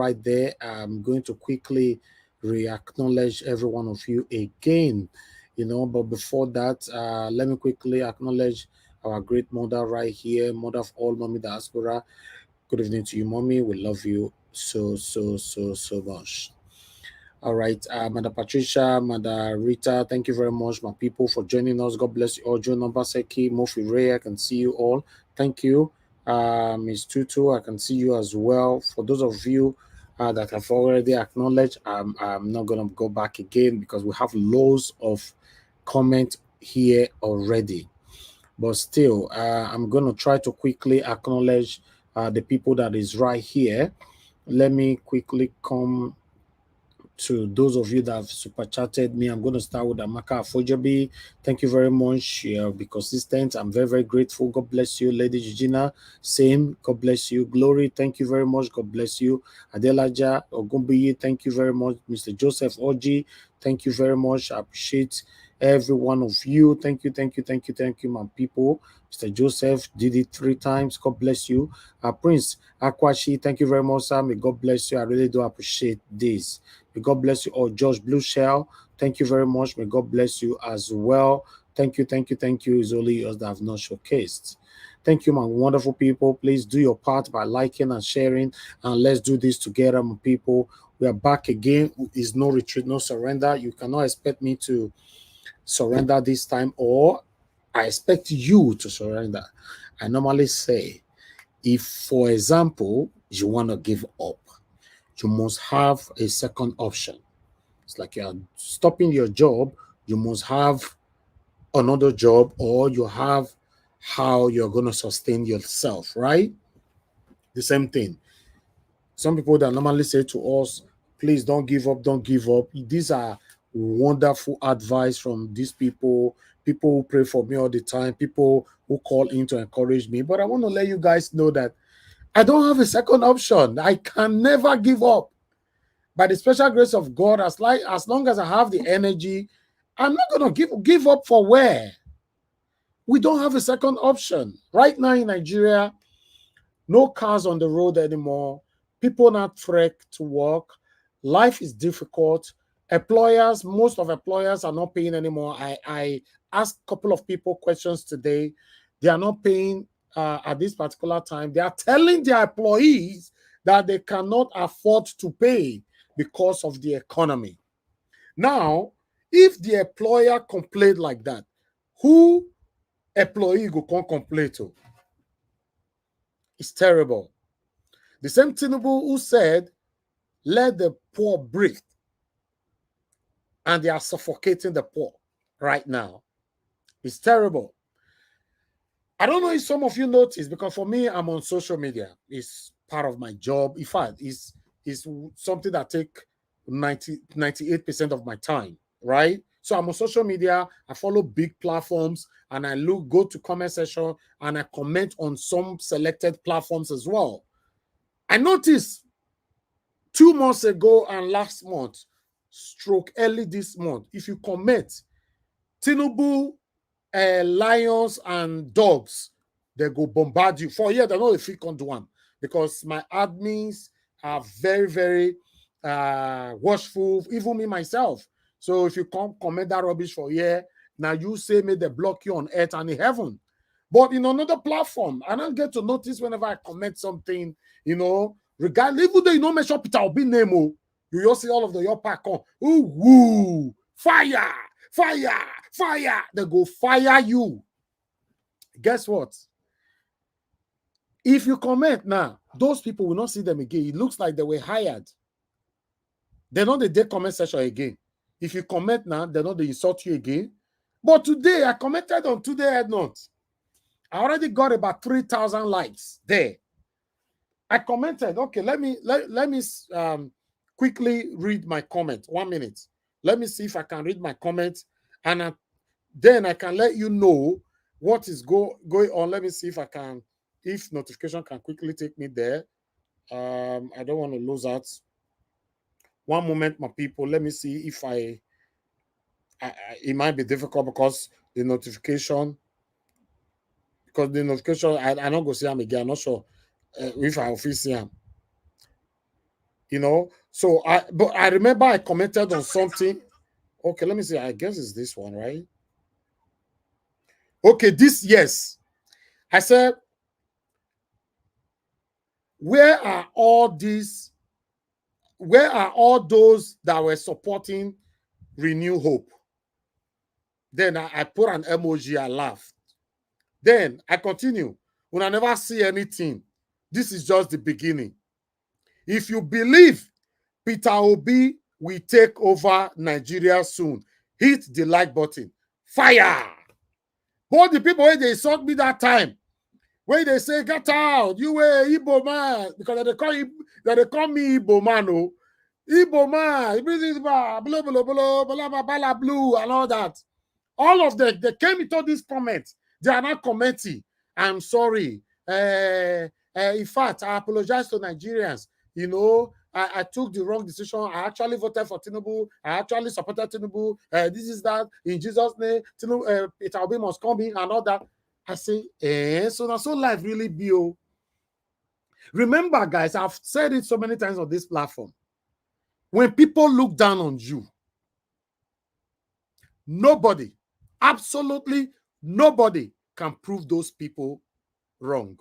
right there. I'm going to quickly re-acknowledge every one of you again. But before that, let me quickly acknowledge our great mother right here, mother of all Mommy Diaspora. Good evening to you, Mommy. We love you so, so, so, so much. All right, Mother Patricia, Mother Rita, thank you very much, my people, for joining us. God bless you all. Joe Nambaseki, Mofi Ray, I can see you all. Thank you. Miss Tutu, I can see you as well. For those of you that have already acknowledged, I'm not going to go back again because we have loads of comment here already. But still, I'm going to try to quickly acknowledge the people that is right here. Let me quickly come to those of you that have super chatted me. I'm going to start with Amaka Afojabi. Thank you very much. Be consistent. I'm very, very grateful. God bless you. Lady Regina, same. God bless you. Glory, thank you very much. God bless you. Adelaja Ogumbiyi, thank you very much. Mr. Joseph Oji, thank you very much. I appreciate every one of you. Thank you, thank you, thank you, thank you, my people. Mr. Joseph did it 3 times. God bless you. Prince Akwashi, thank you very much, sir. May God bless you. I really do appreciate this. May God bless you all. George Blue Shell, thank you very much. May God bless you as well. Thank you, thank you, thank you. It's only yours that have not showcased. Thank you, my wonderful people. Please do your part by liking and sharing, and let's do this together, my people. We are back again. Is no retreat, no surrender. You cannot expect me to surrender this time, or I expect you to surrender. I normally say, if, for example, you want to give up, you must have a second option. It's like you're stopping your job, you must have another job, or you have how you're going to sustain yourself, right? The same thing. Some people that normally say to us, please don't give up, don't give up. These are wonderful advice from these people who pray for me all the time, people who call in to encourage me. But I want to let you guys know that I don't have a second option. I can never give up. By the special grace of God, as long as I have the energy, I'm not going to give up for where? We don't have a second option. Right now in Nigeria, no cars on the road anymore. People not trek to work. Life is difficult. Most of employers are not paying anymore. I asked a couple of people questions today. They are not paying at this particular time. They are telling their employees that they cannot afford to pay because of the economy. Now, if the employer complained like that, who employee go come complain to? It's terrible. The same Tinubu who said, let the poor breathe, and they are suffocating the poor right now. It's terrible. I don't know if some of you noticed, because for me, I'm on social media. It's part of my job. In fact, it's something that takes 98% of my time, right? So I'm on social media. I follow big platforms, and I go to comment section, and I comment on some selected platforms as well. I noticed 2 months ago and last month, stroke early this month, if you comment, Tinubu, lions and dogs, they go bombard you. For here, they know if you can't do one, because my admins are very, very watchful, even me myself. So if you come comment that rubbish for here, now you say may they block you on earth and in heaven. But in another platform, I don't get to notice whenever I comment something, regardless, even though you don't mention Peter Obi name, you just see all of your pack on, ooh, woo, fire, fire, fire. They go fire you. Guess what? If you comment now, those people will not see them again. It looks like they were hired. They know the day comment section again. If you comment now, they know they insult you again. But today, I commented on Today Head Note. I already got about 3,000 likes there. I commented, okay, let me quickly read my comment. 1 minute. Let me see if I can read my comment, and then I can let you know what is going on. Let me see if notification can quickly take me there. I don't want to lose that. 1 moment, my people. Let me see if it might be difficult because the notification, I don't go see them again. I'm not sure if I will see them. You know, so but I remember I commented on something. Okay, let me see. I guess it's this one, right? Okay, this, yes. I said, where are all these? Where are all those that were supporting Renew Hope? Then I put an emoji, I laughed. Then I continue. When I never see anything, this is just the beginning. If you believe Peter Obi will take over Nigeria soon, hit the like button. Fire! Both the people when they insult me that time, when they say, get out, you were Igbo man, because they call me Igbo man, oh. Igbo man, blah, blah, blah, blah, blah, blah, blue, and all that. All of them, they came into this comment. They are not commenting. I'm sorry. In fact, I apologize to Nigerians. You know, I took the wrong decision. I actually voted for Tinubu. I actually supported Tinubu. This is that. In Jesus' name, Tinubu, it will be must come in and all that. I say, so that's so life really be. Oh. Remember, guys, I've said it so many times on this platform. When people look down on you, nobody, absolutely nobody can prove those people wrong.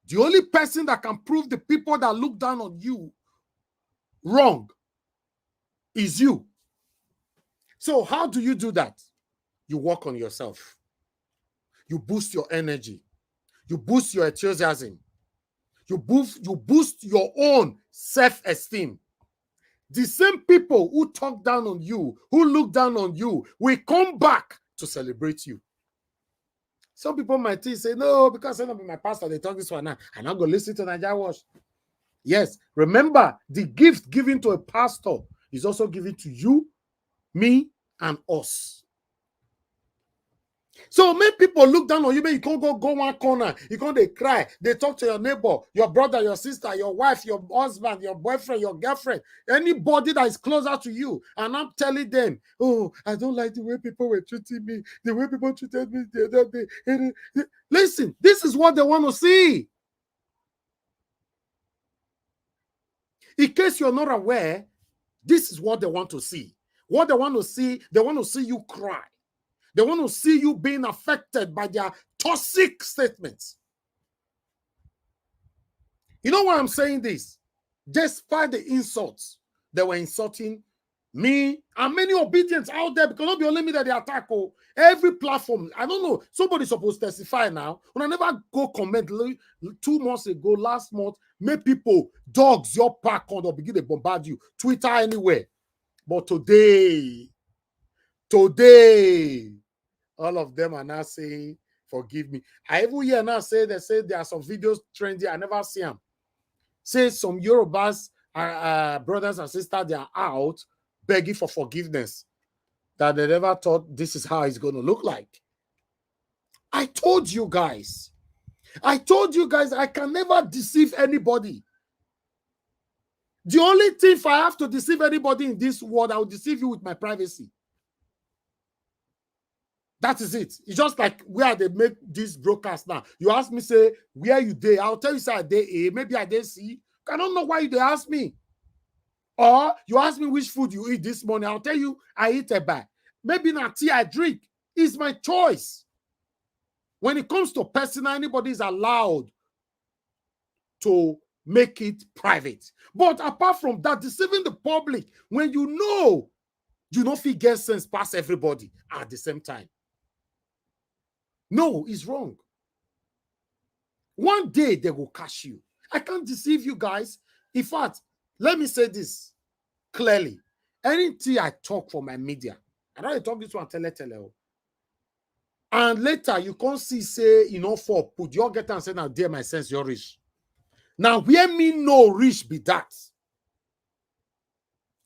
The only person that can prove the people that look down on you wrong is you. So how do you do that? You work on yourself. You boost your energy. You boost your enthusiasm. You boost your own self-esteem. The same people who talk down on you, who look down on you, will come back to celebrate you. Some people might say, no, because I know my pastor, they talk this one now. I'm not going to listen to Nigeria Watch. Yes, remember, the gift given to a pastor is also given to you, me, and us. So many people look down on you, but you can't go one corner. You can't they cry. They talk to your neighbor, your brother, your sister, your wife, your husband, your boyfriend, your girlfriend, anybody that is closer to you. And I'm telling them, oh, I don't like the way people were treating me, the way people treated me the other day. Listen, this is what they want to see. In case you're not aware, this is what they want to see. What they want to see, they want to see you cry. They want to see you being affected by their toxic statements. You know why I'm saying this? Despite the insults, they were insulting me and many obedience out there, because not be only me that they attack. Oh, every platform. I don't know. Somebody's supposed to testify now. When I never go comment 2 months ago, last month, made people, dogs, your pack on or begin to bombard you. Twitter anywhere. But today, all of them are now saying, forgive me. I even hear now say they say there are some videos trendy. I never see them. Say some Yorubas, brothers and sisters, they are out begging for forgiveness. That they never thought this is how it's going to look like. I told you guys. I can never deceive anybody. The only thing, if I have to deceive anybody in this world, I will deceive you with my privacy. That is it. It's just like where they make this broadcast now. You ask me, say, where you dey? I'll tell you, say, I dey A, maybe I dey C. I don't know why they ask me. Or you ask me which food you eat this morning. I'll tell you, I eat a bag. Maybe not tea I drink. It's my choice. When it comes to personal, anybody is allowed to make it private. But apart from that, deceiving the public, when you know you don't feel get sense past everybody at the same time. No, it's wrong. One day they will catch you. I can't deceive you guys. In fact, let me say this clearly. Anything I talk for my media, I don't talk this one tele. And later you can't see, say, you know, for put your get and say, now, dear, my sense, you're rich. Now, where me no rich be that?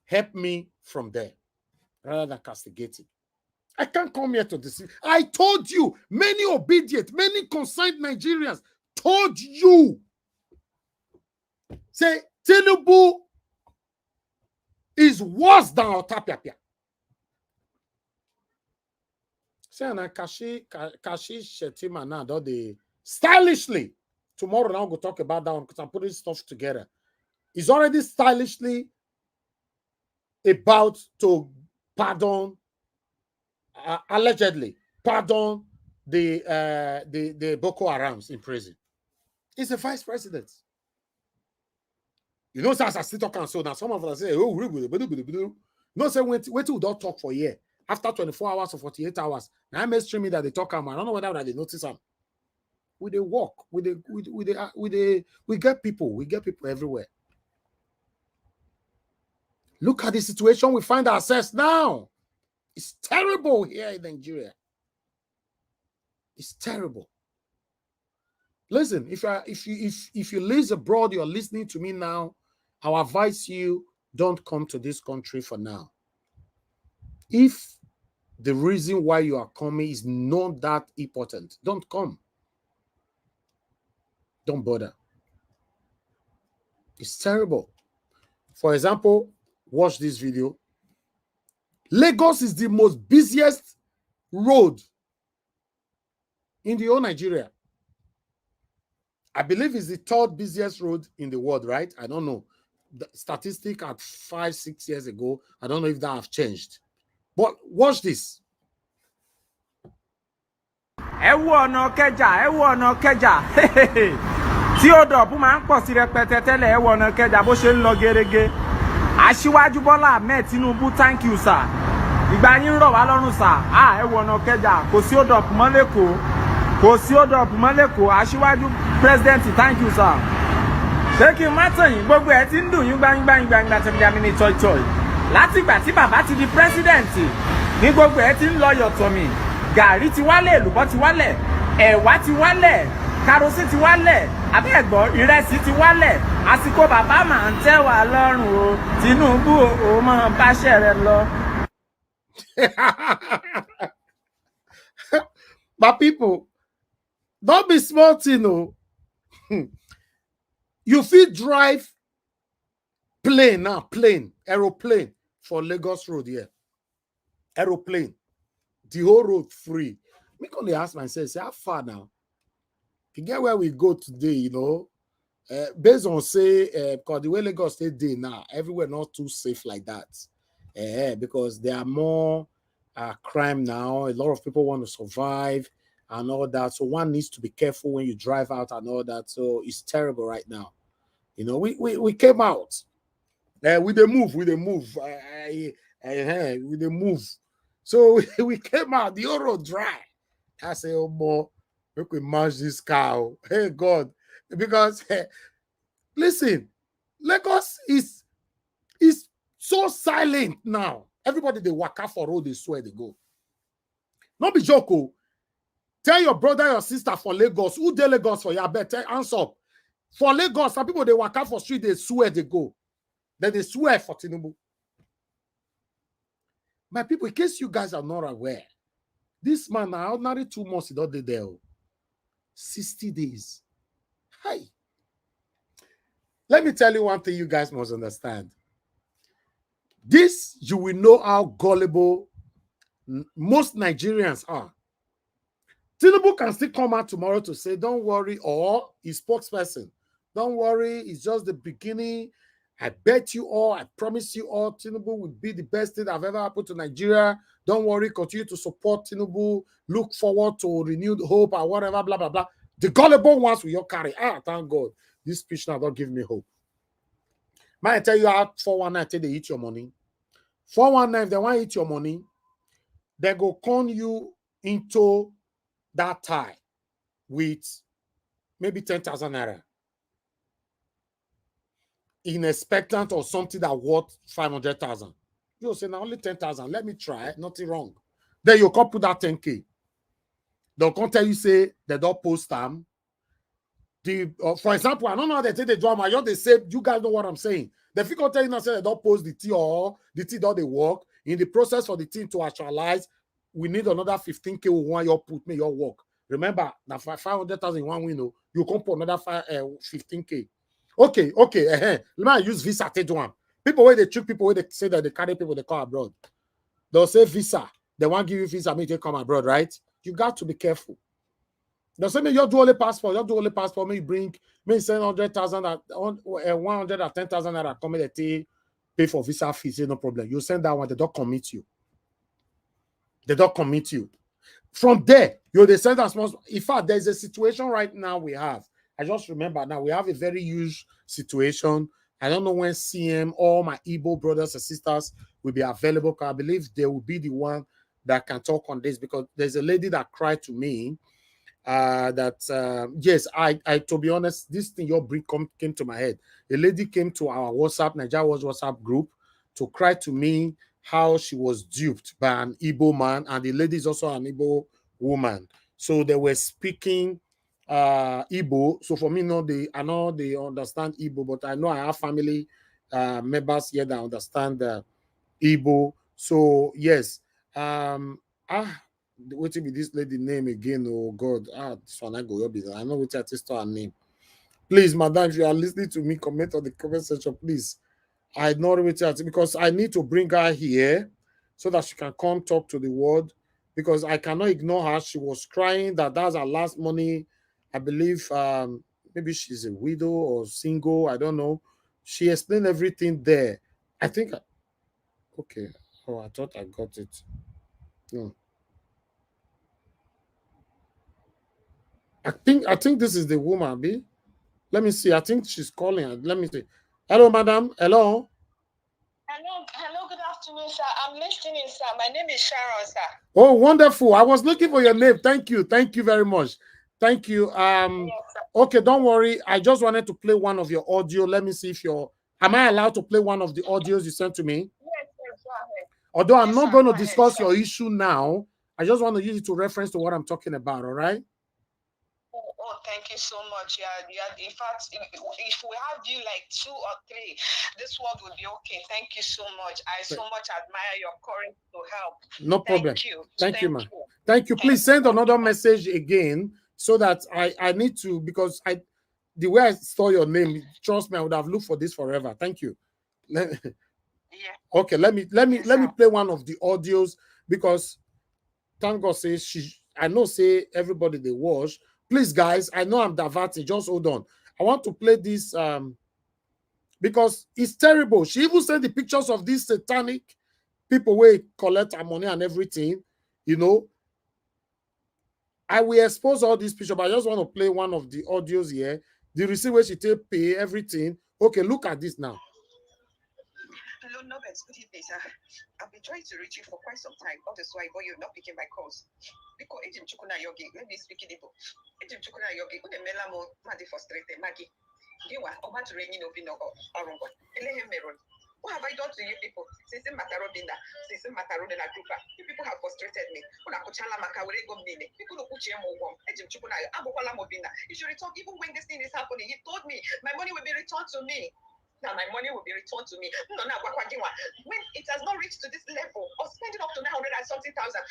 Help me from there rather than castigating. I can't come here to deceive. I told you, many obedient, many concerned Nigerians told you. Say, Tinubu is worse than Otapiapia. Say, and Kashi Shetima now, don't they stylishly. Tomorrow now we'll talk about that one because I'm putting stuff together. is already stylishly about to pardon, allegedly pardon the Boko Harams in prison. He's the vice president. You know, as I still talk and so now some of us say, oh, no, say wait till don't talk for a year. After 24 hours or 48 hours, now I'm streaming that they talk. I don't know whether they notice them. We they walk, we get people everywhere. Look at the situation we find ourselves now. It's terrible here in Nigeria. It's terrible. Listen, if you live abroad, you're listening to me now, I advise you, don't come to this country for now. If the reason why you are coming is not that important, don't come. Don't bother. It's terrible. For example, watch this video. Lagos is the most busiest road in the whole Nigeria. I believe it's the third busiest road in the world, right? I don't know. The statistic at 5-6 years ago, I don't know if that have changed. But watch this. Tí ó dọ̀bù máa ń pọ̀ sí rẹpẹtẹ tẹ́lẹ̀ ẹ̀wọ̀ ọ̀nà Kẹjà bó ṣe ń lọ gẹ́rẹ́gẹ́. Aṣíwájú Bọ́lá Ahmed Tinubu, thank you sir. Ìgbà yín rọ̀ wá lọ́rùn sir. Ẹ̀wọ̀ ọ̀nà Kẹjà kò sí ó dọ̀bù mọ́ l'Ékòó. Kò sí ó dọ̀bù mọ́ l'Ékòó. Aṣíwájú president, thank you sir. Ṣé kí n má tàn yín, gbogbo ẹ̀ ti ń dùn yín gbangba tẹ̀mídàmí ní choi. Láti ìgbà tí bàbá ti di president ní gbogbo ẹ̀ ti ń lọ yọ̀tọ̀ mi. Gàrí ti wálẹ̀, èlùbọ́ ti wálẹ̀, ẹ̀wà ti wálẹ̀, kárọ́sì ti wálẹ̀, abẹ́ẹ̀gbọ́ ìrẹsì ti wálẹ̀. Àsìkò bàbá máa ń tẹ́ wá lọ́rùn o. Tinubu o máa báṣẹ́ rẹ lọ. My people, don't be smart, you know. You feel drive plane now, aeroplane for Lagos Road here. Aeroplane. The whole road free. Me can ask myself, say, how far now? You get where we go today, you know. Based on say, because the way Lagos State day now, everywhere not too safe like that. Because there are more crime now. A lot of people want to survive and all that. So one needs to be careful when you drive out and all that. So it's terrible right now. You know, we came out. With the move. With the move. So we came out, the whole road dry. I say, oh boy, we could manage this cow. Hey God. Because listen, Lagos is so silent now. Everybody they walk out for road, they swear they go. Not be joke. Tell your brother, your sister for Lagos. Who they Lagos for? You better answer up. For Lagos, some people they walk out for street, they swear they go. Then they swear for Tinubu. My people, in case you guys are not aware, this man now ordinary 2 months he don't did there. 60 days. Hi. Let me tell you one thing you guys must understand. This, you will know how gullible most Nigerians are. Tinubu can still come out tomorrow to say, don't worry, or his spokesperson, don't worry, it's just the beginning. I bet you all, I promise you all, Tinubu will be the best thing that have ever happened to Nigeria. Don't worry, continue to support Tinubu. Look forward to renewed hope or whatever, blah, blah, blah. The gullible ones will you carry. Thank God. This speech now don't give me hope. Might I tell you how 419 they eat your money? 419, if they want to eat your money, they go con you into that tie with maybe 10,000 naira. In expectant or something that worth 500,000. You say now only 10,000. Let me try. Nothing wrong. Then you can put that 10K. They'll come tell you say they don't post them. For example, I don't know how they take the drama. They say you guys know what I'm saying. The figure tell you now say they don't post the T or the T don't they work. In the process for the team to actualize, we need another 15K. We want your put me your work. Remember, now 500,000 in one window, you can put another 15K. Okay. Let me use visa to do one. People where they trick people where they say that they carry people they come abroad. They'll say visa. They won't give you visa, make you come abroad, right? You got to be careful. They say me you do only passport, you do only passport. Me bring me send 100,000 at 110,000 naira come they pay for visa fees. No problem. You send that one, they don't commit you. They don't commit you. From there, they send us. In fact, there's a situation right now we have. I just remember now we have a very huge situation. I don't know when CM or my Igbo brothers and sisters will be available. I believe they will be the one that can talk on this, because there's a lady that cried to me yes, I to be honest, this thing your brick came to my head. A lady came to our Nigeria WhatsApp group to cry to me how she was duped by an Igbo man, and the lady is also an Igbo woman. So they were speaking Igbo. So for me, I know they understand Igbo, but I know I have family members here that understand Igbo. So yes, what be this lady name again? Oh God, this one I go your business. I know which artist her name. Please, madam, if you are listening to me, comment on the comment section, please. I know which artist, because I need to bring her here so that she can come talk to the world, because I cannot ignore her. She was crying that's her last money. I believe maybe she's a widow or single. I don't know. She explained everything there. I think okay. Oh, I thought I got it. No. I think this is the woman, B. Let me see. I think she's calling. Let me see. Hello, madam. Hello. Hello, good afternoon, sir. I'm listening, sir. My name is Sharon, sir. Oh, wonderful. I was looking for your name. Thank you. Thank you very much. Thank you. Yes, Okay, don't worry. I just wanted to play one of your audio. Let me see if am I allowed to play one of the audios you sent to me? yes, go ahead. Although I'm Yes, not sir, going to go ahead, discuss sir. your issue now, I just want to use it to reference to what I'm talking about, all right? Oh, thank you so much. Yeah. In fact, if we have you like 2 or 3, this world will be okay. Thank you so much. I so much admire your courage to help. No problem. Thank you. Thank you, man. Thank you. Please send another message again, so that I need to, because the way I saw your name, trust me, I would have looked for this forever. Thank you. Yeah. Okay, let me play one of the audios, because thank God I know say everybody they watch. Please, guys, I know I'm diverting. Just hold on. I want to play this because it's terrible. She even sent the pictures of these satanic people where collect her money and everything. I will expose all these pictures, but I just want to play one of the audios here. The receipt where she take pay everything. Okay, look at this now. Hello, Norbert. Good evening, sir. I've been trying to reach you for quite some time. All this while, but you're not picking my calls. Because let me speak in Igbo. Frustrated, Maggie. What have I done to you people? Since Matarobina, since Matarona group, you people have frustrated me. People look you should return. Even when this thing is happening, he told me my money will be returned to me. Now my money will be returned to me. When it has not reached to this level of spending up to 900 and something thousand.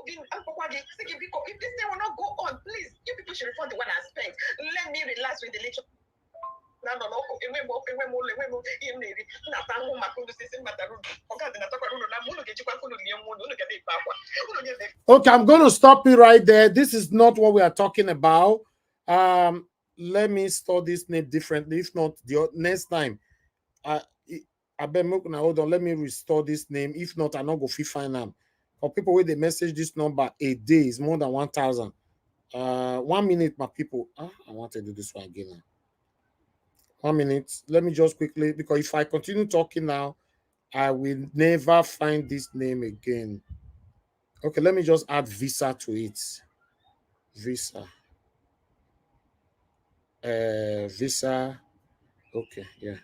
If this thing will not go on, please, you people should refund the one I spent. Let me relax with the little. Okay, I'm going to stop you right there. This is not what we are talking about. Let me store this name differently. If not, the next time, I bet hold on. Let me restore this name. If not, I'm not going to find them. For people where they message this number a day is more than 1,000. 1 minute, my people. I want to do this one again. 1 minute. Let me just quickly, because if I continue talking now, I will never find this name again. Okay, let me just add visa to it. Visa. Visa. Okay, yeah.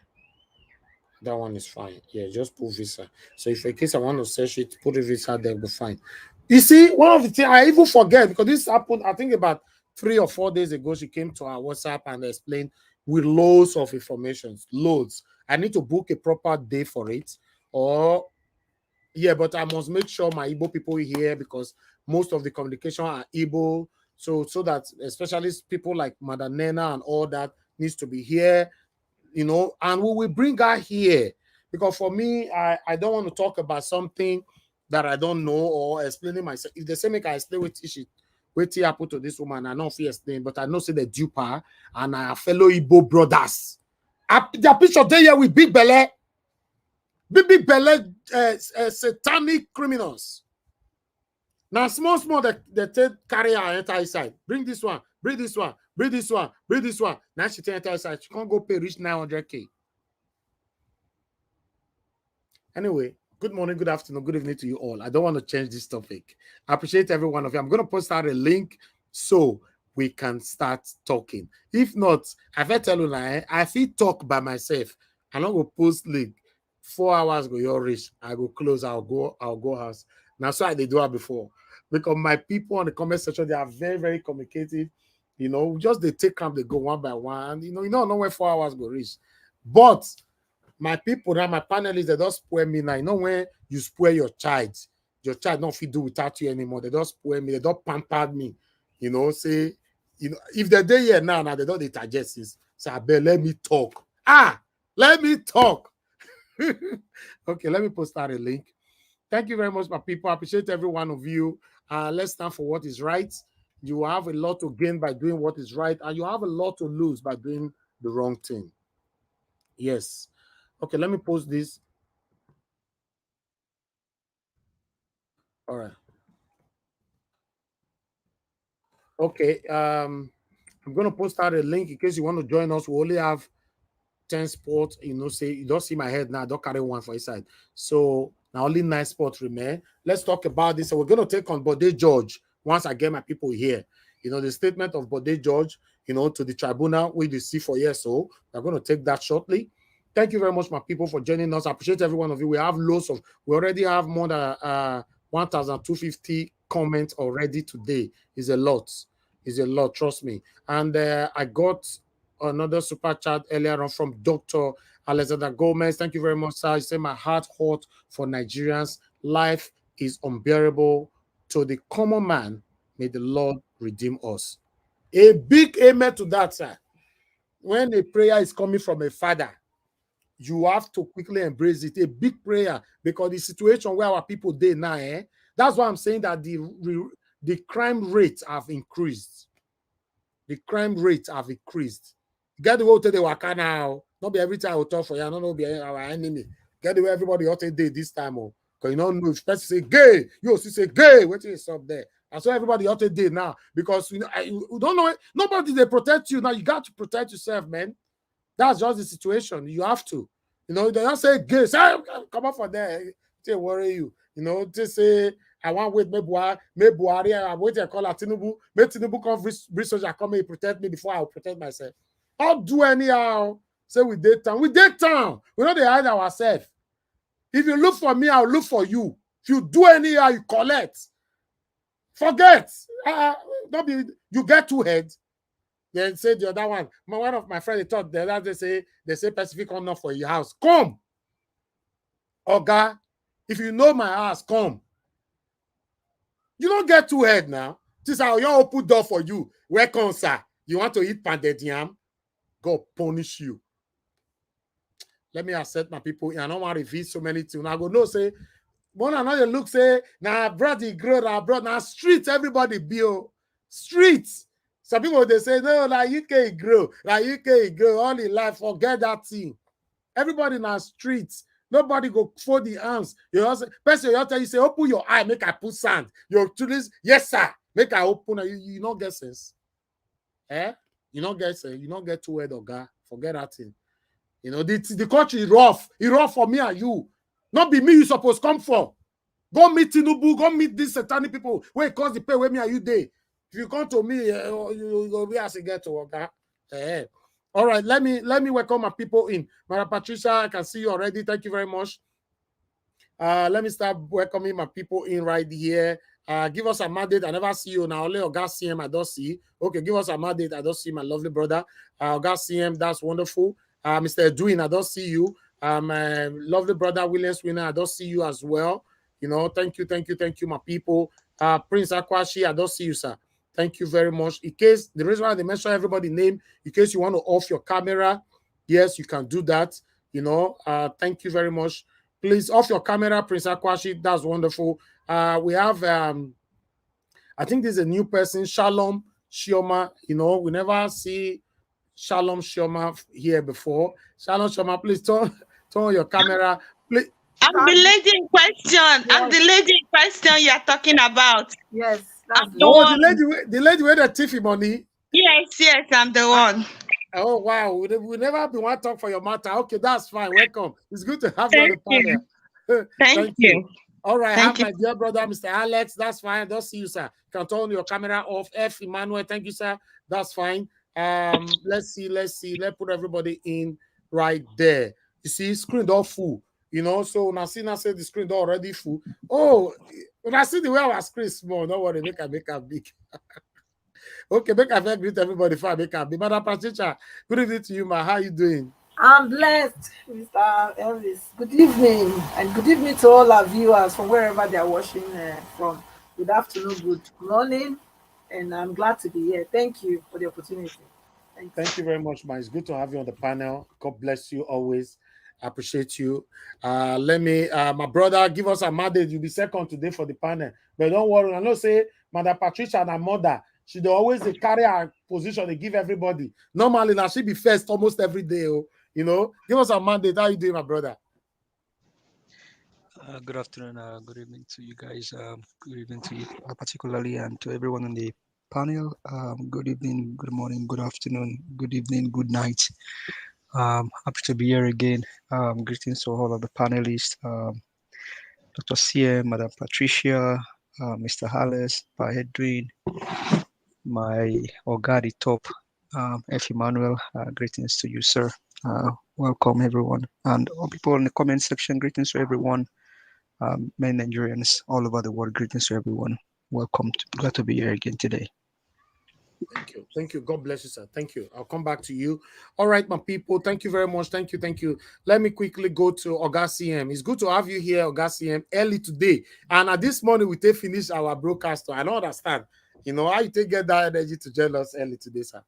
That one is fine. Yeah, just put visa. So if in case I want to search it, put a visa there, will be fine. You see, one of the things I even forget, because this happened, I think about 3 or 4 days ago, she came to our WhatsApp and explained with loads of information. Loads. I need to book a proper day for it. But I must make sure my Igbo people here, because most of the communication are Igbo. So that especially people like Mother Nena and all that needs to be here, and we will bring her here, because for me, I don't want to talk about something that I don't know or explaining myself. If they say make I explain with Wait till happen to this woman. I know fierce name, but I know say the duper and our fellow Igbo brothers. Their picture there here with big belly, big belly, satanic criminals. Now small they take carry her enter inside. Bring this one, bring this one, bring this one, bring this one. Now she take enter inside. She can't go pay reach 900K. Anyway, good morning, good afternoon, good evening to you all. I don't want to change this topic. I appreciate every one of you. I'm going to post out a link so we can start talking. If not, I tell you now, I feel talk by myself. I'm not going to post link. 4 hours go your reach. I go close. I'll go house. Now, so I did do it before. Because my people on the comment section, they are very, very communicative. You know, just they take them, they go one by one. You know when 4 hours go reach. But my people now, my panelists, they don't spoil me now. You know when you spoil your child don't feel do without you anymore. They don't spoil me. They don't pamper me. You know, say, you know, if they're there here now, they don't digest this. So I bet let me talk. Let me talk. Okay, let me post out a link. Thank you very much, my people. I appreciate every one of you. Let's stand for what is right. You have a lot to gain by doing what is right, and you have a lot to lose by doing the wrong thing. Yes. Okay, let me post this. All right. Okay. I'm going to post out a link in case you want to join us. We only have 10 spots. You know, say you don't see my head now. I don't carry one for inside. So now only 9 spots remain. Let's talk about this. So we're going to take on Bode George once I get my people here. You know, the statement of Bode George, you know, to the tribunal with the C4ESO. We're going to take that shortly. Thank you very much, my people, for joining us. I appreciate every one of you. We already have more than 1,250 comments already today. It's a lot. It's a lot, trust me. And I got another super chat earlier on from Dr. Alexander Gomez. Thank you very much, sir. He said, my heart hot for Nigerians. Life is unbearable. To the common man, may the Lord redeem us. A big amen to that, sir. When a prayer is coming from a father, you have to quickly embrace it. A big prayer, because the situation where our people dey now, that's why I'm saying that the crime rates have increased. The crime rates have increased. Get the way to the waka now. Not be every time I will talk for you. I don't know be our enemy. Get the way everybody ought to do this time. Because you don't know if person say gay, you also say gay. What is up there? And so everybody ought to do now. Because you don't know it. Nobody they protect you. Now you got to protect yourself, man. That's just the situation. You have to. You know, they don't say gay. Say, come up for there. They worry you. You know, they say, I want wait, me Buhari, I wait to call Tinubu. May Tinubu come research, come and protect me before I'll protect myself. I'll do anyhow. Say we did town. We did town. We know they hide ourselves. If you look for me, I'll look for you. If you do anyhow, you collect. Forget. Don't be, you get two heads. Then say the other one. One of my friends, thought the other they say Pacific come not for your house. Come. Oga, if you know my house, come. You don't get two head now. This is how you open door for you. Welcome, sir. You want to eat pounded yam? God punish you. Let me accept my people. I don't want to reveal so many things. I go no say. One another look say now brother grow now streets everybody build streets. Some people they say no like UK grow all in life. Forget that thing. Everybody now streets. Nobody go fold the arms. You also person you tell you say open your eye make I put sand. Your tourist yes sir make I open. You don't get sense. You don't get sense. You don't get two head or guy. Forget that thing. You know the country is rough. It's rough for me and you. Not be me you supposed come for. Go meet Tinubu. Go meet these satanic people. Where it costs the pay where me and you day. If you come to me, you go be as a get to work. All right, let me welcome my people in. Mara Patricia, I can see you already. Thank you very much. Let me start welcoming my people in right here. Give us a mandate. I never see you now. Only Oga CM, I don't see. Okay, give us a mandate. I don't see my lovely brother. Oga CM, that's wonderful. Mr. Edwin, I don't see you. My lovely brother Williams Winner, I don't see you as well. You know, thank you, my people. Prince Akwashi, I don't see you, sir. Thank you very much. In case the reason why they mention everybody's name, in case you want to off your camera, yes, you can do that. You know, thank you very much. Please off your camera, Prince Akwashi. That's wonderful. We have I think there's a new person, Shalom Shioma. You know, we never see Shalom Shioma here before. Shalom Shioma, please turn your camera. Please. I'm the lady in question. Yes. I'm the lady in question you are talking about. Yes, I'm the one. The lady with the Tiffy money. Yes, I'm the one. Oh wow, we never been want to talk for your matter. Okay, that's fine. Welcome. It's good to have you on the panel. Thank you. All right, have my dear brother, Mr. Alex. That's fine. Don't see you, sir. Can turn your camera off. F. Emmanuel, thank you, sir. That's fine. Let's see. Let's put everybody in right there. You see, screen all full. You know, so when I see the screen already full. Oh, when I see the way our screen small, don't worry, make a big. Okay, make a greet everybody for make a big. Madam Patricia, good evening to you, ma. How you doing? I'm blessed, Mr. Elvis. Good evening, and good evening to all our viewers from wherever they are watching from. Good afternoon, good morning, and I'm glad to be here. Thank you for the opportunity. Thank you very much, ma. It's good to have you on the panel. God bless you always. I appreciate you. Let me, my brother, give us a mandate. You'll be second today for the panel. But don't worry, I know say Madam Patricia and her mother, she always carry her position, they give everybody. Normally, now she be first almost every day. You know, give us a mandate. How you doing, my brother? Good afternoon, good evening to you guys. Good evening to you particularly, and to everyone on the panel. Good evening, good morning, good afternoon, good evening, good night. Happy to be here again. Greetings to all of the panelists, Dr. CM, Madam Patricia, Mr. Halles, Pa Edwin, my Ogadi Top, F. Emmanuel. Greetings to you, sir. Welcome, everyone. And all people in the comment section, greetings to everyone. Many Nigerians all over the world, greetings to everyone. Welcome. Glad to be here again today. Thank you. God bless you, sir. Thank you. I'll come back to you. All right, my people. Thank you very much. Thank you. Let me quickly go to Oga CM. It's good to have you here, Oga CM, early today. And at this morning, we take finish our broadcast. I don't understand. You know, how you take get that energy to join us early today, sir?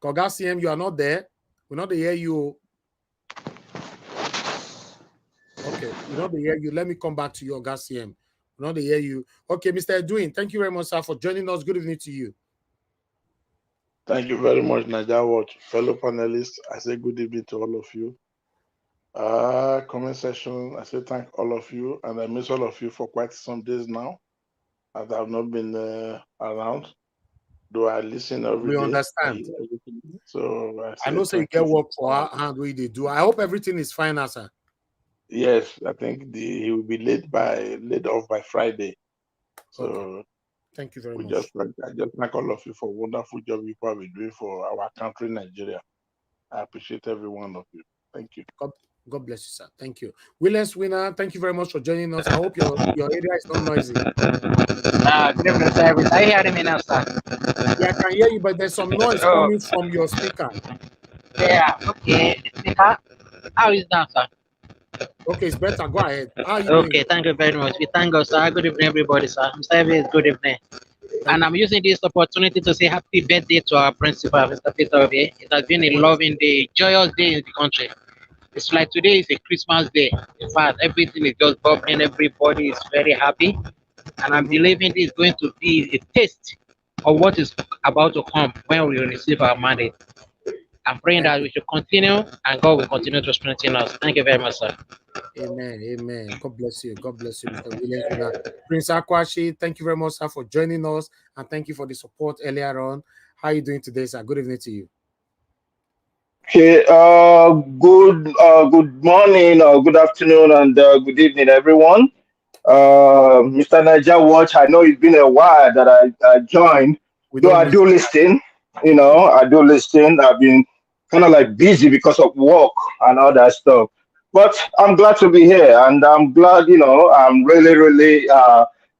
Oga CM, you are not there. We're not hear you. Okay, we're not hear you. Let me come back to you, Oga CM. Not to hear you. Okay, Mr. Edwin, thank you very much, sir, for joining us. Good evening to you. Thank you very much, Naija Watch. Fellow panelists, I say good evening to all of you. Comment section, I say thank all of you, and I miss all of you for quite some days now, as I've not been around, though I listen every day. We understand. So I know so you get work for our hand where they do. I hope everything is fine, sir. Yes, I think he will be laid off by Friday. So okay. Thank you very much. I just thank all of you for wonderful job you probably doing for our country, Nigeria. I appreciate every one of you. Thank you. God bless you, sir. Thank you. Willis Winner, thank you very much for joining us. I hope your area is not noisy. Good evening, sir. Are you hearing me now, sir? Yeah, I can hear you, but there's some noise coming from your speaker. Yeah, okay. Speaker, how is that, sir? Okay, it's better. Go ahead. How are you doing? Okay, thank you very much. We thank God, sir. Good evening, everybody, sir. Mr. Evans, good evening. And I'm using this opportunity to say happy birthday to our principal, Mr. Peter Obi. It has been a loving day, joyous day in the country. It's like today is a Christmas day. In fact, everything is just bubbling. Everybody is very happy. And I'm believing this is going to be a taste of what is about to come when we receive our mandate. I'm praying that we should continue and God will continue to strengthen us. Thank you very much, sir. Amen. God bless you. God bless you, Mr. Williams. Prince Akwashi, thank you very much, sir, for joining us, and thank you for the support earlier on. How are you doing today, sir? Good evening to you. Okay, good morning, or good afternoon, and good evening, everyone. Mr. Naija Watch, I know it's been a while that I joined, though I do listen, I do listen. I've been kind of like busy because of work and all that stuff. But I'm glad to be here, and I'm glad, I'm really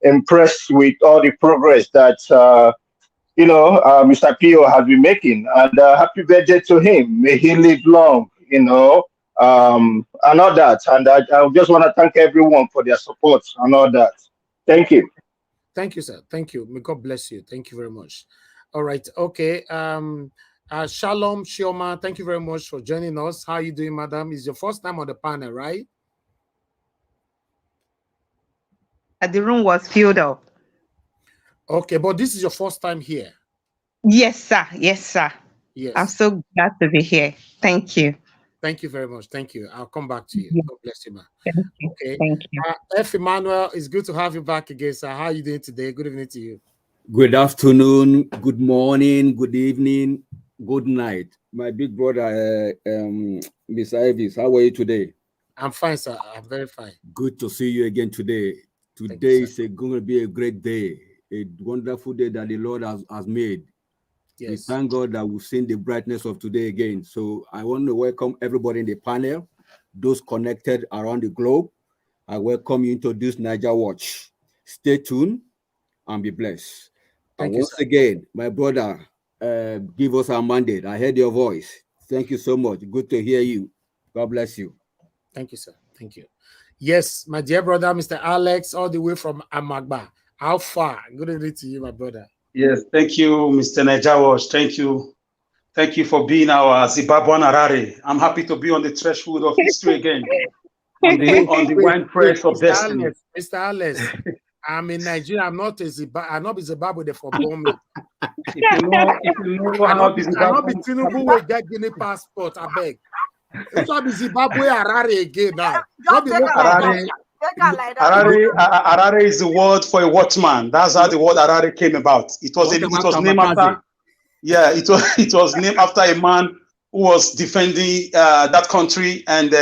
impressed with all the progress that Mr. Pio has been making, and happy birthday to him. May he live long, and all that. And I just want to thank everyone for their support and all that. Thank you. Thank you, sir. Thank you. May God bless you. Thank you very much. All right. Okay. Shalom Shioma, thank you very much for joining us. How are you doing, madam? It's your first time on the panel, right? The room was filled up. Okay, but this is your first time here. Yes, sir. Yes, sir. Yes. I'm so glad to be here. Thank you. Thank you very much. Thank you. I'll come back to you. Yeah. God bless you, man. Thank you. Okay. Thank you. F. Emmanuel, it's good to have you back again, sir. How are you doing today? Good evening to you. Good afternoon, good morning, good evening, good night. My big brother, Mr. Ivis, how are you today? I'm fine, sir. I'm very fine. Good to see you again today. Today is going to be a great day, a wonderful day that the Lord has made. Yes. We thank God that we've seen the brightness of today again. So I want to welcome everybody in the panel, those connected around the globe. I welcome you into this Niger Watch. Stay tuned and be blessed. Thank and you, once sir. again, my brother, give us our mandate. I heard your voice. Thank you so much. Good to hear you. God bless you. Thank you, sir. Thank you. Yes, my dear brother, Mr. Alex, all the way from Amagba. How far? Good evening to you, my brother. Yes, thank you, Mr. Najawash. Thank you. Thank you for being our Zimbabwean Harare. I'm happy to be on the threshold of history again. On the wine press of destiny. Mr. Alex, I'm in Nigeria. I'm not a Zimbabwe. I'm not Zimbabwe for bombing. If you know how the Zimbabwe. I'm not Tinubu will get Guinea passport. I beg. It's not the Zimbabwe Harare again now. Not the local Harare is the word for a watchman. That's how the word Harare came about. It was named after. Yeah, it was named after a man who was defending that country. And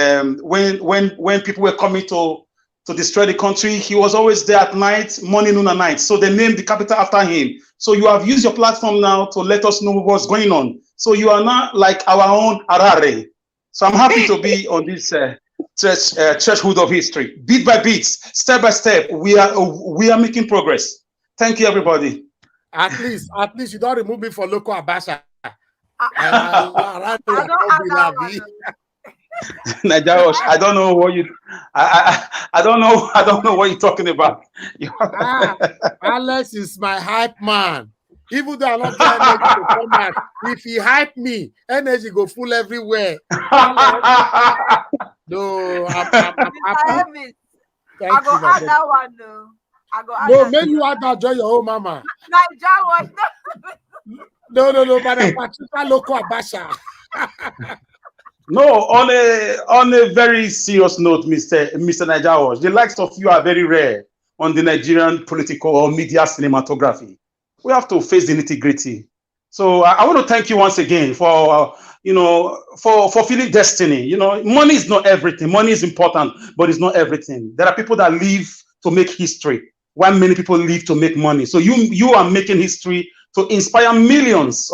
when people were coming to destroy the country, he was always there at night, morning, noon, and night. So they named the capital after him. So you have used your platform now to let us know what's going on. So you are not like our own Harare. So I'm happy to be on this threshold of history. Bit by bit, step by step, we are making progress. Thank you, everybody. At least you don't remove me for local Abasha. Najawash, I don't know what you. I don't know what you're talking about. Alex is my hype man. Even though I don't get energy to come back, if he hype me, energy go full everywhere. No, I'm happy. I go add that one though. No, maybe you add that joy your own mama. No, but a particular local Abasha. No, on a very serious note, Mr. Najawash, the likes of you are very rare on the Nigerian political or media cinematography. We have to face the nitty-gritty. So I want to thank you once again for for fulfilling destiny. Money is not everything. Money is important, but it's not everything. There are people that live to make history, while many people live to make money. So you are making history to inspire millions,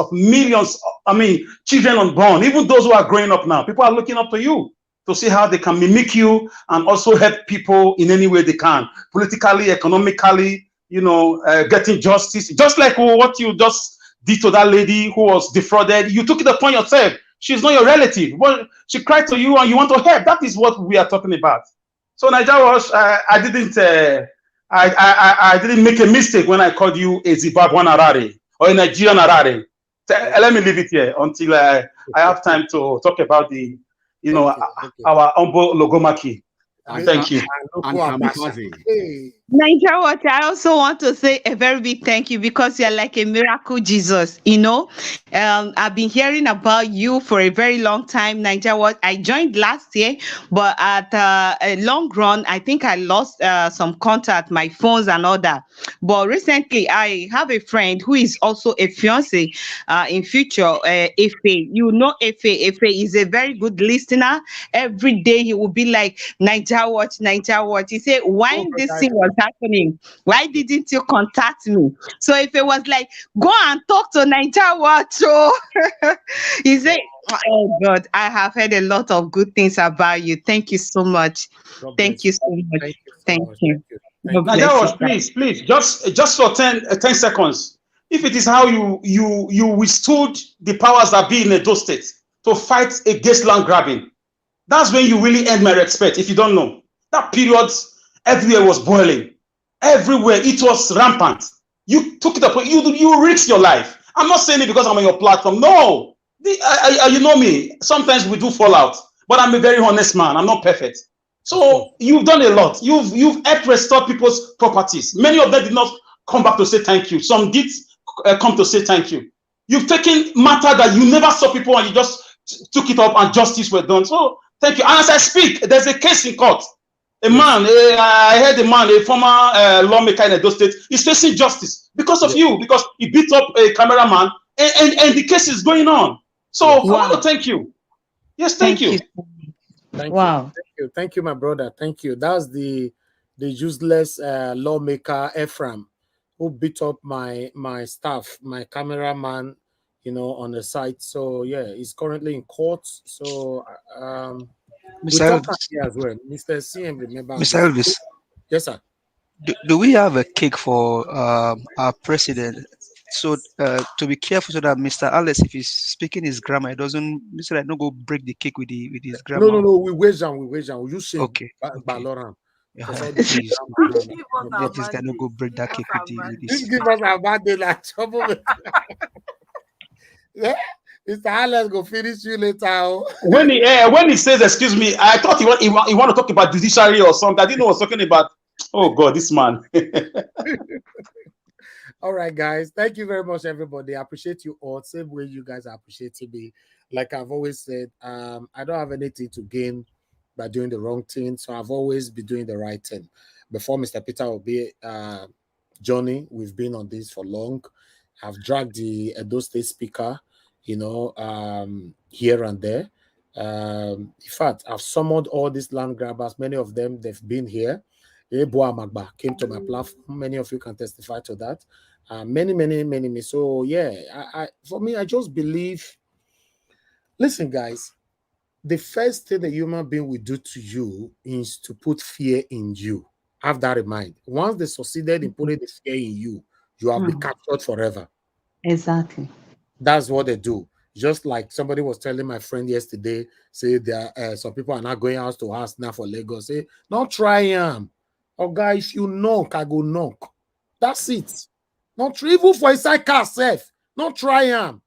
children unborn, even those who are growing up now. People are looking up to you to see how they can mimic you and also help people in any way they can, politically, economically, getting justice. Just like what you just did to that lady who was defrauded. You took it upon yourself. She's not your relative, but she cried to you and you want to help. That is what we are talking about. So Najawash, I didn't make a mistake when I called you a Zimbabwean Harare or a Nigerian Harare. Let me leave it here until I have time to talk about the, our humble Logomaki. Thank you. Niger Watch, I also want to say a very big thank you because you're like a miracle Jesus. I've been hearing about you for a very long time, Niger Watch. I joined last year, but at a long run, I think I lost some contact, my phones and all that. But recently, I have a friend who is also a fiance in future, Efe. You know Efe. Efe is a very good listener. Every day he will be like, Niger Watch. He said, why this thing was happening? Why didn't you contact me? So if it was like, go and talk to Niger Watch. So he said, oh God, I have heard a lot of good things about you. Thank you so much. Thank you so much. Thank you. Niger Watch, please, just for 10 seconds. If it is how you withstood the powers that be in Edo State to fight against land grabbing, that's when you really earn my respect. If you don't know. That period, everywhere was boiling. Everywhere, it was rampant. You took it up, you risked your life. I'm not saying it because I'm on your platform. No. You know me. Sometimes we do fall out. But I'm a very honest man. I'm not perfect. So you've done a lot. You've helped restore people's properties. Many of them did not come back to say thank you. Some did come to say thank you. You've taken matter that you never saw people and you just took it up and justice were done. So thank you. And as I speak, there's a case in court. I heard a man, a former lawmaker in Edo State, is facing justice because of you, because he beat up a cameraman, and the case is going on. So I want to thank you. Yes, thank you. Thank you, my brother. Thank you. That's the useless lawmaker Ephraim who beat up my staff, my cameraman, on the site. So yeah, he's currently in court. So we talk here as well. Mr. CM, remember. Mr. Elvis. Yes, sir. Do we have a cake for our president? So to be careful so that Mr. Alex, if he's speaking his grammar, it doesn't Mr. Like no go break the cake with his grammar. No. We wage down. We use shame. Okay. Baloran. Please guy no go break that cake with this. Give us a bad day like trouble. Yeah, Mr. Alex go finish you later. When he says excuse me, I thought he want to talk about judiciary or something. I didn't know what he was talking about. Oh God, this man. All right, guys. Thank you very much, everybody. I appreciate you all. Same way you guys are appreciating me. Like I've always said, I don't have anything to gain by doing the wrong thing. So I've always been doing the right thing. Before Mr. Peter Obi, Johnny, we've been on this for long. I've dragged the Edo State speaker, here and there. In fact, I've summoned all these land grabbers. Many of them, they've been here. Eboa Magba came to my platform. Many of you can testify to that. Many. So yeah, for me, I just believe. Listen, guys, the first thing a human being will do to you is to put fear in you. Have that in mind. Once they succeeded in putting the fear in you, you have been captured forever. Exactly. That's what they do. Just like somebody was telling my friend yesterday, say there some people are not going house to house now for Lagos. Say, not try them. Oh, guys, if you knock, I go knock. That's it. Not even for inside car safe. Not try them.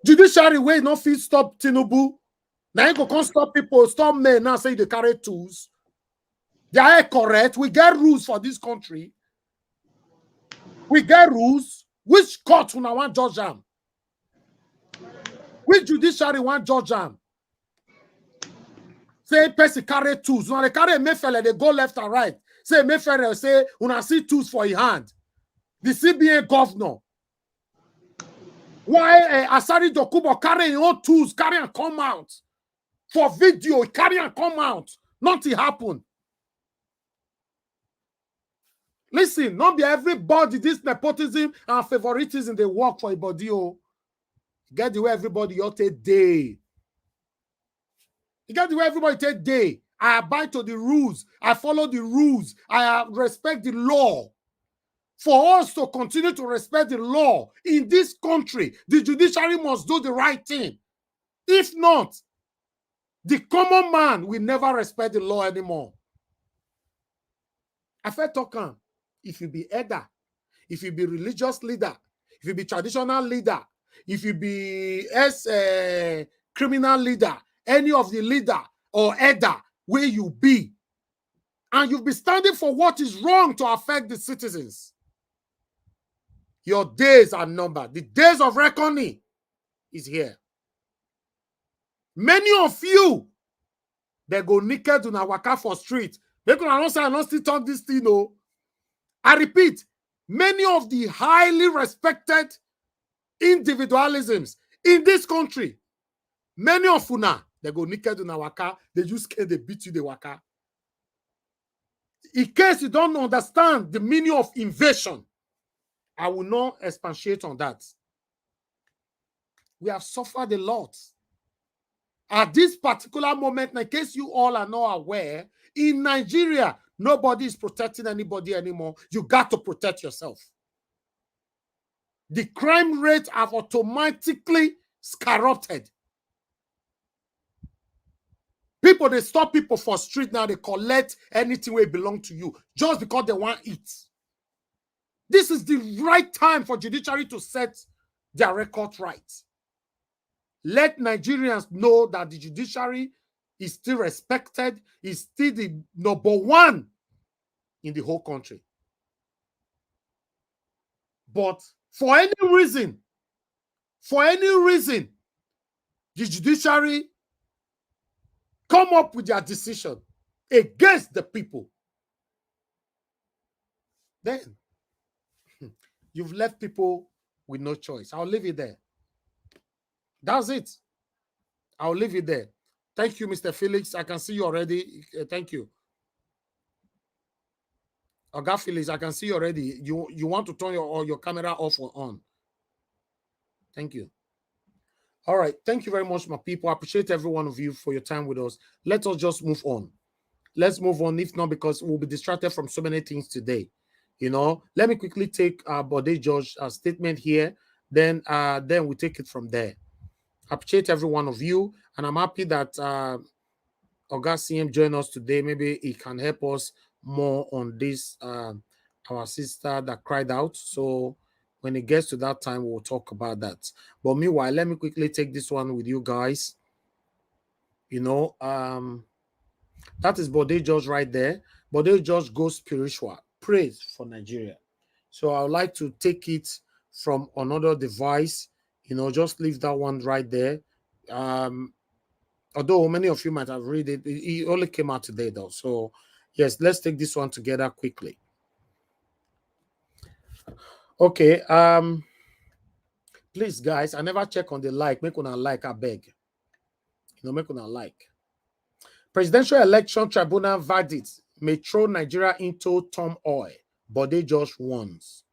Judiciary way not fit stop Tinubu. Now you go can't stop people, stop men now say they carry tools. They are correct. We get rules for this country. We get rules. Which court will want judge them? Which judiciary want judge them? Say person carry tools. Now they carry a Mayfella, they go left and right. Say Mayfella say una see tools for your hand. The CBA governor. Why Asari Dokubo carry your own tools, carry and come out for video, carry and come out. Nothing happen. Listen, not be everybody this nepotism and favoritism they work for a body. Oh, get the way everybody you take day. You get the way everybody take day. I abide to the rules. I follow the rules. I respect the law. For us to continue to respect the law in this country, the judiciary must do the right thing. If not, the common man will never respect the law anymore. I felt talking. If you be elder, if you be religious leader, if you be traditional leader, if you be criminal leader, any of the leader or elder where you be, and you'll be standing for what is wrong to affect the citizens, your days are numbered. The days of reckoning is here. Many of you, they go naked in a waka for street. They can announce I don't still talk this thing, no. I repeat, many of the highly respected individualisms in this country, many of una, they go naked in a waka, they just can't they beat you the waka. In case you don't understand the meaning of invasion, I will not expatiate on that. We have suffered a lot. At this particular moment, in case you all are not aware, in Nigeria, nobody is protecting anybody anymore. You got to protect yourself. The crime rates have automatically skyrocketed. People, they stop people for street now, they collect anything where it belongs to you just because they want it. This is the right time for judiciary to set their record right. Let Nigerians know that the judiciary is still respected, is still the number one in the whole country. But for any reason, the judiciary come up with their decision against the people. Then you've left people with no choice. I'll leave it there. That's it. I'll leave it there. Thank you, Mr. Felix. I can see you already. Thank you. Oga Felix, I can see you already. You want to turn your camera off or on? Thank you. All right. Thank you very much, my people. I appreciate every one of you for your time with us. Let us just move on. Let's move on. If not, because we'll be distracted from so many things today. You know, let me quickly take Bode George's statement here. Then we take it from there. I appreciate every one of you, and I'm happy that Oga CM joined us today. Maybe he can help us more on this. Our sister that cried out. So when it gets to that time, we'll talk about that. But meanwhile, let me quickly take this one with you guys. You know, that is Bode George right there. Bode George goes spiritual. Praise for Nigeria. So I would like to take it from another device. You know, just leave that one right there. Although many of you might have read it, it only came out today though. So yes, let's take this one together quickly. Okay. Please, guys, I never check on the like. Make una like, I beg. You know, make una like. Presidential Election Tribunal verdict may throw Nigeria into turmoil. Bode George warns.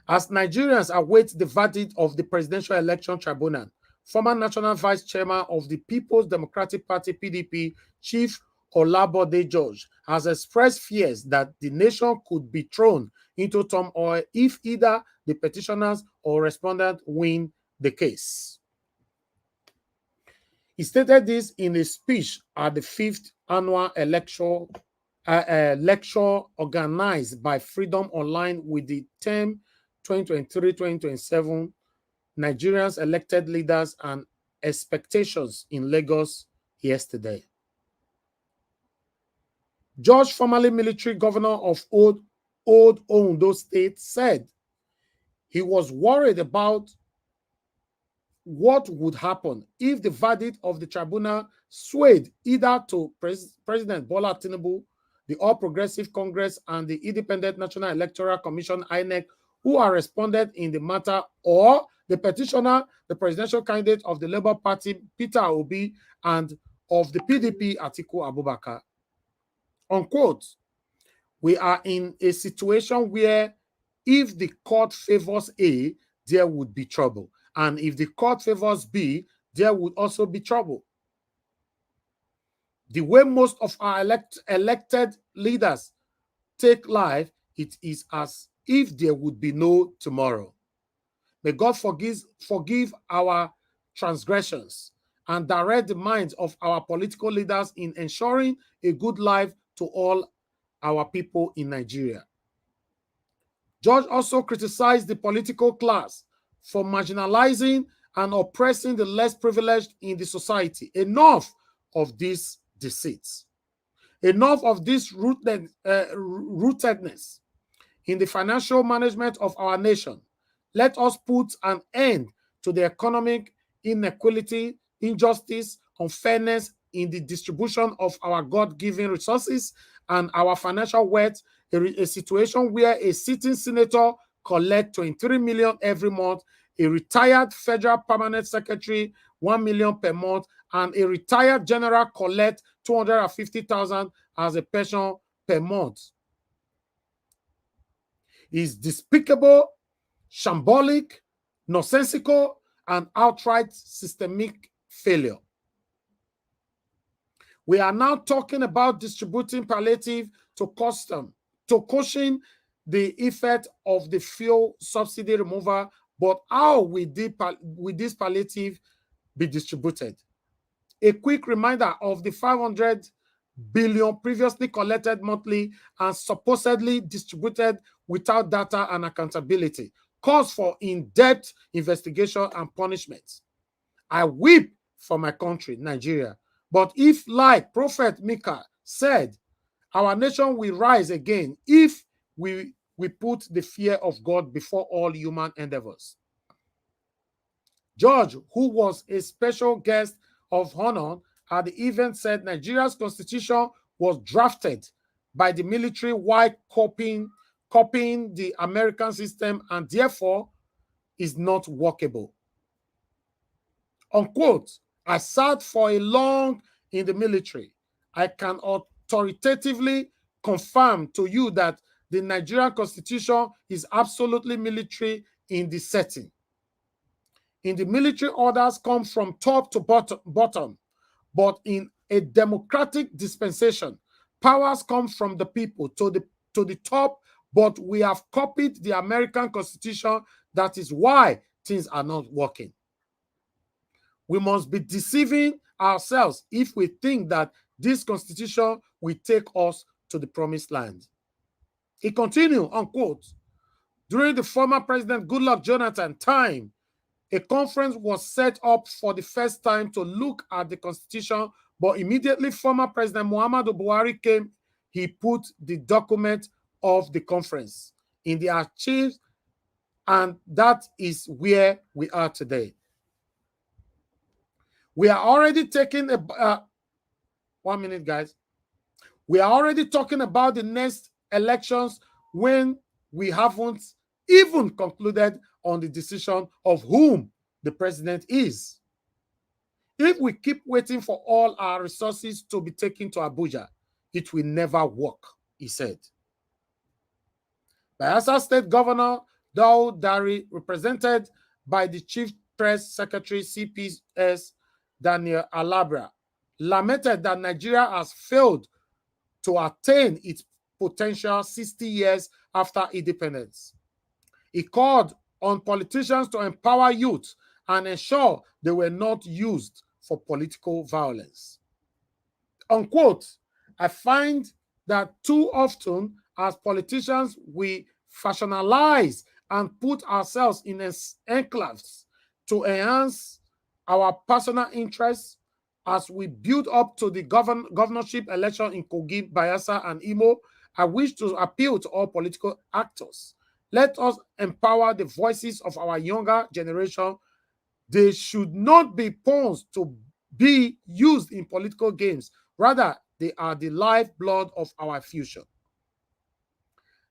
As Nigerians await the verdict of the Presidential Election Tribunal, former National Vice Chairman of the People's Democratic Party, PDP, Chief Olabode George, has expressed fears that the nation could be thrown into turmoil if either the petitioners or respondents win the case. He stated this in a speech at the 5th annual lecture organized by Freedom Online with the theme 2023-2027 Nigerians elected leaders and expectations in Lagos yesterday. George, formerly military governor of Old Ondo State, said he was worried about what would happen if the verdict of the tribunal swayed either to President Bola Tinubu, the All Progressive Congress, and the Independent National Electoral Commission, INEC, who are responded in the matter, or the petitioner, the presidential candidate of the Labour Party, Peter Obi, and of the PDP, Atiku Abubakar. Unquote. We are in a situation where if the court favors A, there would be trouble. And if the court favors B, there would also be trouble. The way most of our elected leaders take life, it is as if there would be no tomorrow. May God forgive our transgressions and direct the minds of our political leaders in ensuring a good life to all our people in Nigeria. George also criticized the political class for marginalizing and oppressing the less privileged in the society. Enough of this deceit. Enough of this rootedness in the financial management of our nation. Let us put an end to the economic inequality, injustice, unfairness in the distribution of our God-given resources and our financial wealth, a situation where a sitting senator collects 23 million every month, a retired federal permanent secretary 1 million per month, and a retired general collect 250,000 as a pension per month. Is despicable, shambolic, nonsensical, and outright systemic failure. We are now talking about distributing palliative to cushion the effect of the fuel subsidy removal, but how will this palliative be distributed? A quick reminder of the 500 billion previously collected monthly and supposedly distributed without data and accountability calls for in-depth investigation and punishment. I weep for my country, Nigeria, But if, like Prophet Micah said, our nation will rise again if we put the fear of God before all human endeavors. George, who was a special guest of honor at the event, said Nigeria's constitution was drafted by the military while copying the American system and therefore is not workable. Unquote. I served for a long in the military. I can authoritatively confirm to you that the Nigerian constitution is absolutely military in the setting. In the military, orders come from top to bottom, but in a democratic dispensation, powers come from the people to the top, but we have copied the American constitution. That is why things are not working. We must be deceiving ourselves if we think that this constitution will take us to the promised land. He continued, unquote, during the former President Goodluck Jonathan time, a conference was set up for the first time to look at the constitution, but immediately former President Muhammadu Buhari came, he put the document of the conference in the archives, and that is where we are today. We are already taking a 1 minute, guys. We are already talking about the next elections when we haven't even concluded on the decision of whom the president is. If we keep waiting for all our resources to be taken to Abuja, it will never work, he said. Bayelsa State Governor Daud Dari, represented by the Chief Press Secretary CPS Daniel Alabra, lamented that Nigeria has failed to attain its potential 60 years after independence. He called on politicians to empower youth and ensure they were not used for political violence. Unquote, I find that too often as politicians we factionalize and put ourselves in enclaves to enhance our personal interests as we build up to the governorship election in Kogi, Bayelsa, and Imo. I wish to appeal to all political actors. Let us empower the voices of our younger generation. They should not be pawns to be used in political games. Rather, they are the lifeblood of our future.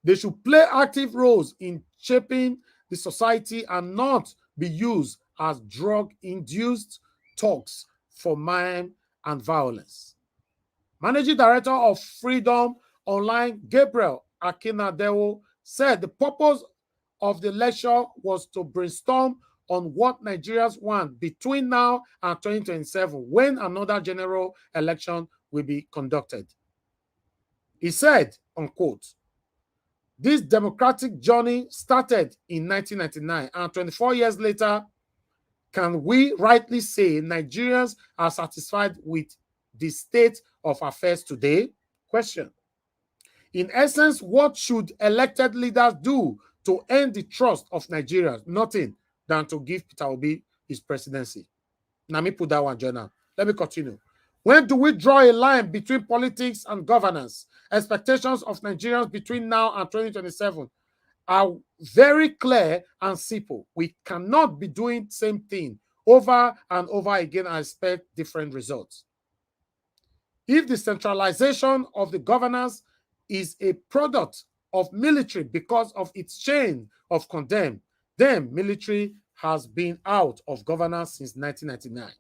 They should play active roles in shaping the society and not be used as drug-induced talks for mime and violence. Managing Director of Freedom Online, Gabriel Akinadewo, said the purpose of the lecture was to brainstorm on what Nigerians want between now and 2027, when another general election will be conducted. He said, unquote, this democratic journey started in 1999, and 24 years later, can we rightly say Nigerians are satisfied with the state of affairs today? Question. In essence, what should elected leaders do to earn the trust of Nigerians? Nothing than to give Peter Obi his presidency. Now, me put that one, Jonah. Let me continue. When do we draw a line between politics and governance? Expectations of Nigerians between now and 2027 are very clear and simple. We cannot be doing the same thing over and over again and expect different results. If the centralization of the governance is a product of military because of its chain of command, then military has been out of governance since 1999.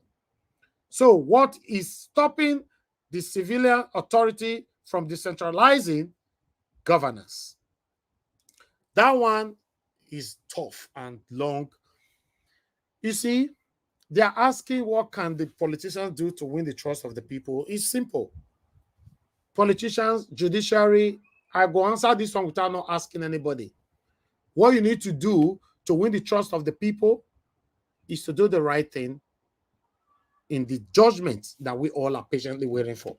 So what is stopping the civilian authority from decentralizing governance? That one is tough and long. You see, they are asking what can the politicians do to win the trust of the people. It's simple. Politicians, judiciary, I go answer this one without not asking anybody. What you need to do to win the trust of the people is to do the right thing in the judgment that we all are patiently waiting for.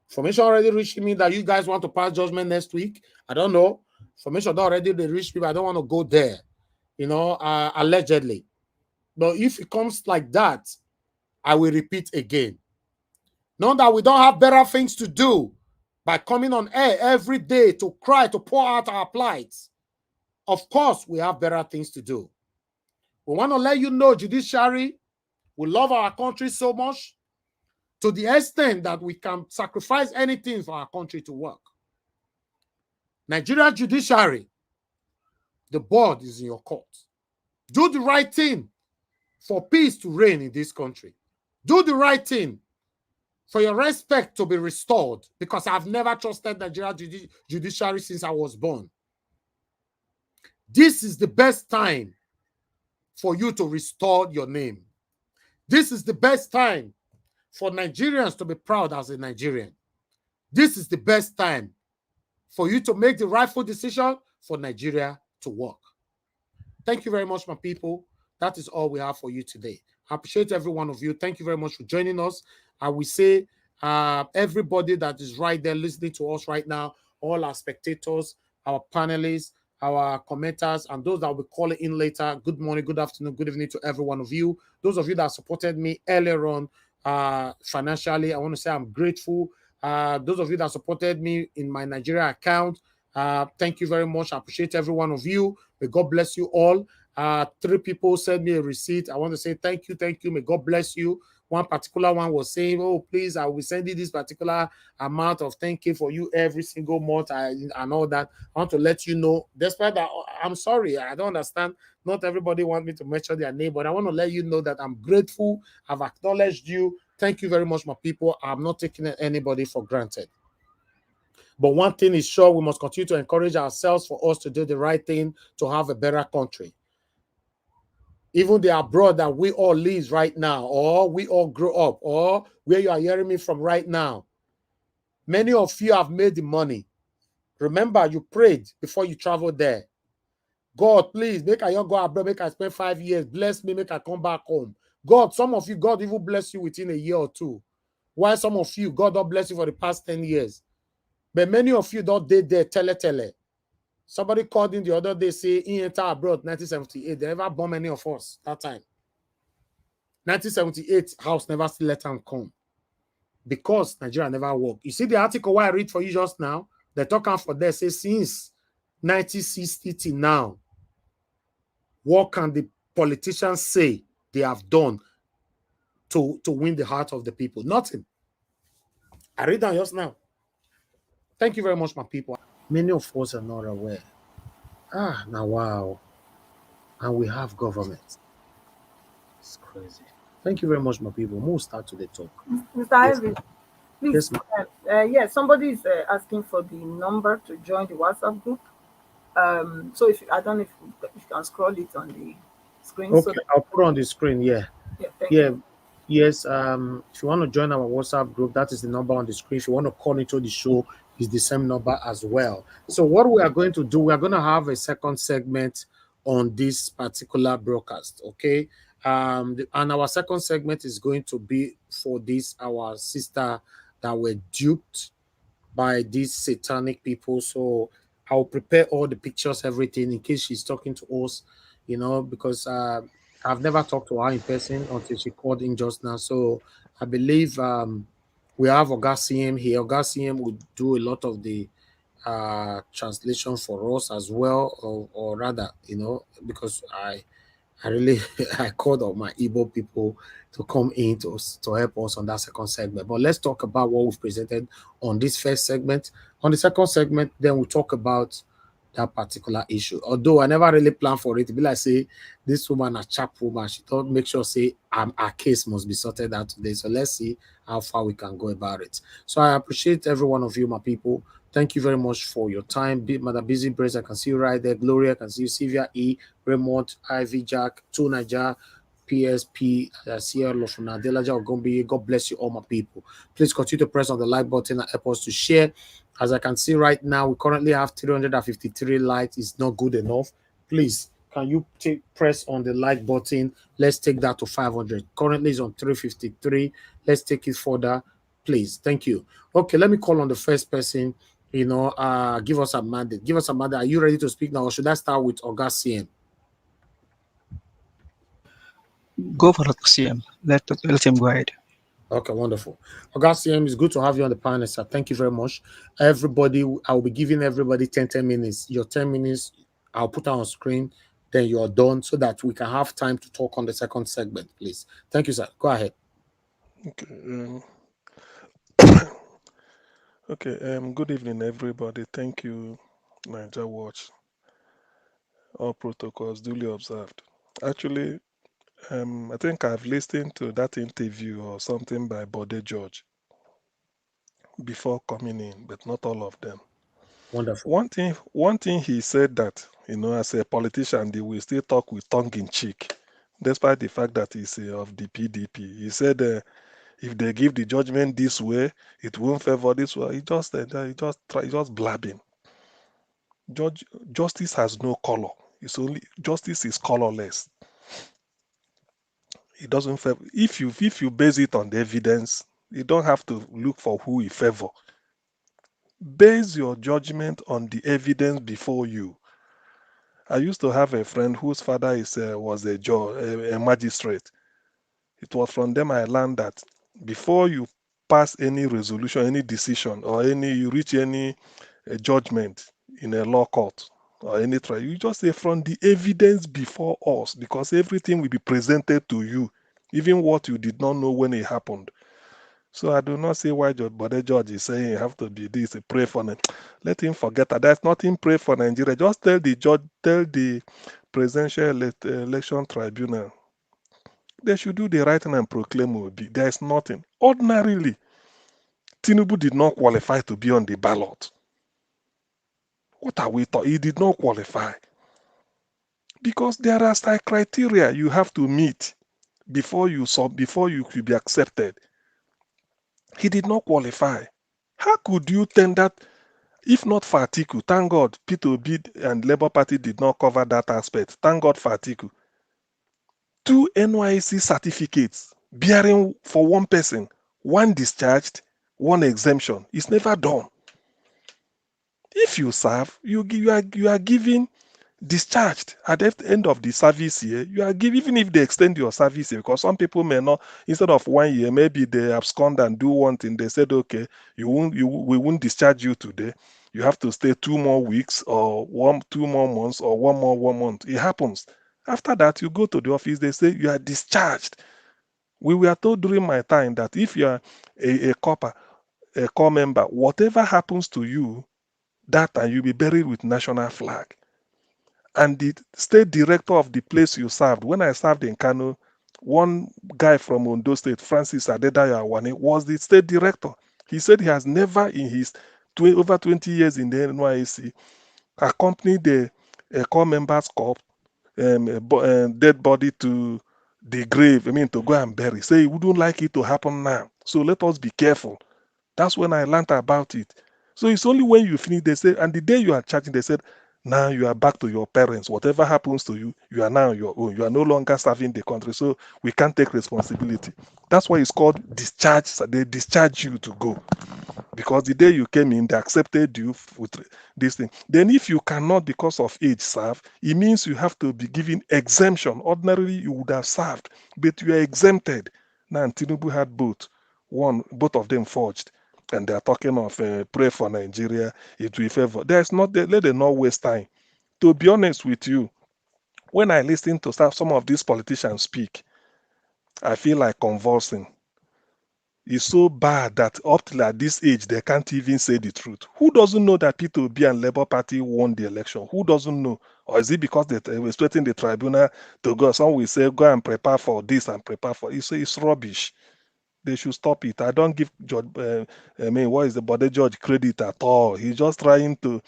Information already reached me that you guys want to pass judgment next week. I don't know. Information already reached me. I don't want to go there, allegedly. But if it comes like that, I will repeat again. Not that we don't have better things to do by coming on air every day to cry, to pour out our plights. Of course, we have better things to do. We want to let you know, Judiciary, we love our country so much to the extent that we can sacrifice anything for our country to work. Nigeria Judiciary, the board is in your court. Do the right thing for peace to reign in this country. Do the right thing for your respect to be restored, because I've never trusted Nigeria Judiciary since I was born. This is the best time for you to restore your name. This is the best time for Nigerians to be proud as a Nigerian. This is the best time for you to make the rightful decision for Nigeria to work. Thank you very much, my people. That is all we have for you today. I appreciate every one of you. Thank you very much for joining us. I will say everybody that is right there listening to us right now, all our spectators, our panelists, our commenters, and those that will be calling in later, good morning, good afternoon, good evening to every one of you. Those of you that supported me earlier on financially, I want to say I'm grateful. Those of you that supported me in my Nigeria account, thank you very much. I appreciate every one of you. May God bless you all. 3 people sent me a receipt. I want to say thank you. May God bless you. One particular one was saying, oh, please, I will send you this particular amount of 10K for you every single month and all that. I want to let you know, despite that, I'm sorry, I don't understand. Not everybody wants me to mention their name, but I want to let you know that I'm grateful. I've acknowledged you. Thank you very much, my people. I'm not taking anybody for granted. But one thing is sure, we must continue to encourage ourselves for us to do the right thing to have a better country. Even the abroad that we all live right now, or we all grew up, or where you are hearing me from right now, many of you have made the money. Remember, you prayed before you traveled there. God, please, make I go abroad, make I spend 5 years, bless me, make I come back home. God, some of you, God even bless you within a year or two. While some of you, God don't bless you for the past 10 years. But many of you don't did there, tele. Somebody called in the other day, say, he entered abroad 1978. They never bomb any of us that time. 1978, house never still let them come. Because Nigeria never worked. You see the article I read for you just now? They talk for there, say, since 1960 till now, what can the politicians say they have done to win the heart of the people? Nothing. I read that just now. Thank you very much, my people. Many of us are not aware. Now wow. And we have government. It's crazy. Thank you very much, my people. We'll start to the talk. Mr. Ivy, please. Yes, somebody is asking for the number to join the WhatsApp group. So if I don't know if you can scroll it on the screen. Okay, I'll put on the screen. Yeah. Thank you. Yes. If you want to join our WhatsApp group, that is the number on the screen. If you want to call into the show, it's the same number as well. So what we are going to do, we are going to have a second segment on this particular broadcast. Okay. And our second segment is going to be for this, our sister that were duped by these satanic people. So I'll prepare all the pictures, everything, in case she's talking to us, because I've never talked to her in person until she called in just now. So I believe we have Oga CM here. Oga CM will do a lot of the translation for us as well, or rather, because I really I called on my Igbo people to come in to help us on that second segment. But let's talk about what we've presented on this first segment. On the second segment, then we'll talk about that particular issue. Although I never really planned for it to be like, say, this woman, a chap woman, she thought, make sure, say, our case must be sorted out today. So let's see how far we can go about it. So I appreciate every one of you, my people. Thank you very much for your time. Mother Busy Brace, I can see you right there. Gloria, I can see you. Sylvia E, Raymond, Ivy, Jack, Tunaja, PSP, Sierra Lofuna, Delaja Ogombi. God bless you all, my people. Please continue to press on the like button and help us to share. As I can see right now, we currently have 353 likes. It's not good enough. Please, can you press on the like button? Let's take that to 500. Currently, it's on 353. Let's take it further, please. Thank you. Okay, let me call on the first person. Give us a mandate. Give us a mandate. Are you ready to speak now, or should I start with Oga CM? Go for it, CM. Let him go ahead. Okay, wonderful. Augustine, it's good to have you on the panel, sir. Thank you very much. Everybody, I'll be giving everybody 10 minutes. Your 10 minutes, I'll put on screen, then you're done so that we can have time to talk on the second segment, please. Thank you, sir. Go ahead. Okay. Okay. Good evening, everybody. Thank you, Niger Watch. All protocols duly observed. Actually, I think I've listened to that interview or something by Bode George before coming in, but not all of them. Wonderful. One thing he said that, as a politician, they will still talk with tongue in cheek, despite the fact that he's of the PDP. He said, if they give the judgment this way, it won't favor this way. He just said that. He just blabbing. Justice has no color. It's only justice is colorless. It doesn't favor. If you base it on the evidence, you don't have to look for who you favor. Base your judgment on the evidence before you. I used to have a friend whose father was a judge, a magistrate. It was from them I learned that before you pass any resolution, any decision, or you reach any judgment in a law court or any trial, you just say from the evidence before us, because everything will be presented to you, even what you did not know when it happened. So I do not see why Bode George is saying you have to be this, pray for them. Let him forget that. There's nothing pray for Nigeria. Just tell the judge, tell the Presidential Election Tribunal. They should do the right thing and proclaim Obi. There is nothing. Ordinarily, Tinubu did not qualify to be on the ballot. What are we talking? He did not qualify. Because there are criteria you have to meet before you could be accepted. He did not qualify. How could you tender, if not for Atiku? Thank God, Peter Obi and Labour Party did not cover that aspect. Thank God for Atiku. 2 NYC certificates bearing for one person, 1 discharged, 1 exemption. It's never done. If you serve, you are given discharged at the end of the service year. You are given, even if they extend your service year, because some people may not, instead of 1 year, maybe they abscond and do one thing. They said, okay, we won't discharge you today. You have to stay 2 more weeks or 2 more months or 1 month. It happens. After that, you go to the office, they say you are discharged. We were told during my time that if you are a corps member, whatever happens to you, that time you'll be buried with national flag. And the state director of the place you served, when I served in Kano, one guy from Ondo State, Francis Adedayo Awane, was the state director. He said he has never in his over 20 years in the NYSC accompanied a corps member's corpse, dead body to the grave, to go and bury. Say he wouldn't like it to happen now. So let us be careful. That's when I learned about it. So it's only when you finish, they say, and the day you are charging, they said, now you are back to your parents. Whatever happens to you, you are now your own. You are no longer serving the country. So we can't take responsibility. That's why it's called discharge. They discharge you to go. Because the day you came in, they accepted you with this thing. Then if you cannot, because of age, serve, it means you have to be given exemption. Ordinarily, you would have served, but you are exempted. Now, Tinubu had both of them forged. And they are talking of pray for Nigeria, it will favor. Let them not waste time. To be honest with you, when I listen to some of these politicians speak, I feel like convulsing. It's so bad that up till at this age, they can't even say the truth. Who doesn't know that Peter Obi and Labour Party won the election? Who doesn't know? Or is it because they were expecting the tribunal to go? Some will say, go and prepare for this and prepare for it. It's rubbish. They should stop it. I don't give Judge, what is the Bode Judge credit at all. He's just trying to,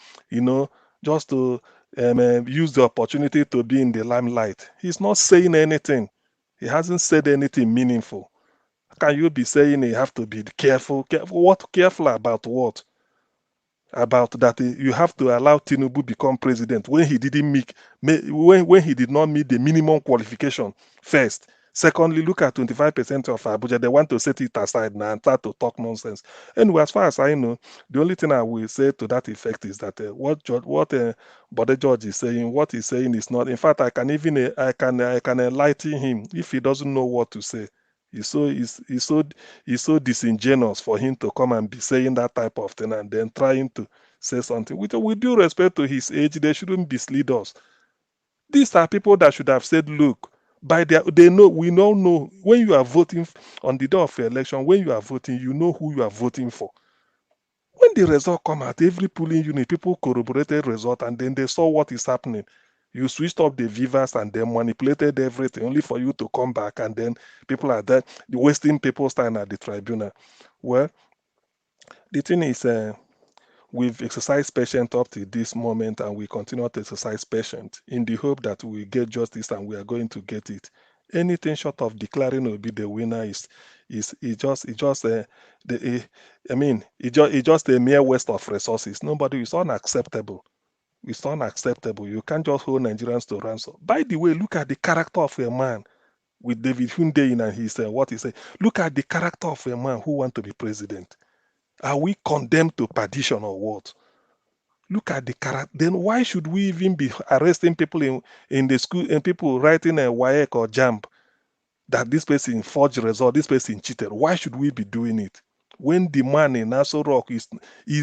just to use the opportunity to be in the limelight. He's not saying anything. He hasn't said anything meaningful. Can you be saying you have to be careful? Careful about what? About that you have to allow Tinubu become president when he didn't when he did not meet the minimum qualification first. Secondly, look at 25% of Abuja. They want to set it aside now and start to talk nonsense. Anyway, as far as I know, the only thing I will say to that effect is that what Bode George is saying, what he's saying is not. In fact, I can enlighten him if he doesn't know what to say. He's so disingenuous for him to come and be saying that type of thing and then trying to say something. With due respect to his age, they shouldn't mislead us. These are people that should have said, look, we all know when you are voting on the day of election, when you are voting, you know who you are voting for. When the result come out, every polling unit, people corroborated result and then they saw what is happening. You switched up the Vivas and then manipulated everything only for you to come back and then people are there wasting people's time at the tribunal. Well, the thing is, we've exercised patience up to this moment and we continue to exercise patience in the hope that we get justice and we are going to get it. Anything short of declaring Obi the winner it's just a mere waste of resources. It's unacceptable. It's unacceptable. You can't just hold Nigerians to ransom. By the way, look at the character of a man with David Hunde in and he said what he said. Look at the character of a man who wants to be president. Are we condemned to perdition or what? Look at the character. Then why should we even be arresting people in the school and people writing a WAEC or JAMB that this person forged result, this person cheated? Why should we be doing it? When the man in Nassau Rock is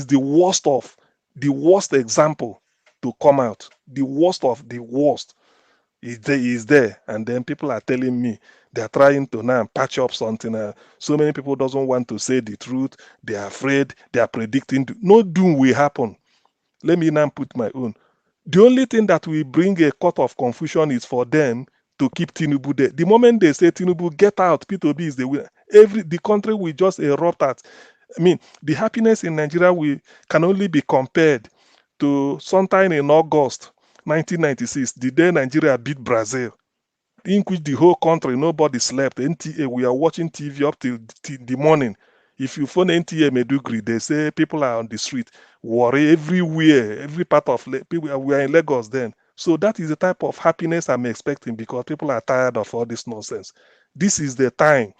the worst example to come out, the worst of the worst is there, and then people are telling me they're trying to now patch up something. So many people doesn't want to say the truth. They are afraid. They are predicting. No doom will happen. Let me now put my own. The only thing that will bring a cut of confusion is for them to keep Tinubu there. The moment they say Tinubu get out, P2B is the winner. The country will just erupt at. The happiness in Nigeria can only be compared to sometime in August 1996, the day Nigeria beat Brazil, in which the whole country, nobody slept. NTA, we are watching TV up till the morning. If you phone NTA Medugri, they say people are on the street, worry everywhere, every part of people. We are in Lagos then. So that is the type of happiness I'm expecting because people are tired of all this nonsense. This is the time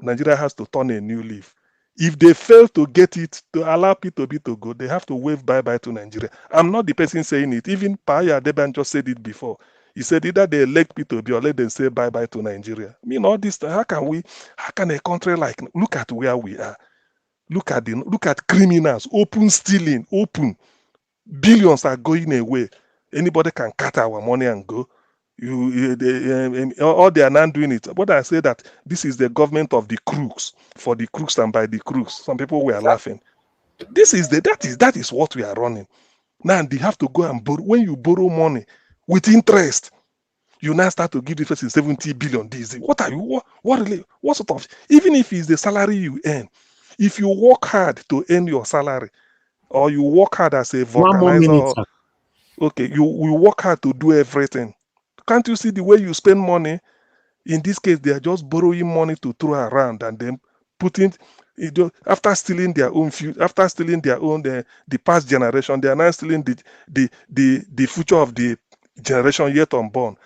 Nigeria has to turn a new leaf. If they fail to get it, to allow P2B to go, they have to wave bye-bye to Nigeria. I'm not the person saying it. Even Paya Deban just said it before. He said either they elect P2B or let them say bye-bye to Nigeria. All this, how can a country like, look at where we are. Look at criminals, open stealing, open. Billions are going away. Anybody can cut our money and go. All they are now doing it. But I say that this is the government of the crooks, for the crooks and by the crooks. Some people were laughing. That is what we are running. Now they have to go and borrow. When you borrow money with interest, you now start to give the person 70 billion. What are you? What sort of? Even if it's the salary you earn, if you work hard to earn your salary, or you work hard as a One more minute, vulcanizer, okay, you work hard to do everything. Can't you see the way you spend money? In this case, they are just borrowing money to throw around and then putting after stealing their own the past generation, they are now stealing the future of the generation yet unborn.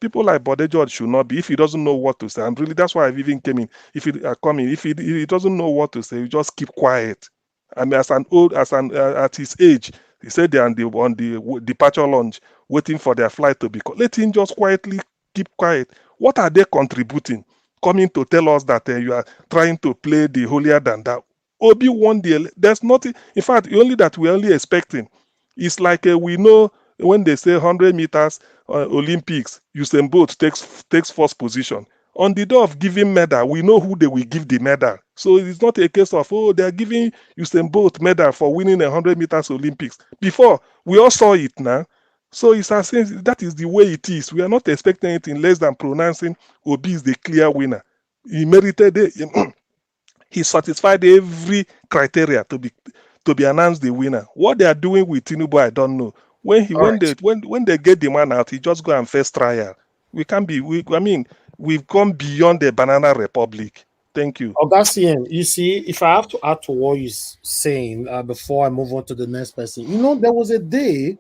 People like Bode George should not be. If he doesn't know what to say, and really that's why I've even came in. If he doesn't know what to say, you just keep quiet. At his age, he said they're on the departure lounge waiting for their flight to be called. Let him just quietly keep quiet. What are they contributing? Coming to tell us that you are trying to play the holier than thou. Obi won there's nothing. In fact, only that we're only expecting. It's like we know when they say 100 meters Olympics, Usain Bolt takes first position. On the day of giving medal, we know who they will give the medal. So it's not a case of, they're giving Usain Bolt medal for winning 100 meters Olympics. Before, we all saw it now. So it's as if that is the way it is. We are not expecting anything less than pronouncing Obi is the clear winner. He merited it. He satisfied every criteria to be announced the winner. What they are doing with Tinubu, I don't know. When they get the man out, he just go and face trial. We've gone beyond the banana republic. Thank you. Augustine, you see, if I have to add to what you're saying before I move on to the next person, there was a day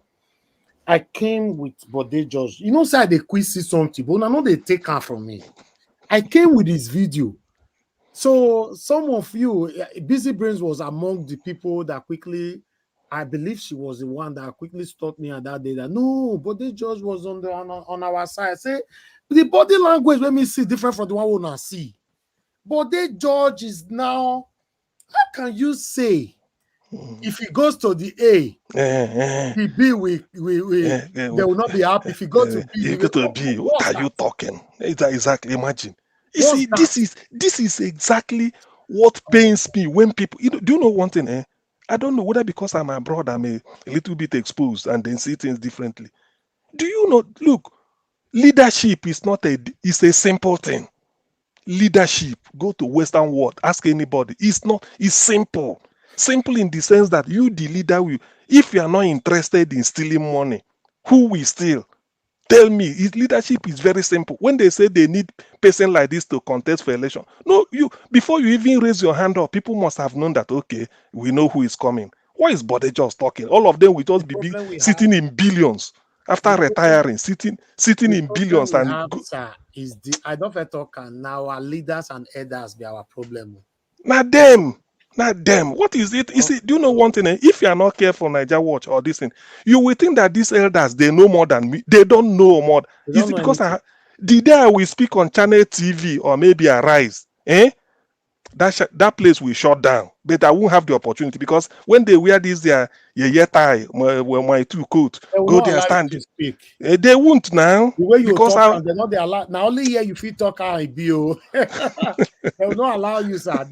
I came with Bode George. Say they quiz see something, but I know they take her from me. I came with this video. So some of you, Busy Brains was among the people that quickly, I believe she was the one that quickly stopped me at that day that no, Bode George was on our side. I say the body language let me see different from the one we not see. Bode George is now, how can you say, if he goes to the A, the B they will not be happy. If he goes to B, you go to B. What are you talking? Exactly. Imagine. You What's see, that? this is exactly what pains me when people. Do you know one thing? I don't know whether because I'm abroad, I'm a little bit exposed and then see things differently. Do you know? Look, leadership is not it's a simple thing. Leadership, go to Western world, ask anybody. It's simple. Simple in the sense that you, the leader, if you are not interested in stealing money, who will steal? Tell me. Leadership is very simple. When they say they need person like this to contest for election, no, before you even raise your hand up, people must have known that, okay, we know who is coming. Why is Bode just talking? All of them will The just be problem we have, sitting in billions after the problem, retiring, sitting the in problem billions we and have, sir, is I don't feel talk and now our leaders and elders be our problem. not them. Not them. What is it? You see, do you know one thing? If you are not careful, Niger Watch or this thing, you will think that these elders they know more than me. They don't know more. They Is don't it know because anything. the day I will speak on channel TV or maybe Arise, that place will shut down. But I won't have the opportunity because when they wear this their tie, my two coat, They will go not there allow you stand. to speak. They won't now The way you because talk and they're not they allow now only here you feel talk how it be. They will not allow you, sir.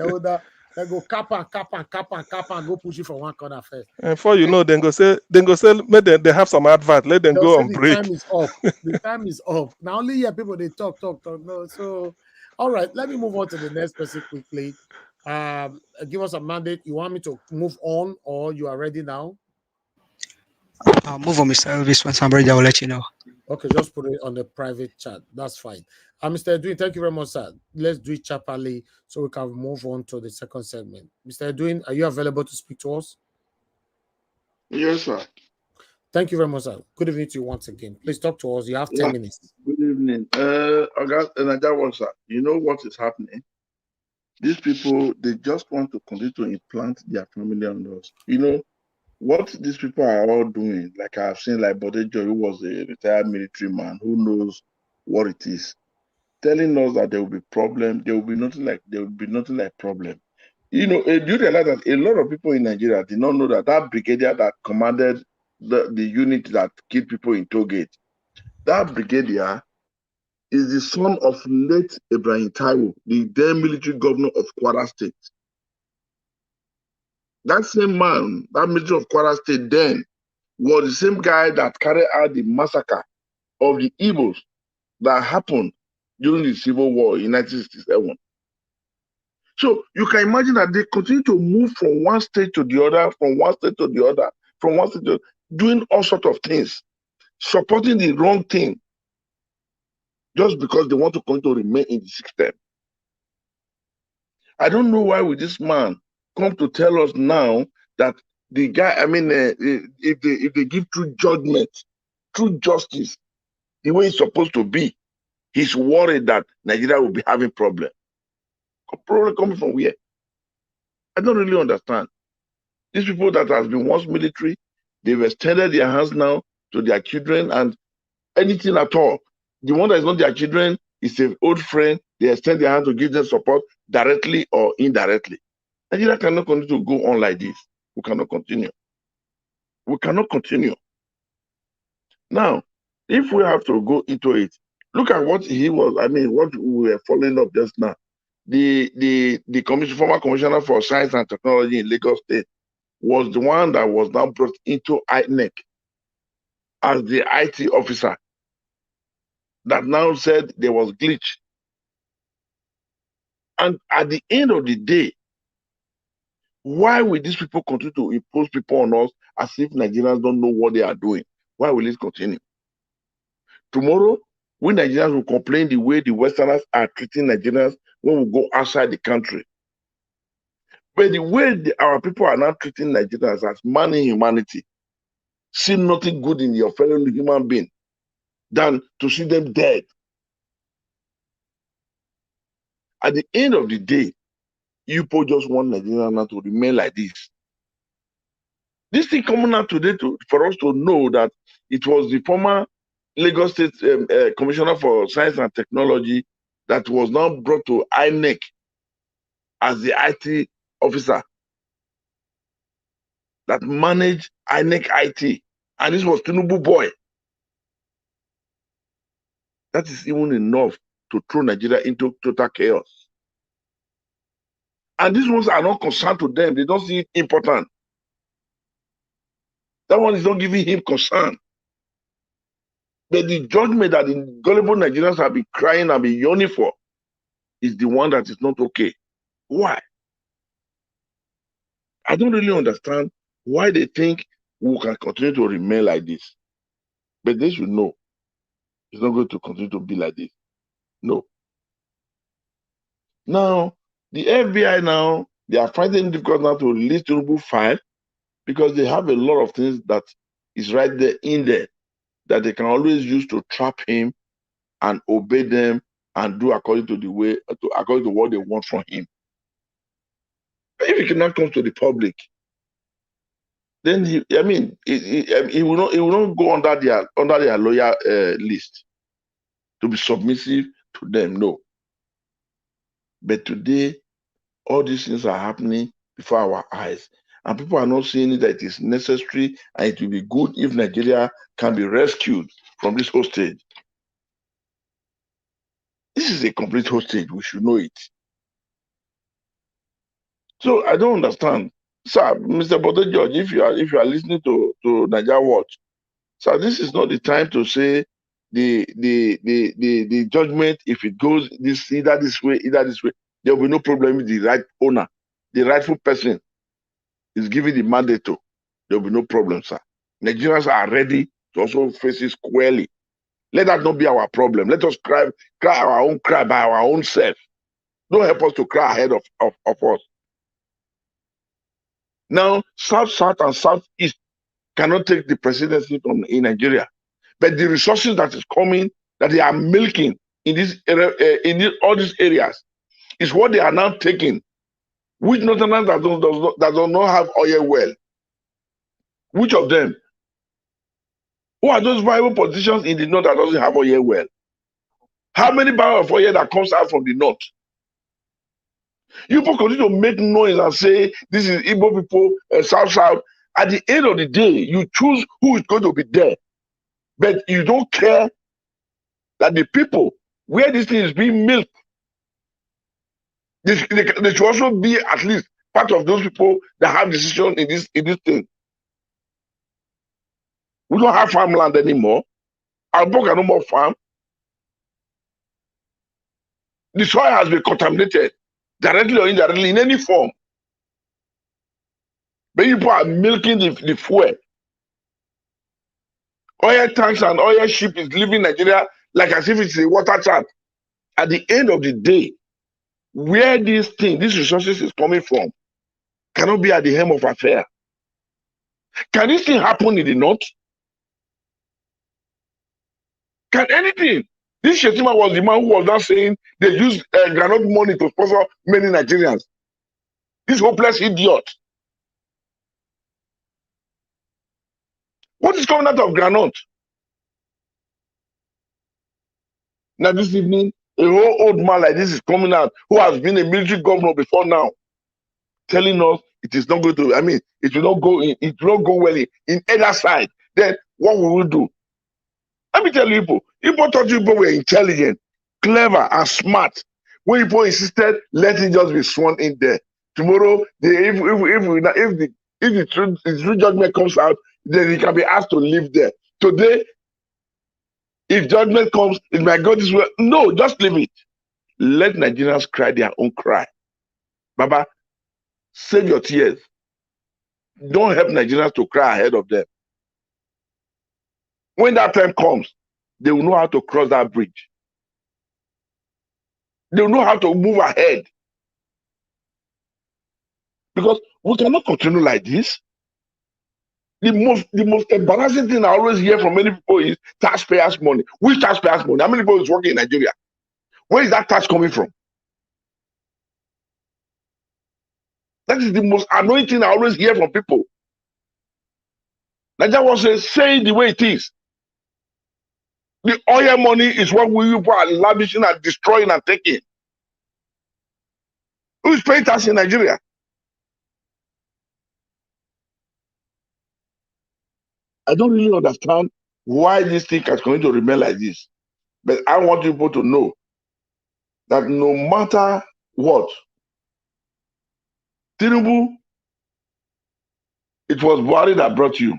They go cap and go push you from one corner first. and before you know, then go say, make they have some advert, let them They'll go say on the break. time is up. The time is up. Now only here people they talk. No, so all right, let me move on to the next person quickly. Give us a mandate. You want me to move on or you are ready now? Move on, Mr. Elvis. Once I'm ready, I will let you know. Okay, just put it on the private chat. That's fine. Mr. Edwin, thank you very much, sir. Let's do it chapterly so we can move on to the second segment. Mr. Edwin, are you available to speak to us? Yes, sir. Thank you very much, sir. Good evening to you once again. Please talk to us. You have 10 minutes. Good evening. Sir, you know what is happening? These people, they just want to continue to implant their family on us. You know, what these people are all doing, like I've seen, like Bode Joy, who was a retired military man who knows what it is, telling us that there will be problem, there will be nothing like problem. You know, do you realize that a lot of people in Nigeria did not know that that brigadier that commanded the unit that killed people in Togate, that brigadier is the son of late Ibrahim Taiwo, the then military governor of Kwara State. That same man, that military of Kwara State then, was the same guy that carried out the massacre of the Igbos that happened during the Civil War in 1967. So you can imagine that they continue to move from one state to the other, from one state to the other, from one state to doing all sorts of things, supporting the wrong thing, just because they want to continue to remain in the system. I don't know why would this man come to tell us now that the guy, if they give true judgment, true justice, the way it's supposed to be, he's worried that Nigeria will be having problem. Problem coming from where? I don't really understand. These people that has been once military, they've extended their hands now to their children and anything at all. The one that is not their children is an old friend. They extend their hand to give them support directly or indirectly. Nigeria cannot continue to go on like this. We cannot continue. We cannot continue. Now, if we have to go into it, look at what he was, what we were following up just now. The former commissioner for science and technology in Lagos State was the one that was now brought into INEC as the IT officer that now said there was glitch. And at the end of the day, why will these people continue to impose people on us as if Nigerians don't know what they are doing? Why will it continue? Tomorrow, we Nigerians will complain the way the Westerners are treating Nigerians when we go outside the country. But the way our people are now treating Nigerians as man in humanity, see nothing good in your fellow human being than to see them dead. At the end of the day, you people just want Nigeria now to remain like this. This thing coming out today for us to know that it was the former Lagos State Commissioner for Science and Technology that was now brought to INEC as the IT officer that managed INEC IT. And this was Tinubu boy. That is even enough to throw Nigeria into total chaos. And these ones are not concerned to them. They don't see it important. That one is not giving him concern. But the judgment that the gullible Nigerians have been crying and been yearning for is the one that is not okay. Why? I don't really understand why they think we can continue to remain like this. But they should know it's not going to continue to be like this. No. Now, the FBI now, they are finding it difficult now to release Tinubu 5 because they have a lot of things that is right there in there that they can always use to trap him and obey them and do according to the way, according to what they want from him. But if he cannot come to the public, then he will not go under their lawyer list to be submissive to them. No. But today, all these things are happening before our eyes, and people are not seeing it that it is necessary and it will be good if Nigeria can be rescued from this hostage. This is a complete hostage. We should know it. So I don't understand, sir, Mr. Bode George. If you are listening to Nigeria Watch, sir, this is not the time to say the judgment. If it goes either this way, there will be no problem with the right owner, the rightful person is giving the mandate to. There will be no problem, sir. Nigerians are ready to also face it squarely. Let that not be our problem. Let us cry our own cry by our own self. Don't help us to cry ahead of us. Now, South and Southeast cannot take the presidency in Nigeria. But the resources that is coming, that they are milking in this area, all these areas, is what they are now taking. Which northerners that do not have oil well? Which of them? Who are those viable politicians in the north that doesn't have oil well? How many barrels of oil that comes out from the north? You people continue to make noise and say this is Igbo people, South. At the end of the day, you choose who is going to be there. But you don't care that the people where this thing is being milked, they should also be at least part of those people that have decision in this thing. We don't have farmland anymore. Our book are no more farm. The soil has been contaminated, directly or indirectly, in any form. But people are milking the fuel. Oil tanks and oil ship is leaving Nigeria like as if it's a water tank. At the end of the day, where these resources is coming from, cannot be at the helm of affair. Can this thing happen in the north? Can anything? This Shetima was the man who was not saying they use granite money to sponsor many Nigerians. This hopeless idiot. What is coming out of granite? Now this evening, a whole old man like this is coming out who has been a military governor before now, telling us it is not going to, it will not go well in either side. Then what will we do? Let me tell you, people thought you were intelligent, clever, and smart. When people insisted, let it just be sworn in there. Tomorrow, if the true judgment comes out, then it can be asked to live there. Today, if judgment comes, it might go this way. No, just leave it. Let Nigerians cry their own cry. Baba, save your tears. Don't help Nigerians to cry ahead of them. When that time comes, they will know how to cross that bridge. They will know how to move ahead. Because we cannot continue like this. The most embarrassing thing I always hear from many people is taxpayers' money. Which taxpayers' money? How many people is working in Nigeria? Where is that tax coming from? That is the most annoying thing I always hear from people. Nigeria was saying the way it is. The oil money is what we people are lavishing and destroying and taking. Who is paying tax in Nigeria? I don't really understand why this thing is going to remain like this. But I want people to know that no matter what, Tinubu, it was Buhari that brought you,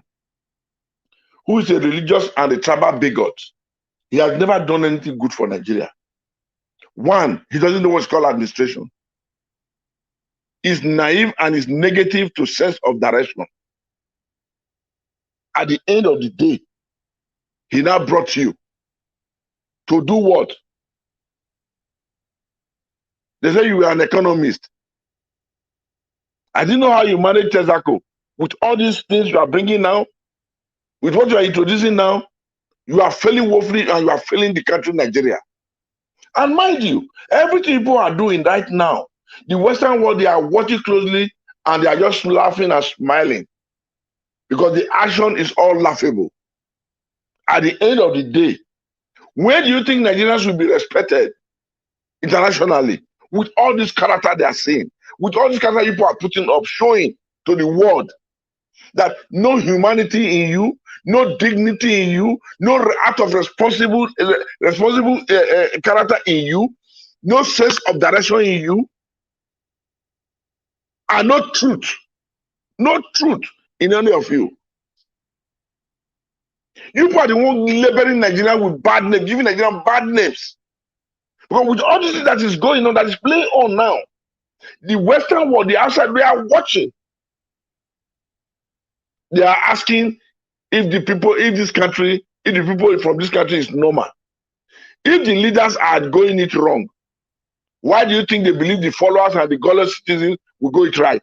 who is a religious and a tribal bigot. He has never done anything good for Nigeria. One, he doesn't know what's called administration. He's naive and is negative to sense of direction. At the end of the day, he now brought you to do what? They say you were an economist. I didn't know how you manage Tesaco. With all these things you are bringing now, with what you are introducing now, you are failing woefully and you are failing the country Nigeria. And mind you, everything people are doing right now, the Western world, they are watching closely and they are just laughing and smiling because the action is all laughable. At the end of the day, where do you think Nigerians will be respected internationally with all this character they are seeing, with all this character people are putting up, showing to the world that no humanity in you, no dignity in you, no act of responsible character in you, no sense of direction in you, and no truth in any of you. You are the one labeling Nigeria with bad names, giving Nigeria bad names. Because with all this that is going on, that is playing on now, the Western world, the outside, they are watching. They are asking if the people from this country is normal. If the leaders are going it wrong, why do you think they believe the followers and the godless citizens will go it right?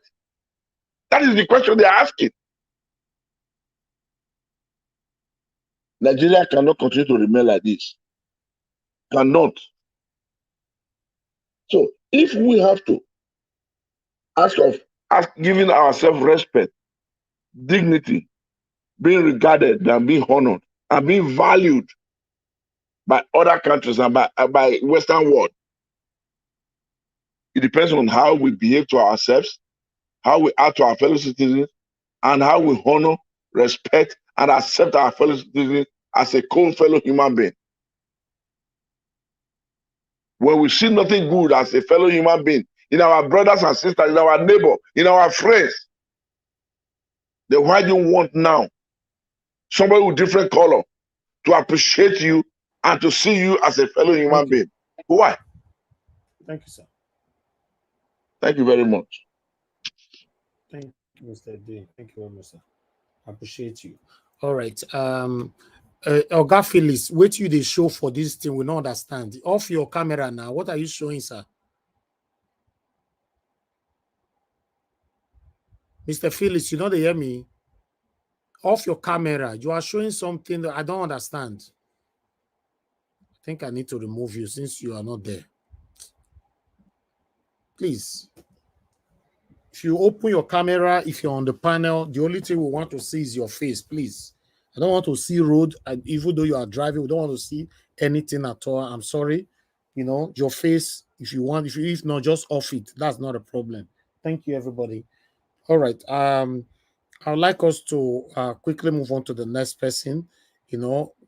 That is the question they are asking. Nigeria cannot continue to remain like this. Cannot. So if we have to ask giving ourselves respect, dignity, being regarded and being honored and being valued by other countries and by Western world, it depends on how we behave to ourselves, how we act to our fellow citizens, and how we honor, respect, and accept our fellow citizens as a co-fellow human being. When we see nothing good as a fellow human being in our brothers and sisters, in our neighbor, in our friends, then why do you want now somebody with different color to appreciate you and to see you as a fellow human being? Why? Thank you, sir. Thank you very much. Thank you, Mr. D. Thank you very much, sir. I appreciate you. All right. Oga Phyllis, wait you they show for this thing, we don't understand. Off your camera now. What are you showing, sir? Mr. Phyllis, you know they hear me? Off your camera. You are showing something that I don't understand. I think I need to remove you since you are not there. Please. If you open your camera, if you're on the panel, the only thing we want to see is your face, please. I don't want to see road, and even though you are driving, we don't want to see anything at all. I'm sorry. You know, your face, if not, just off it. That's not a problem. Thank you, everybody. All right. I'd like us to quickly move on to the next person,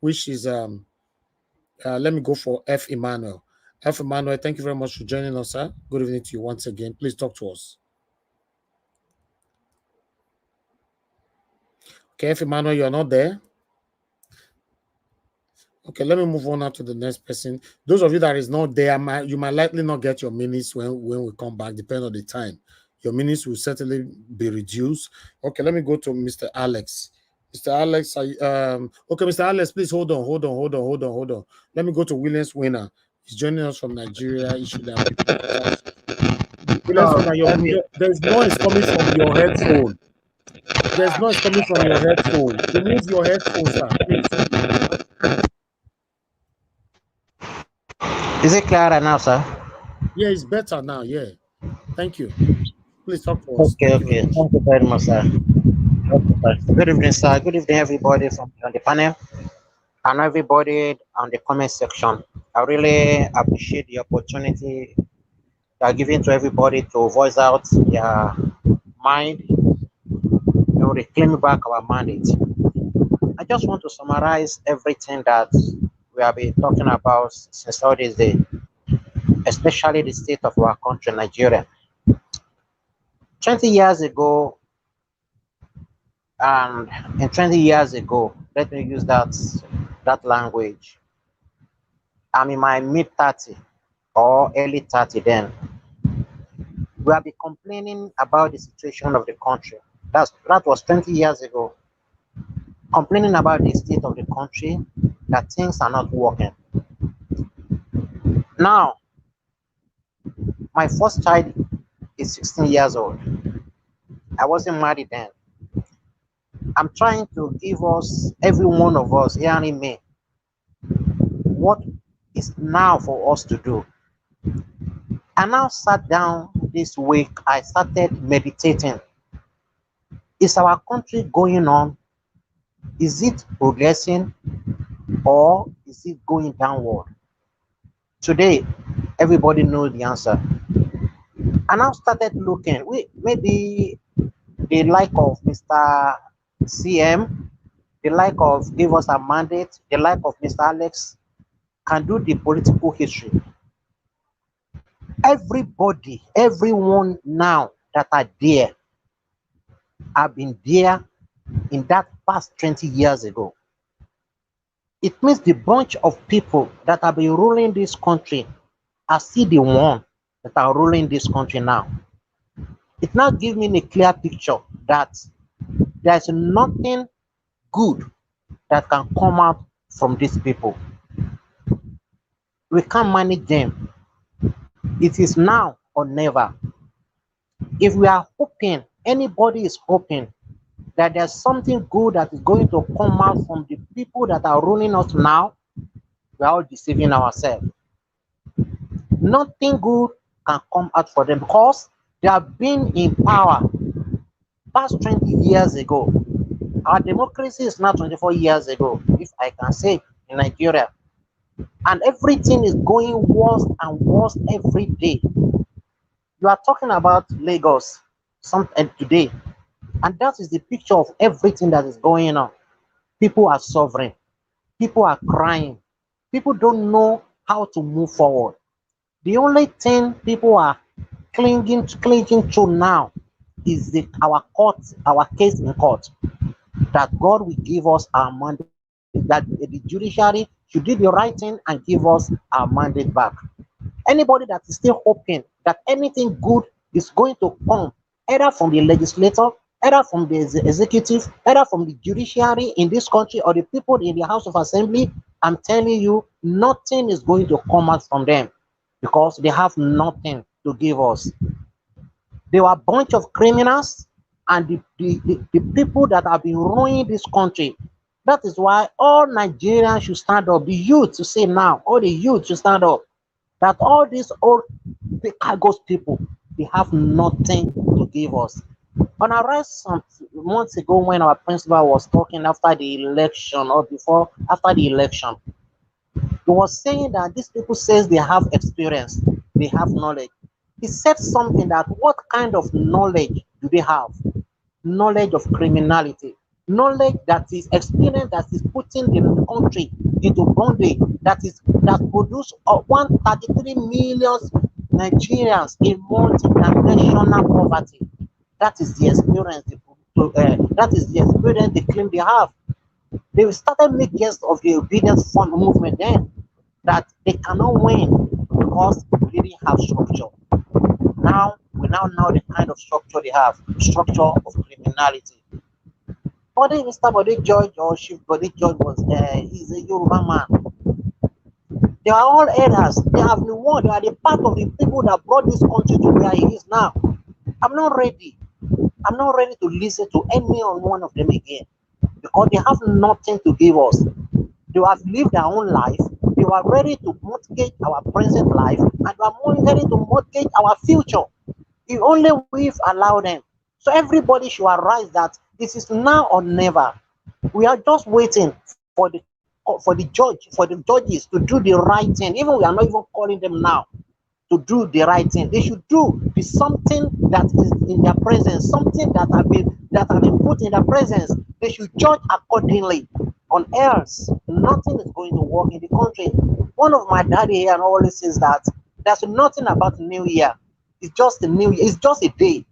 which is let me go for F. Emmanuel. F. Emmanuel, thank you very much for joining us, sir. Good evening to you once again. Please talk to us. Okay, F. Emmanuel, you're not there. Okay, let me move on now to the next person. Those of you that is not there, you might likely not get your minutes when we come back, depending on the time. Your minutes will certainly be reduced. Okay, let me go to Mr. Alex. Mr. Alex, okay, Mr. Alex, please hold on. Let me go to Williams Winner. He's joining us from Nigeria. He should have Williams Winner, there's noise coming from your headphone. There's noise coming from your headphone. Remove your headphones, sir, please. Is it clearer now, sir? Yeah, it's better now. Yeah. Thank you. Please talk to us. Okay. Thank you very much, sir. Good evening, sir. Good evening, everybody on the panel and everybody on the comment section. I really appreciate the opportunity They are given to everybody to voice out their mind, reclaim back our mandate. I just want to summarize everything that we have been talking about since all this day, especially the state of our country, Nigeria. 20 years ago, and in 20 years ago, let me use that language. I'm in my mid 30 or early 30 then. We have been complaining about the situation of the country. That was 20 years ago. Complaining about the state of the country, that things are not working. Now, my first child is 16 years old. I wasn't married then. I'm trying to give us, every one of us hearing me, what is now for us to do. I now sat down this week, I started meditating. Is our country going on? Is it progressing or is it going downward? Today, everybody knows the answer. I now started looking, maybe the like of Mr. CM, the like of give us a mandate, the like of Mr. Alex can do the political history. Everybody, everyone now that are there have been there in that past 20 years ago. It means the bunch of people that have been ruling this country are still the one that are ruling this country now. It now gives me a clear picture that there's nothing good that can come out from these people. We can't manage them. It is now or never. If we are hoping, anybody is hoping that there's something good that is going to come out from the people that are ruling us now, we are all deceiving ourselves. Nothing good can come out for them because they have been in power past 20 years ago. Our democracy is now 24 years ago, if I can say, in Nigeria. And everything is going worse and worse every day. You are talking about Lagos today, and that is the picture of everything that is going on. People are suffering. People are crying. People don't know how to move forward. The only thing people are clinging to now is our case in court. That God will give us our mandate, that the judiciary should do the right thing and give us our mandate back. Anybody that is still hoping that anything good is going to come, either from the legislator, either from the executive, either from the judiciary in this country or the people in the House of Assembly, I'm telling you, nothing is going to come out from them because they have nothing to give us. They were a bunch of criminals and the people that have been ruining this country. That is why all Nigerians should stand up. The youth to say now, all the youth should stand up. That all these old Chicago's people, they have nothing to give us. On our right some months ago when our principal was talking after the election or after the election, he was saying that these people says they have experience, they have knowledge. He said something that what kind of knowledge do they have? Knowledge of criminality, knowledge that is experience that is putting the country into bondage, that produce 133 million Nigerians in multinational poverty. That is the experience they claim they have. They started making use of the obedience fund movement then that they cannot win because they didn't have structure. Now we now know the kind of structure they have, structure of criminality. Mr. Bode George or Chief Bode George he's a Yoruba man. They are all elders. They have the word. They are the part of the people that brought this country to where it is now. I'm not ready. I'm not ready to listen to any one of them again because they have nothing to give us. They have lived their own life. They were ready to mortgage our present life and they are more ready to mortgage our future. If only we've allowed them. So everybody should arise that this is now or never. We are just waiting for the judges to do the right thing. Even we are not even calling them now. to do the right thing. They should do the something that is in their presence, something that have been put in their presence. They should judge accordingly. On else, nothing is going to work in the country. One of my daddy here always says that there's nothing about New Year. It's just a new year. It's just a day.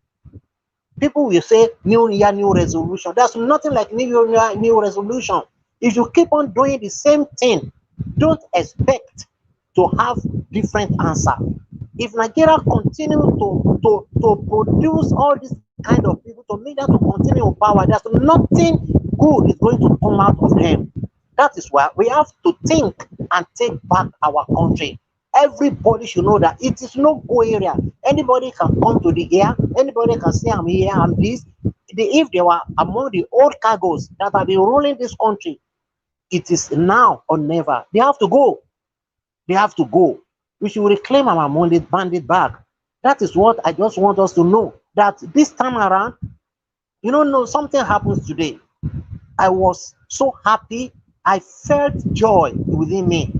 People will say new year, new resolution. There's nothing like new year, new resolution. If you keep on doing the same thing, don't expect to have different answer. If Nigeria continue to produce all this kind of people, to make them to continue in power, there's nothing good is going to come out of them. That is why we have to think and take back our country. Everybody should know that it is no go area. Anybody can come to the air, anybody can say I'm here, I'm this. If they were among the old cargoes that have been ruling this country, it is now or never. They have to go. They have to go. We should reclaim our bandit back. That is what I just want us to know. That this time around, no, something happens today. I was so happy. I felt joy within me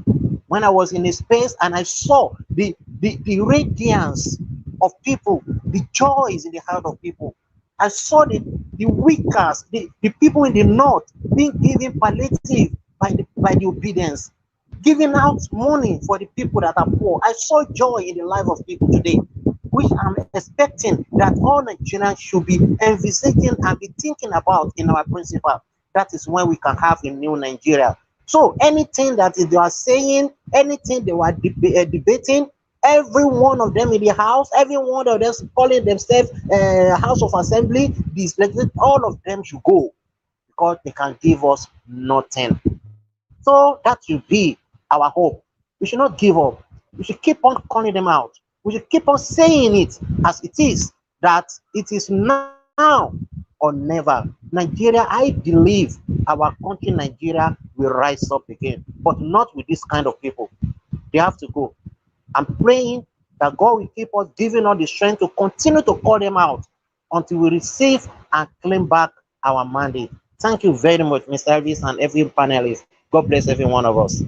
when I was in a space and I saw the radiance of people, the joy is in the heart of people. I saw the weakest, the people in the north being given palliative by the obedience, giving out money for the people that are poor. I saw joy in the life of people today, which I'm expecting that all Nigerians should be envisaging and be thinking about in our principle. That is when we can have a new Nigeria. So anything that they are saying, anything they were debating, every one of them in the house, every one of them calling themselves House of Assembly, these all of them should go because they can give us nothing. So that should be our hope. We should not give up. We should keep on calling them out. We should keep on saying it as it is, that it is now or never. Nigeria, I believe our country, Nigeria, will rise up again, but not with this kind of people. They have to go. I'm praying that God will keep us giving us the strength to continue to call them out until we receive and claim back our mandate. Thank you very much, Mr. Elvis, and every panelist. God bless every one of us.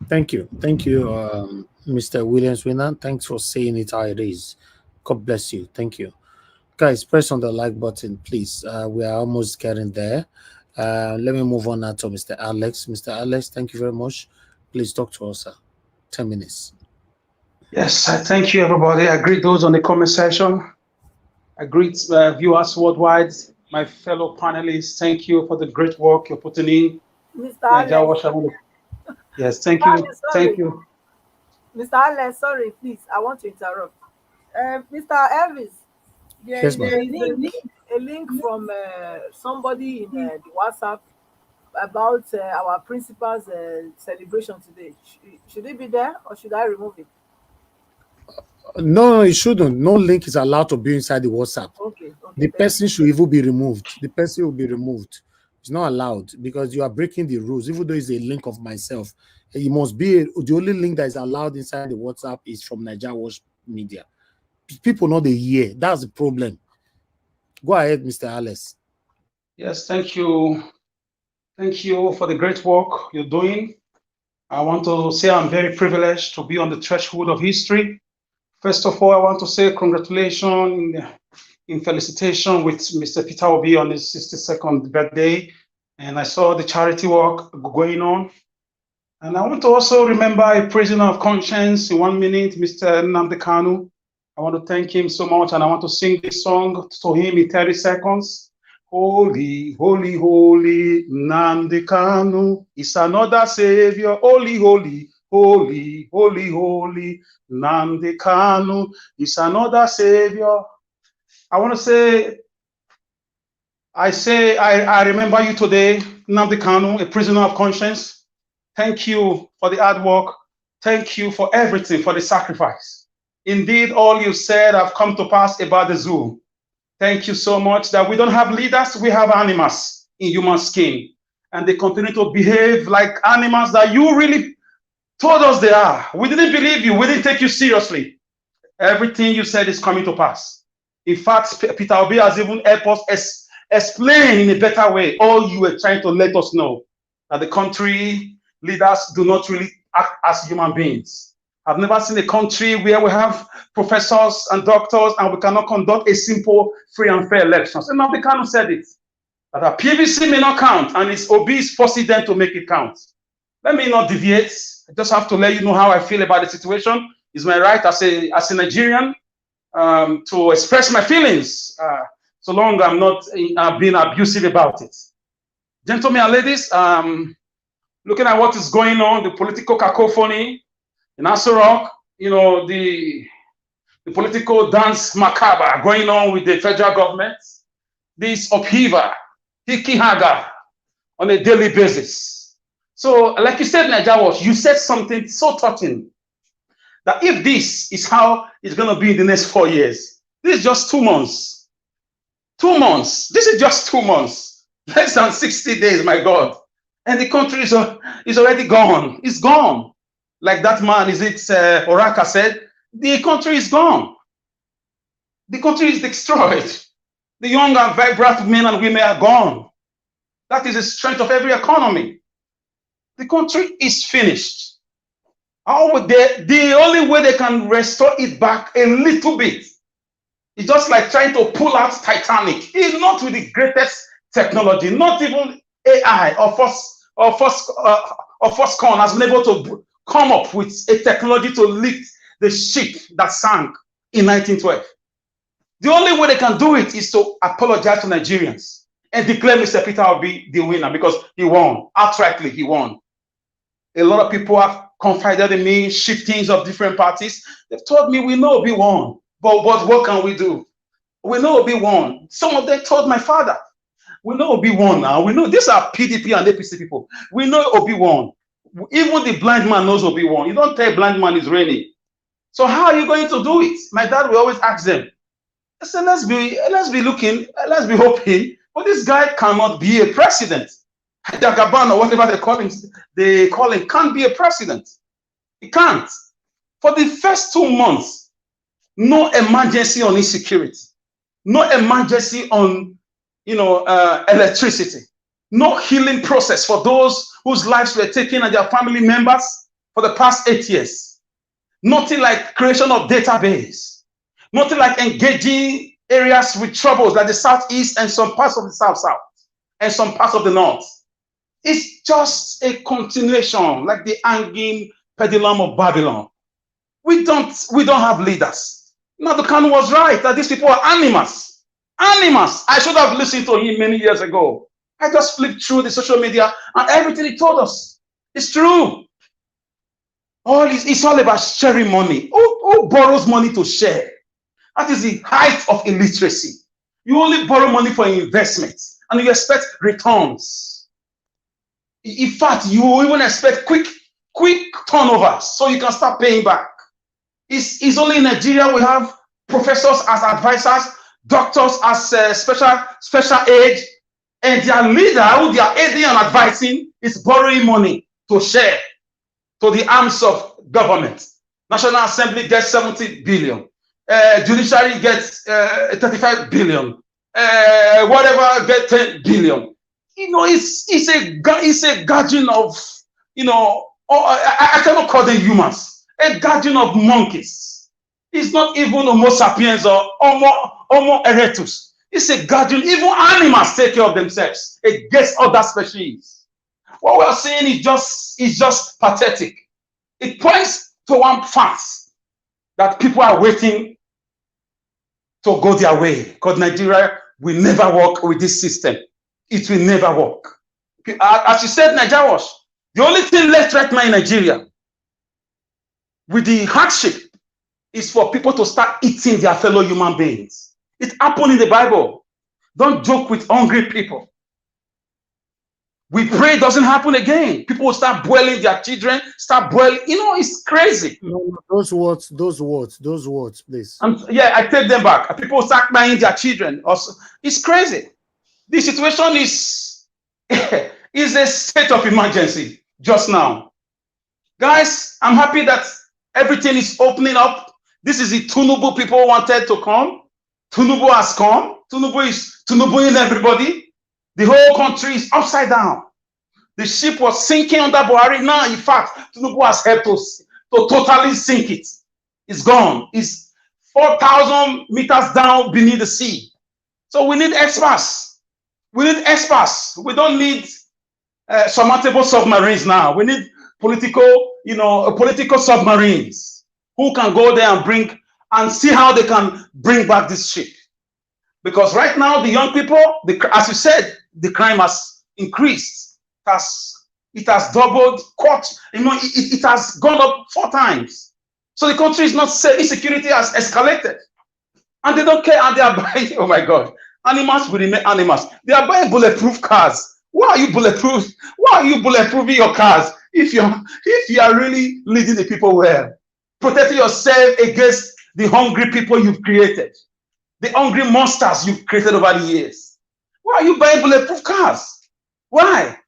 Thank you. Thank you, Mr. Williams Winner. Thanks for saying it how it is. God bless you. Thank you. Guys, press on the like button, please. We are almost getting there. Let me move on now to Mr. Alex. Mr. Alex, thank you very much. Please talk to us, sir. 10 minutes. Yes, thank you, everybody. I greet those on the comment section. I greet viewers worldwide, my fellow panelists. Thank you for the great work you're putting in. Mr. Alex. Yes, thank you. Thank you. Mr. Alex, sorry, please. I want to interrupt. Mr. Elvis, there is a link from somebody in the WhatsApp about our principal's celebration today. Should it be there or should I remove it? No, it shouldn't. No link is allowed to be inside the WhatsApp. Okay. The person should even be removed. The person will be removed. It's not allowed because you are breaking the rules. Even though it's a link of myself, it must be the only link that is allowed inside the WhatsApp is from Nigeria Watch Media. People know the year. That's the problem. Go ahead, Mr. Alice. Yes, thank you. Thank you for the great work you're doing. I want to say I'm very privileged to be on the threshold of history. First of all, I want to say congratulations in felicitation with Mr. Peter Obi on his 62nd birthday. And I saw the charity work going on. And I want to also remember a prisoner of conscience in 1 minute, Mr. Nnamdi Kanu. I want to thank him so much, and I want to sing this song to him in 30 seconds. Holy, holy, holy, Nnamdi Kanu is another savior. Holy, holy, holy, holy, holy, Nnamdi Kanu is another savior. I want to say, I remember you today, Nnamdi Kanu, a prisoner of conscience. Thank you for the hard work. Thank you for everything, for the sacrifice. Indeed, all you said have come to pass about the zoo. Thank you so much that we don't have leaders, we have animals in human skin. And they continue to behave like animals that you really told us they are. We didn't believe you, we didn't take you seriously. Everything you said is coming to pass. In fact, Peter Obi has even helped us explain in a better way all you were trying to let us know, that the country leaders do not really act as human beings. I've never seen a country where we have professors and doctors and we cannot conduct a simple, free and fair election. So Nnamdi Kanu said it, that a PVC may not count and it's Obi is forcing them to make it count. Let me not deviate. I just have to let you know how I feel about the situation. It's my right as a Nigerian to express my feelings, so long I'm not being abusive about it. Gentlemen and ladies, looking at what is going on, the political cacophony in Aso Rock, you know, the political dance macabre going on with the federal government, this upheaval, hikihaga on a daily basis. So, like you said, Naija Watch, you said something so touching that if this is how it's going to be in the next 4 years, this is just 2 months. 2 months. This is just 2 months. Less than 60 days, my God. And the country is already gone. It's gone. Like that man, Oraka said, the country is gone. The country is destroyed. The young and vibrant men and women are gone. That is the strength of every economy. The country is finished. The only way they can restore it back a little bit is just like trying to pull out Titanic. It's not with the greatest technology, not even AI or Foxconn has been able to come up with a technology to lift the ship that sank in 1912. The only way they can do it is to apologize to Nigerians and declare Mr. Peter Obi the winner because he won. Outrightly, he won. A lot of people have confided in me, shiftings of different parties. They've told me we know Obi won, but what can we do? We know Obi won. Some of them told my father, we know Obi won now. We know these are PDP and APC people. We know Obi won. Even the blind man knows Obi won. You don't tell a blind man it's raining. So how are you going to do it? My dad will always ask them. I said, let's be looking, let's be hoping, but this guy cannot be a president. Jagaban or whatever they call him can't be a president. He can't. For the first 2 months, no emergency on insecurity, no emergency on electricity, no healing process for those whose lives were taken and their family members for the past 8 years. Nothing like creation of database, nothing like engaging areas with troubles like the Southeast and some parts of the South and some parts of the North. It's just a continuation, like the hanging pendulum of Babylon. We don't have leaders. Nnamdi Kanu was right that these people are animals. Animals. I should have listened to him many years ago. I just flipped through the social media and everything he told us is true. It's all about sharing money. Who borrows money to share? That is the height of illiteracy. You only borrow money for investments and you expect returns. In fact, you even expect quick turnovers so you can start paying back. It's only in Nigeria we have professors as advisors, doctors as special aid, and their leader who they are aiding and advising is borrowing money to share to the arms of government. National Assembly gets 70 billion. Judiciary gets 35 billion. Whatever gets 10 billion. It's a guardian of, I cannot call them humans. A guardian of monkeys. It's not even Homo sapiens or Homo erectus. It's a guardian. Even animals take care of themselves against other species. What we are saying is just pathetic. It points to one fact that people are waiting to go their way because Nigeria will never work with this system. It will never work. As you said, Naija Watch, the only thing left right now in Nigeria with the hardship is for people to start eating their fellow human beings. It happened in the Bible. Don't joke with hungry people. We pray it doesn't happen again. People will start boiling their children, start boiling. It's crazy. No, those words, please. Yeah, I take them back. People will start buying their children. Also, it's crazy. The situation is a state of emergency just now. Guys, I'm happy that everything is opening up. This is the Tinubu people wanted to come. Tinubu has come. Tinubu is Tinubuing everybody. The whole country is upside down. The ship was sinking under Buhari. Now, in fact, Tinubu has helped us to totally sink it. It's gone. It's 4,000 meters down beneath the sea. So we need experts. We need experts. We don't need submersible submarines now. We need political submarines who can go there and bring and see how they can bring back this ship. Because right now, the young people, as you said, the crime has increased. It has doubled, it has gone up 4 times. So the country is not safe. Insecurity has escalated. And they don't care, and they are buying, oh my God, animals will remain animals. They are buying bulletproof cars. Why are you bulletproof? Why are you bulletproofing your cars if you are really leading the people well? Protecting yourself against the hungry people you've created, the hungry monsters you've created over the years. Why are you buying bulletproof cars? Why?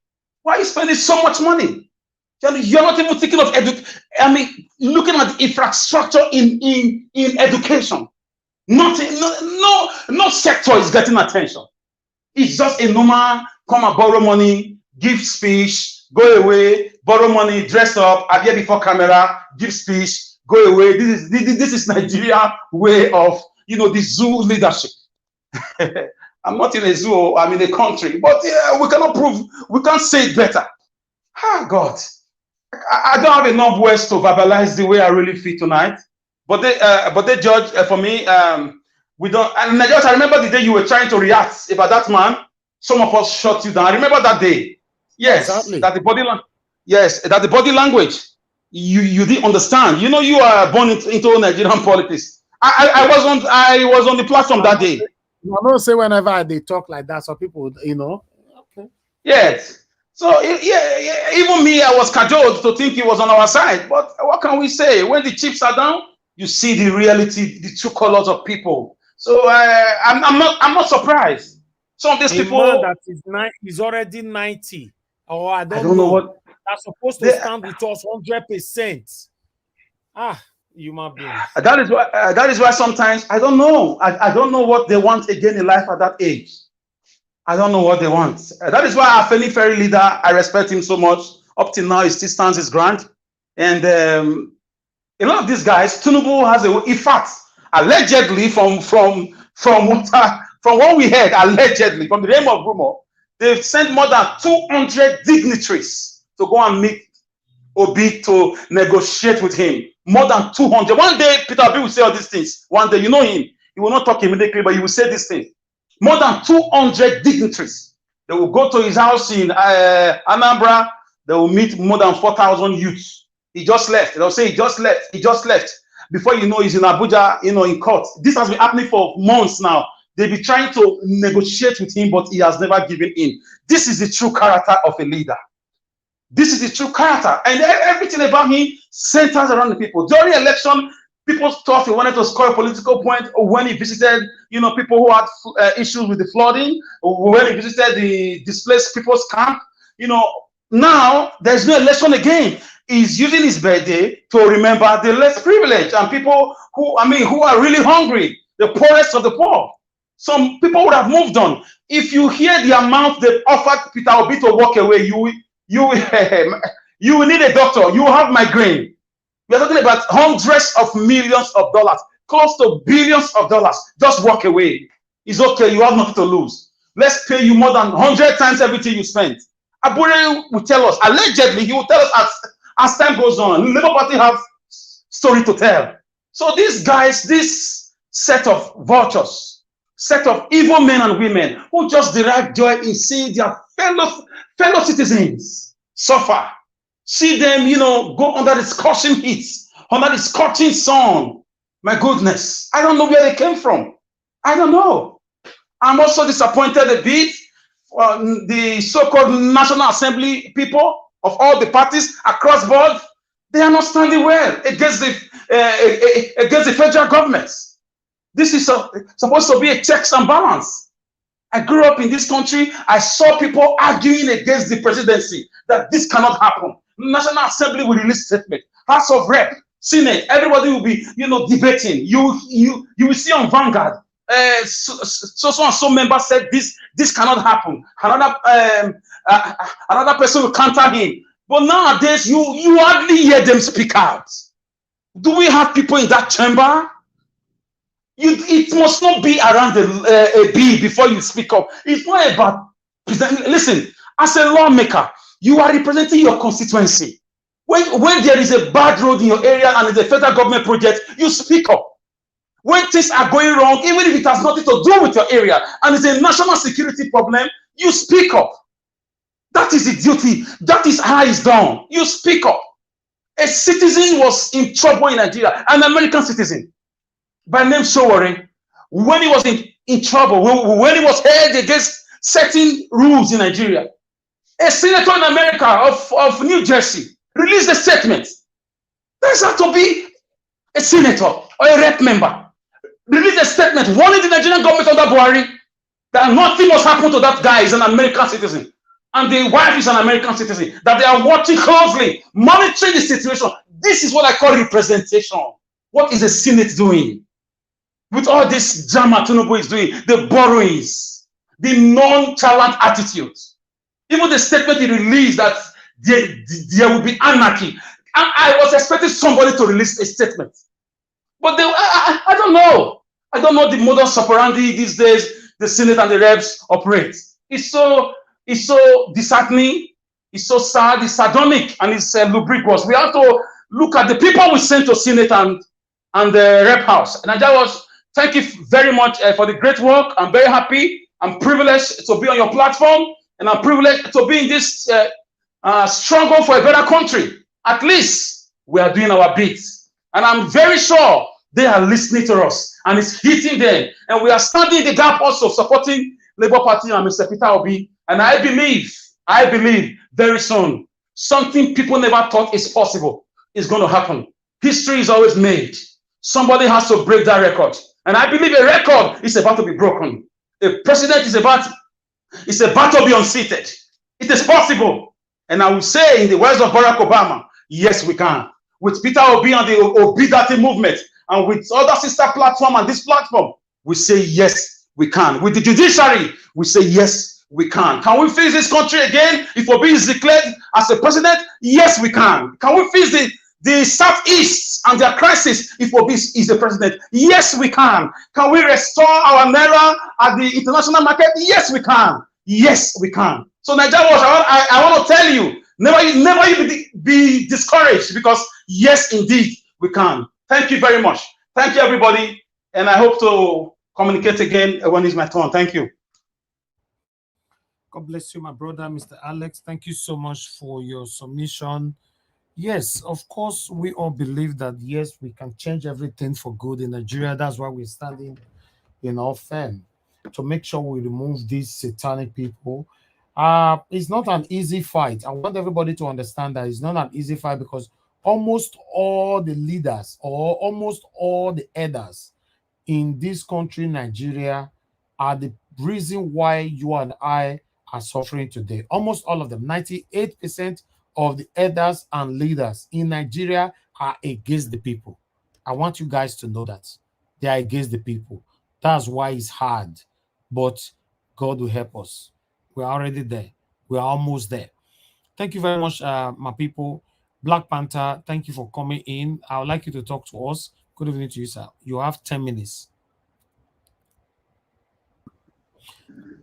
Why are you spending so much money? You're not even thinking of looking at the infrastructure in education. Nothing, no sector is getting attention. It's just a normal come and borrow money, give speech, go away, borrow money, dress up, appear before camera, give speech, go away. This is Nigeria way of the zoo leadership. I'm not in a zoo, I'm in a country, but we cannot prove, we can't say it better. Ah, God, I don't have enough words to verbalize the way I really feel tonight. But they judge for me. We don't. And I remember the day you were trying to react about that man. Some of us shut you down. I remember that day. Yes, exactly. That the body language. You didn't understand. You are born into Nigerian politics. I was on the platform that day. I don't say whenever they talk like that, so people, Okay. Yes. So yeah, even me, I was cajoled to think he was on our side. But what can we say? When the chips are down, you see the reality, the true colors of people. So I'm not surprised. Some of these people that is already 90, or I don't know what that's supposed to stand with us 100%. Human beings. That is why sometimes I don't know. I don't know what they want again in life at that age. I don't know what they want. That is why our Ferry leader, I respect him so much. Up till now, he still stands his ground. And a lot of these guys, Tinubu has in fact, allegedly from what we heard, allegedly from the name of rumor, they've sent more than 200 dignitaries to go and meet Obi to negotiate with him. More than 200. One day, Peter Obi will say all these things. One day, you know him. He will not talk immediately, but he will say these things. More than 200 dignitaries. They will go to his house in Anambra. They will meet more than 4,000 youths. He just left. They'll say he just left. He just left. Before you know, he's in Abuja, in court. This has been happening for months now. They've been trying to negotiate with him, but he has never given in. This is the true character of a leader. This is the true character. And everything about him centers around the people. During election, people thought he wanted to score a political point, or when he visited, people who had issues with the flooding, or when he visited the displaced people's camp. Now there's no election again. He's using his birthday to remember the less privileged and people who are really hungry, the poorest of the poor. Some people would have moved on. If you hear the amount they offered Peter Obi to walk away, you will need a doctor. You will have migraine. We are talking about hundreds of millions of dollars, close to billions of dollars. Just walk away. It's okay. You have nothing to lose. Let's pay you more than 100 times everything you spent. Abure will tell us, allegedly, he will tell us as time goes on. Labour Party have story to tell. So these guys, this set of vultures, set of evil men and women who just derive joy in seeing their fellow citizens suffer. See them, go under the scorching heat, under the scorching sun. My goodness, I don't know where they came from. I don't know. I'm also disappointed a bit. The so-called National Assembly people of all the parties across board, they are not standing well against the federal government. This is supposed to be a checks and balance. I grew up in this country. I saw people arguing against the presidency that this cannot happen. National Assembly will release statement. House of Rep, Senate, everybody will be, debating. You will see on Vanguard. So and so member said this cannot happen. Another person will counter him. But nowadays, you hardly hear them speak out. Do we have people in that chamber? It must not be around a bill before you speak up. It's not about presenting. Listen, as a lawmaker, you are representing your constituency. When there is a bad road in your area and it's a federal government project, you speak up. When things are going wrong, even if it has nothing to do with your area and it's a national security problem, you speak up. That is the duty. That is how it's done. You speak up. A citizen was in trouble in Nigeria, an American citizen by name Showore. When he was in trouble, when he was held against certain rules in Nigeria, a senator in America of New Jersey released a statement. There's have to be a senator or a rep member released a statement warning the Nigerian government under Buhari that nothing must happen to that guy. Is an American citizen, and the wife is an American citizen, that they are watching closely, monitoring the situation. This is what I call representation. What is the Senate doing? With all this drama Tinubu is doing, the borrowings, the nonchalant attitudes, even the statement he released that there will be anarchy. I was expecting somebody to release a statement, but I don't know. I don't know the modus operandi these days the Senate and the reps operate. It's so disheartening. It's so sad. It's sardonic, and it's lubricous. We have to look at the people we sent to Senate and the rep house. And that was. Thank you very much for the great work. I'm very happy. I'm privileged to be on your platform, and I'm privileged to be in this struggle for a better country. At least we are doing our bit. And I'm very sure they are listening to us, and it's hitting them. And we are standing in the gap also, supporting Labour Party and Mr. Peter Obi. And I believe very soon, something people never thought is possible is going to happen. History is always made. Somebody has to break that record. And I believe a record is about to be broken. A president is about to be unseated. It is possible. And I will say, in the words of Barack Obama, yes, we can. With Peter Obi and the Obi movement, and with other sister platform and this platform, we say yes, we can. With the judiciary, we say yes, we can. Can we fix this country again if Obi is declared as a president? Yes, we can. Can we fix the Southeast and their crisis if Obi is the president? Yes, we can. Can we restore our naira at the international market? Yes, we can. Yes, we can. So Nigeria, I want to tell you, never be discouraged, because yes, indeed, we can. Thank you very much. Thank you, everybody. And I hope to communicate again when it's my turn. Thank you. God bless you, my brother, Mr. Alex. Thank you so much for your submission. Yes, of course, we all believe that, yes, we can change everything for good in Nigeria. That's why we're standing in our firm to make sure we remove these satanic people. It's not an easy fight. I want everybody to understand that it's not an easy fight, because almost all the leaders or almost all the elders in this country, Nigeria, are the reason why you and I are suffering today. Almost all of them, 98% of the elders and leaders in Nigeria are against the people. I want you guys to know that they are against the people. That's why it's hard, but God will help us. We're already there. We're almost there. Thank you very much, my people. Black Panther, thank you for coming in. I would like you to talk to us. Good evening to you, sir. You have 10 minutes.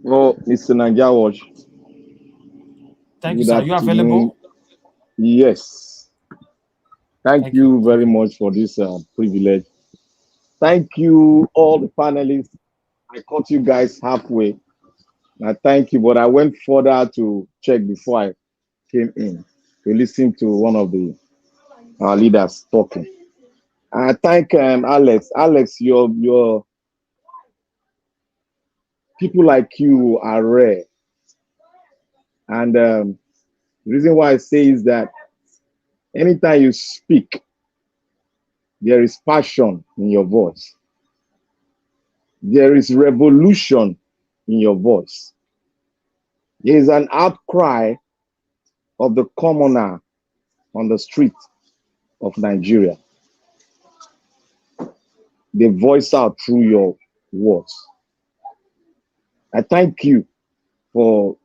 Oh, Mr. Naija Watch. Thank you, sir. Are you available? Yes. Thank you very much for this privilege. Thank you, all the panelists. I caught you guys halfway. I thank you, but I went further to check before I came in to listen to one of the leaders talking. I thank Alex. Alex, your people like you are rare. And the reason why I say is that anytime you speak, there is passion in your voice. There is revolution in your voice. There is an outcry of the commoner on the street of Nigeria. They voice out through your words. I thank you for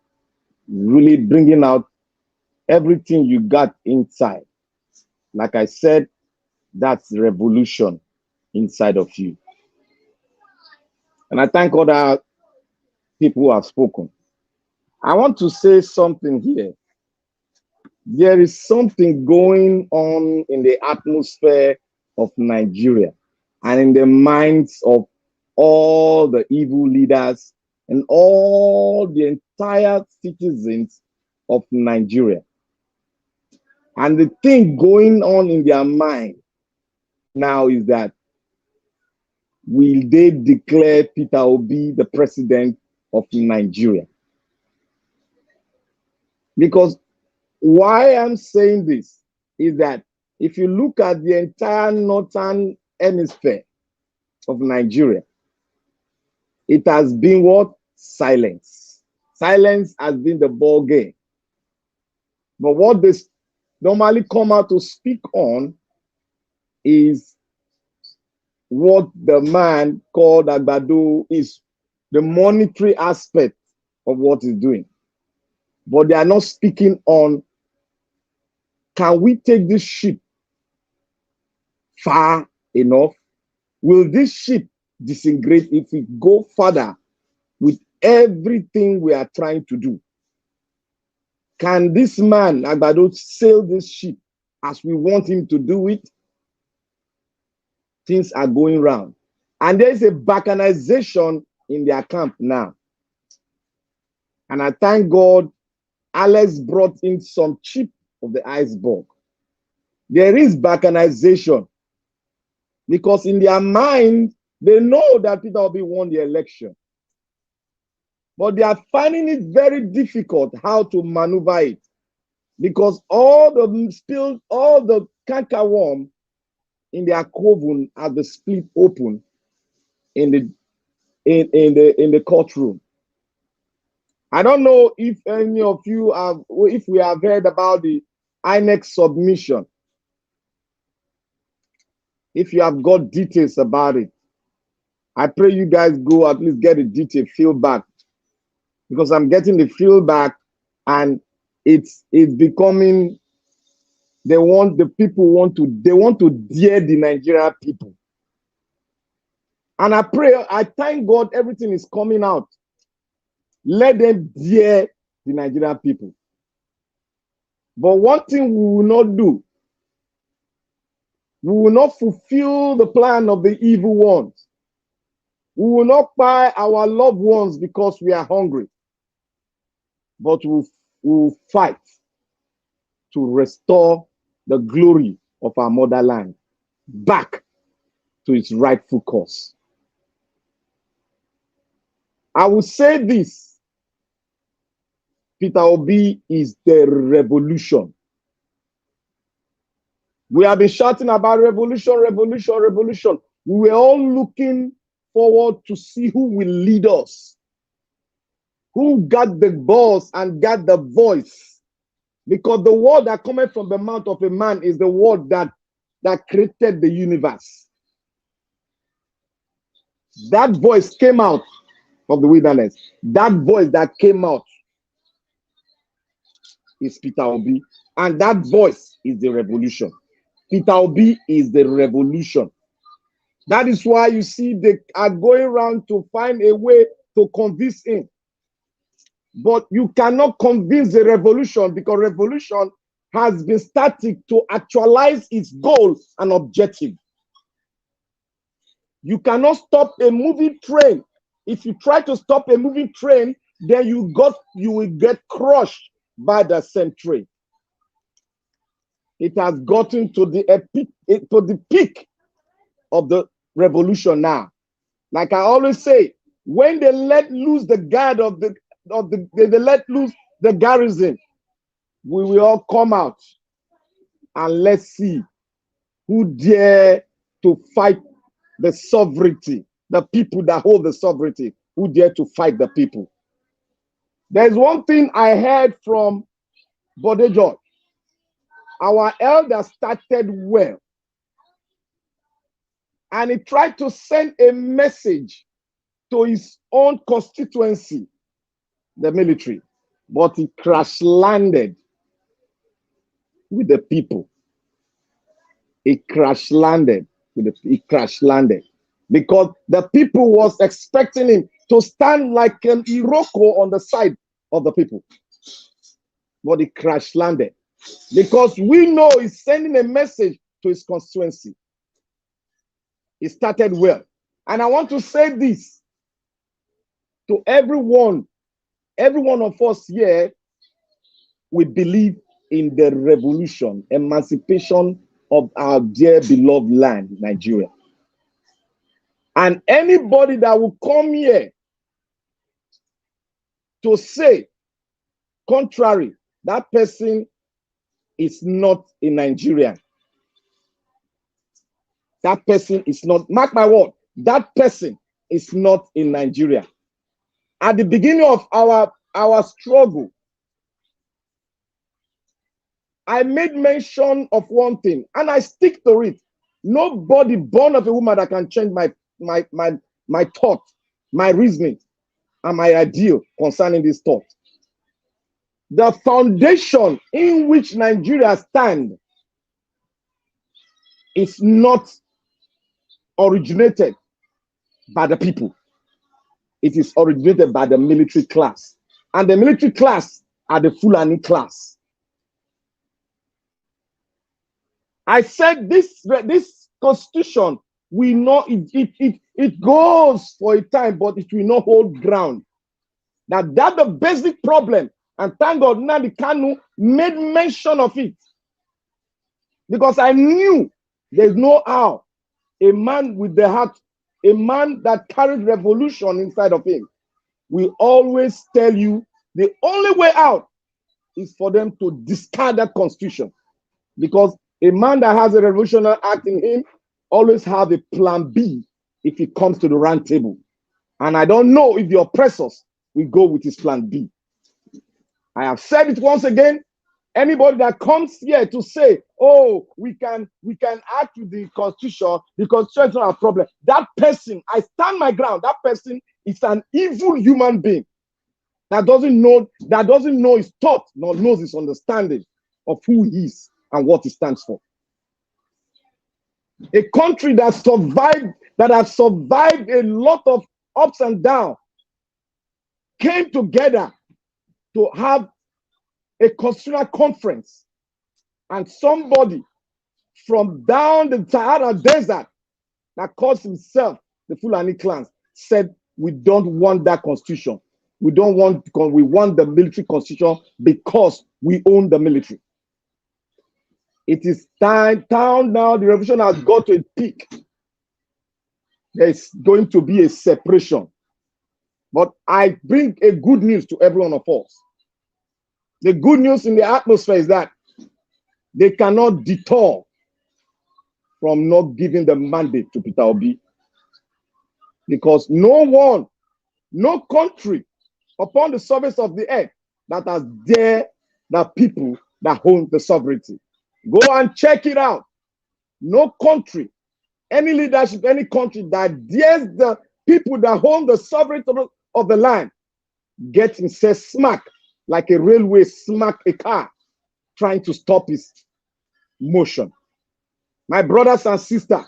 really bringing out everything you got inside. Like I said, That's revolution inside of you. And I thank other people who have spoken. I want to say something here. There is something going on in the atmosphere of Nigeria and in the minds of all the evil leaders and all the entire citizens of Nigeria. And the thing going on in their mind now is that, will they declare Peter Obi the president of Nigeria? Because why I'm saying this is that if you look at the entire northern hemisphere of Nigeria, it has been what? Silence. Silence has been the ball game. But what they normally come out to speak on is what the man called Agbado is, the monetary aspect of what he's doing. But they are not speaking on, can we take this ship far enough? Will this ship disintegrate if we go further with everything we are trying to do? Can this man, Agbado, sail this ship as we want him to do it? Things are going round. And there is a balkanization in their camp now. And I thank God Alex brought in some chip of the iceberg. There is balkanization because in their mind, they know that Peter Obi won the election. But they are finding it very difficult how to maneuver it because all the cankerworm in their coven are the split open in the courtroom. I don't know if any of you have, if we have heard about the INEC submission. If you have got details about it, I pray you guys go at least get a detailed feedback, because I'm getting the feedback and it's becoming, they want to dare the Nigerian people. And I pray, I thank God everything is coming out. Let them dare the Nigerian people. But one thing we will not do, we will not fulfill the plan of the evil ones. We will not buy our loved ones because we are hungry, but we'll fight to restore the glory of our motherland back to its rightful course. I will say this, Peter Obi is the revolution. We have been shouting about revolution, revolution, revolution. We were all looking forward to see who will lead us, who got the balls and got the voice. Because the word that cometh from the mouth of a man is the word that created the universe. That voice came out of the wilderness. That voice that came out is Peter Obi. And that voice is the revolution. Peter Obi is the revolution. That is why you see they are going around to find a way to convince him. But you cannot convince the revolution, because revolution has been static to actualize its goal and objective. You cannot stop a moving train. If you try to stop a moving train, then you will get crushed by the same train. It has gotten to the peak of the revolution now. Like I always say, when they let loose the guard they let loose the garrison, we will all come out and let's see who dare to fight the sovereignty, the people that hold the sovereignty, who dare to fight the people. There's one thing I heard from Bode. Our elder started well, and he tried to send a message to his own constituency, the military, but he crash landed with the people. It crash landed. It crash landed because the people was expecting him to stand like an Iroko on the side of the people. But it crash landed because we know he's sending a message to his constituency. It started well. And I want to say this to everyone. Every one of us here, we believe in the revolution, emancipation of our dear beloved land, Nigeria. And anybody that will come here to say contrary, that person is not a Nigerian. That person is not, mark my word, that person is not in Nigeria. At the beginning of our struggle, I made mention of one thing, and I stick to it. Nobody born of a woman that can change my thought, my reasoning, and my ideal concerning this thought. The foundation in which Nigeria stands is not originated by the people. It is originated by the military class. And the military class are the Fulani class. I said this constitution, we know it goes for a time, but it will not hold ground. Now that's the basic problem. And thank God Nnamdi Kanu made mention of it. Because I knew there's no how a man with the heart, a man that carried revolution inside of him, will always tell you the only way out is for them to discard that constitution. Because a man that has a revolutionary act in him always have a plan B if it comes to the round table. And I don't know if the oppressors will go with his plan B. I have said it once again. Anybody that comes here to say, oh, we can act with the constitution is not a problem. That person, I stand my ground, that person is an evil human being that doesn't know his thought, nor knows his understanding of who he is and what he stands for. A country that has survived a lot of ups and downs, came together to have a constitutional conference, and somebody from down the Sahara Desert that calls himself the Fulani clans said, we don't want that constitution. We want the military constitution because we own the military. It is time now, the revolution has got to a peak. There's going to be a separation. But I bring a good news to every one of us. The good news in the atmosphere is that they cannot detour from not giving the mandate to Peter Obi. Because no country upon the surface of the earth that has dared the people that hold the sovereignty. Go and check it out. No country, any leadership, any country that dares the people that hold the sovereignty of the land gets himself smack like a railway smack a car trying to stop his motion. My brothers and sisters,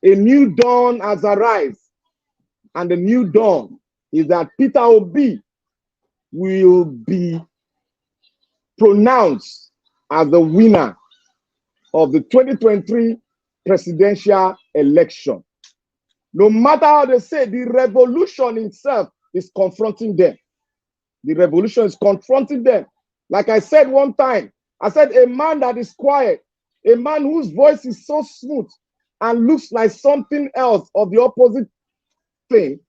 a new dawn has arisen, and the new dawn is that Peter Obi will be pronounced as the winner of the 2023 presidential election. No matter how they say, the revolution itself is confronting them. The revolution is confronting them. Like I said one time, I said a man that is quiet, a man whose voice is so smooth and looks like something else of the opposite thing,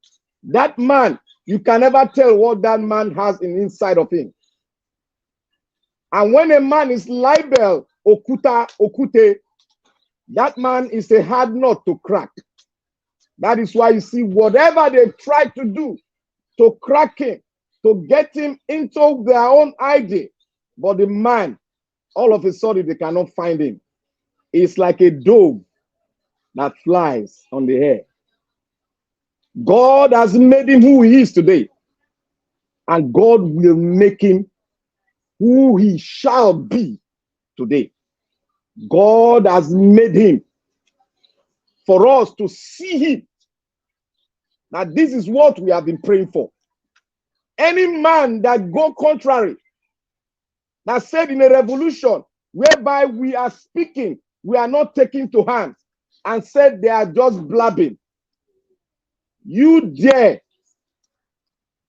that man, you can never tell what that man has inside of him. And when a man is libel, okute, that man is a hard nut to crack. That is why you see whatever they try to do to crack him, to get him into their own idea, but the man, all of a sudden they cannot find him. It's like a dove that flies on the air. God has made him who he is today, and God will make him who he shall be today. God has made him for us to see him. Now, this is what we have been praying for. Any man that go contrary, that said in a revolution whereby we are speaking, we are not taking to hands, and said they are just blabbing. You dare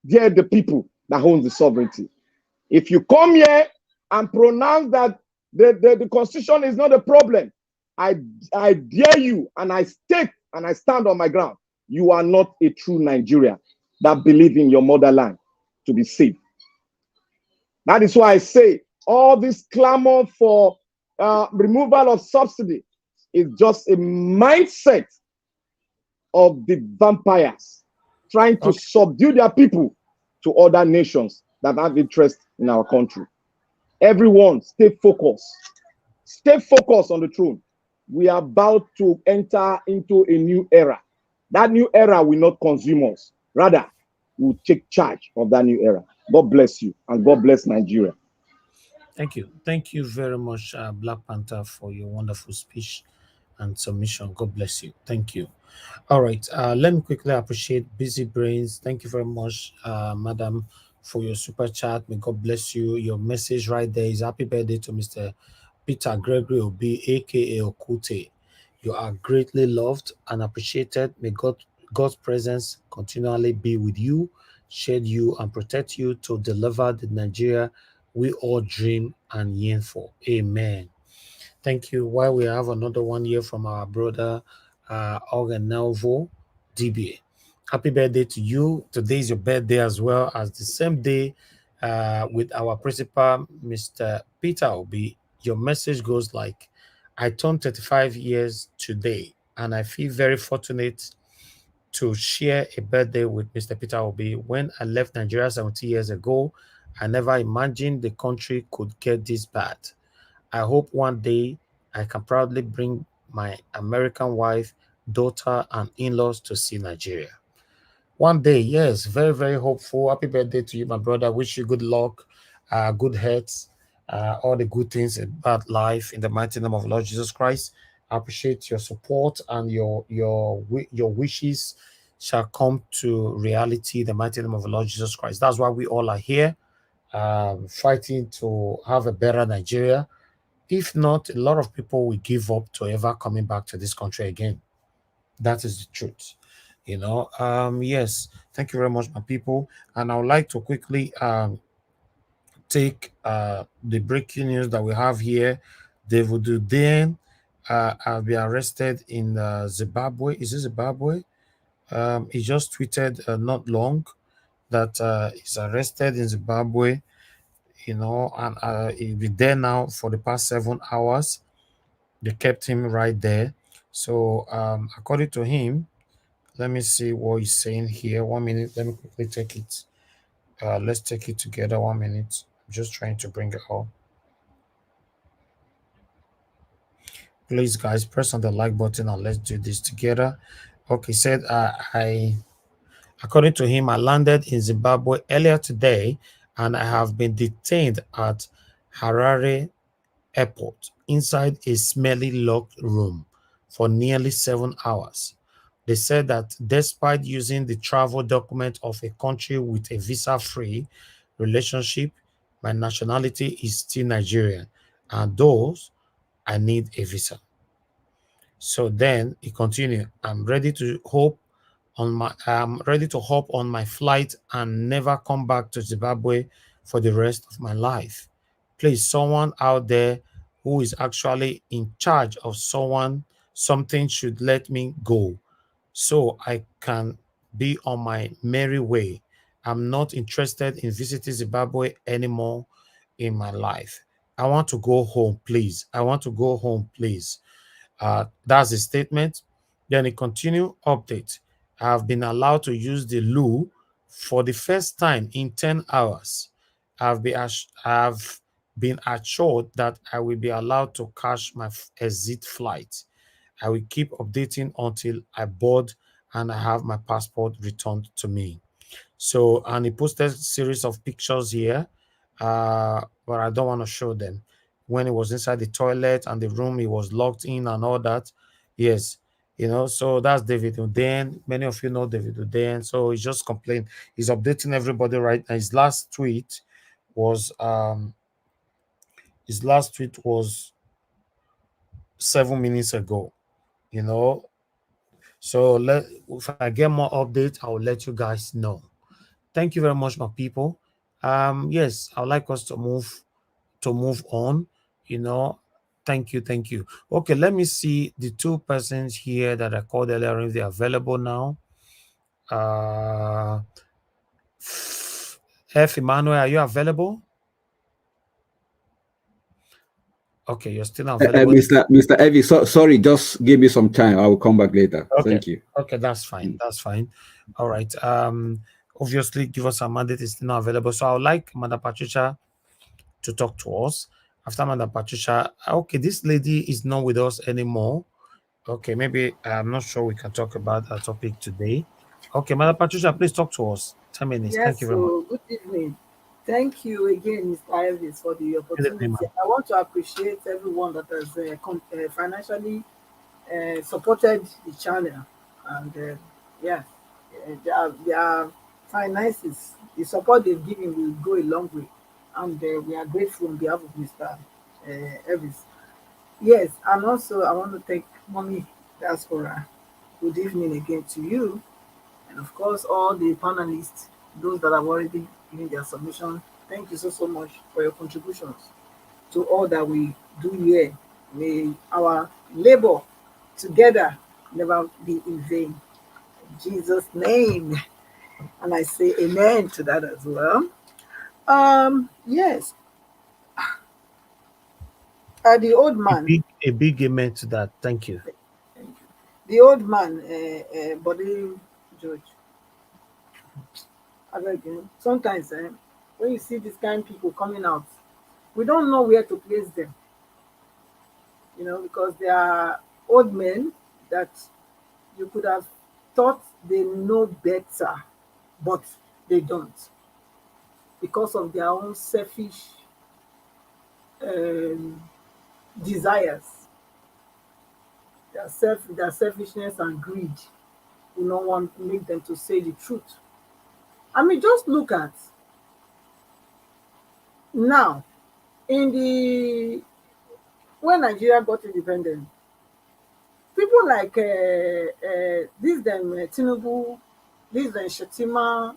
the people that own the sovereignty. If you come here and pronounce that the constitution is not a problem, I dare you, and I stake and I stand on my ground. You are not a true Nigerian that believe in your motherland to be safe. That is why I say all this clamor for removal of subsidy is just a mindset of the vampires trying to subdue their people to other nations that have interest in our country. Everyone, stay focused. Stay focused on the throne. We are about to enter into a new era. That new era will not consume us. Rather, we'll take charge of that new era. God bless you, and God bless Nigeria. Thank you. Thank you very much, Black Panther, for your wonderful speech and submission. God bless you. Thank you. All right. Let me quickly appreciate Busy Brains. Thank you very much, madam, for your super chat. May God bless you. Your message right there is happy birthday to Mr. Peter Gregory Obi, aka Okute. You are greatly loved and appreciated. May God's presence continually be with you, shade you, and protect you to deliver the Nigeria we all dream and yearn for. Amen. Thank you. While we have another one here from our brother Organelvo DBA. Happy birthday to you. Today is your birthday as well as the same day with our principal, Mr. Peter Obi. Your message goes like, I turned 35 years today, and I feel very fortunate to share a birthday with Mr. Peter Obi. When I left Nigeria 70 years ago, I never imagined the country could get this bad. I hope one day I can proudly bring my American wife, daughter, and in-laws to see Nigeria. One day, yes, very, very hopeful. Happy birthday to you, my brother. Wish you good luck, good health, all the good things about life in the mighty name of Lord Jesus Christ. I appreciate your support, and your wishes shall come to reality in the mighty name of the Lord Jesus Christ. That's why we all are here, fighting to have a better Nigeria. If not, a lot of people will give up to ever coming back to this country again. That is the truth. Yes, thank you very much, my people. And I would like to quickly take the breaking news that we have here. David Duden have been arrested in Zimbabwe. Is it Zimbabwe? He just tweeted not long that he's arrested in Zimbabwe, and he'll be there now for the past 7 hours. They kept him right there. So according to him, let me see what he's saying here. 1 minute. Let me quickly take it. Let's take it together. 1 minute. I'm just trying to bring it up. Please, guys, press on the like button and let's do this together. Okay, said according to him, I landed in Zimbabwe earlier today and I have been detained at Harare Airport inside a smelly locked room for nearly 7 hours. They said that despite using the travel document of a country with a visa-free relationship, my nationality is still Nigerian, and those I need a visa. So then he continued, I'm ready to hop on my flight and never come back to Zimbabwe for the rest of my life. Please, someone out there who is actually in charge of something should let me go so I can be on my merry way. I'm not interested in visiting Zimbabwe anymore in my life. I want to go home, please. I want to go home, please. That's the statement. Then it continue update. I have been allowed to use the loo for the first time in 10 hours. I've been assured that I will be allowed to catch my exit flight. I will keep updating until I board and I have my passport returned to me. So, and he posted a series of pictures here, but I don't want to show them. when he was inside the toilet and the room he was locked in and all that. Yes, so that's David Udain. Many of you know David Udain. So he's just complaining. He's updating everybody right now. Was his last tweet was 7 minutes ago. So if I get more updates, I will let you guys know. Thank you very much, my people. Yes, I would like us to move on. Thank you. Okay, let me see the two persons here that I called earlier if they're available now. F. Emmanuel, are you available? Okay, you're still available. Mr. Evie, sorry, just give me some time. I will come back later. Okay. Thank you. Okay, that's fine. That's fine. All right. Obviously, give us a mandate is still not available. So I would like Madam Patricia to talk to us. After Madam Patricia, okay, this lady is not with us anymore. Okay, maybe I'm not sure we can talk about our topic today. Okay, Madam Patricia, please talk to us. 10 minutes. Yes, Thank you very much. so good evening. Thank you again, Mr. Elvis, for the opportunity. I want to appreciate everyone that has financially supported the channel. And their finances, the support they've given will go a long way. And we are grateful on behalf of Mr. Elvis. Yes, and also I want to thank Mommy Diaspora. Good evening again to you. And of course, all the panelists, those that have already given their submission, thank you so much for your contributions to all that we do here. May our labor together never be in vain. In Jesus' name. And I say amen to that as well. Yes. The old man. A big amen to that. Thank you. The old man, Bode George. Sometimes when you see these kind of people coming out, we don't know where to place them. Because they are old men that you could have thought they know better, but they don't. Because of their own selfish desires, their selfishness and greed will not want to make them to say the truth. I mean, just look at now when Nigeria got independent, people like this them Tinubu, this them Shetima,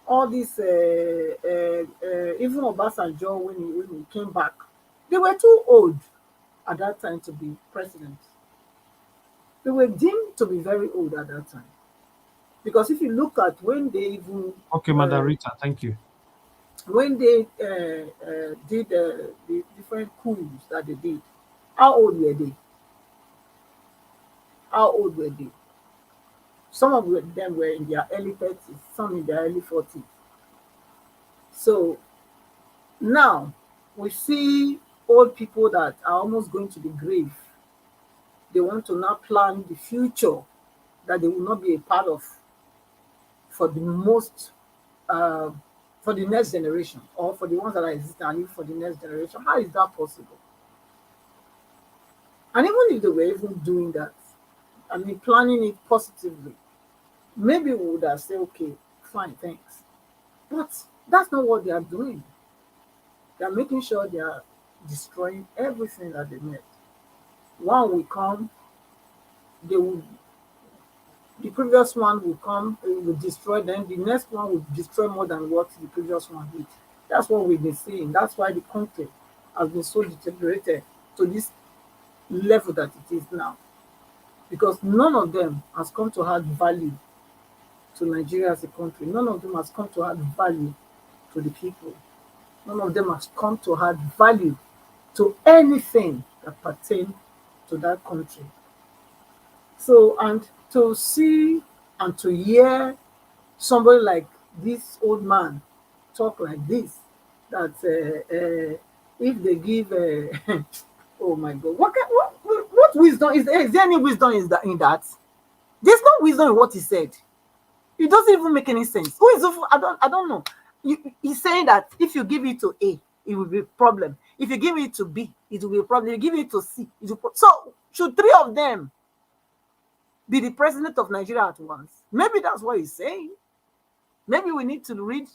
all this even Obasanjo when he came back, they were too old at that time to be president. They were deemed to be very old at that time. Because if you look at when they even... Okay, Madam Rita, thank you. When they did the different coups that they did, how old were they? How old were they? Some of them were in their early 30s, some in their early 40s. So now we see old people that are almost going to the grave. They want to now plan the future that they will not be a part of for the next generation, or for the ones that are existing and for the next generation. How is that possible? And even if they were even doing that, I mean, planning it positively, maybe we would have said, okay, fine, thanks. But that's not what they are doing. They are making sure they are destroying everything that they made. One will come, the previous one will come, it will destroy them. The next one will destroy more than what the previous one did. That's what we've been seeing. That's why the country has been so deteriorated to this level that it is now. Because none of them has come to add value to Nigeria as a country. None of them has come to add value to the people. None of them has come to add value to anything that pertains to that country. So, and to see and to hear somebody like this old man talk like this, that if they give, oh my God, what wisdom is there? Is there any wisdom in that? There's no wisdom in what he said. It doesn't even make any sense. Who is? I don't know. He's saying that if you give it to A, it will be a problem. If you give it to B, it will be a problem. You give it to C. So should 3 of them be the president of Nigeria at once? Maybe that's what he's saying. Maybe we need to read,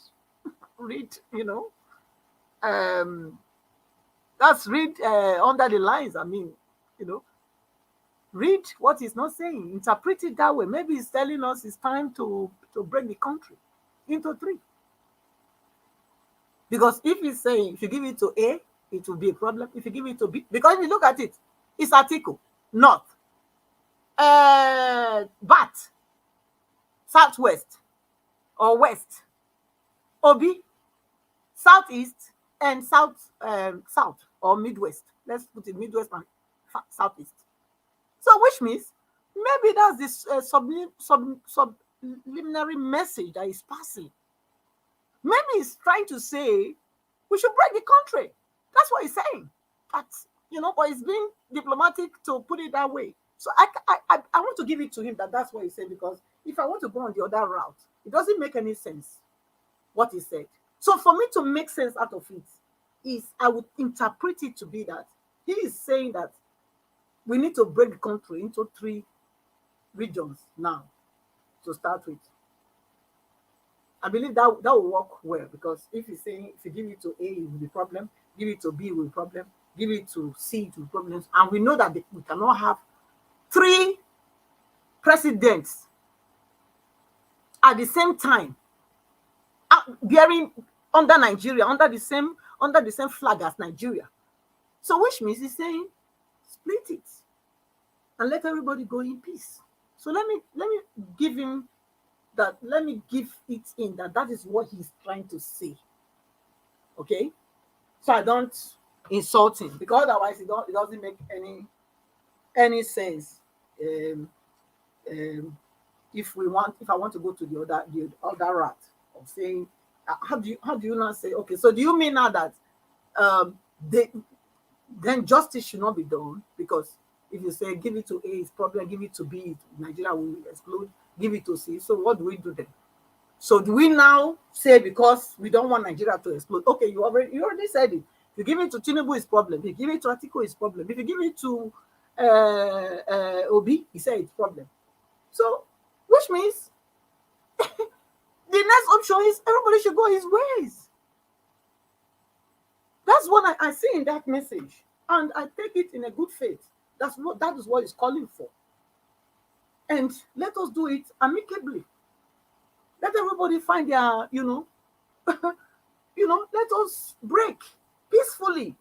that's read under the lines. I mean, read what he's not saying, interpret it that way. Maybe he's telling us it's time to break the country into 3. Because if he's saying if you give it to A, it will be a problem. If you give it to B, because if you look at it, it's article, north, bat, southwest, or west, OB, southeast, and south or midwest. Let's put it midwest and southeast. So which means maybe that's this subliminary message that is passing. Maybe he's trying to say we should break the country. That's what he's saying. But but he's being diplomatic to put it that way. So I want to give it to him that's what he said, because if I want to go on the other route, it doesn't make any sense what he said. So for me to make sense out of it is I would interpret it to be that he is saying that we need to break the country into 3 regions now to start with. I believe that will work well, because if he's saying if you give it to A, it will be a problem, give it to B, it will be a problem, give it to C, it will be problems. And we know that we cannot have 3 presidents at the same time bearing under Nigeria, under the same flag as Nigeria. So which means he's saying split it and let everybody go in peace. So let me give him that. Let me give it in that is what he's trying to say. Okay, so I don't insult him, because otherwise it doesn't make any sense. If I want to go to the other route of saying, how do you not say, okay, so do you mean now that then justice should not be done? Because if you say give it to A, it's problem, give it to B, Nigeria will explode, give it to C. So what do we do then? So do we now say because we don't want Nigeria to explode? Okay, you already said it. If you give it to Tinubu, it's problem. If you give it to Atiku, it's problem. If you give it to Obi, he said it's problem. So which means the next option is everybody should go his ways. That's what I see in that message, and I take it in a good faith. That is what he's calling for. And let us do it amicably. Let everybody find their, let us break peacefully.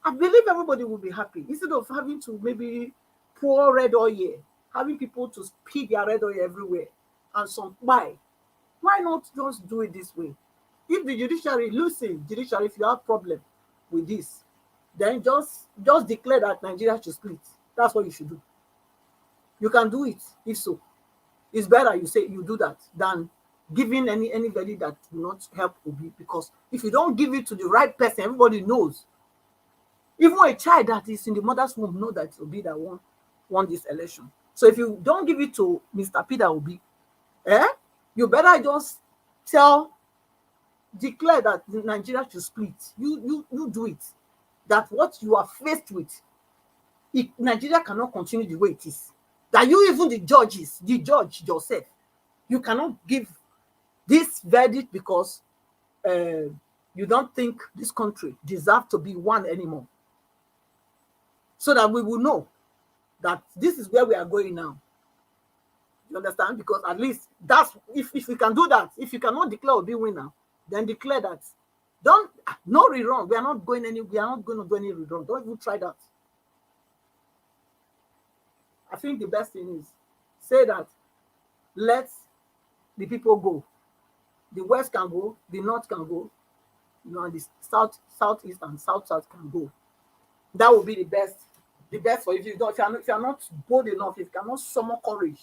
I believe everybody will be happy, instead of having to maybe pour red oil, having people to speed their red oil everywhere. And why not just do it this way? If the judiciary, if you have problem with this, then just declare that Nigeria should split. That's what you should do. You can do it. If so, it's better you say you do that than giving anybody that will not help Obi. Because if you don't give it to the right person, everybody knows. Even a child that is in the mother's womb knows that Obi that won this election. So if you don't give it to Mr. Peter Obi, you better just declare that Nigeria should split. You do it. That what you are faced with, Nigeria cannot continue the way it is. That you, even the judge yourself, you cannot give this verdict because you don't think this country deserves to be one anymore. So that we will know that this is where we are going now. You understand? Because at least that's if we can do that. If you cannot declare Obi winner, then declare that. No rerun. We are not going to do any rerun. Don't even try that. I think the best thing is say that let the people go. The west can go, the north can go, and the southeast and south can go. That will be the best. The best for if you are not bold enough, if you cannot summon courage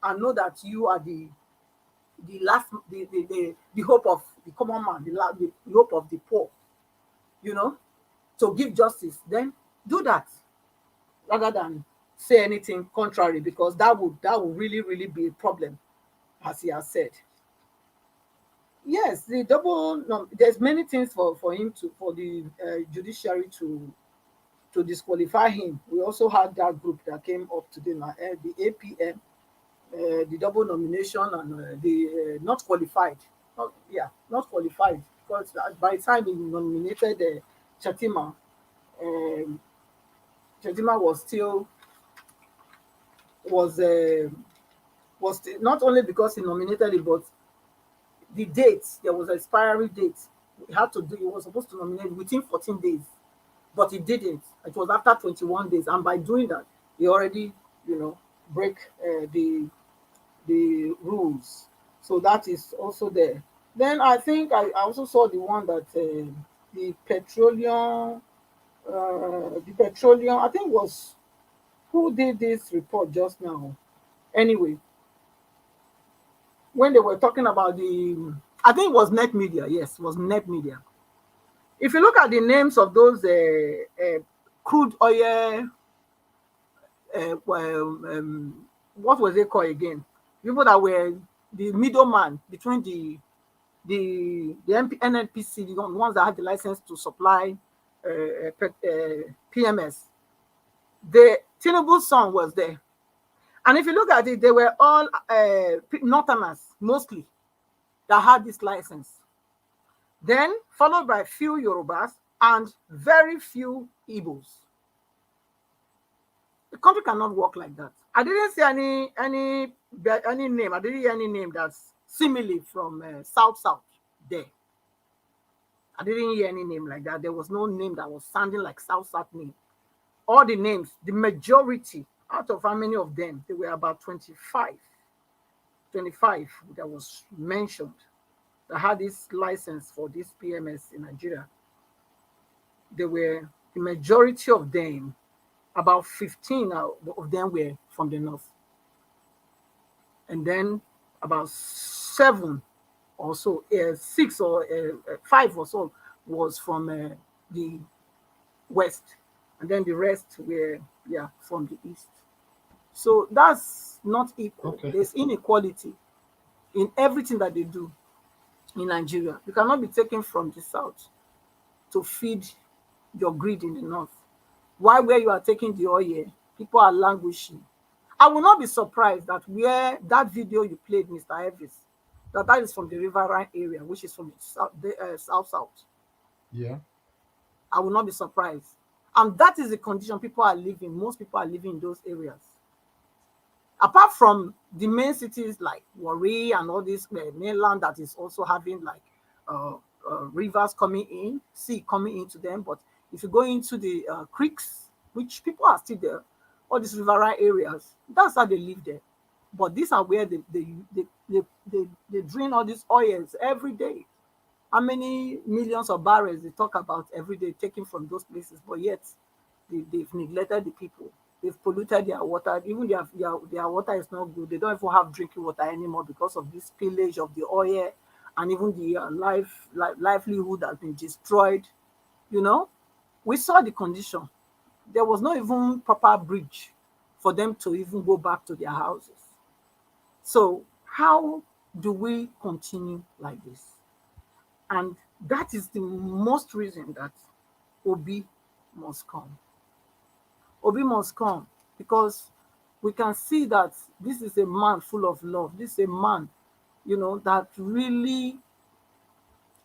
and know that you are the hope of the common man, the hope of the poor, to give justice, then do that rather than say anything contrary, because that would really, really be a problem, as he has said. Yes, there's many things for the judiciary to to disqualify him. We also had that group that came up today now, the APM, the double nomination, and the not qualified. Not qualified, because by the time he nominated Chatima, Chatima was still was not only because he nominated it, but the dates, there was an expiry date. He had to do. He was supposed to nominate within 14 days, but he didn't. It was after 21 days, and by doing that, he already, break the rules. So that is also there. Then I think I also saw the one that the petroleum, I think was who did this report just now. Anyway, when they were talking about I think it was Net Media. Yes, it was Net Media. If you look at the names of those crude oil, what was it called again? People that were the middleman between the NNPC, the ones that had the license to supply PMS. The Tinubu's son was there. And if you look at it, they were all Northerners, mostly, that had this license. Then followed by few Yorubas and very few Igbos. The country cannot work like that. I didn't see any name. I didn't hear any name that's similarly from South there. I didn't hear any name like that. There was no name that was sounding like South name. All the names, the majority, out of how many of them, there were about 25 that was mentioned that had this license for this PMS in Nigeria. They were, the majority of them, about 15 of them were from the north. And then about 7 or so, 6 or 5 or so was from the west. And then the rest were, from the east. So that's not equal. Okay. There's inequality in everything that they do in Nigeria. You cannot be taken from the south to feed your greed in the north. While where you are taking the oil, people are languishing. I will not be surprised that where that video you played, Mr. Elvis, that is from the riverine area, which is from the south. Yeah. I will not be surprised. And that is the condition people are living. Most people are living in those areas. Apart from the main cities like Warri and all this mainland that is also having like rivers coming in, sea coming into them. But if you go into the creeks, which people are still there, all these riverine areas, that's how they live there. But these are where they drain all these oils every day. How many millions of barrels they talk about every day taken from those places, but yet they've neglected the people. They've polluted their water. Even their water is not good. They don't even have drinking water anymore because of this spillage of the oil, and even the livelihood has been destroyed. We saw the condition. There was not even proper bridge for them to even go back to their houses. So how do we continue like this? And that is the most reason that Obi must come. Obi must come because we can see that this is a man full of love. This is a man, that really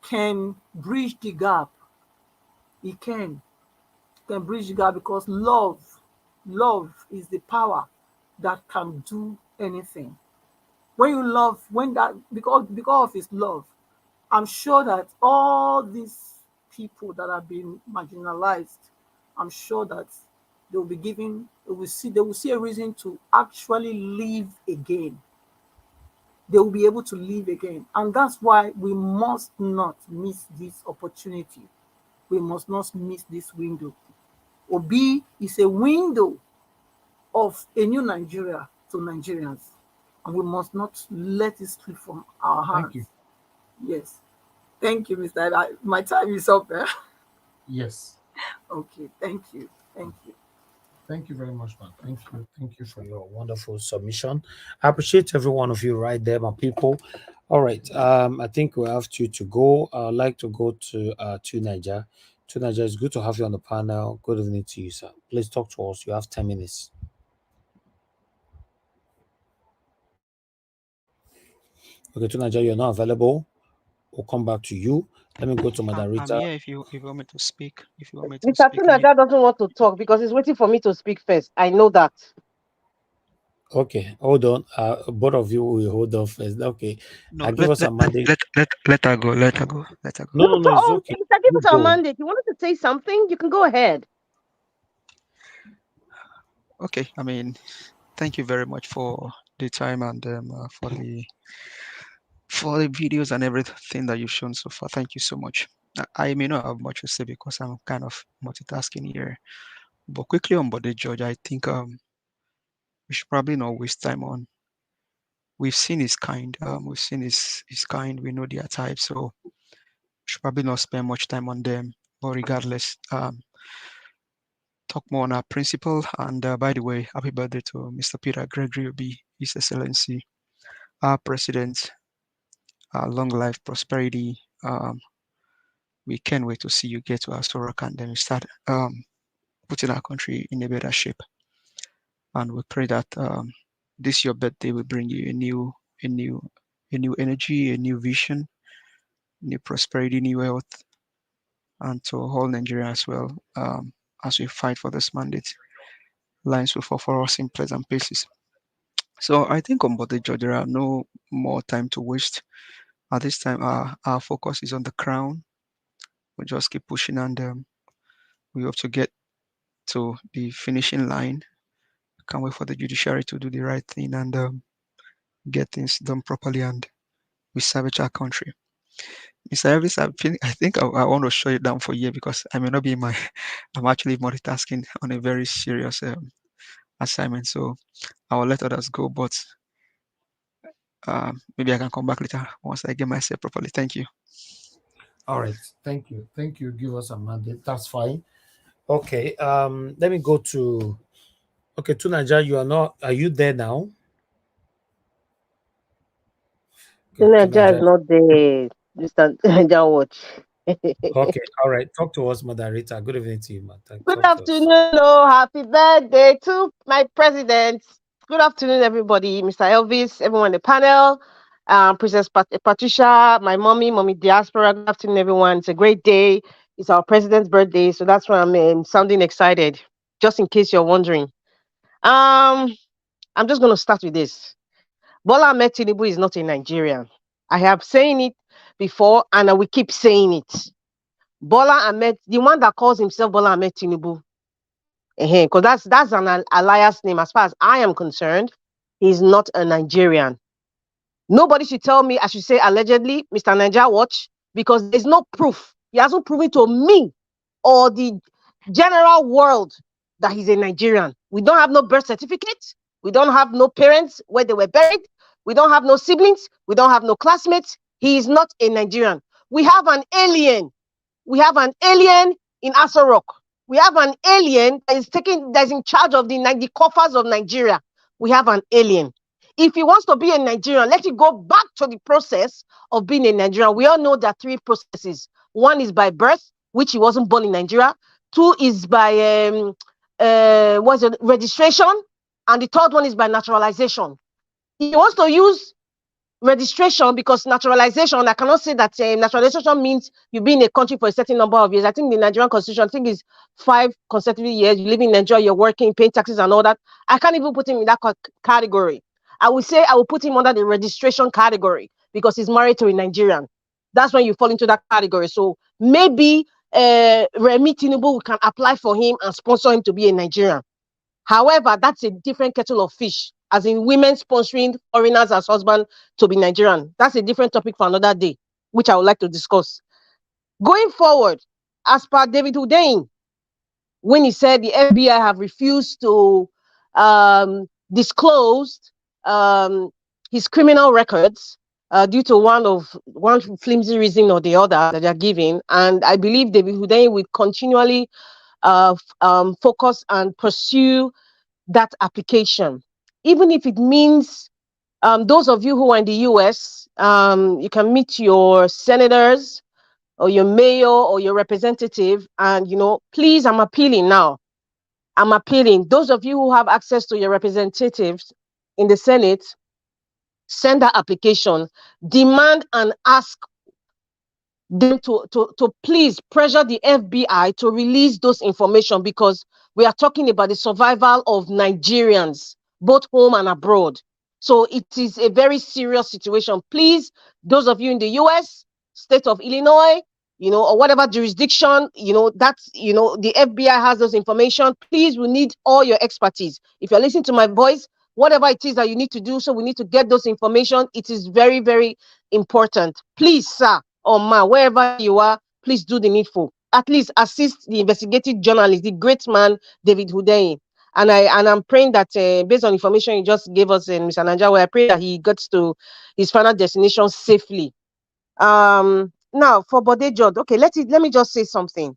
can bridge the gap. He can bridge the gap because love is the power that can do anything. When you love, because of his love, I'm sure that all these people that have been marginalized, I'm sure that they will see a reason to actually live again. They will be able to live again. And that's why we must not miss this opportunity. We must not miss this window. Obi is a window of a new Nigeria to Nigerians. And we must not let it slip from our hands. Thank you. Yes. Thank you, Mr. My time is up. Yes. Okay. Thank you. Thank you. Thank you very much, man. Thank you. Thank you for your wonderful submission. I appreciate every one of you right there, my people. All right. I think we have to go. I'd like to go to Niger Tunaja, it's good to have you on the panel. Good evening to you, sir. Please talk to us. You have 10 minutes. Okay, Tunaja, you're not available. We'll come back to you. Let me go to Madarita. I'm here if you want me to speak. If you want me to Mr. speak. Tunaja doesn't want to talk because he's waiting for me to speak first. I know that. Okay, hold on. Both of you will hold on first. Okay, No, give us a mandate. let her go. Let her go. Let her go. No, it's okay. Mr. Give You us a go. mandate. You wanted to say something? You can go ahead. Okay, I mean, thank you very much for the time and for the videos and everything that you've shown so far. Thank you so much. I may not have much to say because I'm kind of multitasking here. But quickly on Bode George, I think we should probably not waste time on. We've seen his kind. We've seen his kind. We know their type, so we should probably not spend much time on them. But regardless, talk more on our principle. And by the way, happy birthday to Mr. Peter Gregory Obi, His Excellency, our President. Long life, prosperity. We can't wait to see you get to our Sorok and then start putting our country in a better shape. And we pray that this your birthday will bring you a new energy, a new vision, new prosperity, new health, and to all Nigeria as well. As we fight for this mandate, lines will fall for us in pleasant places. So I think on Bode George, there are no more time to waste. At this time, our focus is on the crown. We just keep pushing, and we hope to get to the finishing line. Can't wait for the judiciary to do the right thing and get things done properly, and we salvage our country. Mr. Elvis, I think I want to show you down for you because I may not be in my. I'm actually multitasking on a very serious assignment, so I will let others go. But maybe I can come back later once I get myself properly. Thank you. All right, thank you. Give us a mandate. That's fine. Okay, let me go to. Okay, Tunaja, you are not. Are you there now? Tunaja is not there. Mr. Tunaja watch. Okay, all right. Talk to us, Madarita. Good evening to you, man. Good afternoon. Hello, happy birthday to my president. Good afternoon, everybody. Mr. Elvis, everyone on the panel, Princess Patricia, my mommy diaspora. Good afternoon, everyone. It's a great day. It's our president's birthday, so that's why I'm sounding excited. Just in case you're wondering, I'm just going to start with this. Bola Ahmed Tinubu is not a Nigerian. I have saying it before, and I will keep saying it. Bola Ahmed, the one that calls himself Bola Ahmed Tinubu, because that's an alias name as far as I am concerned. He's not a Nigerian. Nobody should tell me I should say allegedly, Mr. Niger Watch, because there's no proof. He hasn't proven to me or the general world that he's a Nigerian. We don't have no birth certificate. We don't have no parents where they were buried. We don't have no siblings. We don't have no classmates. He is not a Nigerian. We have an alien. We have an alien in Aso Rock. We have an alien that's in charge of the coffers of Nigeria. We have an alien. If he wants to be a Nigerian, let it go back to the process of being a Nigerian. We all know there are three processes. One is by birth, which he wasn't born in Nigeria. Two is by registration, and the third one is by naturalization. He wants to use registration because naturalization, I cannot say that naturalization means you be in a country for a certain number of years. I think the Nigerian constitution, I think is 5 consecutive years. You live in Nigeria, you're working, paying taxes and all that. I can't even put him in that category. I would say I will put him under the registration category because he's married to a Nigerian. That's when you fall into that category. So maybe Remi Tinubu can apply for him and sponsor him to be a Nigerian. However, that's a different kettle of fish, as in women sponsoring foreigners as husbands to be Nigerian. That's a different topic for another day, which I would like to discuss. Going forward, as per David Hudain, when he said the FBI have refused to disclose his criminal records due to one flimsy reason or the other that they're giving, and I believe David Hudain will continually focus and pursue that application, even if it means those of you who are in the US, you can meet your senators or your mayor or your representative, and please, I'm appealing now. I'm appealing. Those of you who have access to your representatives in the Senate, send that application, demand and ask them to please pressure the FBI to release those information, because we are talking about the survival of Nigerians, both home and abroad. So it is a very serious situation. Please, those of you in the US, state of Illinois, or whatever jurisdiction, the FBI has those information. Please, we need all your expertise. If you're listening to my voice, whatever it is that you need to do, so we need to get those information. It is very, very important. Please, sir or ma, wherever you are, please do the needful. At least assist the investigative journalist, the great man, David Hudeyin. And I'm praying that based on information you just gave us in Mr. Nanjawa, I pray that he gets to his final destination safely. Now for Bode George, okay, let me just say something.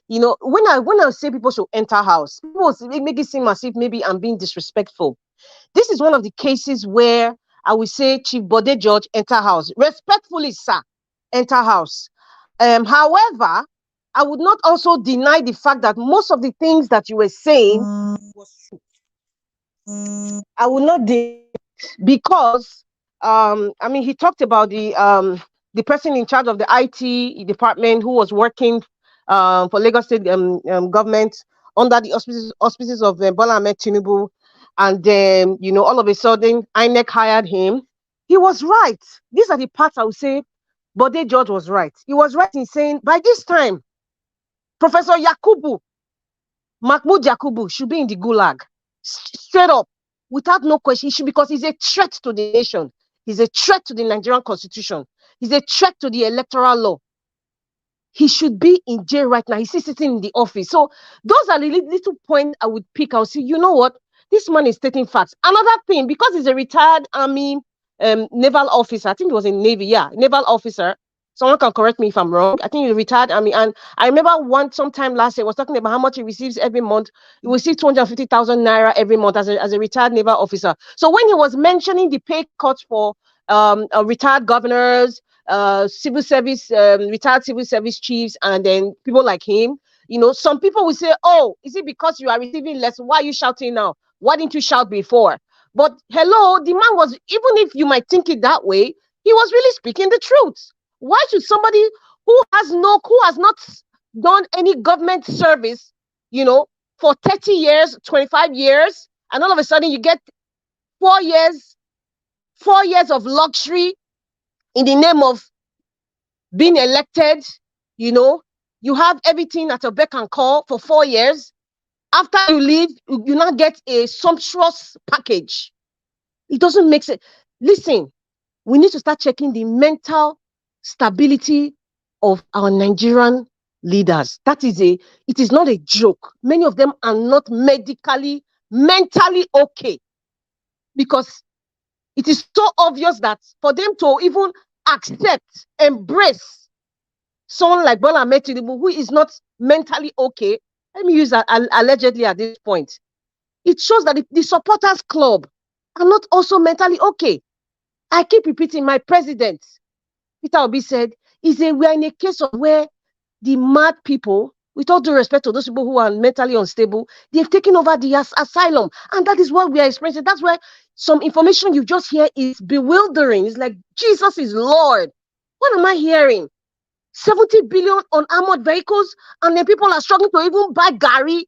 When I say people should enter house, people make it seem as if maybe I'm being disrespectful. This is one of the cases where I will say Chief Bode George enter house. Respectfully, sir, enter house. However, I would not also deny the fact that most of the things that you were saying was true. I will not deny, because he talked about the person in charge of the IT department who was working for Lagos State government under the auspices of Bola Ahmed Tinubu, and then all of a sudden INEC hired him. He was right. These are the parts I would say Bode George was right. He was right in saying by this time, Professor Mahmoud Yakubu should be in the gulag. Straight up, without no question, because he's a threat to the nation. He's a threat to the Nigerian constitution. He's a threat to the electoral law. He should be in jail right now. He's still sitting in the office. So those are the little points I would pick. I'll say, you know what? This man is stating facts. Another thing, because he's a retired army naval officer. I think he was in Navy. Yeah, naval officer. Someone can correct me if I'm wrong. I think he retired army. And I remember sometime last year was talking about how much he receives every month. He receives 250,000 naira every month as a retired naval officer. So when he was mentioning the pay cuts for retired governors, civil service, retired civil service chiefs, and then people like him, some people will say, oh, is it because you are receiving less? Why are you shouting now? Why didn't you shout before? But hello, the man was, even if you might think it that way, he was really speaking the truth. Why should somebody who has not done any government service, for 30 years, 25 years, and all of a sudden you get 4 years of luxury in the name of being elected, you have everything at your beck and call for 4 years. After you leave, you now get a sumptuous package. It doesn't make sense. Listen, we need to start checking the mental stability of our Nigerian leaders. It is not a joke. Many of them are not mentally okay, because it is so obvious that for them to even accept, embrace someone like Bola Ahmed Tinubu, who is not mentally okay, let me use that allegedly at this point, it shows that the supporters club are not also mentally okay. I keep repeating, my president, Peter Obi, said, we are in a case of where the mad people, with all due respect to those people who are mentally unstable, they've taken over the asylum. And that is what we are experiencing. That's why some information you just hear is bewildering. It's like, Jesus is Lord. What am I hearing? 70 billion on armored vehicles, and then people are struggling to even buy Gary.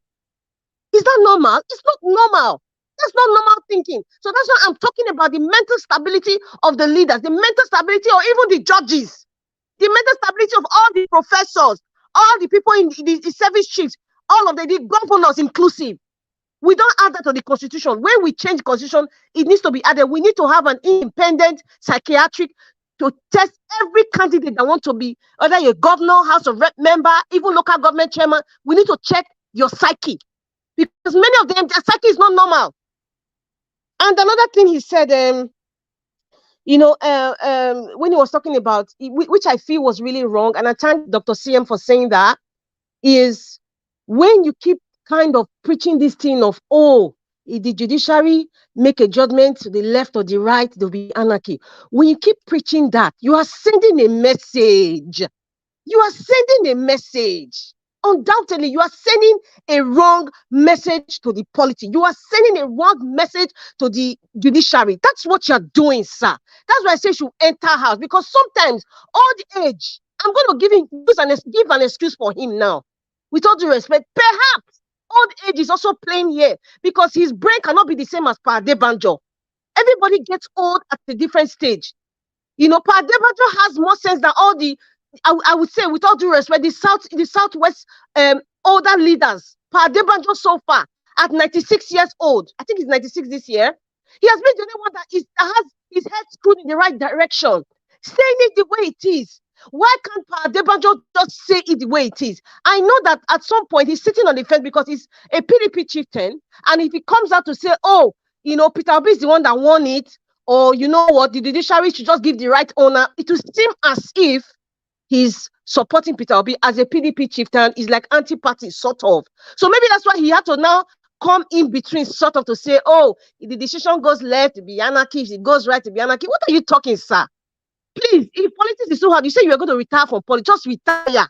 Is that normal? It's not normal. That's not normal thinking. So that's why I'm talking about the mental stability of the leaders, the mental stability of even the judges, the mental stability of all the professors, all the people in the service chiefs, all of the governors inclusive. We don't add that to the constitution. When we change the constitution, it needs to be added. We need to have an independent psychiatric to test every candidate that want to be, whether you're governor, House of Rep member, even local government chairman. We need to check your psyche, because many of them, their psyche is not normal. And another thing he said, when he was talking about, which I feel was really wrong, and I thank Dr. CM for saying that, is when you keep kind of preaching this thing of, if the judiciary make a judgment to the left or the right, there'll be anarchy. When you keep preaching that, you are sending a message you are sending a message. Undoubtedly, you are sending a wrong message to the polity. You are sending a wrong message to the judiciary. That's what you're doing, sir. That's why I say you enter house, because sometimes old age, I'm going to give an excuse for him now. With all due respect, perhaps old age is also playing here, because his brain cannot be the same as Pa Adebanjo. Everybody gets old at a different stage. You know, Pa Adebanjo has more sense than all the, I would say, with all due respect, the Southwest older leaders. Pa Adebanjo so far at 96 years old, I think he's 96 this year, he has been the only one that has his head screwed in the right direction, saying it the way it is. Why can't Pa Adebanjo just say it the way it is? I know that at some point he's sitting on the fence because he's a PDP chieftain, and if he comes out to say, oh, you know, Peter Obi is the one that won it, or you know what, the judiciary should just give the right owner, it will seem as if he's supporting Peter Obi as a PDP chieftain. Is like anti-party, sort of. So maybe that's why he had to now come in between, sort of, to say, oh, if the decision goes left, to be anarchy. If it goes right, to be anarchy. What are you talking, sir? Please, if politics is so hard, you say you're going to retire from politics, just retire.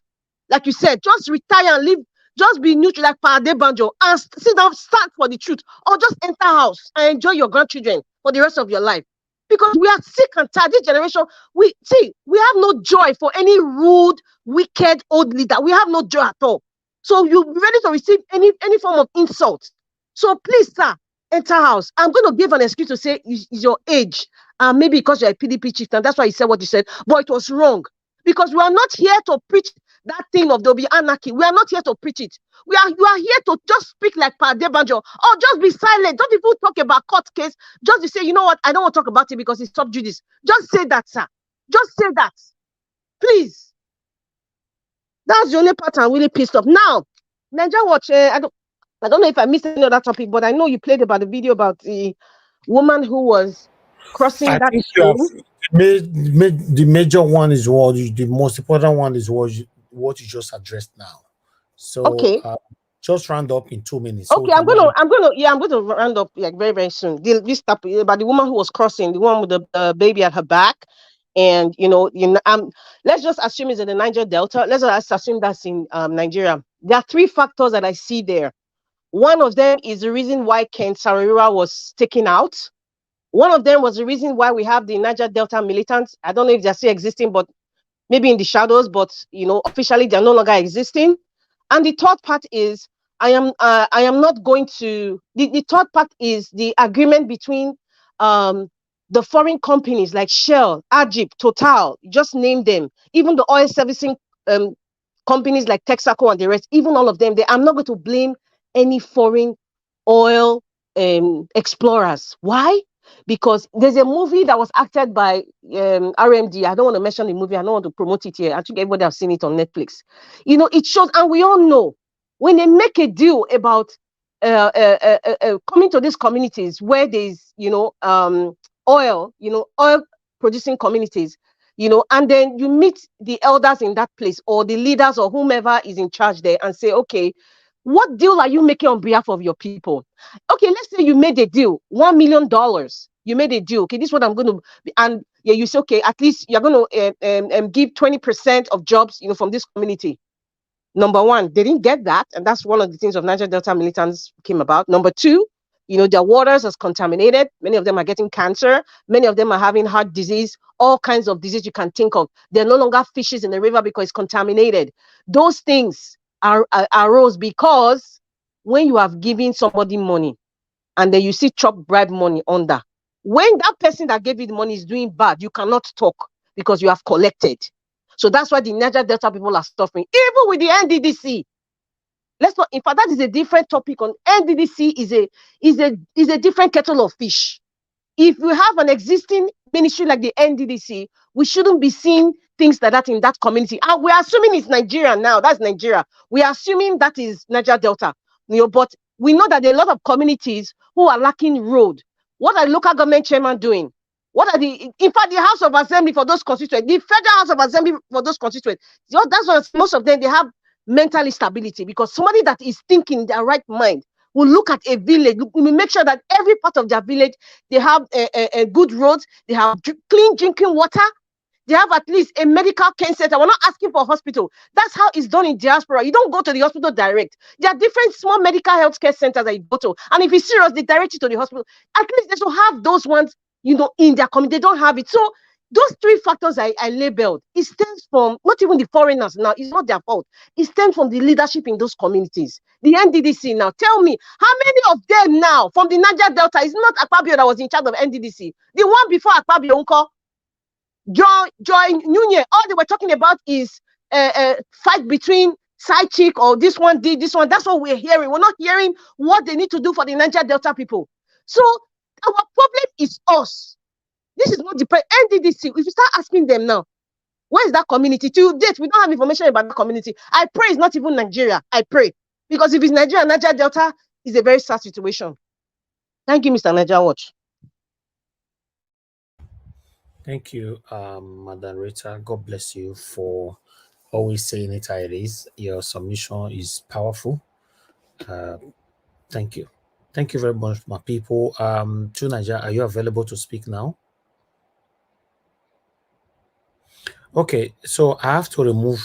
Like you said, just retire and leave. Just be neutral like Pa Adebanjo and sit down, stand for the truth, or just enter house and enjoy your grandchildren for the rest of your life. Because we are sick and tired. This generation, we have no joy for any rude, wicked old leader. We have no joy at all. So you're ready to receive any form of insult. So please, sir, enter house. I'm going to give an excuse to say is your age. Maybe because you're a PDP chieftain, that's why you said what you said. But it was wrong. Because we are not here to preach that thing of there'll be anarchy. We are not here to preach it. You are here to just speak like Pa Adebanjo, or just be silent. Don't even talk about court case. Just to say, you know what, I don't want to talk about it because it's sub judice. Just say that, sir. Just say that. Please. That's the only part I'm really pissed off. Now, Nigeria Watch, I don't know if I missed any other topic, but I know you played about the video about the woman who was crossing I that think you stream. have the major one is the most important one is what you just addressed now. So Okay. just round up in 2 minutes. Okay, So I'm going to round up like very, very soon. This topic about the woman who was crossing, the one with the baby at her back, and let's just assume it's in the Niger Delta. Let's just assume that's in Nigeria. There are 3 factors that I see there. One of them is the reason why Ken Sarira was taken out. One of them was the reason why we have the Niger Delta militants. I don't know if they're still existing, but maybe in the shadows, but officially they're no longer existing. And the third part is I am not going to the third part is the agreement between the foreign companies like Shell, Ajib, Total, just name them, even the oil servicing companies like Texaco and the rest, even all of them. I'm not going to blame any foreign oil explorers. Why? Because there's a movie that was acted by RMD. I don't want to mention the movie. I don't want to promote it here. I think everybody has seen it on Netflix. It shows, and we all know, when they make a deal about coming to these communities where there's, oil producing communities, and then you meet the elders in that place or the leaders or whomever is in charge there and say, okay, what deal are you making on behalf of your people? Okay, let's say you made a deal, $1 million. You made a deal. Okay, this is what I'm going to, and yeah, you say, okay, at least you're going to give 20% of jobs, from this community. Number one, they didn't get that, and that's one of the things of Niger Delta militants came about. Number two, their waters is contaminated. Many of them are getting cancer. Many of them are having heart disease, all kinds of disease you can think of. There are no longer fishes in the river because it's contaminated. Those things arose because when you have given somebody money and then you see chop bribe money under, when that person that gave you the money is doing bad, you cannot talk because you have collected. So that's why the Niger Delta people are suffering, even with the NDDC. In fact, that is a different topic. On NDDC is a different kettle of fish. If we have an existing ministry like the NDDC, we shouldn't be seeing things like that in that community. We're assuming it's Nigeria now. That's Nigeria. We are assuming that is Niger Delta. But we know that there are a lot of communities who are lacking road. What are the local government chairman doing? In fact, the House of Assembly for those constituents, the Federal House of Assembly for those constituents, that's why most of them, they have mental instability, because somebody that is thinking in their right mind will look at a village, will make sure that every part of their village, they have good roads, they have clean drinking water, they have at least a medical care center. We're not asking for a hospital. That's how it's done in diaspora. You don't go to the hospital direct. There are different small medical health care centers that you go to. And if it's serious, they direct you to the hospital. At least they should have those ones, in their community. They don't have it. So those three factors I labeled, it stems from not even the foreigners now, it's not their fault. It stems from the leadership in those communities. The NDDC now, tell me, how many of them now from the Niger Delta, is not Akpabio that was in charge of NDDC? The one before Akpabio, Unko, Joy Nunye, all they were talking about is fight between side chick, or this one did this one. That's what we're hearing. We're not hearing what they need to do for the Niger Delta people. So our problem is us. This is not the NDDC. If you start asking them now, where is that community? To date, we don't have information about the community. I pray it's not even Nigeria. I pray. Because if it's Nigeria, Niger Delta is a very sad situation. Thank you, Mr. Niger Watch. Thank you, Madam Rita. God bless you for always saying it how it is. Your submission is powerful. Thank you. Thank you very much, my people. To Niger, are you available to speak now? Okay, so I have to remove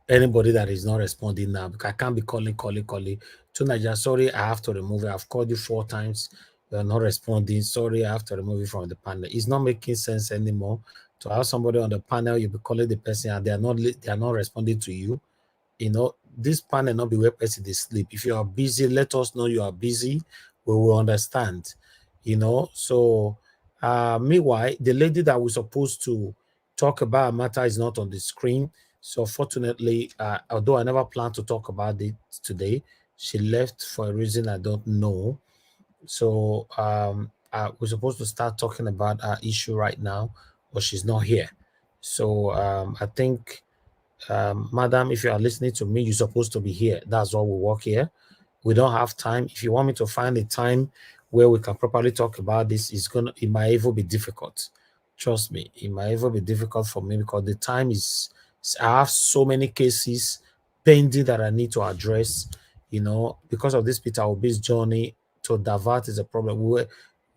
anybody that is not responding now, because I can't be calling. To Niger, sorry, I have to remove it. I've called you 4 times. You're not responding. Sorry, I have to remove it from the panel. It's not making sense anymore to have somebody on the panel. You'll be calling the person and they are not responding to you. This panel not be where person they sleep. If you are busy, let us know you are busy. We will understand. So meanwhile, the lady that we're supposed to talk about a matter is not on the screen. So fortunately, although I never planned to talk about it today, she left for a reason I don't know. So we're supposed to start talking about our issue right now, but she's not here. So I think, madam, if you are listening to me, you're supposed to be here. That's why we work here. We don't have time. If you want me to find a time where we can properly talk about this, it might even be difficult. Trust me, it might even be difficult for me, because the time is, I have so many cases pending that I need to address. Because of this Peter Obi's journey to divert is a problem.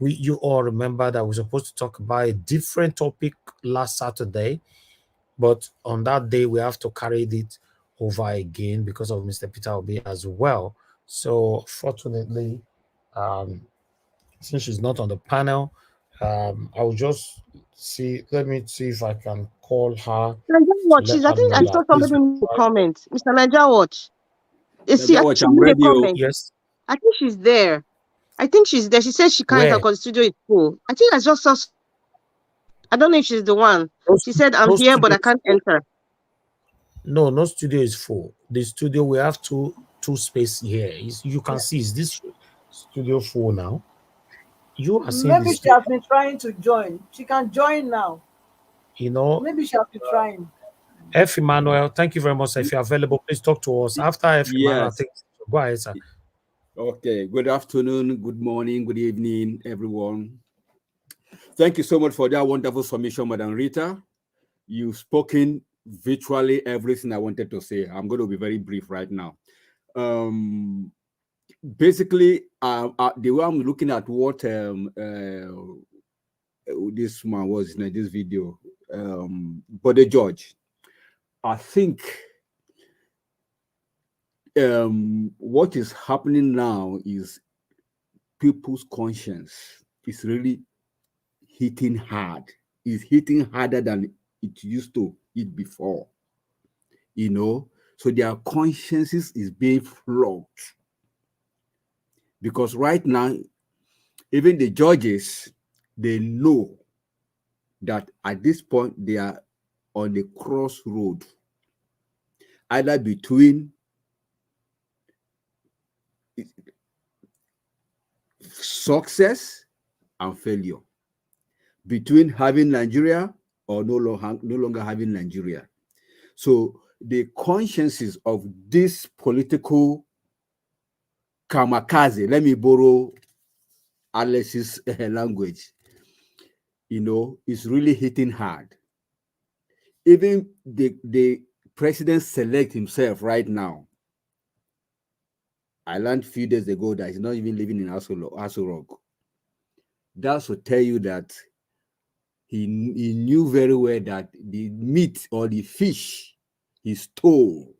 You all remember that we're supposed to talk about a different topic last Saturday, but on that day we have to carry it over again because of Mr. Peter Obi as well. So fortunately, since she's not on the panel, I'll just see. Let me see if I can call her. I think I saw somebody in the comments. Mr. Niger Watch. See, I think she made a comment. Yes. I think she's there. I think she's there. She says she can't enter because the studio is full. I think I just saw. I don't know if she's the one. She said, I'm here, but I can't enter. No studio is full. The studio, we have two space here. You can see, is this studio full now? You are seeing maybe she has been trying to join. She can join now. Maybe she has been trying. F. Emmanuel, thank you very much. If you're available, please talk to us. After F. Emmanuel, go ahead, sir. Okay, good afternoon, good morning, good evening, everyone. Thank you so much for that wonderful submission, Madam Rita. You've spoken virtually everything I wanted to say. I'm going to be very brief right now. Basically, the way I'm looking at what this man was in this video, Bode George, I think what is happening now is people's conscience is really hitting hard. It's hitting harder than it used to hit before. So their consciences is being flogged. Because right now, even the judges, they know that at this point they are on the crossroad, either between success and failure, between having Nigeria or no longer having Nigeria. So the consciences of this political kamikaze, let me borrow Alex's language, is really hitting hard. Even the president select himself right now. I learned a few days ago that he's not even living in Aso Rock. That should tell you that he knew very well that the meat or the fish he stole,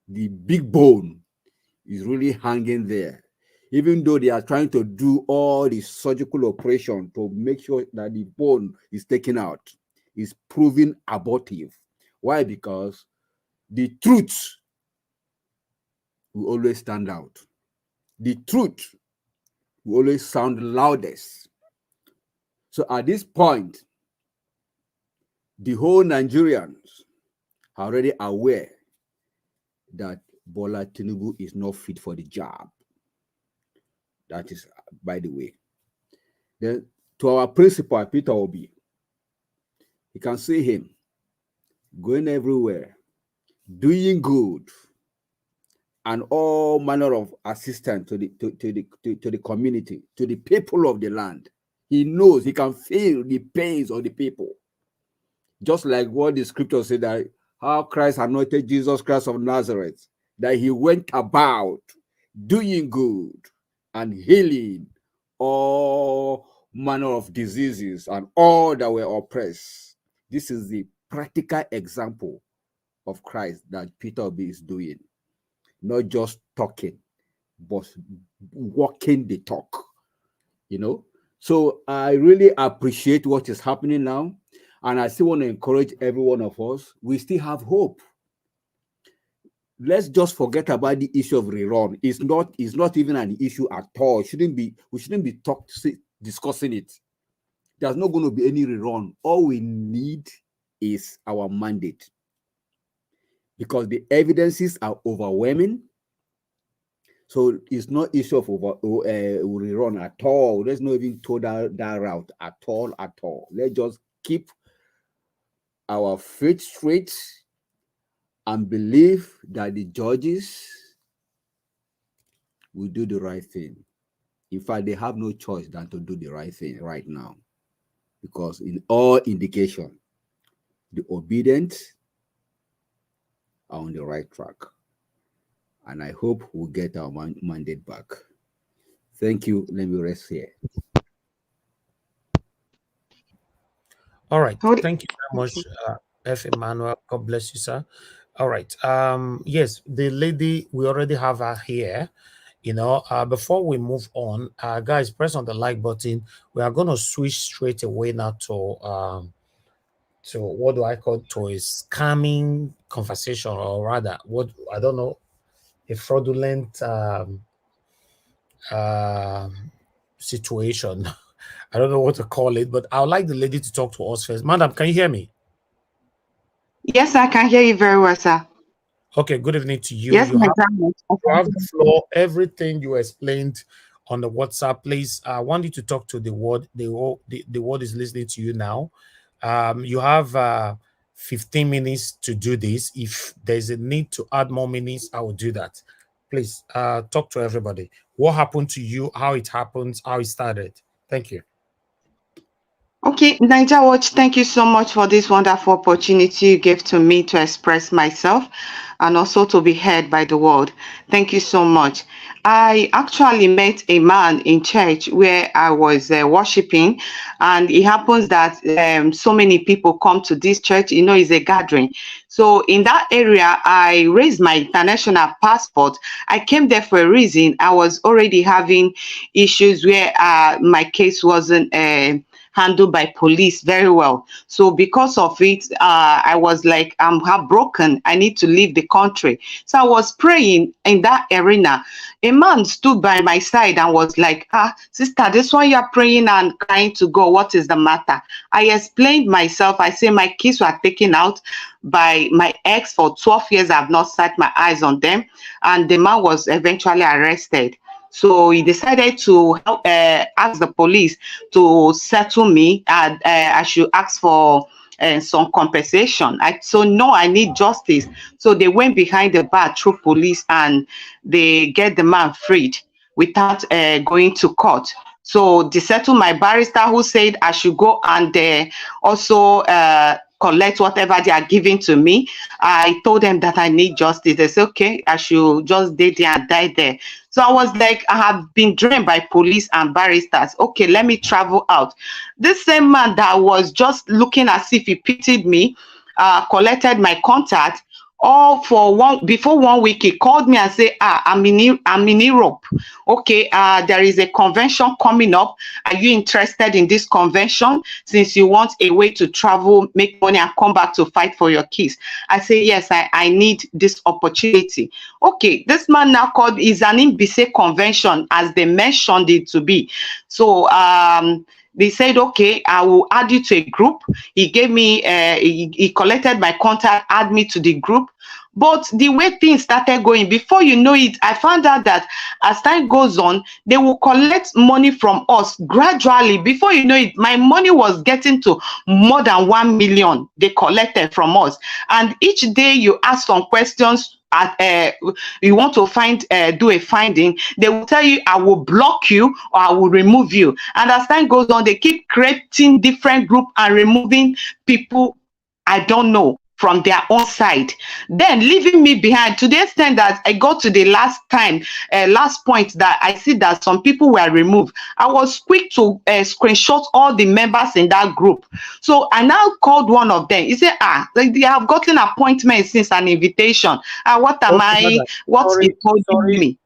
the big bone, is really hanging there. Even though they are trying to do all the surgical operation to make sure that the bone is taken out, is proving abortive. Why? Because the truth will always stand out. The truth will always sound loudest. So at this point, the whole Nigerians are already aware that Bola Tinubu is not fit for the job. That is, by the way. Then to our principal, Peter Obi, you can see him going everywhere, doing good, and all manner of assistance to the community, to the people of the land. He knows, he can feel the pains of the people. Just like what the scripture said, that how Christ anointed Jesus Christ of Nazareth, that he went about doing good and healing all manner of diseases and all that were oppressed. This is the practical example of Christ that Peter Obi is doing. Not just talking, but walking the talk, you know. So I really appreciate what is happening now. And I still want to encourage every one of us. We still have hope. Let's just forget about the issue of rerun. It's not even an issue at all. We shouldn't be discussing it. There's not going to be any rerun. All we need is our mandate, because the evidences are overwhelming. So it's not issue of rerun at all. Let's not even go that route at all. Let's just keep our faith straight and believe that the judges will do the right thing. In fact, they have no choice than to do the right thing right now, because in all indication, the obedient are on the right track. And I hope we'll get our mandate back. Thank you. Let me rest here. All right. Thank you very much, F. Emmanuel. God bless you, sir. All right. Yes, the lady, we already have her here. You know, before we move on, guys, press on the like button. We are going to switch straight away now to what do I call, to a scamming conversation, or rather, what, I don't know, a fraudulent situation. I don't know what to call it, but I would like the lady to talk to us first. Madam, can you hear me? Yes, I can hear you very well, sir. Okay, good evening to you. Yes, You have the floor. Everything you explained on the WhatsApp, please. I want you to talk to the word. The word is listening to you now. You have 15 minutes to do this. If there's a need to add more minutes, I will do that. Please talk to everybody. What happened to you, how it happened, how it started. Thank you. Okay, Niger Watch, thank you so much for this wonderful opportunity you gave to me to express myself and also to be heard by the world. Thank you so much. I actually met a man in church where I was worshiping, and it happens that so many people come to this church. You know, it's a gathering. So in that area, I raised my international passport. I came there for a reason. I was already having issues where my case wasn't handled by police very well. So because of it, I was like, I'm heartbroken. I need to leave the country. So I was praying in that arena. A man stood by my side and was like, sister, this one you're praying and crying to God. What is the matter? I explained myself. I say my kids were taken out by my ex for 12 years. I've not set my eyes on them. And the man was eventually arrested. So he decided to ask the police to settle me, and I should ask for some compensation. So no, I need justice. So they went behind the bar through police, and they get the man freed without going to court. So they settled my barrister, who said I should go and also collect whatever they are giving to me. I told them that I need justice. They said, okay, I should just stay there and die there. So I was like, I have been drained by police and barristers. Okay, let me travel out. This same man that was just looking as if he pitied me, collected my contact. All for before 1 week, he called me and said, I'm in Europe. Okay, there is a convention coming up. Are you interested in this convention? Since you want a way to travel, make money, and come back to fight for your kids. I say, yes, I need this opportunity. Okay, this man now called is an Imbise convention, as they mentioned it to be. So they said, okay, I will add you to a group. He gave me, he collected my contact, add me to the group. But the way things started going, before you know it, I found out that as time goes on, they will collect money from us gradually. Before you know it, my money was getting to more than 1 million they collected from us. And each day you ask some questions, you want to do a finding, they will tell you, I will block you or I will remove you. And as time goes on, they keep creating different groups and removing people I don't know from their own side, then leaving me behind, to the extent that I got to the last point that I see that some people were removed. I was quick to screenshot all the members in that group. So I now called one of them. He said, they have gotten appointments since an invitation. What am I? What's it holding me?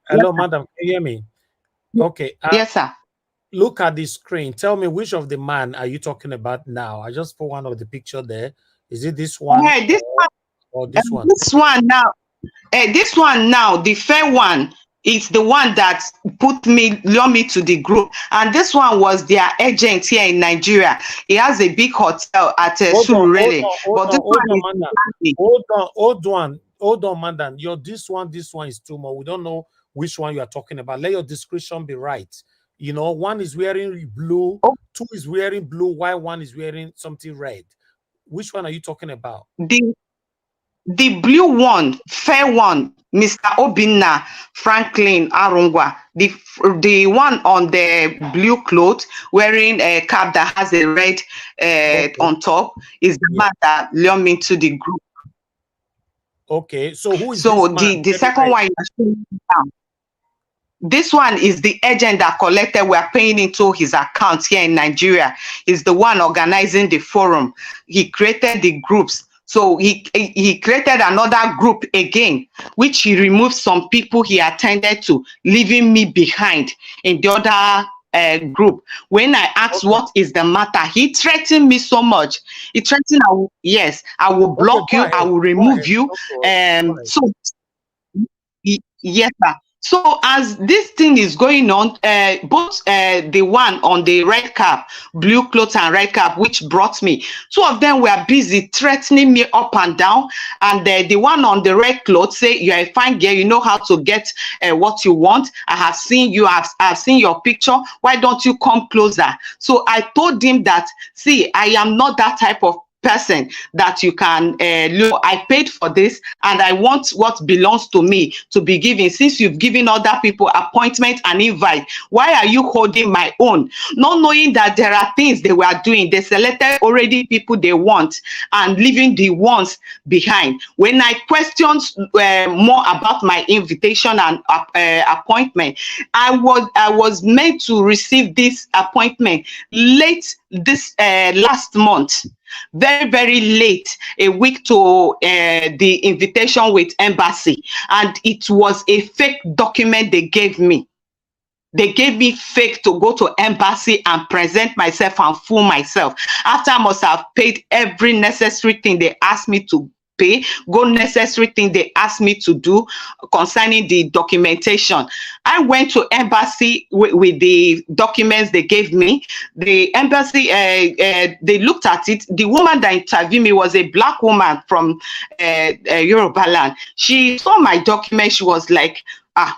Hello, Yes, madam. Can you hear me? Okay. yes, sir. Look at the screen. Tell me, which of the man are you talking about now? I just put one of the picture there. Is it this one or this one? This one now. This one now, the fair one, is the one that lure me to the group. And this one was their agent here in Nigeria. He has a big hotel at Surulere. Hold on, madam. This one is too much. We don't know which one you are talking about. Let your description be right. You know, one is wearing blue, two is wearing blue, while one is wearing something red. Which one are you talking about? The blue one, fair one, Mr. Obinna Franklin Arungwa. The one on the blue cloth, wearing a cap that has a red on top, is the man that lured me to the group. Okay, so who is so this man? the second one you're showing now, this one is the agent that collected. We're paying into his account here in Nigeria. He's the one organizing the forum. He created the groups. So he created another group again, which he removed some people he attended to, leaving me behind in the other group. When I asked what is the matter, he threatened me so much. He threatened, yes, I will block you, I will remove you. Yes, sir. So as this thing is going on, both the one on the red cap, blue clothes and red cap, which brought me, two of them were busy threatening me up and down. And the one on the red clothes say, you're a fine girl, you know how to get what you want. I have seen you, I've seen your picture. Why don't you come closer? So I told him that, see, I am not that type of person that you can look. I paid for this and I want what belongs to me to be given. Since you've given other people appointment and invite, why are you holding my own? Not knowing that there are things they were doing. They selected already people they want and leaving the ones behind. When I questioned more about my invitation and appointment, I was meant to receive this appointment late this last month. Very, very late, a week to the invitation with embassy. And it was a fake document they gave me. They gave me fake to go to embassy and present myself and fool myself. After I must have paid every necessary thing they asked me to pay, necessary thing they asked me to do concerning the documentation. I went to embassy with the documents they gave me. The embassy, they looked at it. The woman that interviewed me was a black woman from Yoruba land. She saw my document. She was like,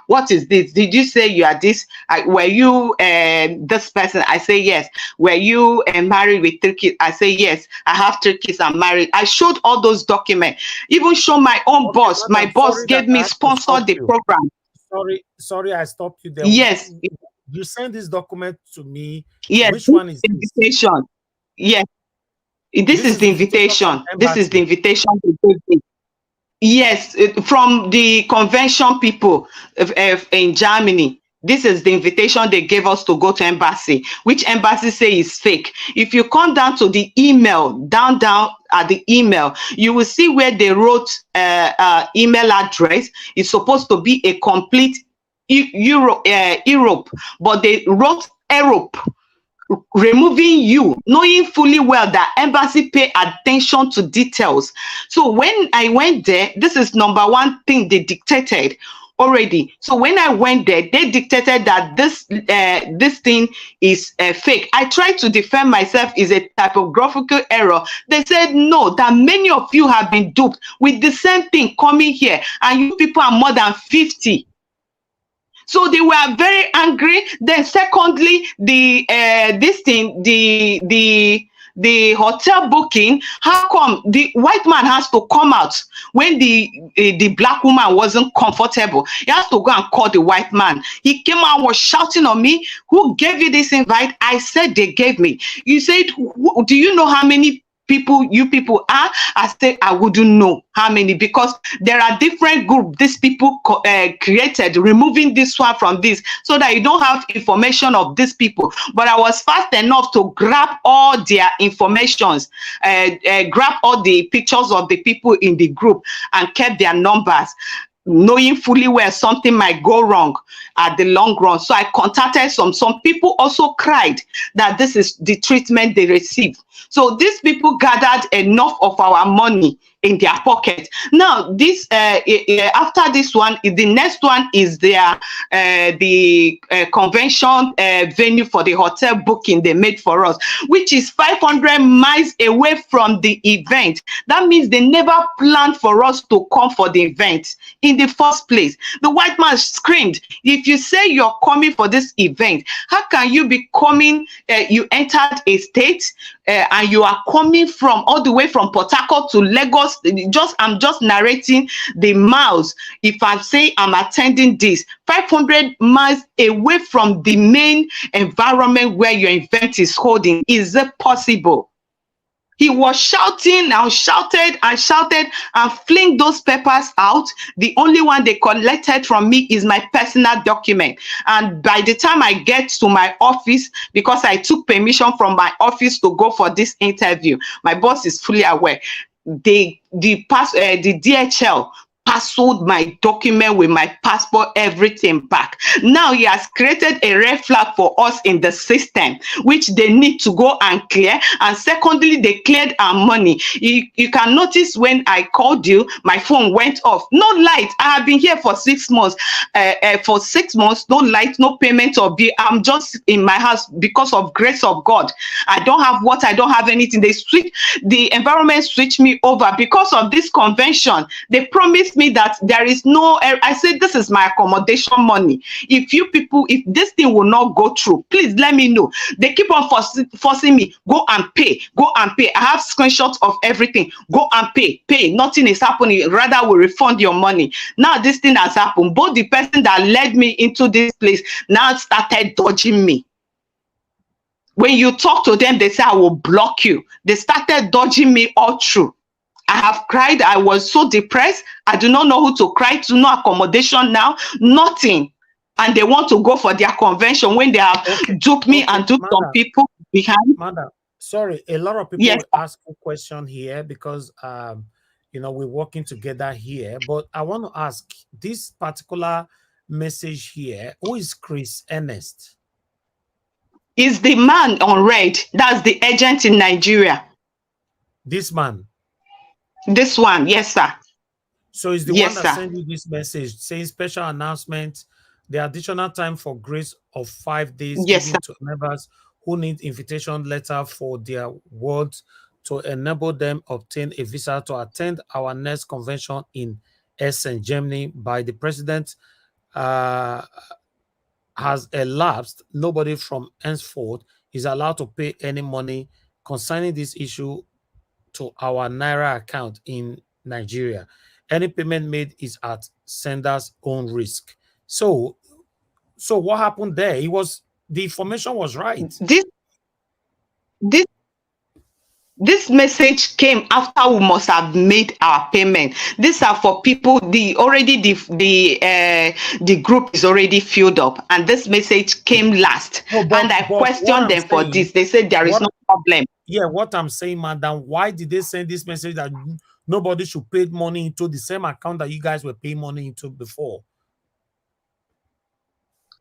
what is this? Did you say you are this? Were you this person? I say yes. Were you married with 3 kids? I say yes. I have 3 kids. I'm married. I showed all those documents. Even show my own boss. My boss gave me sponsored the program. Sorry, I stopped you there. Yes. You send this document to me. Yes. Which one is invitation? This? Yes. This is the invitation. This is the invitation they gave me. Yes, from the convention people in Germany. This is the invitation they gave us to go to embassy, which embassy say is fake. If you come down to the email, down at the email, you will see where they wrote email address. It's supposed to be a complete Europe, but they wrote Europe, removing you, knowing fully well that embassy pay attention to details. So when I went there, this is number one thing they dictated already. So when I went there, they dictated that this thing is fake. I tried to defend myself, is a typographical error. They said no, that many of you have been duped with the same thing coming here, and you people are more than 50. So they were very angry. Then secondly, the hotel booking, how come the white man has to come out when the black woman wasn't comfortable? He has to go and call the white man. He came out, was shouting on me, who gave you this invite? I said they gave me. You said, do you know how many people you people are? I said I wouldn't know how many, because there are different groups these people created, removing this one from this so that you don't have information of these people. But I was fast enough to grab all their informations, grab all the pictures of the people in the group and kept their numbers, knowing fully well something might go wrong at the long run. So I contacted some people also cried that this is the treatment they received. So these people gathered enough of our money in their pocket. Now this after this one, the next one is their the convention venue for the hotel booking they made for us, which is 500 miles away from the event. That means they never planned for us to come for the event in the first place. The white man screamed, if you say you're coming for this event, how can you be coming? You entered a state and you are coming from all the way from Port Harcourt to Lagos. I'm just narrating the miles. If I say I'm attending this 500 miles away from the main environment where your event is holding, is it possible? He was shouting and shouted and shouted and fling those papers out. The only one they collected from me is my personal document. And by the time I get to my office, because I took permission from my office to go for this interview, my boss is fully aware. The DHL sold my document with my passport, everything back. Now he has created a red flag for us in the system, which they need to go and clear. And secondly, they cleared our money. You can notice when I called you, my phone went off. No light. I have been here for 6 months. For 6 months, no light, no payment or bill. I'm just in my house because of grace of God. I don't have water. I don't have anything. The environment switched me over because of this convention. They promised me that there is no, I said, this is my accommodation money. If you people, if this thing will not go through, please let me know. They keep on forcing me, go and pay, go and pay. I have screenshots of everything. Go and pay. Nothing is happening. Rather, we refund your money. Now this thing has happened. Both the person that led me into this place now started dodging me. When you talk to them, they say, I will block you. They started dodging me all through. I have cried. I was so depressed. I do not know who to cry to. No accommodation now, nothing. And they want to go for their convention when they have duped me and duped some people behind. Madam, sorry, a lot of people ask a question here because you know, we're working together here. But I want to ask this particular message here. Who is Chris Ernest? Is the man on red. That's the agent in Nigeria. This man. This one, yes, sir. So it's the one that sent you this message saying special announcement, the additional time for grace of 5 days given to members who need invitation letter for their wards to enable them obtain a visa to attend our next convention in Essen, Germany by the president has elapsed. Nobody from henceforth is allowed to pay any money concerning this issue to our Naira account in Nigeria. Any payment made is at sender's own risk. So what happened there? The information was right. This This message came after we must have made our payment. These are for people, the group is already filled up, and this message came last. No, And I but what questioned I'm them for saying, this. They said there is what no problem. yeah, what I'm saying, madam, why did they send this message that nobody should pay money into the same account that you guys were paying money into before?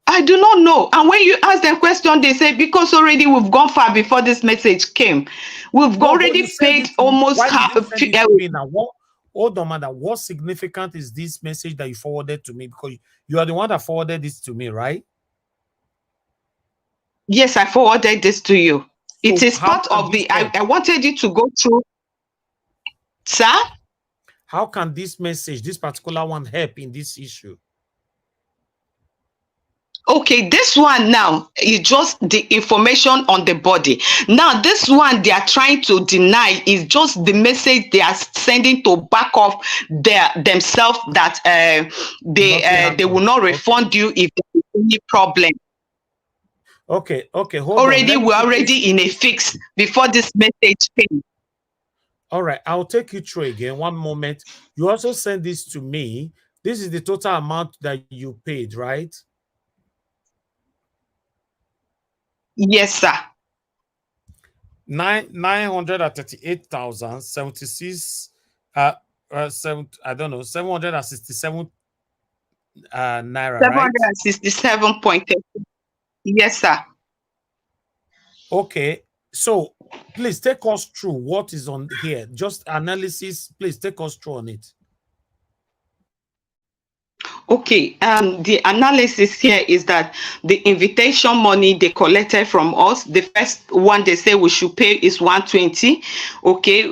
I do not know. And when you ask them question, they say because already we've gone far before this message came. We've No, but you already sent paid it to me. almost Why did half. you send it to me now? What? Hold on, madam. What significant is this message that you forwarded to me? Because you are the one that forwarded this to me, right? Yes, I forwarded this to you. It So is how part can of this the. help? I wanted you to go through, sir. How can this message, this particular one, help in this issue? Okay, this one now is just the information on the body. Now, this one they are trying to deny is just the message they are sending to back off themselves that Nothing they will happened. not Okay. refund you if there is any problem. Okay. Hold on. Already, Let me we're quickly. already in a fix before this message came. All right. I'll take you through again. One moment. You also send this to me. This is the total amount that you paid, right? Yes, sir. 938,076 I don't know, 767 naira, right? 767.30. Yes, sir. Okay. So please take us through what is on here. Just analysis, please take us through on it. Okay, the analysis here is that the invitation money they collected from us, the first one they say we should pay is 120, okay,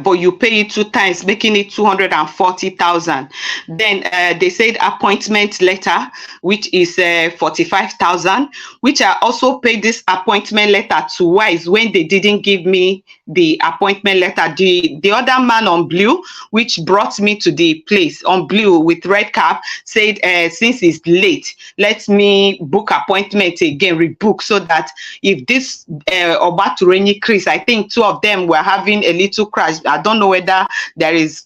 but you pay it 2 times, making it 240,000. Then they said appointment letter, which is 45,000, which I also paid this appointment letter twice when they didn't give me the appointment letter. The other man on blue, which brought me to the place on blue with red cap, said since it's late, let me book appointment again, rebook, so that if this Obatureni Chris, I think two of them were having a little crash. I don't know whether there is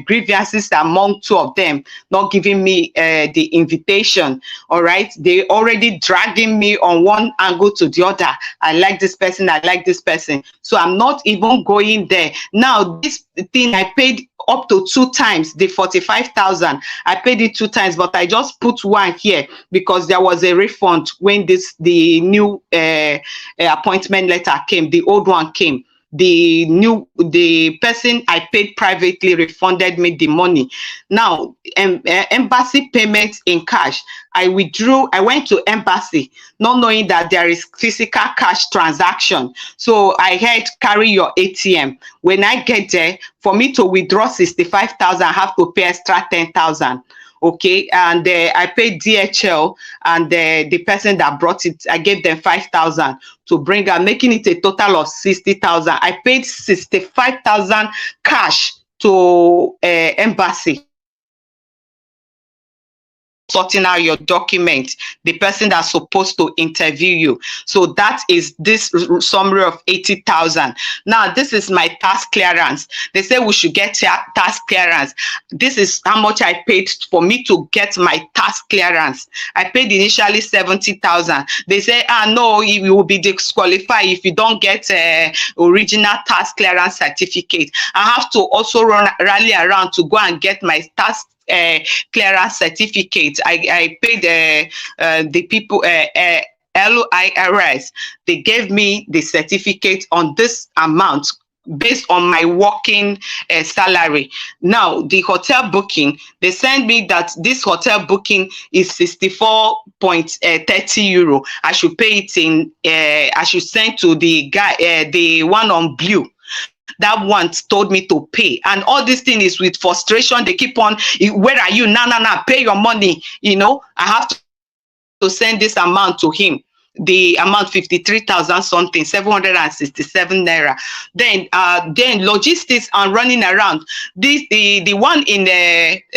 grievances among two of them not giving me the invitation. All right, they already dragging me on one angle to the other. I like this person, I like this person, so I'm not even going there. Now this thing I paid up to 2 times the 45,000. I paid it 2 times, but I just put one here because there was a refund when the new appointment letter came. The old one came. The person I paid privately refunded me the money. Now embassy payments in cash, I withdrew. I went to embassy not knowing that there is physical cash transaction, so I had carry your ATM. When I get there, for me to withdraw 65,000, I have to pay extra 10,000. Okay, and I paid DHL, and the person that brought it, I gave them 5,000 to bring her, making it a total of 60,000. I paid 65,000 cash to embassy, sorting out your documents, the person that's supposed to interview you. So that is this summary of 80,000. Now, this is my tax clearance. They say we should get tax clearance. This is how much I paid for me to get my tax clearance. I paid initially 70,000. They say, no, you will be disqualified if you don't get original tax clearance certificate. I have to also rally around to go and get my tax clearance certificate. I paid the people LIRS. They gave me the certificate on this amount based on my working salary. Now the hotel booking, they send me that this hotel booking is 64.30 euro. I should pay it in I should send to the guy, the one on blue. That one told me to pay, and all this thing is with frustration. They keep on, where are you? Nah, pay your money. I have to send this amount to him, the amount 53,000 something, 767 naira. Then logistics and running around. The one in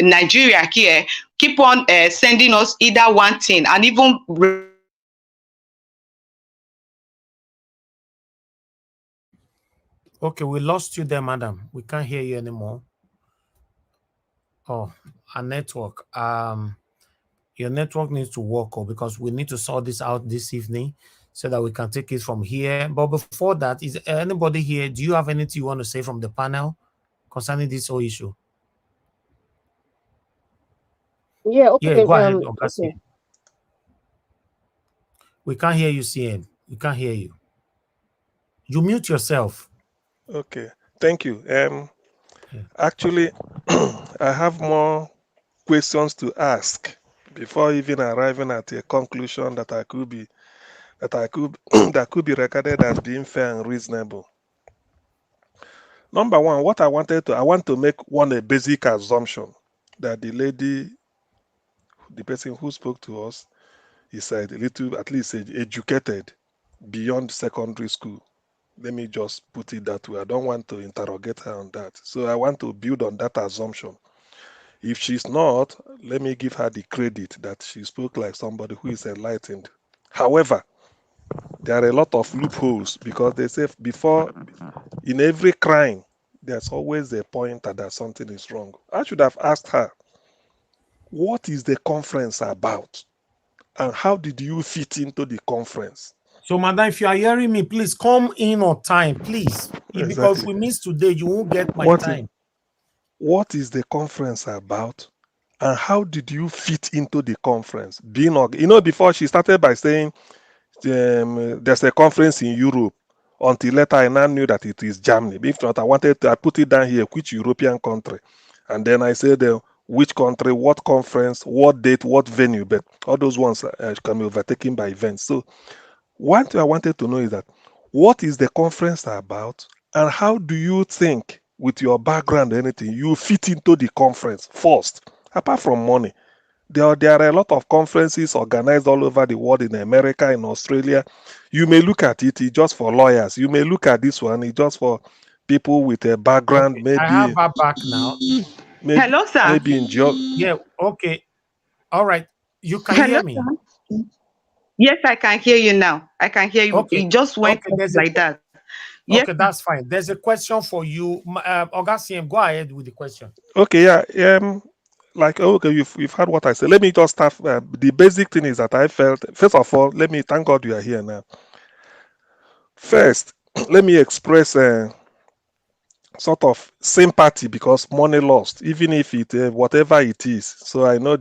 Nigeria here keep on sending us either one thing, and even Okay, we lost you there, madam. We can't hear you anymore. Oh, our network. Your network needs to work, because we need to sort this out this evening so that we can take it from here. But before that, is anybody here? Do you have anything you want to say from the panel concerning this whole issue? Yeah, Yeah, okay. go ahead, Augustine. Okay. We can't hear you, CM. We can't hear you. You mute yourself. Okay, thank you. Yeah. Actually, I have more questions to ask before even arriving at a conclusion that I could be that could be regarded as being fair and reasonable. Number one, I want to make a basic assumption that the person who spoke to us, is a little, at least educated beyond secondary school. Let me just put it that way. I don't want to interrogate her on that. So I want to build on that assumption. If she's not, let me give her the credit that she spoke like somebody who is enlightened. However, there are a lot of loopholes because they say before, in every crime, there's always a pointer that something is wrong. I should have asked her, what is the conference about? And how did you fit into the conference? So, madam, if you are hearing me, please come in on time, please. Because if Exactly. we miss today, you won't get my What is, time. what is the conference about? And how did you fit into the conference? Before she started by saying there's a conference in Europe. Until later, I now knew that it is Germany. If not, I put it down here, which European country. And then I said, which country, what conference, what date, what venue. But all those ones can be overtaken by events. So one thing I wanted to know is that what is the conference about? And how do you think, with your background and anything, you fit into the conference first, apart from money? There are a lot of conferences organized all over the world, in America, in Australia. You may look at it, it's just for lawyers. You may look at this one, it's just for people with a background, Okay, I have her back now. Hello, sir. maybe in geog. Yeah, okay. All right. You can Hello, hear me. sir. Yes, I can hear you now. I can hear you. Okay. It just went Okay, off like that. Yes. okay, that's fine. There's a question for you. Augustine, go ahead with the question. Okay, yeah. Okay, you've heard what I said. Let me just start. The basic thing is that I felt, first of all, let me thank God you are here now. First, let me express sort of sympathy because money lost, even if it whatever it is. So I know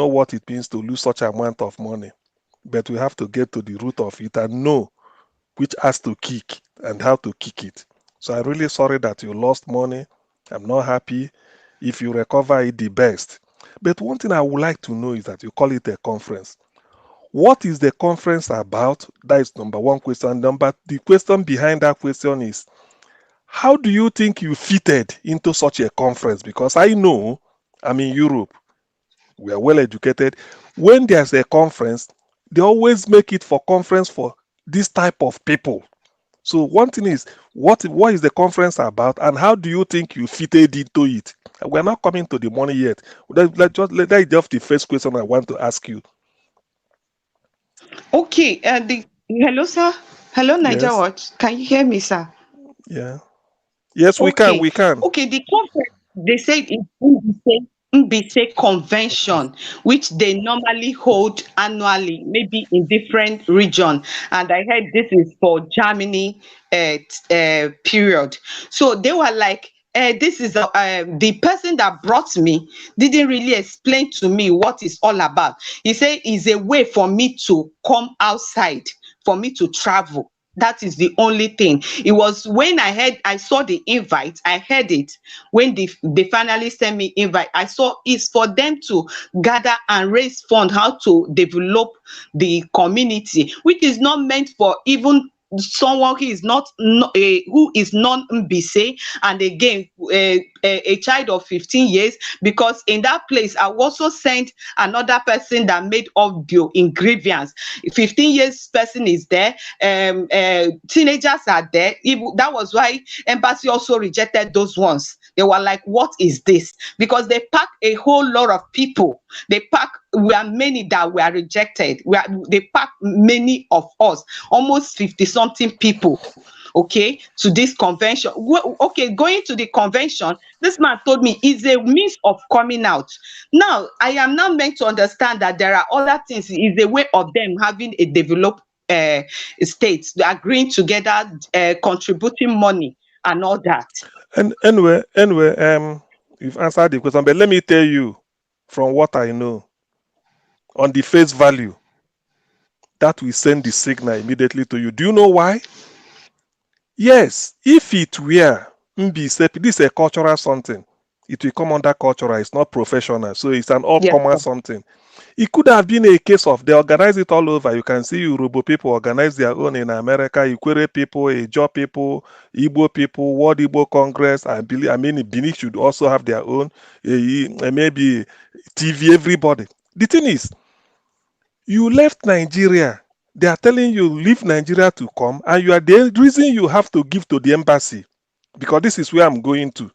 what it means to lose such amount of money, but we have to get to the root of it and know which has to kick and how to kick it. So I'm really sorry that you lost money. I'm not happy. If you recover it, the best. But one thing I would like to know is that you call it a conference. What is the conference about? That is number one question. The question behind that question is, how do you think you fitted into such a conference? Because I know I'm in Europe. We are well educated. When there's a conference, they always make it for conference for this type of people. So one thing is, what is the conference about, and how do you think you fitted into it? We're not coming to the money yet. That's just the first question I want to ask you. Okay. Hello, sir. Hello, Niger Yes. Watch. Can you hear me, sir? Yeah. Yes, we can. Okay. We can. Okay. The conference, they said it's Mbise convention, which they normally hold annually, maybe in different region. And I heard this is for Germany period. So they were like, this is the person that brought me didn't really explain to me what it's all about. He said it's a way for me to come outside, for me to travel. That is the only thing. It was when I saw the invite, I heard it. When they finally sent me invite, I saw it's for them to gather and raise fund, how to develop the community, which is not meant for even someone who is not who is non-Mbise, and again a child of 15 years, because in that place I also sent another person that made audio in grievance. 15 years person is there, teenagers are there. That was why embassy also rejected those ones. They were like, what is this? Because they pack a whole lot of people. We are many that were rejected. They pack many of us, almost 50 something people okay, to this convention. Okay, going to the convention, this man told me is a means of coming out. Now, I am now meant to understand that there are other things, is a way of them having a developed state, agreeing together, contributing money and all that. And anyway, you've answered the question, but let me tell you from what I know, on the face value, that will send the signal immediately to you. Do you know why? Yes, if it were Mbise, this is a cultural something, it will come under cultural, it's not professional, so it's an Yes, all-common sir. something. It could have been a case of they organize it all over. You can see Yoruba people organize their own in America, Ikwere people, Ijaw people, Igbo people, World Igbo Congress. I mean, Benin should also have their own, maybe TV, everybody. The thing is, you left Nigeria. They are telling you leave Nigeria to come, and you are the reason you have to give to the embassy, because this is where I'm going to.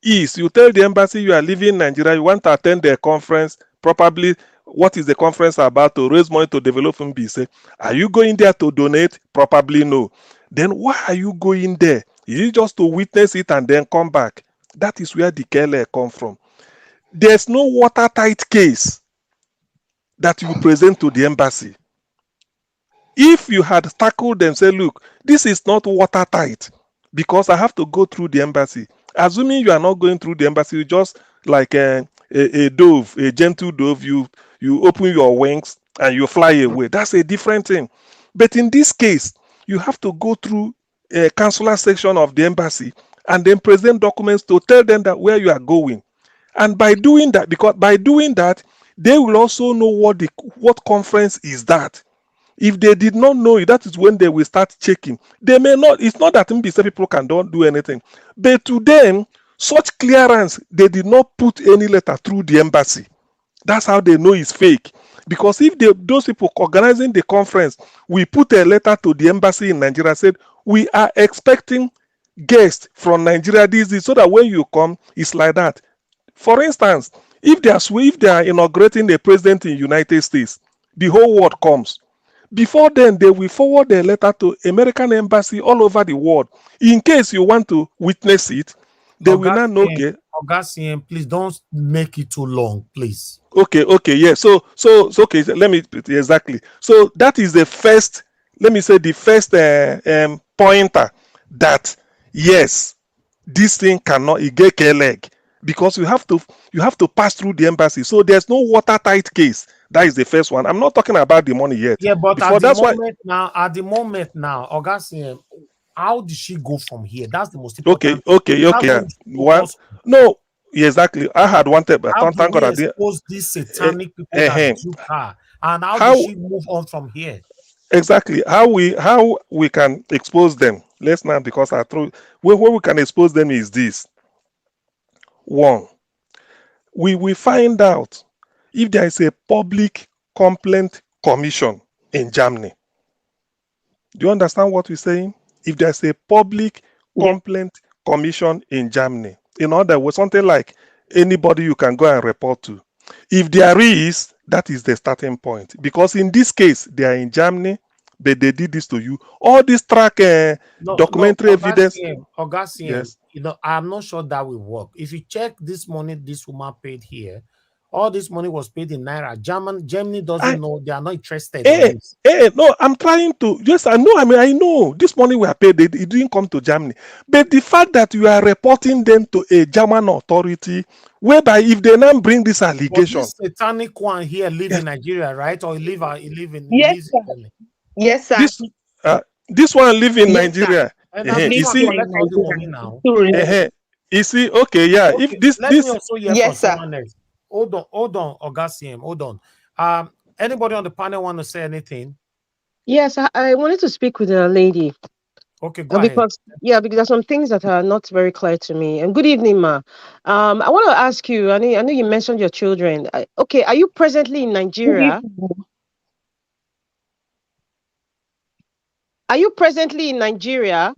Is you tell the embassy you are leaving Nigeria, you want to attend their conference, probably what is the conference about, to raise money to develop Mbise. Are you going there to donate? Probably no. Then why are you going there? Is it just to witness it and then come back? That is where the KLA come from. There's no watertight case that you present to the embassy. If you had tackled them, say, look, this is not watertight because I have to go through the embassy. Assuming you are not going through the embassy, you just like a dove, a gentle dove, you open your wings and you fly away. That's a different thing. But in this case, you have to go through a consular section of the embassy and then present documents to tell them that where you are going. And by doing that, because by doing that, they will also know what conference is that. If they did not know it, that is when they will start checking. They may not, it's not that MBC people don't do anything. But to them, such clearance, they did not put any letter through the embassy. That's how they know it's fake. Because if those people organizing the conference, we put a letter to the embassy in Nigeria, said, we are expecting guests from Nigeria, this, so that when you come, it's like that. For instance, if they are inaugurating a president in the United States, the whole world comes. Before then, they will forward a letter to American embassy all over the world. In case you want to witness it, they will not know. Okay, Augustine, please don't make it too long, please. Okay, yeah. So okay, let me exactly. So that is the first, let me say the first pointer that yes, this thing cannot get a leg, because you have to pass through the embassy. So there's no watertight case. That is the first one. I'm not talking about the money yet. Yeah, but at the moment now, Augustine, how did she go from here? That's the most important. Okay. Well, no, exactly. I had wanted, but how do we expose these satanic people that took her, and how did she move on from here? Exactly. How we can expose them? Let's now, because where we can expose them is this. One, we find out if there is a public complaint commission in Germany. Do you understand what we're saying? If there's a public complaint commission in Germany, in other words, something like anybody you can go and report to. If there is, that is the starting point. Because in this case, they are in Germany, but they did this to you. All this documentary evidence. Augustine, yes. I'm not sure that will work. If you check this money this woman paid here, all this money was paid in Naira. Germany doesn't know. They are not interested in this. No, I'm trying to. Yes, I know. I know this money we are paid. It didn't come to Germany. But the fact that you are reporting them to a German authority, whereby if they now bring this allegation, this satanic one here live in Nigeria, right? Or live in yes, sir. Yes, sir. This one live in Nigeria. You see, collect all the money now. You see, okay, yeah. Okay, if this, let me also hear from someone else. Hold on, Augustine. Hold on. Anybody on the panel want to say anything? Yes, I wanted to speak with a lady. Okay, go ahead. Because there are some things that are not very clear to me. And good evening, ma. I want to ask you. I know you mentioned your children. Okay, are you presently in Nigeria? Are you presently in Nigeria?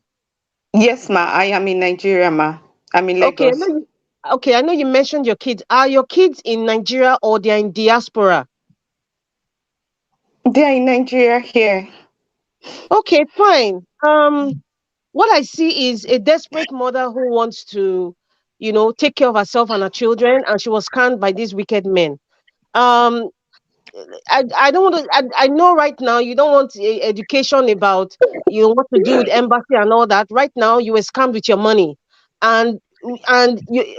Yes, ma. I am in Nigeria, ma. I'm in Lagos. Okay, I know you mentioned your kids. Are your kids in Nigeria or they are in diaspora? They are in Nigeria here. Okay, fine. what I see is a desperate mother who wants to, take care of herself and her children, and she was scammed by these wicked men. Um, I don't want to. I know right now you don't want education about what to do with embassy and all that. Right now you were scammed with your money, and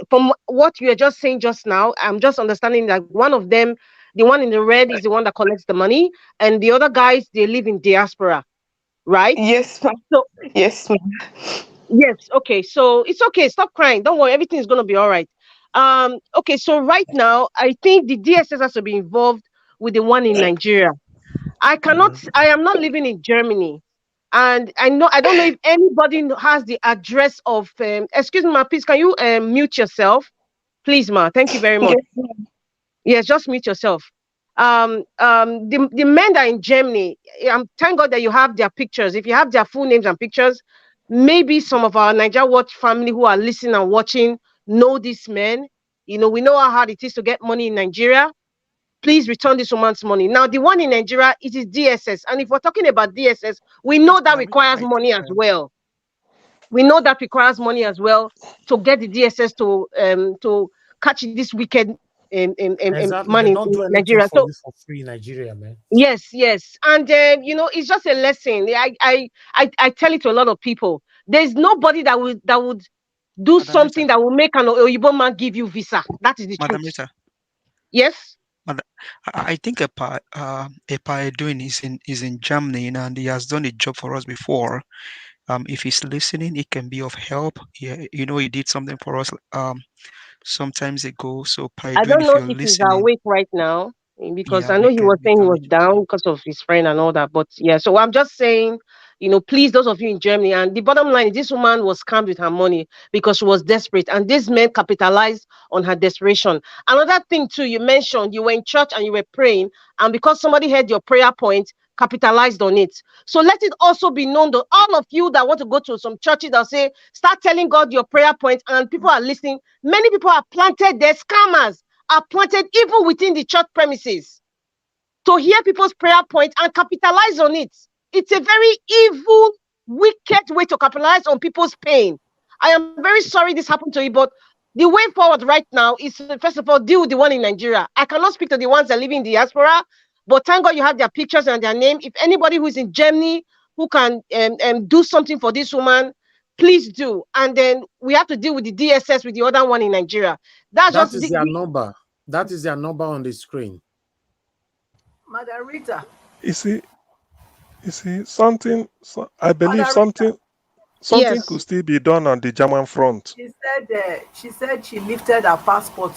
from what you are just saying just now, I'm just understanding that one of them, the one in the red, is the one that collects the money, and the other guys, they live in diaspora, right? Yes, ma'am. So Yes, ma'am. yes, okay. So it's okay. Stop crying. Don't worry. Everything is gonna be all right. Okay. So right now, I think the DSS has to be involved with the one in Nigeria. I cannot. I am not living in Germany, and I don't know if anybody has the address of. Excuse me, ma. Please, can you mute yourself, please, ma? Thank you very much. Yes, ma'am. Yes, just mute yourself. The men that are in Germany, thank God that you have their pictures. If you have their full names and pictures, maybe some of our Niger Watch family who are listening and watching know these men. We know how hard it is to get money in Nigeria. Please return this woman's money. Now, the one in Nigeria, it is DSS. And if we're talking about DSS, we know that requires money as well. We know that requires money as well to get the DSS to catch this wicked Exactly. man They in don't do anything Nigeria. for So you for free in Nigeria, man. yes, yes, and it's just a lesson. I tell it to a lot of people. There's nobody that would do Madam Rita, something that will make an Oyibo man give you visa. That is the Madam truth. Rita, Yes. I think Epa doing is in Germany, and he has done a job for us before. If he's listening, it can be of help. Yeah, he did something for us sometimes ago. So I Paiduin, don't if know you're if he's listening, awake right now, because yeah, I know he was we saying he can was reach out to down him. because of his friend and all that. But yeah, so I'm just saying, please, those of you in Germany, and the bottom line is this woman was scammed with her money because she was desperate, and these men capitalized on her desperation. Another thing too, you mentioned you were in church and you were praying, and because somebody heard your prayer point, capitalized on it. So let it also be known that all of you that want to go to some churches that say, start telling God your prayer point, and people are listening. Many people are planted, they're scammers, are planted even within the church premises to hear people's prayer point and capitalize on it. It's a very evil, wicked way to capitalize on people's pain. I am very sorry this happened to you, but the way forward right now is, first of all, deal with the one in Nigeria. I cannot speak to the ones that live in diaspora, but thank God you have their pictures and their name. If anybody who is in Germany who can do something for this woman, please do. And then we have to deal with the DSS with the other one in Nigeria. That's That just is their number. That is their number on the screen. Madam Rita. You see, something. I believe Madam something yes. could still be done on the German front. She said she lifted her passport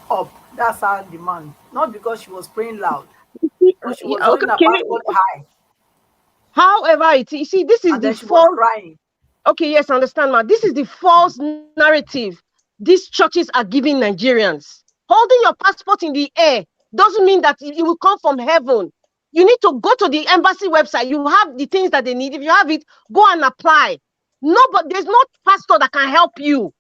up. That's her demand. Not because she was praying loud, but she was holding her passport high. However, you see, this is And the then she was false. crying. Okay, yes, I understand, ma. This is the false narrative these churches are giving Nigerians. Holding your passport in the air doesn't mean that it will come from heaven. You need to go to the embassy website. You have the things that they need. If you have it, go and apply. No, but there's no pastor that can help you.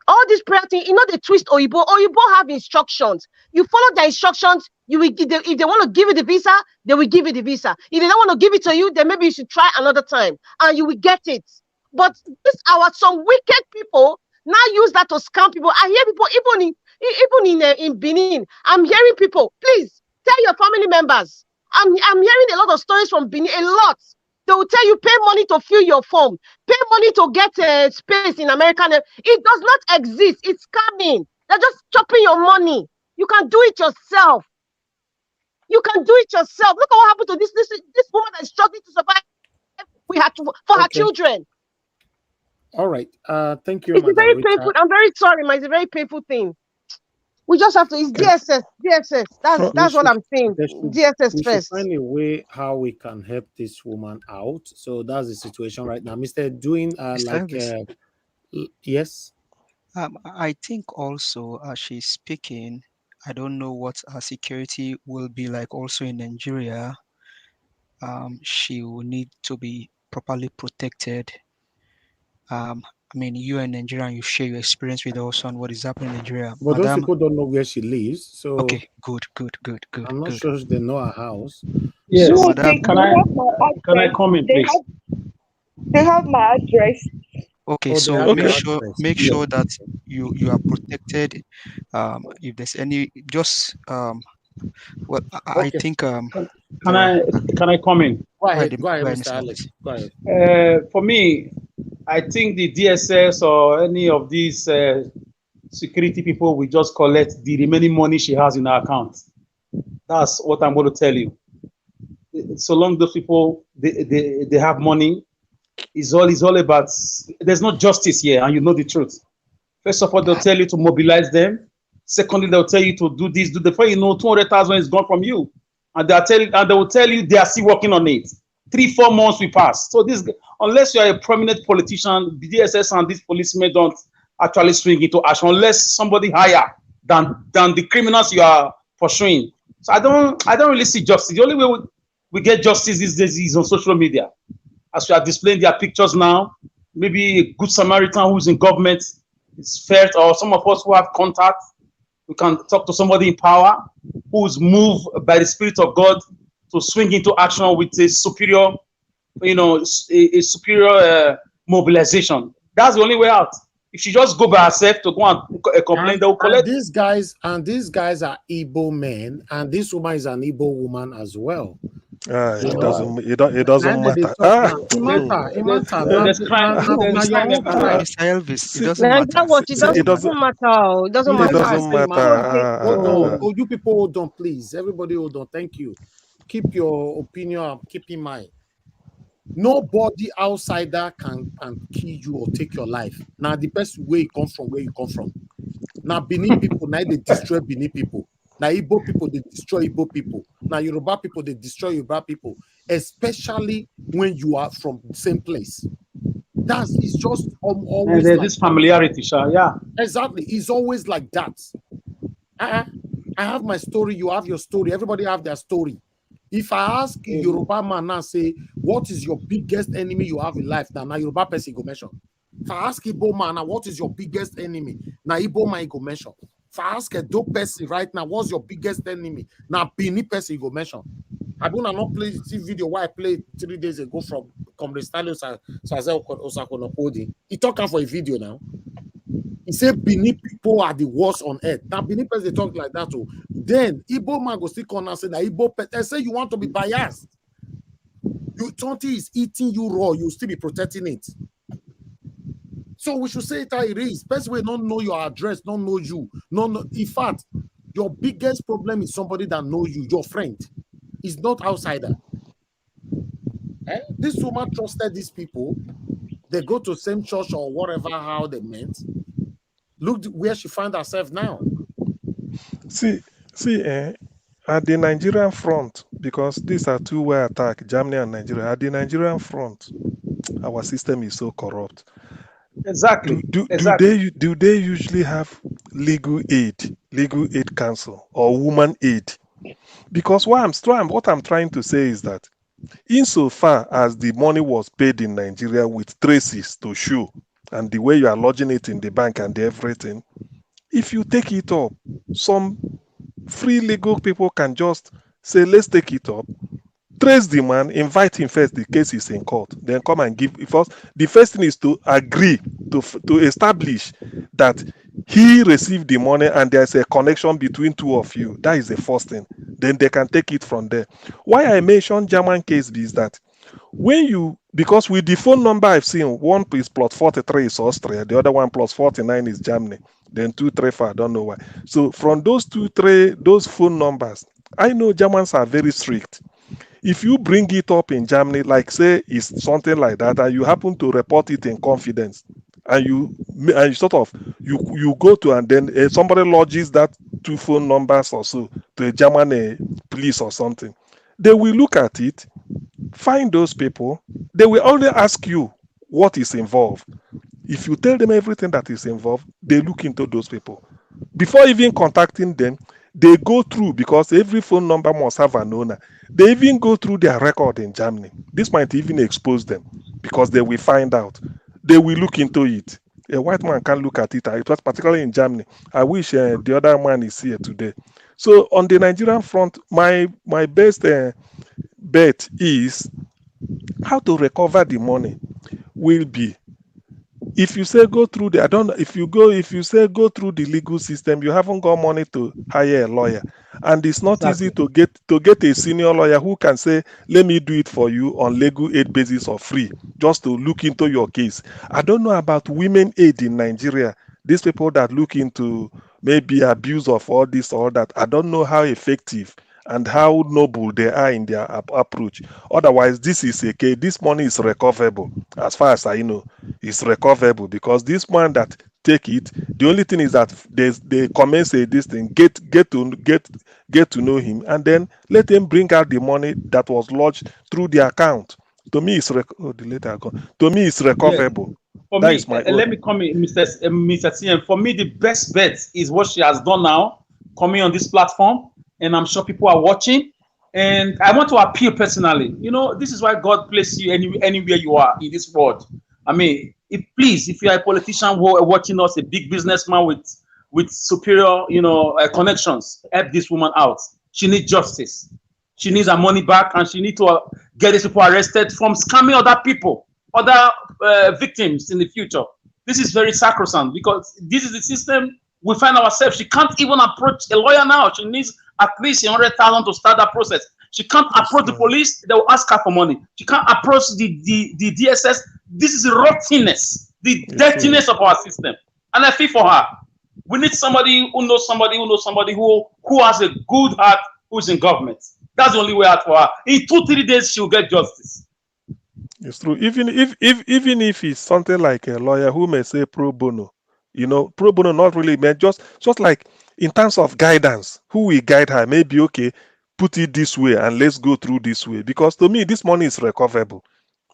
All this prayer thing, they twist Oyibo. Oyibo have instructions. You follow the instructions. You will give if they want to give you the visa, they will give you the visa. If they don't want to give it to you, then maybe you should try another time, and you will get it. But some wicked people now use that to scam people. I hear people even in Benin. I'm hearing people. Please tell your family members. I'm hearing a lot of stories from Benin. A lot. They will tell you pay money to fill your form, pay money to get space in America. It does not exist. It's coming. They're just chopping your money. You can do it yourself. You can do it yourself. Look at what happened to this woman that is struggling to survive. We had for her children. All right. Thank you, It's a very Rita. painful. I'm very sorry, ma. It's a very painful thing. We just have to. It's DSS. That's what I'm saying. DSS we first. should find a way how we can help this woman out. So that's the situation right now, Mr. Doing. Yes. I think also as she's speaking, I don't know what her security will be like also in Nigeria. She will need to be properly protected. I mean, you and Nigeria, you share your experience with us on what is happening in Nigeria. But those people don't know where she lives. So okay, good. I'm not sure they know her house. Yes. So, madam, can I come in, please? They have my address. Okay, Oh, they so have Okay. your address. make Yeah. sure that you are protected. If there's any, just well, I Okay. think Can I come in? Go ahead, go ahead, Mr. Mr. Alex. Elvis. Go ahead. For me, I think the DSS or any of these security people will just collect the remaining money she has in her account. That's what I'm going to tell you. So long those people they have money, it's all about. There's no justice here, and you know the truth. First of all, they'll tell you to mobilize them. Secondly, they'll tell you to do this, do the. Before you know, 200,000 is gone from you, and they will tell you they are still working on it. 3-4 months will pass. So this, unless you are a prominent politician, the DSS and these policemen don't actually swing into action unless somebody higher than the criminals you are pursuing. So I don't really see justice. The only way we get justice these days is on social media, as we are displaying their pictures now. Maybe a good Samaritan who's in government is fair, or some of us who have contact, we can talk to somebody in power who's moved by the Spirit of God to swing into action with a superior, a superior mobilization. That's the only way out. If she just go by herself to go and complain, they will collect. These guys are Igbo men, and this woman is an Igbo woman as well. It doesn't matter. There's crime. Mr. Elvis, it doesn't Like matter. that what it it doesn't matter. Oh, it doesn't It matter. doesn't matter. Oh, you people hold on, please. Everybody hold on. Thank you. Keep your opinion. Keep in mind. Nobody outsider can kill you or take your life. Now the best way you come from where you come from. Now Benin people, now they destroy Benin people. Now Igbo people, they destroy Igbo people. Now Yoruba people, they destroy Yoruba people. Especially when you are from the same place. It's just always And there's like this familiarity, yeah. Exactly. It's always like that. I have my story, you have your story. Everybody have their story. If I ask Yoruba man now, say, what is your biggest enemy you have in life? Now Yoruba person go mention. If I ask Igbo man, now what is your biggest enemy? Now Igbo man go mention. If I ask a dope person right now, what's your biggest enemy? Now Bini person go mention. I do not play the video where I played 3 days ago from Comrade Stanley Osakonopodi. He talking for a video now. He said Benin people are the worst on earth. Now Benin people they talk like that too. Then Igbo man go still come and say that Igbo they say you want to be biased. Your tonti is eating you raw, you still be protecting it. So we should say it how it is. Best way don't know your address, don't know you. No. In fact, your biggest problem is somebody that knows you, your friend. Is not outsider. This woman trusted these people. They go to the same church or whatever, how they meant. Look where she found herself now. See, at the Nigerian front, because these are two-way attack, Germany and Nigeria. At the Nigerian front, our system is so corrupt. Exactly. Do they usually have legal aid council or woman aid? Because what I'm trying to say is that insofar as the money was paid in Nigeria with traces to show and the way you are lodging it in the bank and everything, if you take it up, some free legal people can just say, let's take it up, trace the man, invite him first, the case is in court, then come and give. First, the first thing is to agree to establish that he received the money and there's a connection between two of you. That is the first thing. Then they can take it from there. Why I mentioned German case is that because with the phone number I've seen, one is plus 43 is Austria, the other one plus 49 is Germany, then 234, I don't know why. So from those those phone numbers, I know Germans are very strict. If you bring it up in Germany, like say it's something like that, and you happen to report it in confidence, and you go to, and then somebody lodges that 2 phone numbers or so to a German police or something, they will look at it, find those people. They will only ask you what is involved. If you tell them everything that is involved, they look into those people. Before even contacting them, they go through, because every phone number must have an owner. They even go through their record in Germany. This might even expose them, because they will find out. They will look into it. A white man can't look at it. It was particularly in Germany. I wish the other man is here today. So on the Nigerian front, my best bet is how to recover the money. will be, if you say go through the, I don't know, if you say go through the legal system, you haven't got money to hire a lawyer, and it's not easy to get a senior lawyer who can say, let me do it for you on legal aid basis or free, just to look into your case. I don't know about women aid in Nigeria. These people that look into maybe abuse of all this or that, I don't know how effective and how noble they are in their approach. Otherwise, this is a case. This money is recoverable, as far as I know. It's recoverable because this man that take it, the only thing is that they commence this thing, get to know him, and then let him bring out the money that was lodged through the account. To me, it's the letter gone. To me, it's Yes. recoverable. For That me, is my let own. me come in, Mr. CM. For me, the best bet is what she has done now, coming on this platform, and I'm sure people are watching. And I want to appeal personally. You know, this is why God placed you anywhere you are in this world. I mean, if you are a politician watching us, a big businessman with superior, connections, help this woman out. She needs justice. She needs her money back, and she needs to get these people arrested from scamming other people, other victims in the future. This is very sacrosanct because this is the system we find ourselves. She can't even approach a lawyer now. She needs at least 100,000 to start that process. She can't approach the police. They will ask her for money. She can't approach the DSS. This is the rottenness, the dirtiness of our system. And I feel for her. We need somebody who knows somebody who has a good heart, who's in government. That's the only way out for her. In 2-3 days, she'll get justice. It's true. Even if it's something like a lawyer who may say pro bono, pro bono not really meant just like in terms of guidance, who will guide her? Maybe okay, put it this way and let's go through this way. Because to me, this money is recoverable.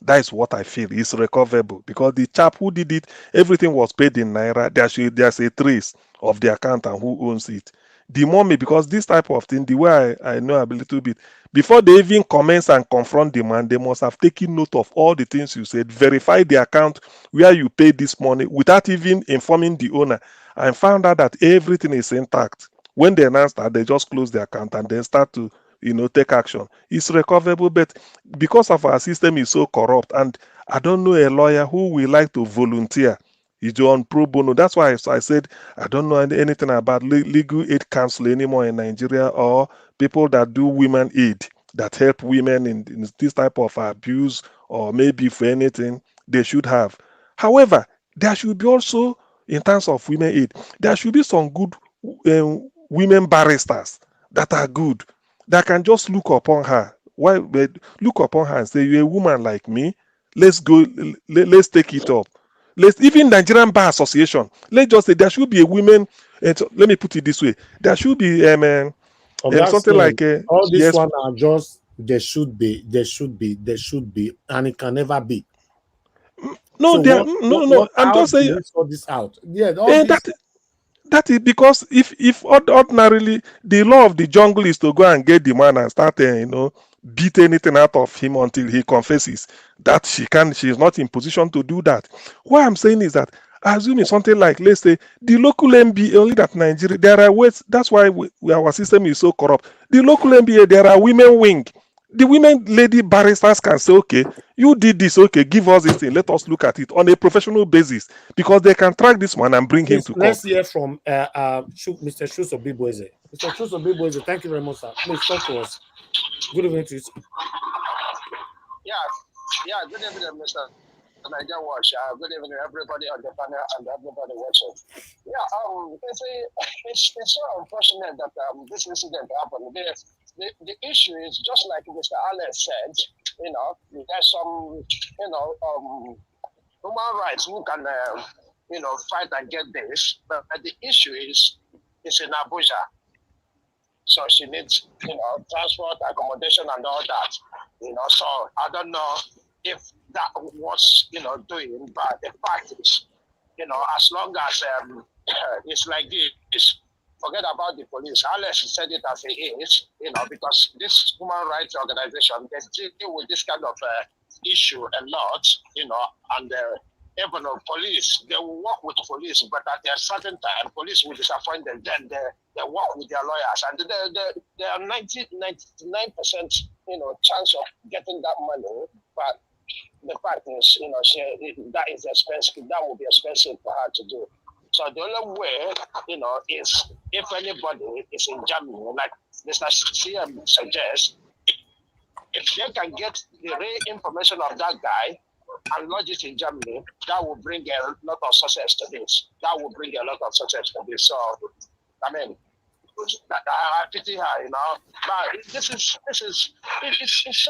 That is what I feel. It's recoverable because the chap who did it, everything was paid in naira. There's a trace of the account and who owns it. The money, because this type of thing, the way I know a little bit, before they even commence and confront the man, they must have taken note of all the things you said, verify the account where you paid this money without even informing the owner, and found out that everything is intact. When they announced that, they just close the account and then start to take action. It's recoverable, but because of our system is so corrupt, and I don't know a lawyer who will like to volunteer. He's on pro bono. That's why I said I don't know anything about legal aid counsel anymore in Nigeria, or people that do women aid, that help women in this type of abuse, or maybe for anything they should have. However, there should be also, in terms of women aid, there should be some good women barristers that are good, that can just look upon her. Why look upon her and say, you're a woman like me, let's go, let's take it up. Let's, even Nigerian Bar Association, let's just say there should be a women, so let me put it this way, there should be something like all this yes, one are just there should be, and it can never be. no, So no, I'm how just do saying, we sort this out? Yeah, all this. that is because if ordinarily the law of the jungle is to go and get the man and start beat anything out of him until he confesses, that she is not in position to do that. What I'm saying is that, assuming something like, let's say, the local MBA, only that Nigeria, there are ways. That's why our system is so corrupt. The local MBA, there are women wing. The women lady barristers can say, okay, you did this, okay, give us this thing, let us look at it on a professional basis, because they can track this man and bring him to court. Let's hear from Mr. Shuso Biboeze. Mr. Shuso Biboeze, thank you very much, sir. Please talk to us. Good evening to you. Yeah, good evening, Mr. Niger Watch. Good evening, everybody on the panel and everybody watching. Yeah, it's so unfortunate that this incident happened. The issue is just like Mr. Alex said, there's some, human rights who can, fight and get this, but the issue is in Abuja. So she needs, transport, accommodation, and all that. So I don't know if that was, doing, but the fact is, as long as it's like this, forget about the police. Alex said it as it is, because this human rights organization, they deal with this kind of issue a lot, and even police, they will work with police, but at a certain time, police will disappoint them. Then they work with their lawyers, and there are 99%, chance of getting that money. But the fact is, that is expensive. That will be expensive for her to do. So the only way, is if anybody is in Germany, like Mr. CM suggests, if they can get the real information of that guy and lodge it in Germany, that will bring a lot of success to this. That will bring a lot of success to this. So, I mean, I pity her, But it's so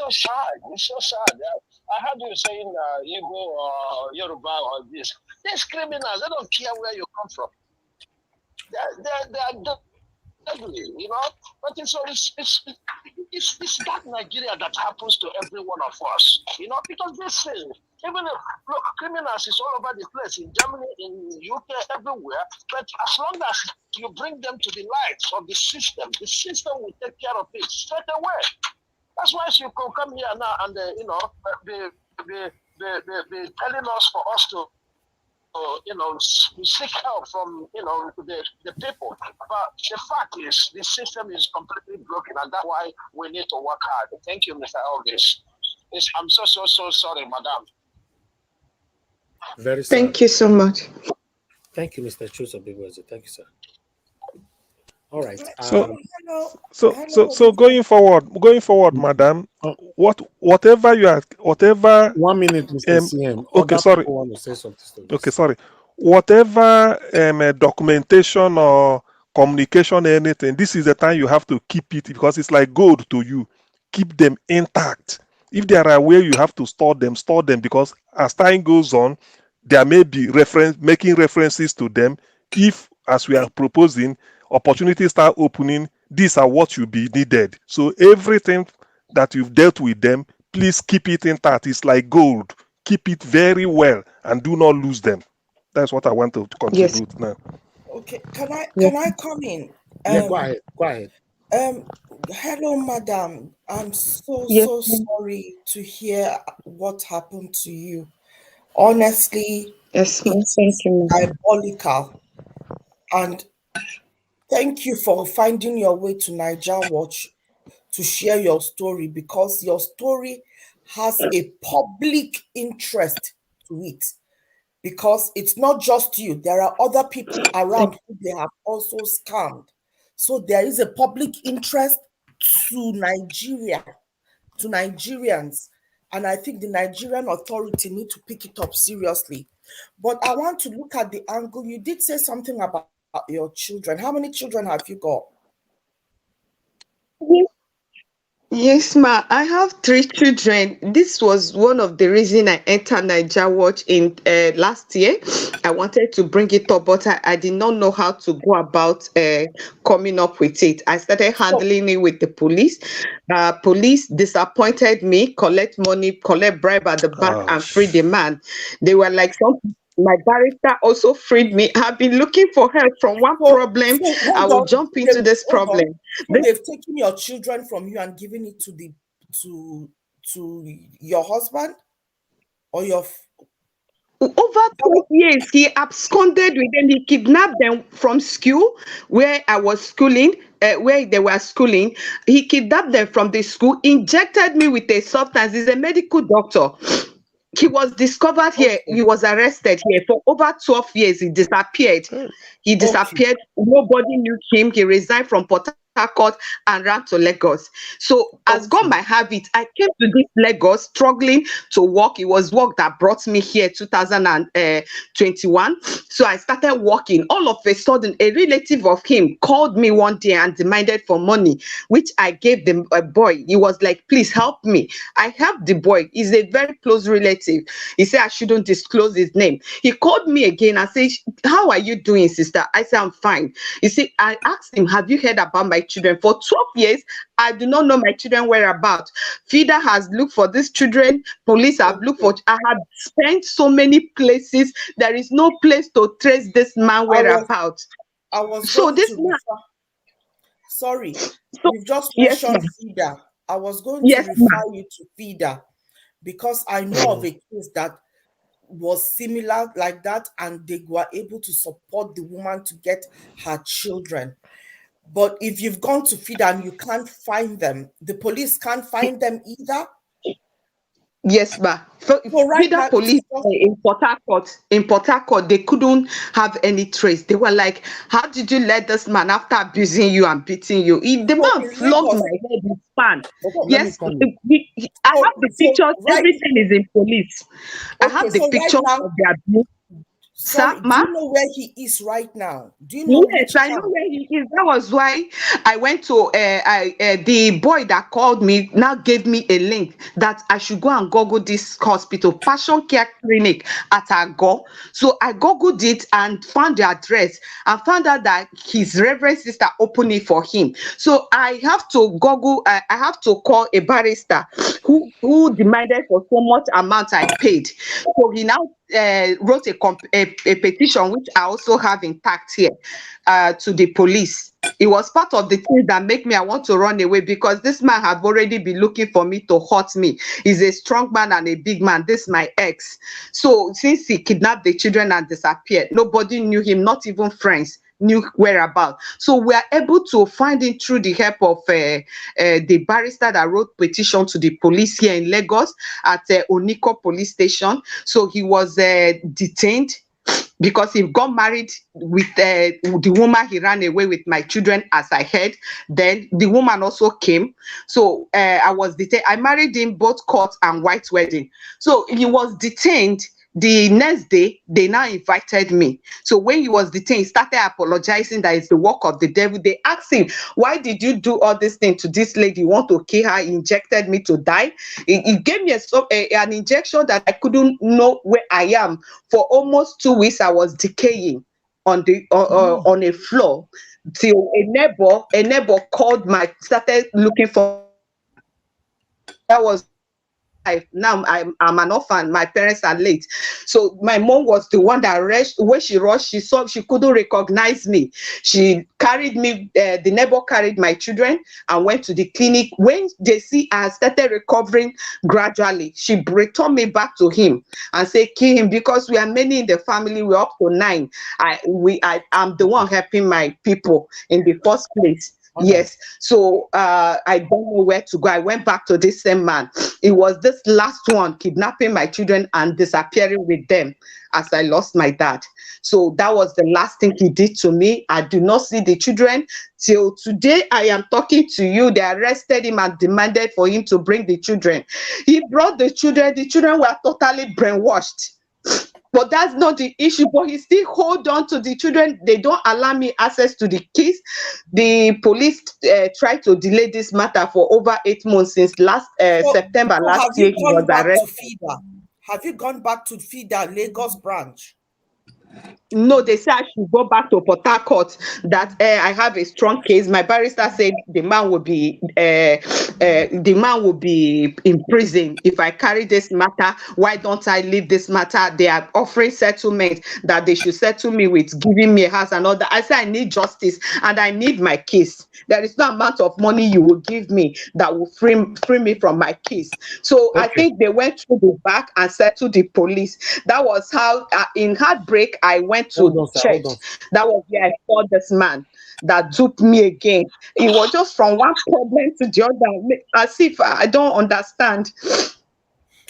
sad. It's so sad. I heard you saying Igbo or Yoruba or this. These criminals, they don't care where you come from. They're deadly, But it's that Nigeria that happens to every one of us, because this thing, even if, look, criminals is all over the place, in Germany, in UK, everywhere, but as long as you bring them to the light of the system will take care of it straight away. That's why you can come here now and, be telling us for us to, seek help from, the people. But the fact is, the system is completely broken, and that's why we need to work hard. Thank you, Mr. Elvis. I'm so sorry, madam. Very sad. Thank you so much. Thank you, Mr. Chusobiweze. Thank you, sir. All right. So going forward, madam, whatever 1 minute, Mr. CM. Okay, sorry. Want to say something. Okay, sorry. Whatever documentation or communication, anything, this is the time you have to keep it, because it's like gold to you. Keep them intact. If they are aware, you have to store them, because as time goes on, there may be making references to them. If, as we are proposing, opportunities start opening, these are what will be needed. So everything that you've dealt with them, please keep it intact. It's like gold. Keep it very well and do not lose them. That's what I want to contribute now. Okay, can I come in? Yeah, go ahead. Hello, madam. I'm so sorry to hear what happened to you. Honestly, yes, it's diabolical. And thank you for finding your way to Niger Watch to share your story, because your story has a public interest to it. Because it's not just you, there are other people around who they have also scammed. So there is a public interest to Nigeria, to Nigerians. And I think the Nigerian authority need to pick it up seriously. But I want to look at the angle. You did say something about your children. How many children have you got? Yes, ma. I have 3 children. This was one of the reasons I entered Niger Watch in last year. I wanted to bring it up, but I did not know how to go about coming up with it. I started handling it with the police. Police disappointed me, collect money, collect bribe at the back, and free the man. They were like, my barrister also freed me. I've been looking for help from one problem. I will jump into this problem. So they've taken your children from you and given it to your husband or your. Over 12 years, he absconded with them. He kidnapped them from school where I was schooling, where they were schooling. He kidnapped them from the school, injected me with a substance. He's a medical doctor. He was discovered here. He was arrested here for over 12 years. He disappeared. He disappeared. Nobody knew him. He resigned from Port Harcourt and ran to Lagos. So as God might have it, I came to this Lagos struggling to work. It was work that brought me here 2021. So I started working. All of a sudden, a relative of him called me one day and demanded for money, which I gave them a boy. He was like, please help me. I helped the boy. He's a very close relative. He said I shouldn't disclose his name. He called me again and said, how are you doing, sister? I said, I'm fine. You see, I asked him, have you heard about my children? For 12 years, I do not know my children whereabouts. FIDA has looked for these children. Police have looked for. I have spent so many places. There is no place to trace this man whereabouts. I was so this man. Sorry, you've just mentioned FIDA. I was going to refer you to FIDA because I know of a case that was similar like that, and they were able to support the woman to get her children. But if you've gone to FIDA and you can't find them, the police can't find them either? Yes, ma. So right Feeder now, it police is just in Port Harcourt, they couldn't have any trace. They were like, "How did you let this man after abusing you and beating you?" The so man in flogged Lagos. my head with span. Let me Yes, come in. I So, have the so pictures. right, Everything is in police. I okay. have the So right pictures now, of the abuse, sir, sorry. Do ma. you know where he is right now? Do you know Yes, which I know camp? where he is. That was why I went to the boy that called me now gave me a link that I should go and Google this hospital, Passion Care Clinic at Ago. So I Googled it and found the address and found out that his reverend sister opened it for him. So I have to Google, I have to call a barrister who demanded for so much amount I paid. So he now wrote a petition, which I also have intact here, to the police. It was part of the things that make me I want to run away because this man have already been looking for me to hurt me. He's a strong man and a big man. This my ex. So since he kidnapped the children and disappeared, nobody knew him, not even friends knew whereabouts. So we are able to find him through the help of the barrister that wrote petition to the police here in Lagos at Oniko police station. So he was detained because he got married with the woman he ran away with my children, as I heard. Then the woman also came. So I was detained. I married him both court and white wedding. So he was detained. The next day, they now invited me. So when he was detained, he started apologizing that it's the work of the devil. They asked him, "Why did you do all this thing to this lady? You want to kill her? He injected me to die." He gave me an injection that I couldn't know where I am. For almost 2 weeks, I was decaying on a floor till a neighbor called started looking for. That was life. Now I'm an orphan. My parents are late. So my mom was the one that rushed. When she rushed, she saw she couldn't recognize me. She carried me, the neighbor carried my children and went to the clinic. When they see I started recovering gradually, she returned me back to him and said, "Kill him," because we are many in the family. We're up to 9. I'm the one helping my people in the first place. Yes. So I don't know where to go. I went back to this same man. It was this last one kidnapping my children and disappearing with them as I lost my dad. So that was the last thing he did to me. I do not see the children till today. I am talking to you. They arrested him and demanded for him to bring the children. He brought the children. The children were totally brainwashed. But that's not the issue. But he still hold on to the children. They don't allow me access to the keys. The police tried to delay this matter for over 8 months since last September So last have year. you He was gone back to arrested. FIDA? Have you gone back to FIDA Lagos branch? No, they said I should go back to Port Harcourt, that I have a strong case. My barrister said the man will be in prison if I carry this matter. Why don't I leave this matter? They are offering settlement that they should settle me with giving me a house and all that. I said I need justice and I need my case. There is no amount of money you will give me that will free me from my case. So I think they went through the back and settled the police. That was how in heartbreak I went Hold to on, sir. church. Hold on. That was where I saw this man that duped me again. It was just from one problem to the other, as if I don't understand.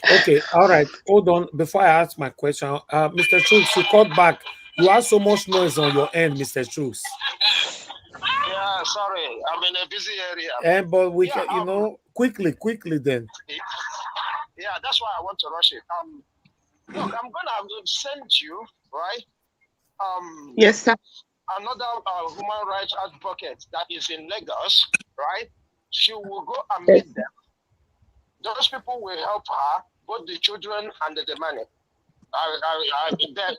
Okay, all right. Hold on. Before I ask my question, Mr. Chooks, you called back. You have so much noise on your end, Mr. Chooks. Yeah, sorry, I'm in a busy area. And but we Yeah, can, quickly then. yeah, that's why I want to rush it. Look, I'm gonna send you, right? Yes, sir. Another human rights advocate that is in Lagos, right? She will go and Yes. meet them. Those people will help her, both the children and the money.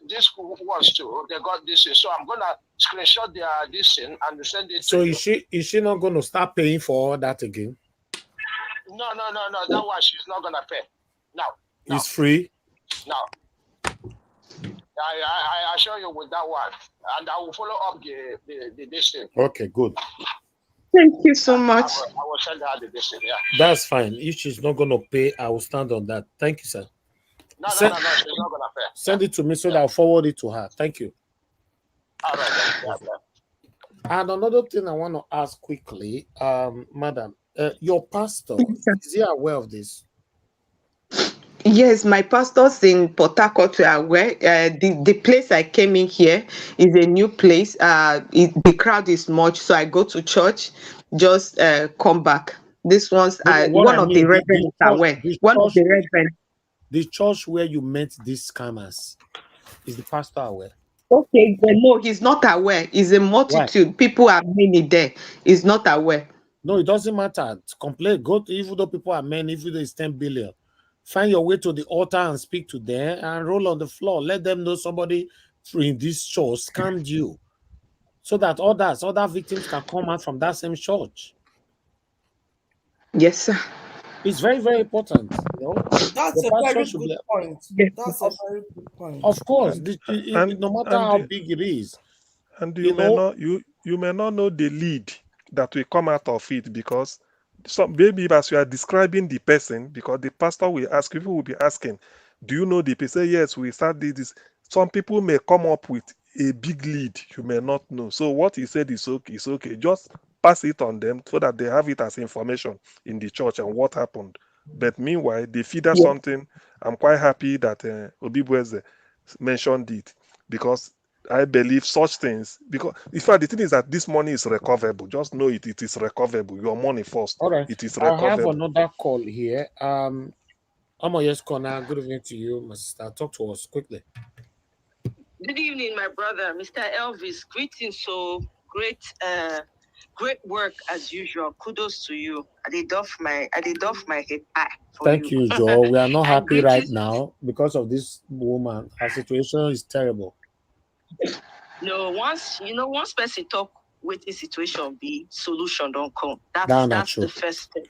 This ones too, they got this. So I'm gonna screenshot their this thing and send it So to you. is she not going to start paying for all that again? No. That one she's not gonna pay. No. It's free. No. I assure you with that one, and I will follow up the this thing. Okay, good. Thank you so much. I will send her the this thing. Yeah. That's fine. If she's not going to pay, I will stand on that. Thank you, sir. No, she's not gonna pay. Send it to me so that I'll forward it to her. Thank you. All right. Yeah. And another thing I want to ask quickly, madam, your pastor, Yes, sir. is he aware of this? Yes, my pastors in Port Harcourt are aware. The place I came in here is a new place. The crowd is much, so I go to church, just come back. This one's No, what one I of the mean, reverends is aware. One of the reverends. the church where you met these scammers, is the pastor aware? Okay, no, he's not aware. It's a Why? multitude. People are many there. He's not aware. No, it doesn't matter. Complain. Go to, even though people are many, even though it's 10 billion. Find your way to the altar and speak to them and roll on the floor. Let them know somebody in this church scammed you, so that other victims can come out from that same church. Yes, sir. It's very, very important. You know, That's the a pastor very should good be, point. Yes. That's a very good point. of course, and no matter and how you, big it is, and you know. you may not know the lead that will come out of it, because some maybe as you are describing the person, because the pastor will ask, people will be asking, do you know the person? Say, yes, we start this. Some people may come up with a big lead you may not know. So what he said is okay, it's okay. Just pass it on them so that they have it as information in the church and what happened. But meanwhile, they feed us Yes. something. I'm quite happy that Obibueze mentioned it, because I believe such things, because in fact the thing is that this money is recoverable. Just know it is recoverable. Your money first. All right, It is I have recoverable. another call here. Yes, Connor. Good evening to you, my sister. Talk to us quickly. Good evening, my brother, Mr. Elvis. Greetings. So great work as usual. Kudos to you. I did off my head high for Thank you. you, Joe. We are not And happy right greetings. now because of this woman. Her situation is terrible. No, once person talk with the situation be solution don't come. That's the first step.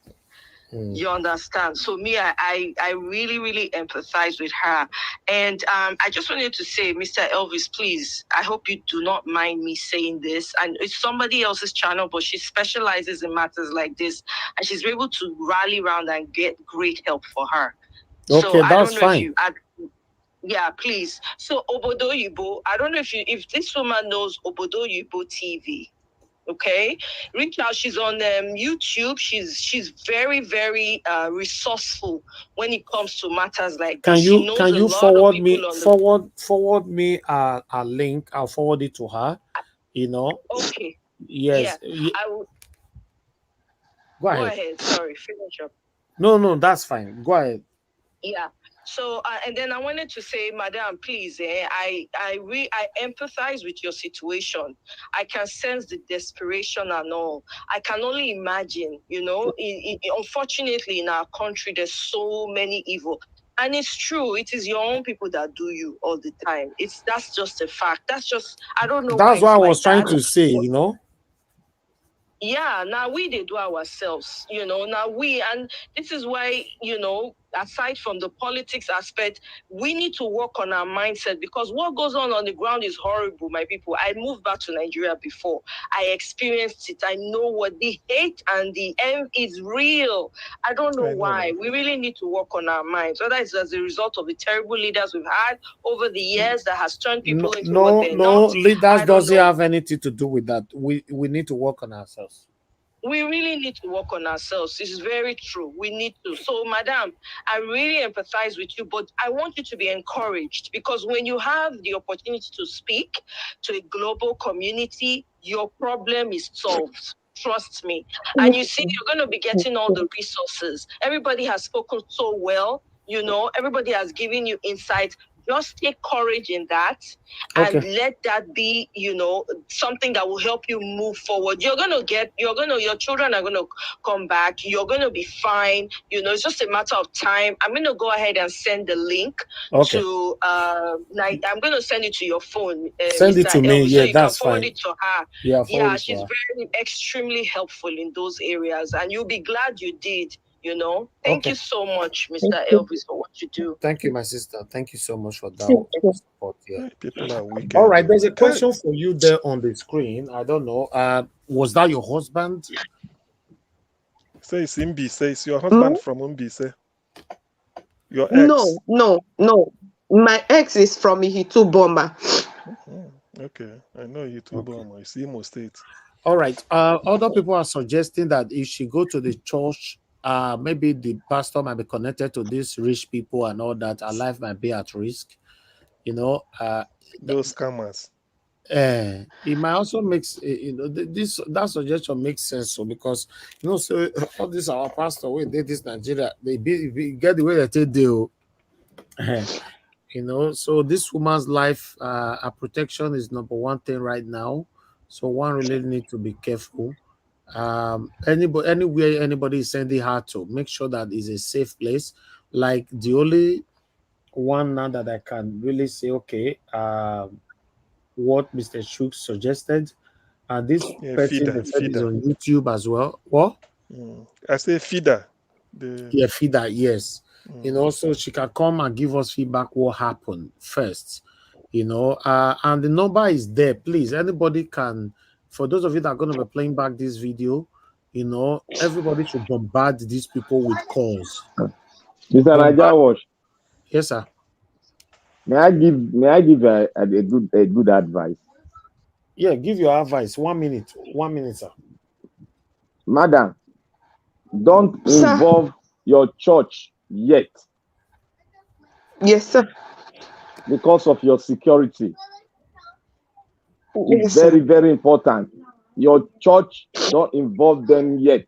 You understand? So me, I really, really empathize with her. And I just wanted to say, Mr. Elvis, please, I hope you do not mind me saying this. And it's somebody else's channel, but she specializes in matters like this. And she's able to rally around and get great help for her. Okay, so I that's don't know fine. if you yeah, please. So Obodo Yibo, I don't know if this woman knows Obodo Yibo TV. Okay, reach out. She's on YouTube. She's very, very resourceful when it comes to matters like this. She knows a lot forward of me people forward me a link? I'll forward it to her. You know. Okay. Yes. Yeah. I will. Go ahead. Sorry, finish up. No, that's fine. Go ahead. Yeah. So, and then I wanted to say, Madam, please, I empathize with your situation. I can sense the desperation and all. I can only imagine, unfortunately, in our country, there's so many evil. And it's true, it is your own people that do you all the time. That's just a fact. I don't know. That's what I was like trying to say, Yeah, now we do ourselves, and this is why, aside from the politics aspect, we need to work on our mindset, because what goes on the ground is horrible, my people. I moved back to Nigeria before. I experienced it. I know what the hate and the envy is real. I don't know why. We really need to work on our minds, whether it's as a result of the terrible leaders we've had over the years that has turned people into what they're not. Leaders doesn't have anything to do with that. We need to work on ourselves. We really need to work on ourselves. This is very true. We need to. So, Madam, I really empathize with you, but I want you to be encouraged, because when you have the opportunity to speak to a global community, your problem is solved. Trust me. And you see, you're going to be getting all the resources. Everybody has spoken so well. Everybody has given you insight. Just take courage in that and let that be, something that will help you move forward. Your children are going to come back. You're going to be fine. It's just a matter of time. I'm going to go ahead and send the link to, I'm going to send it to your phone. Send Mr. it to me. Elvis, Yeah, so you that's can forward fine. it to her. Yeah, she's very extremely helpful in those areas, and you'll be glad you did. Thank you so much, Mr. Elvis, for what you do. Thank you, my sister. Thank you so much for that support. Yeah. People are wicked. All right, there's a question for you there on the screen. I don't know. Was that your husband? Say it's Imbi. Say it's your husband from Umbise. Your ex. No. My ex is from Ihitu Boma. Okay, I know Ihitu Boma. It's Imo State. All right. Other people are suggesting that if she go to the church maybe the pastor might be connected to these rich people and all that. Our life might be at risk. You know, Those scammers. it might also makes this that suggestion makes sense. So because so all this our pastor we did this Nigeria, they get the way that they do. So this woman's life, her protection is number one thing right now. So one really need to be careful. Anywhere anybody is sending her to, make sure that is a safe place. Like the only one now that I can really say, okay, what Mr. Shook suggested, and this person they said is on YouTube as well. What? I say feeder. Yeah, feeder, yes. So she can come and give us feedback what happened first. And the number is there. Please, anybody can. For those of you that are going to be playing back this video, everybody should bombard these people with calls. Mr. Naija, yes, sir. May I give a good advice? Yeah, give your advice. 1 minute. 1 minute, sir. Madam, don't involve your church yet. Yes, sir. Because of your security. It's very, very important. Your church, don't involve them yet.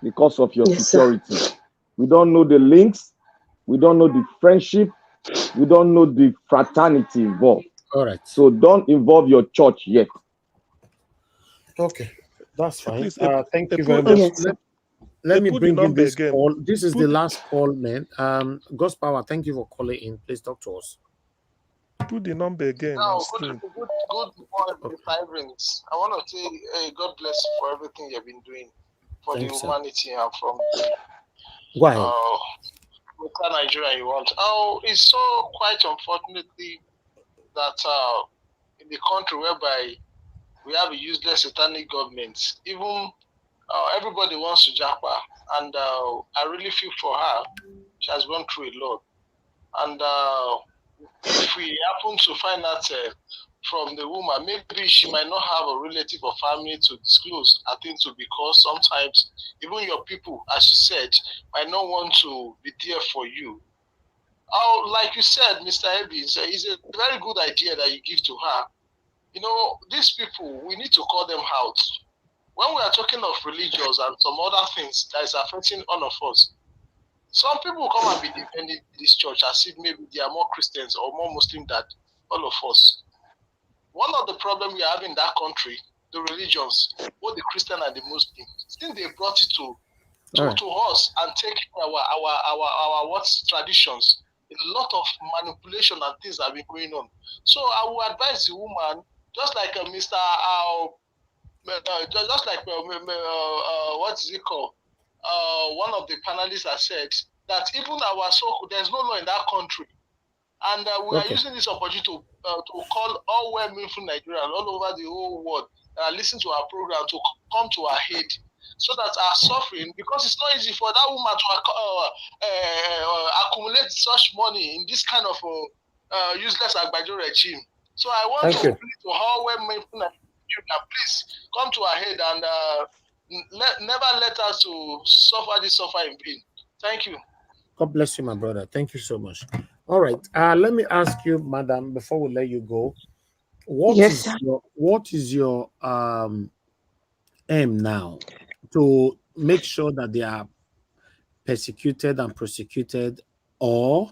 Because of your security. Sir. We don't know the links. We don't know the friendship. We don't know the fraternity involved. All right. So don't involve your church yet. Okay. That's fine. Please, thank you very much. Yes. Let me bring in this again. Call. This is the last call, man. God's power, thank you for calling in. Please talk to us. Put the number again. No, good morning, Mr. Evans. I want to say God bless you for everything you've been doing for the humanity and from Go ahead. Nigeria you want. It's so quite unfortunately that in the country whereby we have a useless satanic government, even everybody wants to japa, and I really feel for her. She has gone through a lot, and if we happen to find out from the woman, maybe she might not have a relative or family to disclose. I think because sometimes even your people, as you said, might not want to be there for you. Like you said, Mr. Evans, it's a very good idea that you give to her. These people, we need to call them out. When we are talking of religions and some other things that is affecting all of us, some people come and be defending this church as if maybe they are more Christians or more Muslim than all of us. One of the problems we have in that country, the religions, both the Christian and the Muslim, since they brought it to us and take our traditions, a lot of manipulation and things have been going on. So I would advise the woman, just like Mr. Just like what is it called? One of the panelists has said that even there's no law in that country, and we are using this opportunity to call all well-meaning Nigerians all over the whole world that listen to our program to come to our aid, so that our suffering, because it's not easy for that woman to accumulate such money in this kind of useless Agbajo regime. So I want to plead to all well-meaning Nigerians, please come to our aid and never let us to suffer this suffer in vain. Thank you. God bless you, my brother. Thank you so much. All right. Let me ask you, madam, before we let you go, what is your aim now to make sure that they are persecuted and prosecuted, or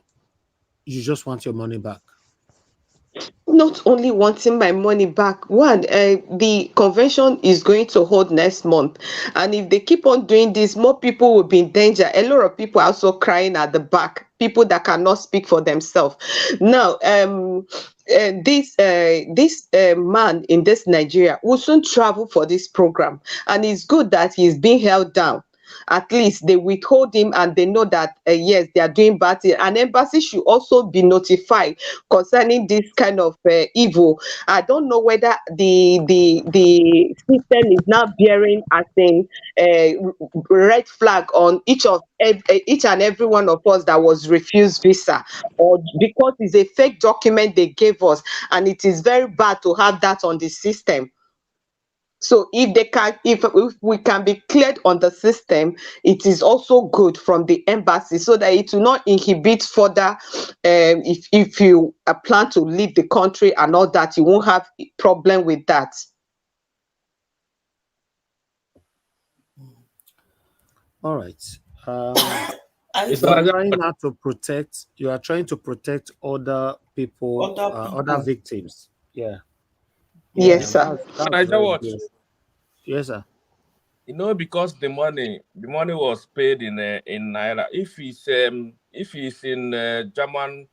you just want your money back? Not only wanting my money back. One, the convention is going to hold next month, and if they keep on doing this, more people will be in danger. A lot of people are also crying at the back, people that cannot speak for themselves. Now, this man in this Nigeria will soon travel for this program, and it's good that he's being held down. At least they withhold him and they know that yes, they are doing bad things. An embassy should also be notified concerning this kind of evil. I don't know whether the system is now bearing as a red flag on each and every one of us that was refused visa, or because it's a fake document they gave us, and it is very bad to have that on the system. So if we can be cleared on the system, it is also good from the embassy, so that it will not inhibit further. If you plan to leave the country and all that, you won't have problem with that. All right. You You are trying to protect other people, other victims. Yeah. Yes, sir. That's very good. Yes, sir. Because the money was paid in naira. If it's in German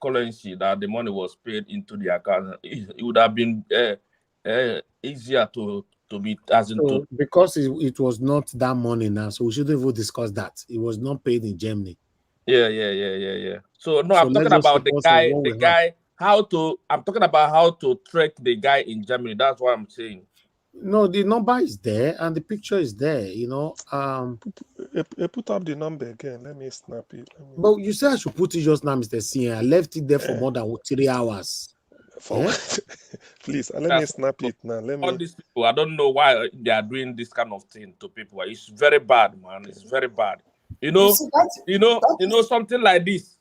currency that the money was paid into the account, it would have been easier to be as in to. Because it was not that money now, so we shouldn't even discuss that. It was not paid in Germany. Yeah. So no, I'm talking about the guy. I'm talking about how to track the guy in Germany. That's what I'm saying. No, the number is there and the picture is there. Put up the number again. Let me snap it. But you said I should put it just now, Mr. C. I left it there for more than 3 hours. Please, let me snap it now. All these people, I don't know why they are doing this kind of thing to people. It's very bad, man. It's very bad. Something like this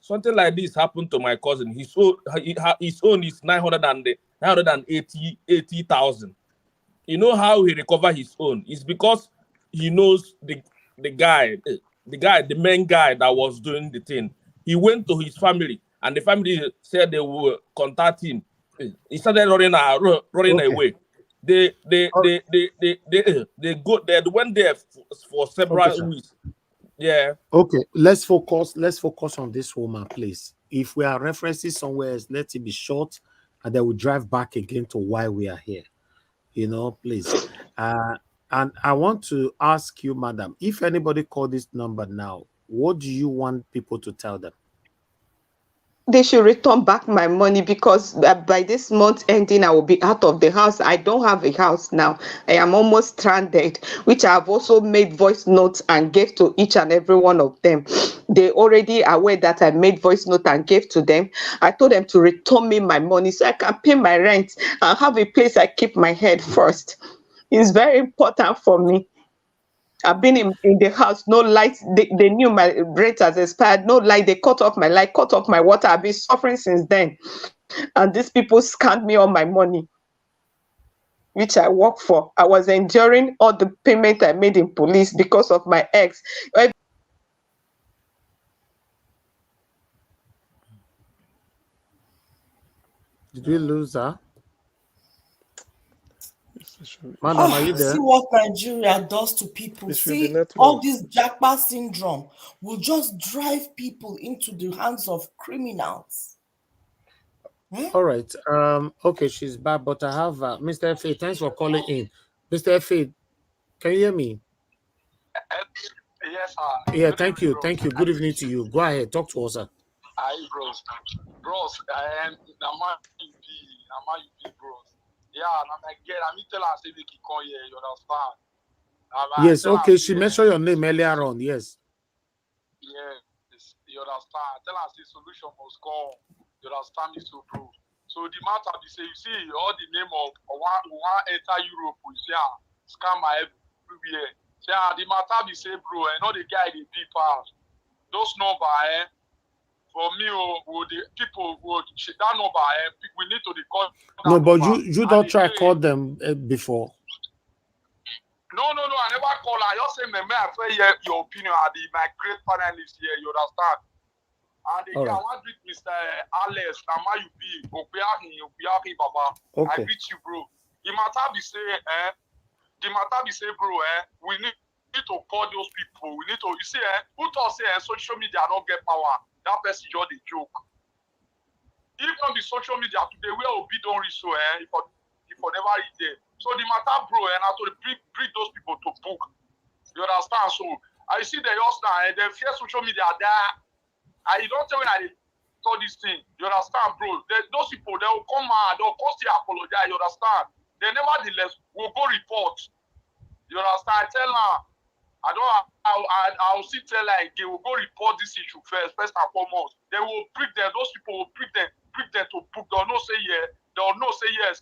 happened to my cousin. His own is 980,000. You know how he recovered his own? It's because he knows the main guy that was doing the thing. He went to his family, and the family said they will contact him. He started running away. They went there for several weeks. Yeah. Okay, let's focus on this woman, please. If we are referencing somewhere else, let it be short, and then we drive back again to why we are here. Please. And I want to ask you, madam, if anybody call this number now, what do you want people to tell them? They should return back my money, because by this month ending, I will be out of the house. I don't have a house now. I am almost stranded, which I have also made voice notes and gave to each and every one of them. They already aware that I made voice note and gave to them. I told them to return me my money so I can pay my rent and have a place I keep my head first. It's very important for me. I've been in the house, no light. They knew my rent has expired. No light. They cut off my light, cut off my water. I've been suffering since then. And these people scammed me on my money, which I work for. I was enduring all the payment I made in police because of my ex. Did we lose her? Madam, are you there? See what Nigeria does to people. See, all this Japa syndrome will just drive people into the hands of criminals. All right. Okay, she's back, but I have Mr. F.A. Thanks for calling in. Mr. F.A., can you hear me? Yes, sir. Yeah, thank you. Thank you. Good evening to you. Go ahead. Talk to us, sir. Hi, bros. Bros, I am bros. Yeah, and I'm again. I'm telling her say we can come here. You understand? Yes. Okay. She mentioned your name earlier on. Yes. Yes. You understand? Tell her say solution must come. You understand me, so bro. So the matter be say, you see all the name of one enter Europe. You see, scam everywhere. Say the matter be say, bro. I know the guy they be pass. Those number, for me, the people would that number. We need to call. No, but you don't try to call them before. No. I never call her. I just say, may I hear your opinion? My great panelist here. You understand? And again, I want to greet Mr. Alex. Nama you be Baba. Okay. I greet you, bro. The matter be say, bro. We need to call those people. We need to. You see, who thought say social media don't get power? That person just a joke. If on the social media today, where Obi don't reach so, if I never reach there. So the matter, bro, and I have to bring those people to book. You understand? So I see the yours now, and they fear social media there. I don't tell when I saw this thing. You understand, bro? Those people, they will come out, they'll constantly apologize. You understand? They nevertheless will go report. You understand? I tell her, I'll still tell her they will go report this issue first and foremost. They will bring them, those people will bring them to book. They'll not say yes.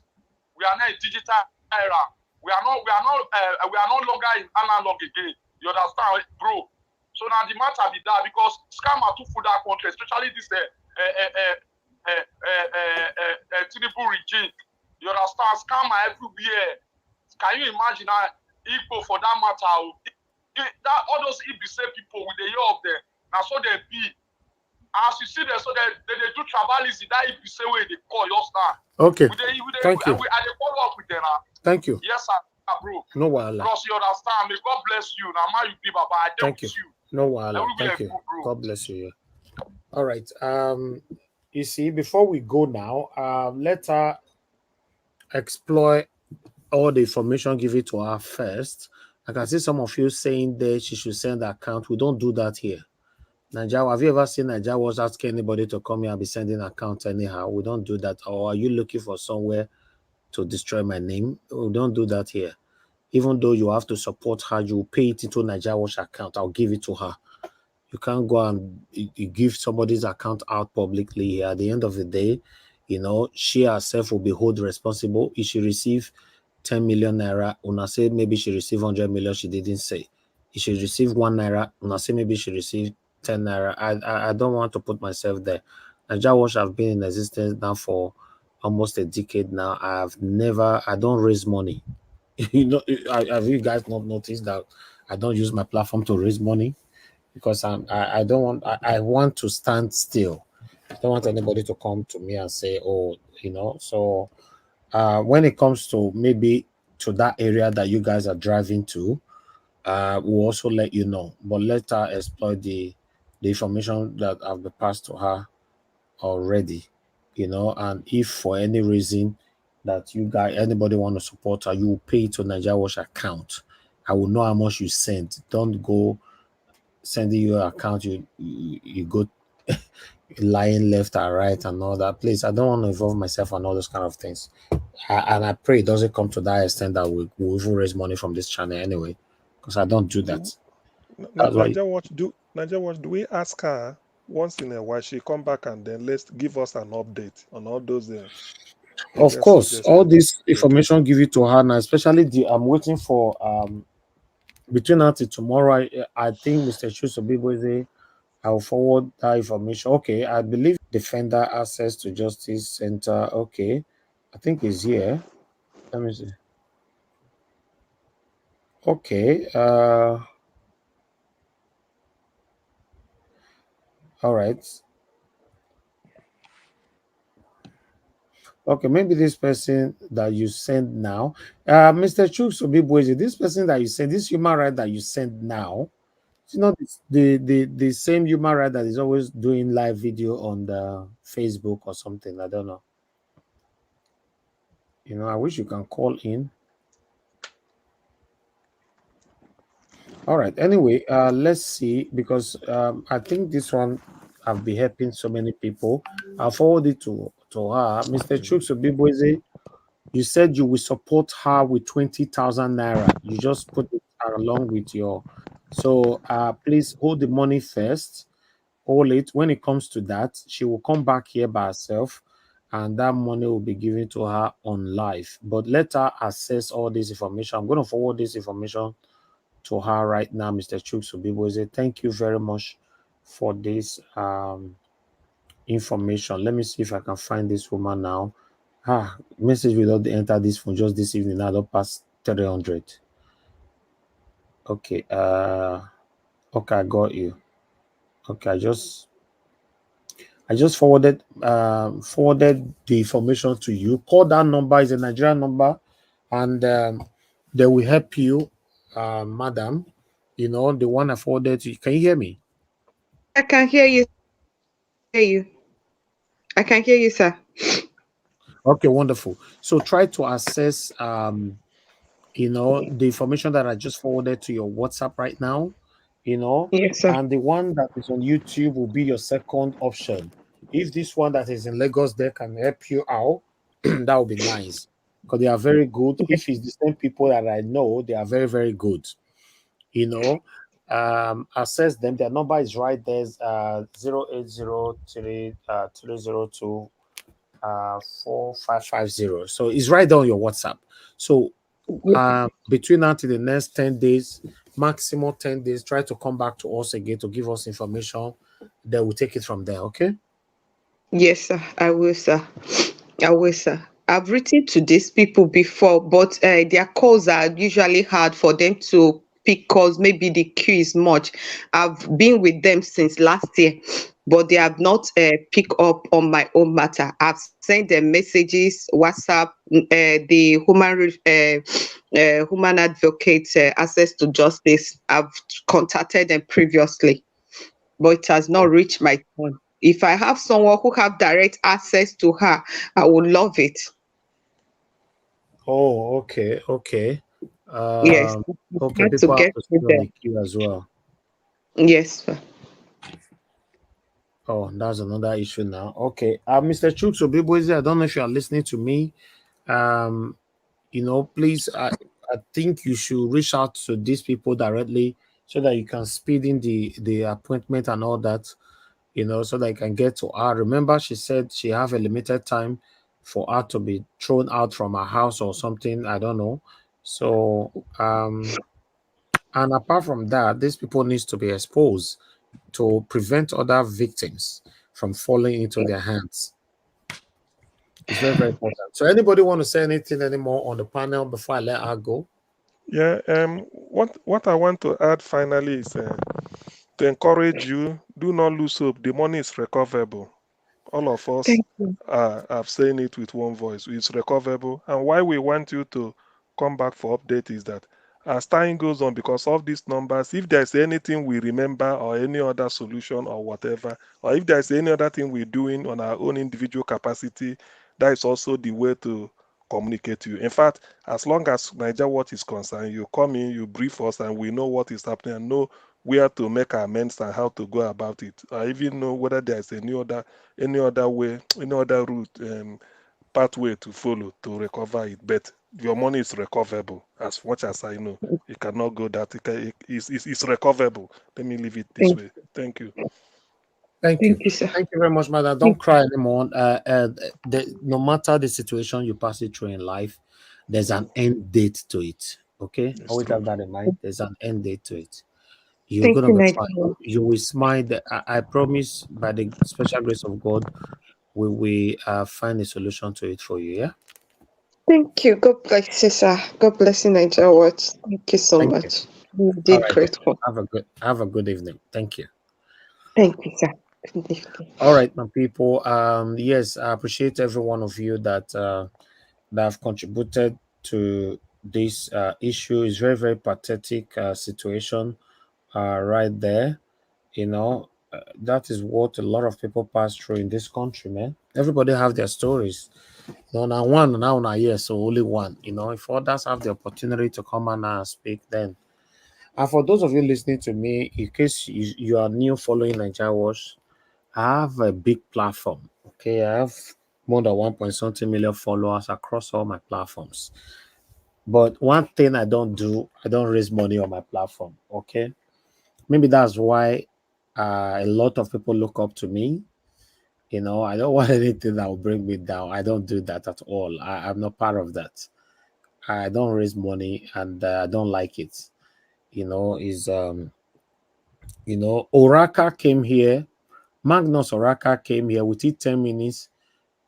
We We are now in digital era. We are no longer in analog again. You understand, bro? So now the matter be that because scam are too full that country, especially this Tinubu regime. You understand? Scam are everywhere. Can you imagine Igbo for that matter? That all those Ibise people with the year of them. Now so they be. As you see them, so they do tribalism. That Ibise way they call your star. Okay. Thank you. I dey follow up with them. Thank you. Yes, sir, bro. No wahala. Bros, you understand me. God bless you. Now, man, you be Baba. I dealt Thank you. with you. No wahala. Thank you. God bless you. Yeah. All right. You see, before we go now, let her explore all the information given to her first. I can see some of you saying that she should send the account. We don't do that here. Nigeria, have you ever seen Nigeria was asking anybody to come here and be sending account anyhow? We don't do that. Or are you looking for somewhere to destroy my name? We don't do that here. Even though you have to support her, you pay it into Nigeria Watch account. I'll give it to her. You can't go and you give somebody's account out publicly here. At the end of the day, you know, she herself will be held responsible. If she receive 10 million naira, una say maybe she received 100 million, she didn't say. If she received 1 naira, una say maybe she received 10 naira. I don't want to put myself there. Nigeria Watch have been in existence now for almost a decade now. I don't raise money. You know, have you guys not noticed that I don't use my platform to raise money? Because I don't want, I want to stand still. I don't want anybody to come to me and say, oh, you know. So when it comes to maybe to that area that you guys are driving to, we'll also let you know. But let her exploit the information that have been passed to her already, you know. And if for any reason that you guys, anybody want to support her, you will pay to Nigeria Watch account. I will know how much you sent. Don't go sending your account, you go lying left and right and all that. Please, I don't want to involve myself on all those kind of things. And I pray it doesn't come to that extent that we even raise money from this channel anyway, because I don't do that. Nigeria Watch, do we ask her once in a while she come back and then let's give us an update on all those of course, all this information give it to her now, especially I'm waiting for between now till tomorrow. I think Mr. Chusobiboze, I'll forward that information. Okay, I believe Defender Access to Justice Center. Okay, I think it's here. Let me see. Okay. All right. Okay, maybe this person that you send now, Mr. Chusobiboze, this person that you send, this human right that you send now, it's not the same human right that is always doing live video on the Facebook or something. I don't know. You know, I wish you can call in. All right. Anyway, let's see, because I think this one have been helping so many people. I'll forward it to her. Mr. Chusobiboze, you said you will support her with 20,000 naira. You just put it along with your. So please hold the money first. Hold it. When it comes to that, she will come back here by herself, and that money will be given to her on live. But let her access all this information. I'm going to forward this information to her right now, Mr. Chusobiboze. Thank you very much for this information. Let me see if I can find this woman now. Message without the enter this phone just this evening. Now don't pass 300. Okay. Okay, I got you. Okay, I just forwarded the information to you. Call that number, is a Nigerian number, and they will help you, madam. You know, the one I forwarded to you. Can you hear me? I can hear you. I can hear you, sir. Okay, wonderful. So try to access you know, the information that I just forwarded to your WhatsApp right now, you know. Yes, sir. And the one that is on YouTube will be your second option. If this one that is in Lagos there can help you out, that would be nice, because they are very good. If it's the same people that I know, they are very, very good. You know, access them. Their number is right there, 0803 302 4550. So it's right there on your WhatsApp. So between now to the next 10 days, maximum 10 days, try to come back to us again to give us information. Then we'll take it from there. Okay. Yes, sir. I will, sir. I will, sir. I've written to these people before, but their calls are usually hard for them to pick calls. Maybe the queue is much. I've been with them since last year, but they have not picked up on my own matter. I've sent them messages, WhatsApp, the human advocate access to justice. I've contacted them previously, but it has not reached my turn. If I have someone who have direct access to her, I would love it. Oh, okay, okay. Yes, Okay, hard to people have get to with stay on them. the queue as well. Yes, sir. Oh, that's another issue now. Okay. Mr. Chukso Biboize, I don't know if you are listening to me. Please, I think you should reach out to these people directly so that you can speed in the appointment and all that, so that you can get to her. Remember, she said she have a limited time for her to be thrown out from her house or something. I don't know. So, and apart from that, these people needs to be exposed to prevent other victims from falling into their hands. It's very, very important. So anybody want to say anything anymore on the panel before I let her go? Yeah. What I want to add finally is to encourage you. Do not lose hope. The money is recoverable. All of us Thank you. are saying it with one voice. It's recoverable. And why we want you to come back for update is that as time goes on, because of these numbers, if there's anything we remember or any other solution or whatever, or if there's any other thing we're doing on our own individual capacity, that is also the way to communicate to you. In fact, as long as Niger Watch is concerned, you come in, you brief us, and we know what is happening and know where to make amends and how to go about it. I even know whether there's any other way, any other route, pathway to follow to recover it. But your money is recoverable, as much as I know. It cannot go that. It's recoverable. Let me leave it this way. Thank you. Thank you. Thank you, sir. Thank you very much, madam. Don't cry anymore. No matter the situation you pass it through in life, there's an end date to it. Okay? It's Always true. have that in mind. There's an end date to it. You're Thank gonna you, be fine. Nigeria. You will smile. I promise, by the special grace of God, we will find a solution to it for you. Yeah. Thank you. God bless you, sir. God bless you, Nigeria Watch. Thank you so Thank you. much. I'm All indeed right. grateful. Have a good evening. Thank you. Thank you, sir. Good evening. All right, my people. Yes, I appreciate every one of you that have contributed to this issue. It's very, very pathetic situation right there. That is what a lot of people pass through in this country, man. Everybody have their stories. Now one, now yes, so only one. If others have the opportunity to come and speak, then. And for those of you listening to me, in case you are new following Nigeria Watch, I have a big platform. Okay, I have more than 1 million followers across all my platforms. But one thing I don't do, I don't raise money on my platform. Okay, maybe that's why a lot of people look up to me. I don't want anything that will bring me down. I don't do that at all. I'm not part of that. I don't raise money, and I don't like it. Is Oraka came here. Magnus Oraka came here within 10 minutes.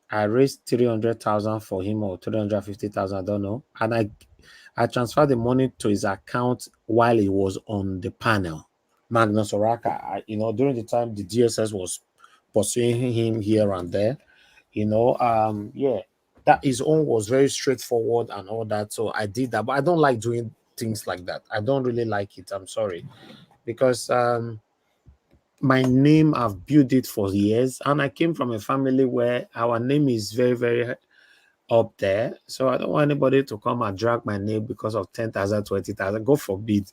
I raised 300,000 for him, or 350,000, I don't know. And I transferred the money to his account while he was on the panel. Magnus Oraka, during the time the DSS was pursuing him here and there, yeah, that his own was very straightforward and all that. So I did that, but I don't like doing things like that. I don't really like it. I'm sorry, because my name, I've built it for years, and I came from a family where our name is very, very up there. So I don't want anybody to come and drag my name because of 10,000, 20,000. God forbid.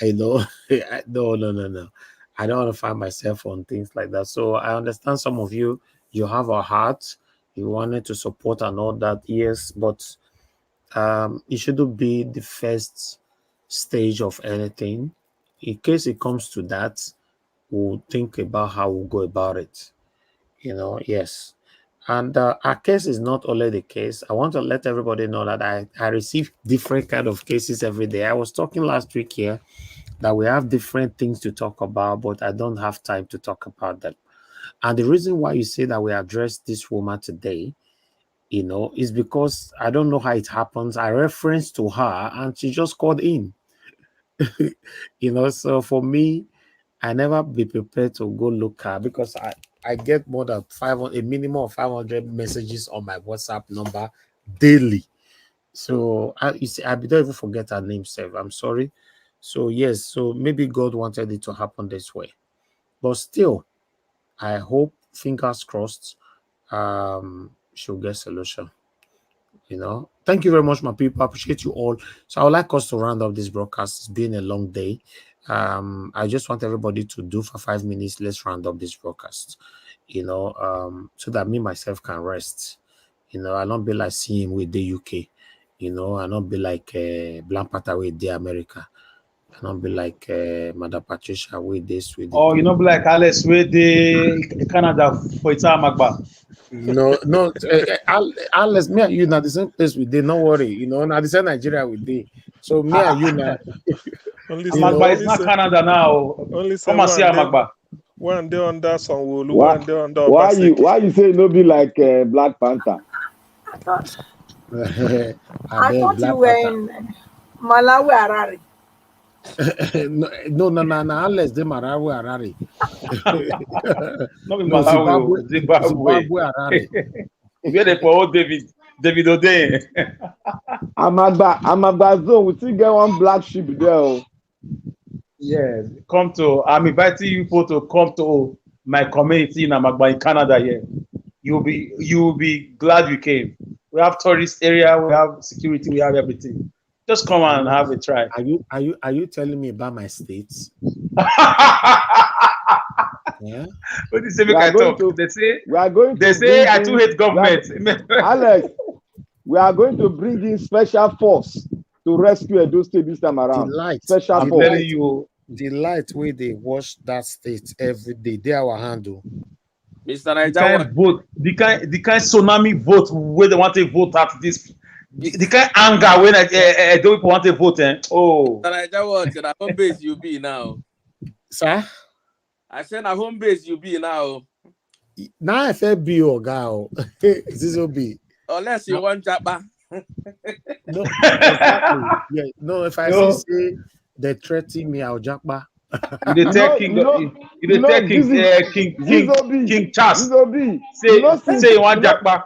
No, no. I don't want to find myself on things like that. So I understand some of you have a heart, you wanted to support and all that, yes, but it shouldn't be the first stage of anything. In case it comes to that, we'll think about how we'll go about it. Yes. And our case is not only the case. I want to let everybody know that I receive different kind of cases every day. I was talking last week here that we have different things to talk about, but I don't have time to talk about them. And the reason why you say that we addressed this woman today, is because I don't know how it happens. I referenced to her and she just called in. So for me, I never be prepared to go look her because I get more than a minimum of 500 messages on my WhatsApp number daily. So I don't even forget her name, Seth. I'm sorry. So yes, so maybe God wanted it to happen this way. But still, I hope, fingers crossed, she'll get solution. Thank you very much, my people. I appreciate you all. So I would like us to round up this broadcast. It's been a long day. I just want everybody to do for 5 minutes. Let's round up this broadcast, so that me myself can rest. I don't be like seeing with the UK, I don't be like Blampata with the America. I don't be like Mother Patricia with this with the Oh, you know, be like Alex with the Canada for Ita Magba. No, Alex, me and you now the same place we did. No worry, now the same Nigeria we did. So me and you now. Amagba is not Canada now. Only Come and see Amagba. One day under Sanwo-Olu, one day under Obaseki. Why you say no be like Black Panther? I thought you were in Malawi, Harare. no, unless they Malawi, Harare. No, Zimbabwe. Harare. Where they for old David Ode. Amagba zone, we still get one black sheep there. Yes, I'm inviting you people to come to my community in Amagba in Canada here. You'll be glad you came. We have tourist area, we have security, we have everything. Just come and have a try. Are you telling me about my states? Yeah. What is it? I talk. They say I too hate government. Alex, we are going to bring in special force to rescue Edo State this time around. Special force. I'm telling you. The light where they wash that state every day, they our handle. Mr. Niger, the kind tsunami vote where they want to vote at this. The kind anger when Edo people want to vote. Oh. Mr. Niger, what? At home base you be now. Sir? I said at home base you be now. Now I feel be your guy. This will be. Unless you want Japa. No, exactly. Yeah, no, if I say they threaten me, I'll Japa. You King Charles. Say you want Japa.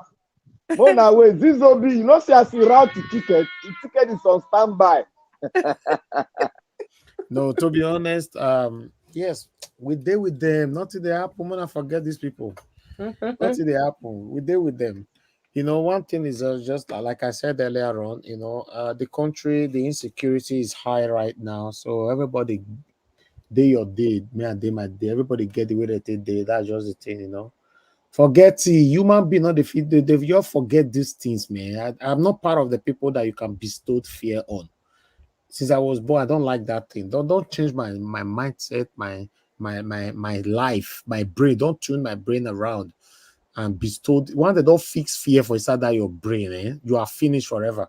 No, wait, Zizobi, say as you route the ticket is on standby. No, to be honest, yes, we deal with them. Not till they happen. When I forget these people. Not till they happen. We deal with them. One thing is just like I said earlier on, the country, the insecurity is high right now. So everybody, day your day, me and day my day, everybody get the way they take day. That's just the thing, Forget it. Human being not they you forget these things, man. I'm not part of the people that you can bestow fear on. Since I was born, I don't like that thing. Don't change my mindset, my life, my brain. Don't tune my brain around and bestow. One that don't fix fear for inside that your brain, you are finished forever.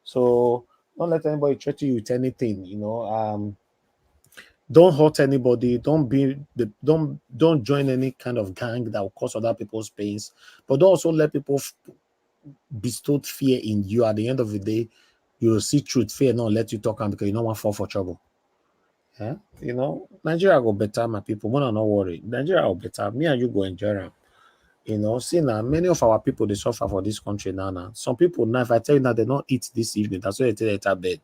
So don't let anybody threaten you with anything. Don't hurt anybody. Don't join any kind of gang that will cause other people's pains. But don't also let people bestow fear in you. At the end of the day, you will see truth, fear not let you talk, and because you don't want to fall for trouble. Yeah, Nigeria go better, my people. We're not worry. Nigeria go better. Me and you go enjoy them. See now, many of our people they suffer for this country now. Some people now, if I tell you that they don't eat this evening, that's why they tell you at bed.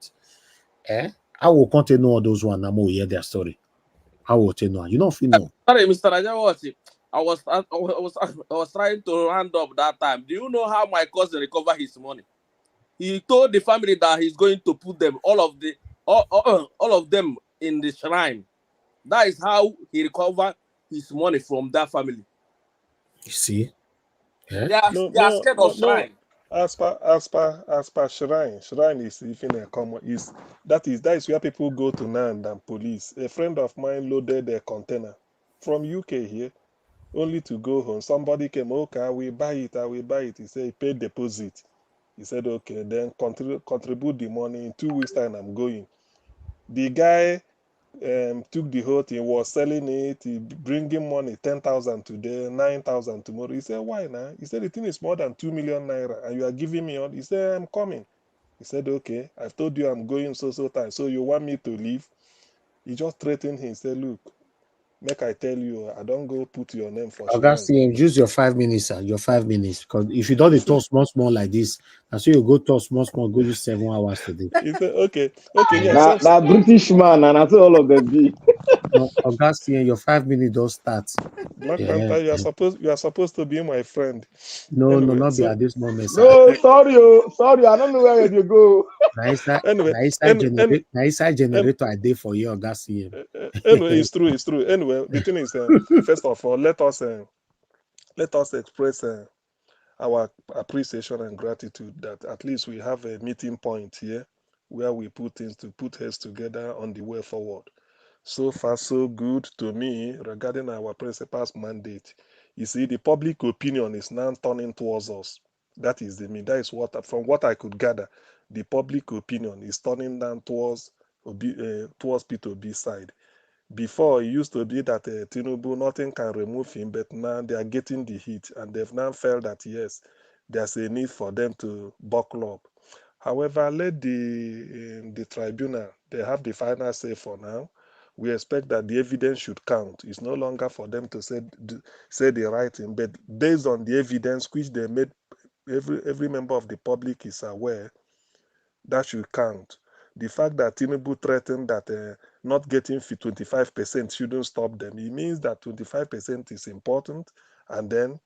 I will continue know all those one. I'm hear their story. I will tell you. You don't feel no. Sorry, Mr. Niger, I was trying to round up that time. Do you know how my cousin recovered his money? He told the family that he's going to put them all of them in the shrine. That is how he recovered his money from that family. You see, they are scared of shrine. As per shrine is even a common that is where people go to now than police. A friend of mine loaded a container from UK here. only to go home. Somebody came, okay, I will buy it, I will buy it. He said he paid deposit. He said, okay, then contribute the money. In 2 weeks' time, I'm going. The guy took the whole thing, was selling it, he bringing money, 10,000 today, 9,000 tomorrow. He said, why now? He said, the thing is more than 2 million naira, and you are giving me all. He said, I'm coming. He said, okay, I've told you I'm going so time, so you want me to leave? He just threatened him. He said, look, make I tell you, I don't go put your name for shrine. Augustine, use your 5 minutes, sir. Your 5 minutes. Because if you don't talk small like this, and so you go talk small, go use 7 hours today. He said, okay, yeah, Now British man, and I say all of them be. No, Augustine, your 5 minutes don't start. Black Yeah. Panther, you are supposed to be my friend. No, Anyway, not be so at this moment, sir. No, sorry, I don't know where you go. anyway, Nice generator I did for you, Augustine. anyway, it's true. Anyway, the thing is, first of all, let us express our appreciation and gratitude that at least we have a meeting point here where we put heads together on the way forward. So far, so good to me regarding our principal's mandate. You see, the public opinion is now turning towards us. That is that is from what I could gather, the public opinion is turning down towards Peter Obi's side. Before, it used to be that Tinubu, nothing can remove him, but now they are getting the heat, and they've now felt that, yes, there's a need for them to buckle up. However, let the tribunal, they have the final say for now. We expect that the evidence should count. It's no longer for them to say the right thing, but based on the evidence which they made, every member of the public is aware, that should count. The fact that Tinubu threatened that not getting 25% shouldn't stop them. It means that 25% is important, and then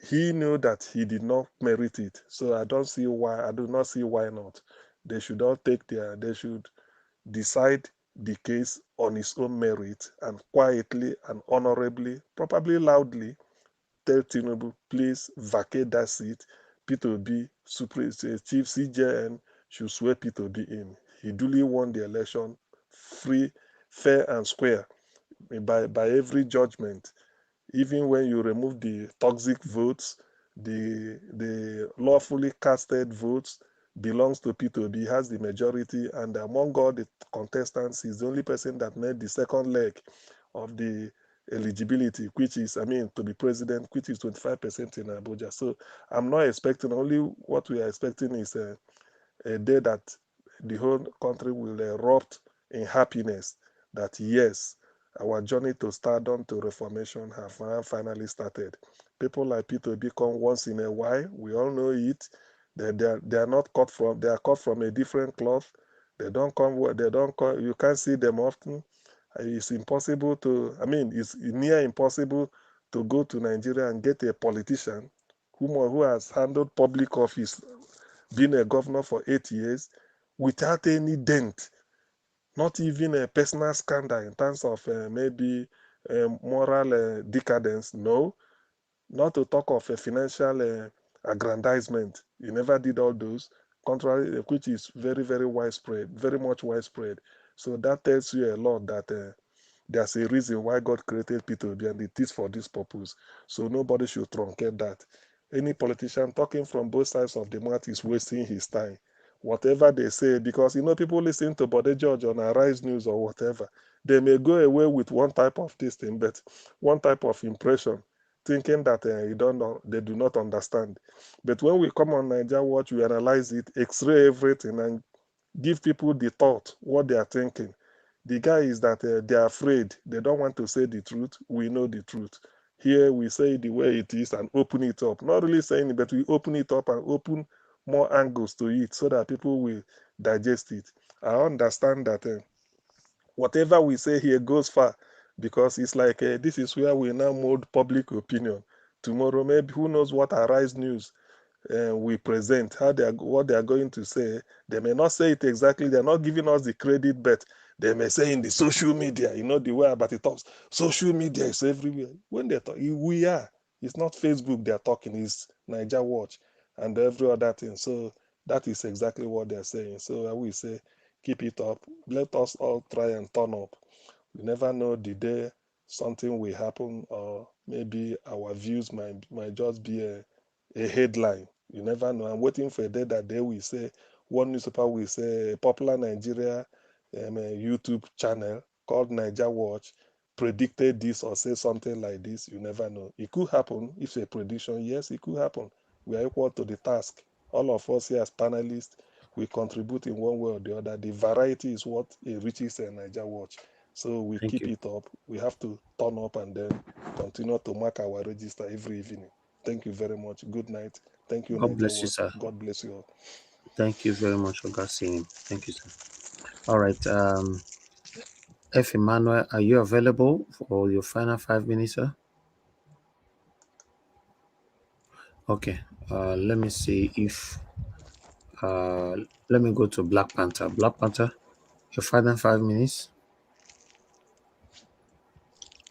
he knew that he did not merit it. So I do not see why not. They should all they should decide the case on his own merit and quietly and honorably, probably loudly, tell Tinubu, please vacate that seat. Peter Obi, Chief CJN, should swear Peter Obi in. He duly won the election, free, fair, and square by every judgment. Even when you remove the toxic votes, the lawfully casted votes belongs to Peter Obi. He has the majority, and among all the contestants, he's the only person that made the second leg of the eligibility, which is, to be president, which is 25% in Abuja. So I'm not expecting, only what we are expecting is a day that the whole country will erupt in happiness that, yes, our journey to stardom, to reformation have finally started. People like Peter Obi come once in a while. We all know it. They are not cut from, they are cut from a different cloth. They don't come, you can't see them often. It's impossible it's near impossible to go to Nigeria and get a politician who has handled public office, been a governor for 8 years, without any dent, not even a personal scandal in terms of maybe moral decadence. No, not to talk of a financial aggrandizement. He never did all those, contrary, which is very, very widespread, very much widespread. So that tells you a lot that there's a reason why God created Peter Obi, and it is for this purpose. So nobody should truncate that. Any politician talking from both sides of the mouth is wasting his time. Whatever they say, because people listen to Bode George on Arise News or whatever, they may go away with one type of this thing, but one type of impression, thinking that they do not understand. But when we come on Nigeria Watch, we analyze it, X-ray everything, and give people the thought, what they are thinking. The guy is that they are afraid. They don't want to say the truth. We know the truth. Here we say the way it is and open it up. Not really saying it, but we open it up and open more angles to it so that people will digest it. I understand that whatever we say here goes far, because it's like this is where we now mold public opinion. Tomorrow, maybe who knows what Arise News we present, what they are going to say. They may not say it exactly. They're not giving us the credit, but they may say in the social media, the way about it talks. Social media is everywhere. When they talk, we are. It's not Facebook they're talking. It's Niger Watch and every other thing. So that is exactly what they're saying. So I will say, keep it up. Let us all try and turn up. We never know the day something will happen or maybe our views might just be a headline. You never know. I'm waiting for a day that they will say, one newspaper will say, popular Nigeria YouTube channel called Niger Watch predicted this or say something like this. You never know. It could happen. It's a prediction. Yes, it could happen. We are equal to the task. All of us here as panelists, we contribute in one way or the other. The variety is what enriches a Niger Watch. So we Thank keep you. it up. We have to turn up and then continue to mark our register every evening. Thank you very much. Good night. Thank you, God Niger bless you, Watch. sir. God bless you all. Thank you very much, Ogasim. Thank you, sir. All right. F. Emmanuel, are you available for your final 5 minutes, sir? Okay. Let me see if let me go to Black Panther. Black Panther, your final 5 minutes.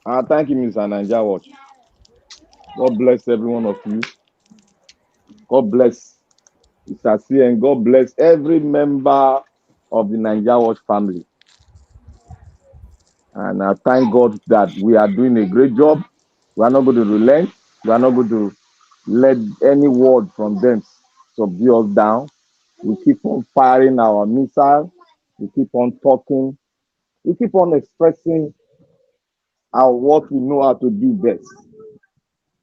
Thank you, Mr. Niger Watch. God bless every one of you. God bless Mr. C, and God bless every member of the Niger Watch family. And I thank God that we are doing a great job. We are not going to relent. We are not going to let any word from them subdue us down. We keep on firing our missile. We keep on talking. We keep on expressing what we know how to do best.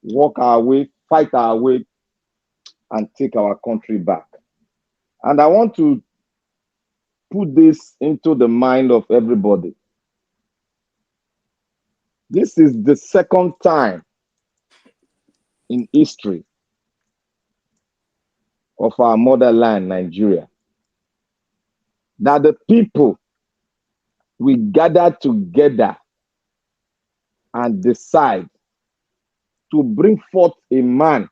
Walk our way, fight our way, and take our country back. And I want to put this into the mind of everybody. This is the second time in history of our motherland, Nigeria, that the people we gather together and decide to bring forth a man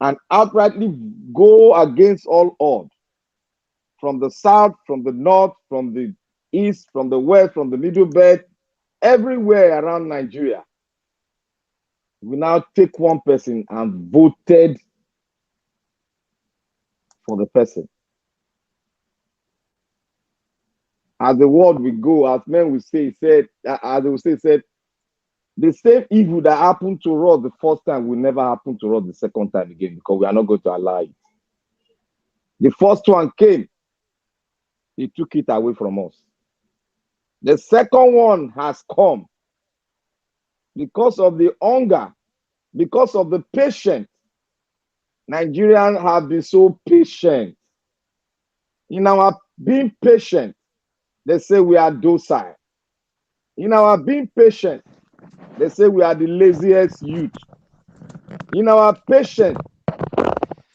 and outrightly go against all odds, from the south, from the north, from the east, from the west, from the middle belt, everywhere around Nigeria. We now take one person and voted for the person. As the word will go, as men will say, as they will say, said, the same evil that happened to us the first time will never happen to us the second time again, because we are not going to allow it. The first one came, he took it away from us. The second one has come because of the hunger, because of the patience. Nigerians have been so patient. In our being patient, they say we are docile. In our being patient, they say we are the laziest youth. In our patience,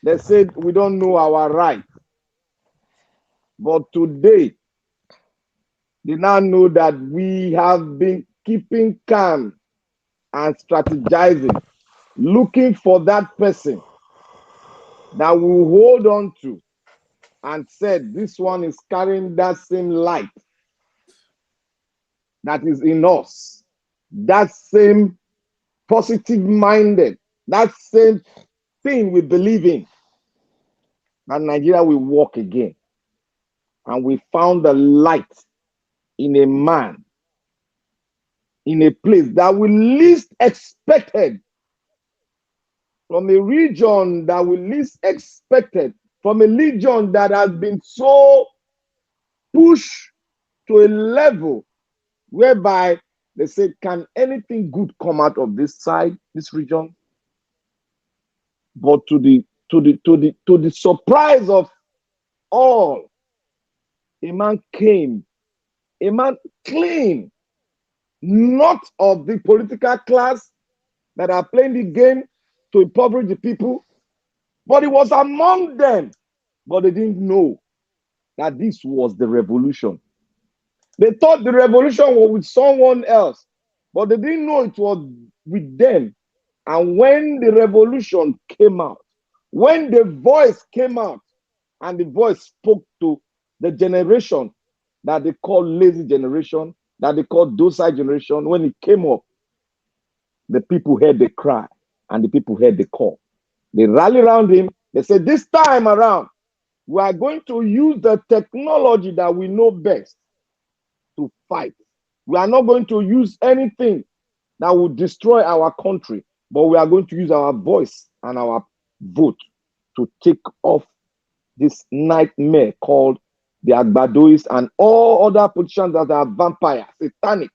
they said we don't know our right. But today, they now know that we have been keeping calm and strategizing, looking for that person that we hold on to, and said this one is carrying that same light that is in us, that same positive minded, that same thing we believe in, and Nigeria will walk again. And we found the light in a man, in a place that we least expected, from a region that we least expected, from a region that has been so pushed to a level whereby they say, can anything good come out of this side, this region? But to the surprise of all, a man came, a man clean, not of the political class that are playing the game to impoverish the people, but he was among them. But they didn't know that this was the revolution. They thought the revolution was with someone else, but they didn't know it was with them. And when the revolution came out, when the voice came out, and the voice spoke to the generation that they call lazy generation, that they call docile generation, when it came up, the people heard the cry and the people heard the call. They rallied around him. They said, this time around, we are going to use the technology that we know best to fight. We are not going to use anything that will destroy our country, but we are going to use our voice and our vote to take off this nightmare called the Agbadois and all other politicians that are vampires, satanic.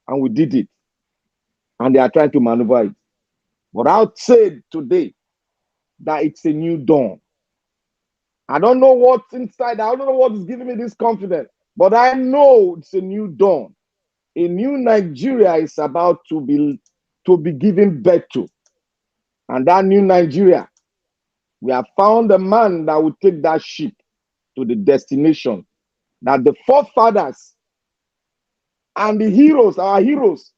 And we did it. And they are trying to maneuver it. But I would say today that it's a new dawn. I don't know what's inside. I don't know what is giving me this confidence. But I know it's a new dawn. A new Nigeria is about to be given birth to. And that new Nigeria, we have found a man that will take that ship to the destination that the forefathers and the heroes, our heroes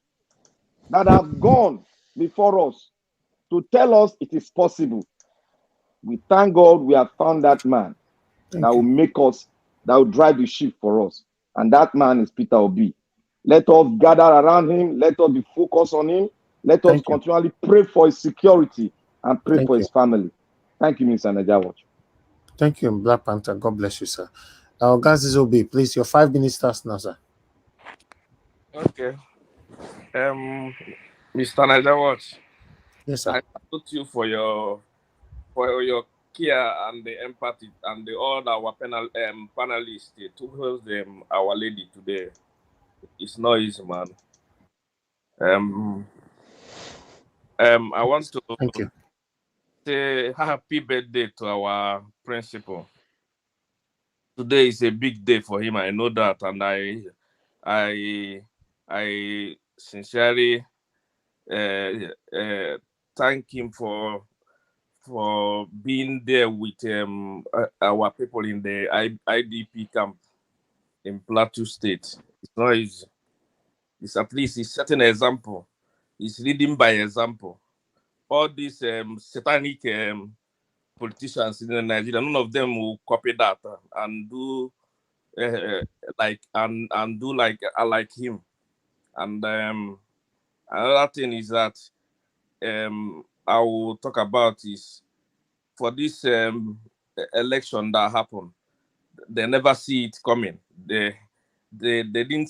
that have gone before us to tell us it is possible. We thank God we have found that man that will make us, that will drive the ship for us. And that man is Peter Obi. Let us gather around him. Let us be focused on him. Let us continually pray for his security and pray for his family. Thank you, Mr. Najawat. Thank you, Black Panther. God bless you, sir. Gazi Obi, please, your 5 minutes starts now, sir. Okay. Mr. Najawat. Yes, sir. I salute you for your care and the empathy and all our panelists towards our lady today. It's not easy, man. I want to say happy birthday to our principal. Today is a big day for him. I know that, and I sincerely thank him for being there with our people in the IDP camp in Plateau State. It's not easy. It's at least he's setting an example. He's leading by example. All these satanic politicians in Nigeria, none of them will copy that and do like him. And another thing is that I will talk about is for this election that happened. They never see it coming. They didn't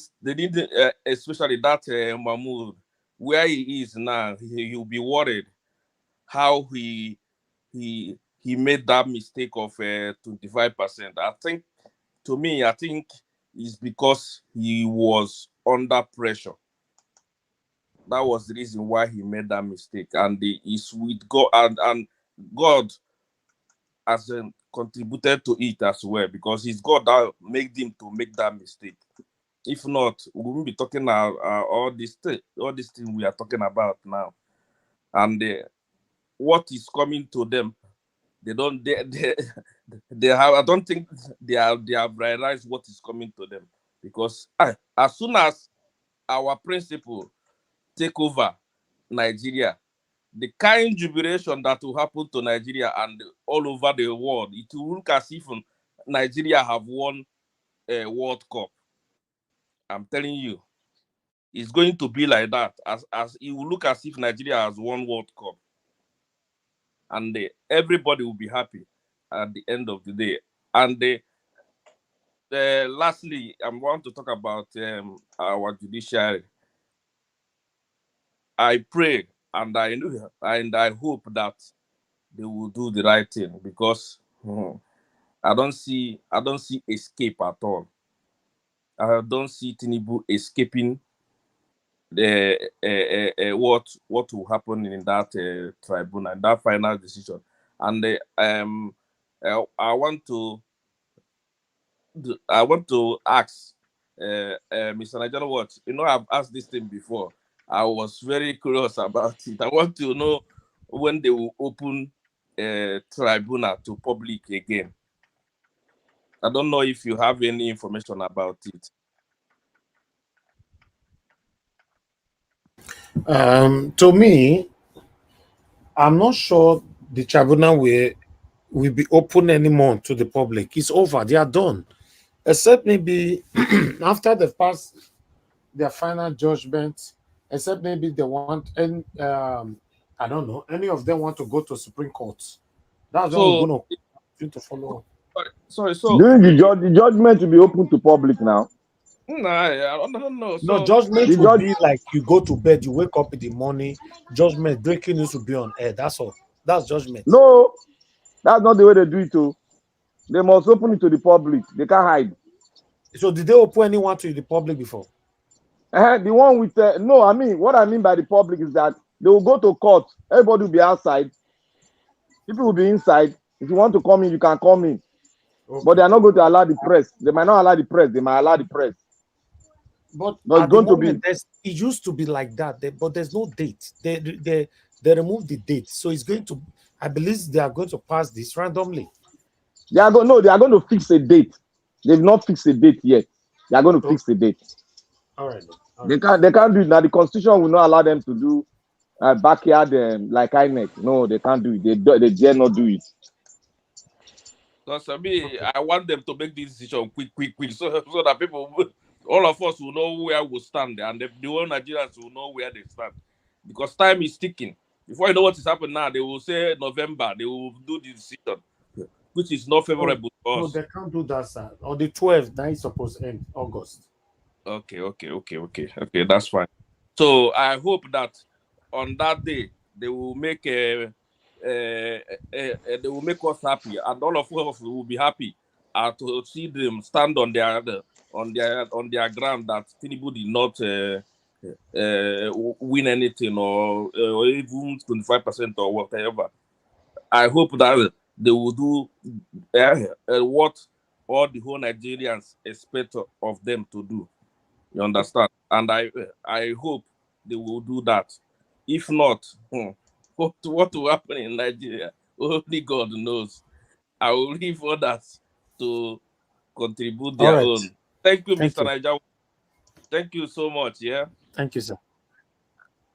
especially that Mahmoud, where he is now. He'll be worried how he made that mistake of 25%. I think it's because he was under pressure. That was the reason why he made that mistake, and is with God, and God has contributed to it as well, because it's God that made him to make that mistake. If not, we wouldn't be talking all these things we are talking about now. And what is coming to them, they have. I don't think they have realized what is coming to them, because as soon as our principal take over Nigeria, the kind jubilation that will happen to Nigeria and all over the world, it will look as if Nigeria have won a World Cup. I'm telling you, it's going to be like that. As it will look as if Nigeria has won World Cup, and everybody will be happy at the end of the day. And lastly, I want to talk about our judiciary. I pray and I hope that they will do the right thing, because I don't see escape at all. I don't see Tinubu escaping what will happen in that tribunal, that final decision. And I want to ask Mr. Nigel what, I've asked this thing before. I was very curious about it. I want to know when they will open tribunal to public again. I don't know if you have any information about it. To me, I'm not sure the tribunal will be open anymore to the public. It's over. They are done. Except maybe after they've passed their final judgment, except maybe they want, and I don't know, any of them want to go to Supreme Court. That's when we're going to follow. Sorry. The judgment will be open to public now. No, I don't know. No, So judgment The will judge, be like you go to bed, you wake up in the morning, judgment, breaking news will be on air. That's all. That's judgment. no, that's not the way they do it. Too. They must open it to the public. They can't hide. So did they open anyone to the public before? The one with no, I mean what I mean by the public is that they will go to court. Everybody will be outside. People will be inside. If you want to come in, you can come in. Okay. But they are not going to allow the press. They might not allow the press. They might allow the press. But it's at the going to moment, be. it used to be like that, but there's no date. They removed the date, so it's going to. I believe they are going to pass this randomly. They are going. No, they are going to fix a date. They've not fixed a date yet. They are going to fix the date. All right. They can't do it now. The constitution will not allow them to do backyard like INEC. No, they can't do it. They dare not do it. Because I want them to make this decision quick, so that people, all of us will know where we stand, and the whole Nigerians will know where they stand. Because time is ticking. Before you know what is happening now, they will say November, they will do the decision, which is not favorable to us. No, they can't do that, sir. On the 12th, now it's supposed to end August. Okay, that's fine. So I hope that on that day they will make they will make us happy, and all of us will be happy to see them stand on their ground, that Tinubu did not win anything, or even 25% or whatever. I hope that they will do what all the whole Nigerians expect of them to do. You understand? And I hope they will do that. If not, what will happen in Nigeria? Only God knows. I will leave others to contribute their own. Thank you, Mr. Niger. Thank you so much. Yeah. Thank you, sir.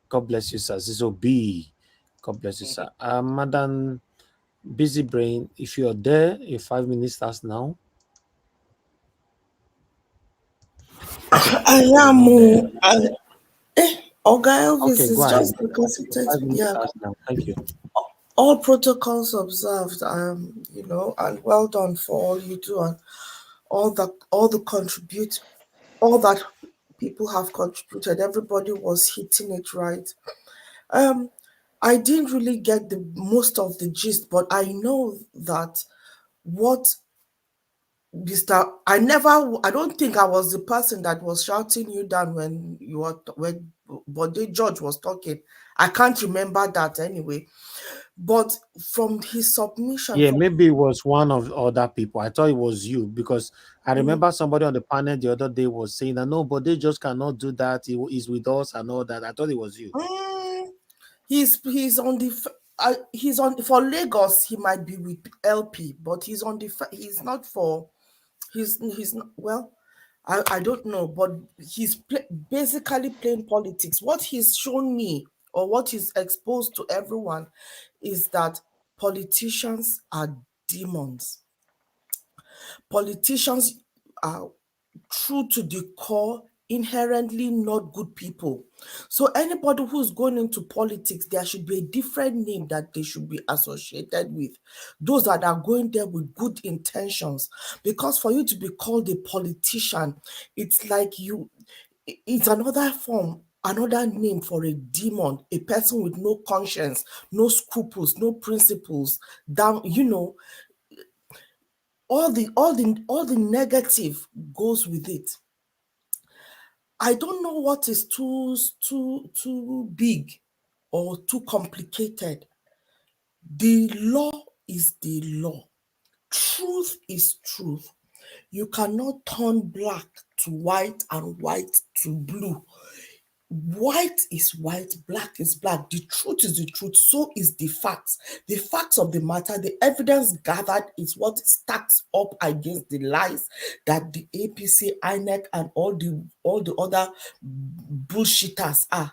God bless you, sir. Zizo B. God bless you, sir. Madam Busy Brain, if you're there, your 5 minutes starts now. I am. Oga Elvis is just because it takes. Yeah. Thank you. All protocols observed. And well done for all you do and all that people have contributed. Everybody was hitting it right. I didn't really get the most of the gist, but I know that what I don't think I was the person that was shouting you down when Bode George was talking. I can't remember that anyway. But from his submission, yeah, maybe it was one of other people. I thought it was you, because I remember somebody on the panel the other day was saying that no, but they just cannot do that. He is with us and all that. I thought it was you. He's on for Lagos. He might be with LP, but he's not for. He's not, well. I don't know, but he's basically playing politics. What he's shown me, or what he's exposed to everyone, is that politicians are demons. Politicians are true to the core, inherently not good people. So anybody who's going into politics, there should be a different name that they should be associated with. Those that are going there with good intentions. Because for you to be called a politician, it's like it's another form, another name for a demon, a person with no conscience, no scruples, no principles, all the negative goes with it. I don't know what is too big or too complicated. The law is the law. Truth is truth. You cannot turn black to white and white to blue. White is white, black is black. The truth is the truth. So is the facts. The facts of the matter, the evidence gathered is what stacks up against the lies that the APC, INEC, and all the other bullshitters are.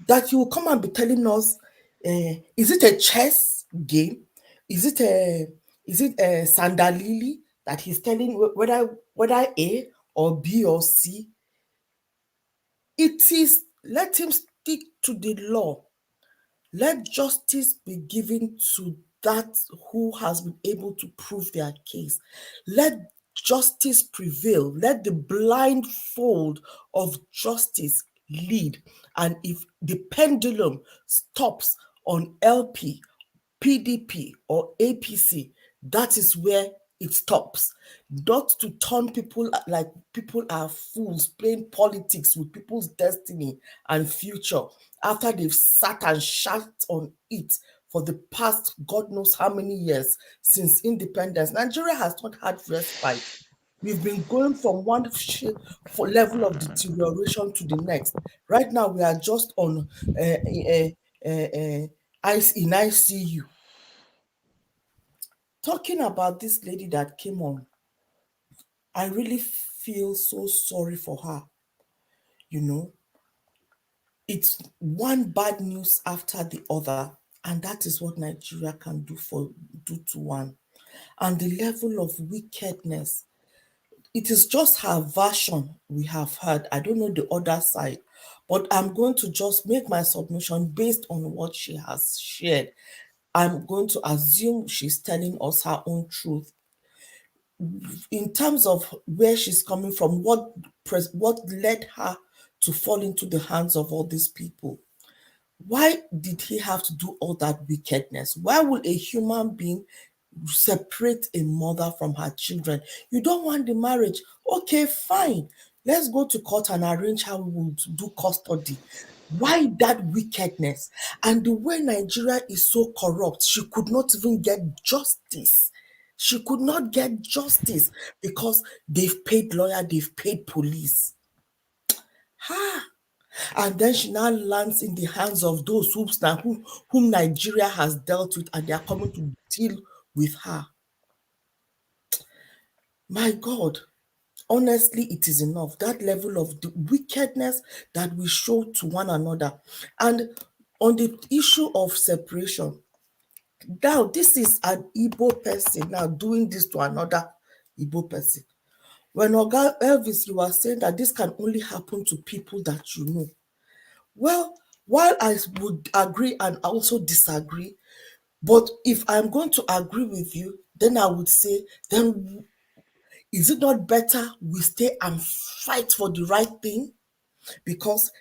That you will come and be telling us, is it a chess game? Is it a Sandalili that he's telling whether A or B or C? It is, let him stick to the law. Let justice be given to that who has been able to prove their case. Let justice prevail. Let the blindfold of justice lead. And if the pendulum stops on LP, PDP, or APC, that is where it stops. Not to turn people like people are fools playing politics with people's destiny and future after they've sat and shat on it for the past God knows how many years since independence. Nigeria has not had respite. We've been going from one level of deterioration to the next. Right now, we are just on ice in ICU. Talking about this lady that came on, I really feel so sorry for her. You know, it's one bad news after the other, and that is what Nigeria can do to one. And the level of wickedness, it is just her version we have heard. I don't know the other side, but I'm going to just make my submission based on what she has shared. I'm going to assume she's telling us her own truth. In terms of where she's coming from, what led her to fall into the hands of all these people? Why did he have to do all that wickedness? Why would a human being separate a mother from her children? You don't want the marriage. Okay, fine. Let's go to court and arrange how we will do custody. Why that wickedness? And the way Nigeria is so corrupt, she could not even get justice. She could not get justice because they've paid lawyer, they've paid police. And then she now lands in the hands of those whom Nigeria has dealt with, and they are coming to deal with her. My God, honestly, it is enough. That level of the wickedness that we show to one another. And on the issue of separation, now this is an Igbo person now doing this to another Igbo person. When Oga Elvis, you are saying that this can only happen to people that you know. Well, while I would agree and also disagree, but if I'm going to agree with you, then I would say, then is it not better we stay and fight for the right thing? Because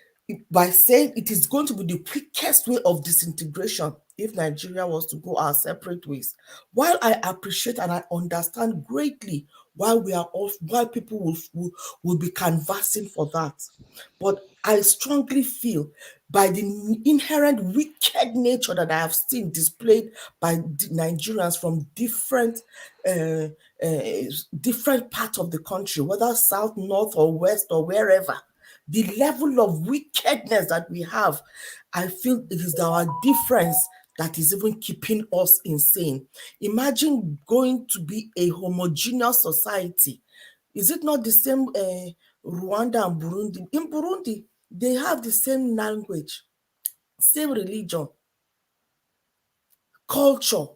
by saying it is going to be the quickest way of disintegration if Nigeria was to go our separate ways. While I appreciate and I understand greatly why people will be canvassing for that, but I strongly feel by the inherent wicked nature that I have seen displayed by Nigerians from different parts of the country, whether south, north, or west, or wherever, the level of wickedness that we have, I feel it is our difference that is even keeping us insane. Imagine going to be a homogeneous society. Is it not the same Rwanda and Burundi? In Burundi, they have the same language, same religion, culture,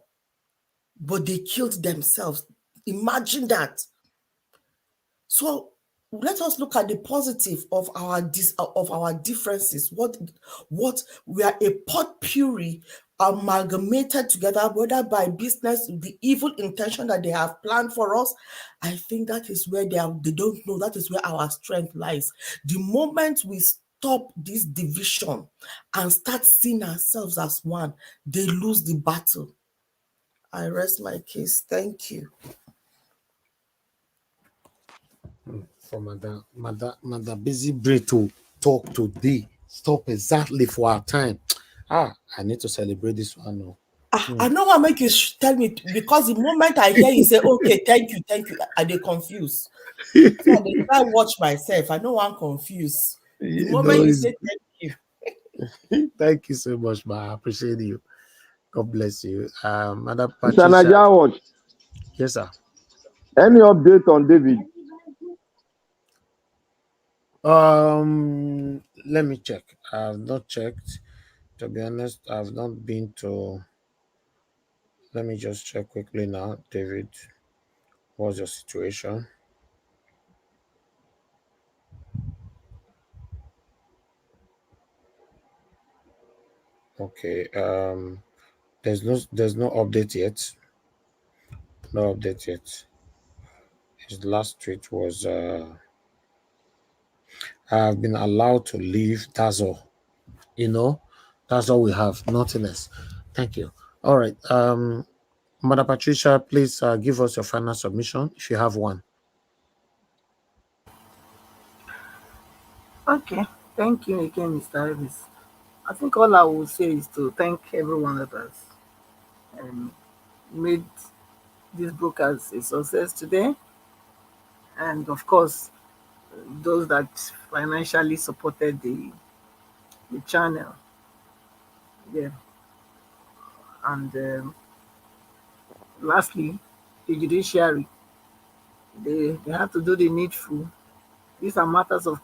but they killed themselves. Imagine that. So let us look at the positive of our differences. What we are a potpourri amalgamated together, whether by business, the evil intention that they have planned for us. I think that is where they don't know. That is where our strength lies. The moment we stop this division and start seeing ourselves as one, they lose the battle. I rest my case. Thank you. For Mother Busy Bray to talk today. Stop exactly for our time. I need to celebrate this one now. I know what make you tell me, because the moment I hear you say, okay, thank you, I dey confused. So I dey try watch myself. I know I'm confused. The moment you say thank you. Thank you so much, ma. I appreciate you. God bless you. Mother Mr. Patricia. Naija Watch. Yes, sir. Any update on David? Let me check. I've not checked. To be honest, I've not been to. Let me just check quickly now, David. What's your situation? Okay. There's no update yet. No update yet. His last tweet was, I've been allowed to leave. That's all. You know, that's all we have. Nothing else. Thank you. All right. Mother Patricia, please give us your final submission if you have one. Okay. Thank you again, Mr. Elvis. I think all I will say is to thank everyone that has um, made this broadcast a success today. And of course, those that financially supported the channel. Yeah. And lastly, the judiciary, they have to do the needful. These are matters of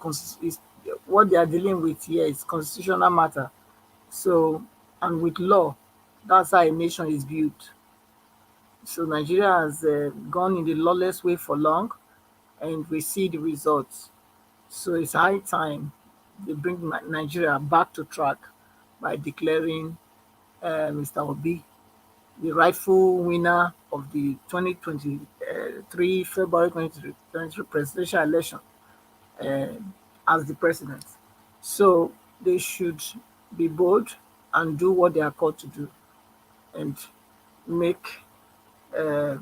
what they are dealing with here is constitutional matter. So, and with law, that's how a nation is built. So Nigeria has gone in the lawless way for long, and we see the results. So it's high time they bring Nigeria back to track by declaring Mr. Obi the rightful winner of the 2023 February 2023 presidential election uh, as the president. So they should be bold and do what they are called to do and make uh,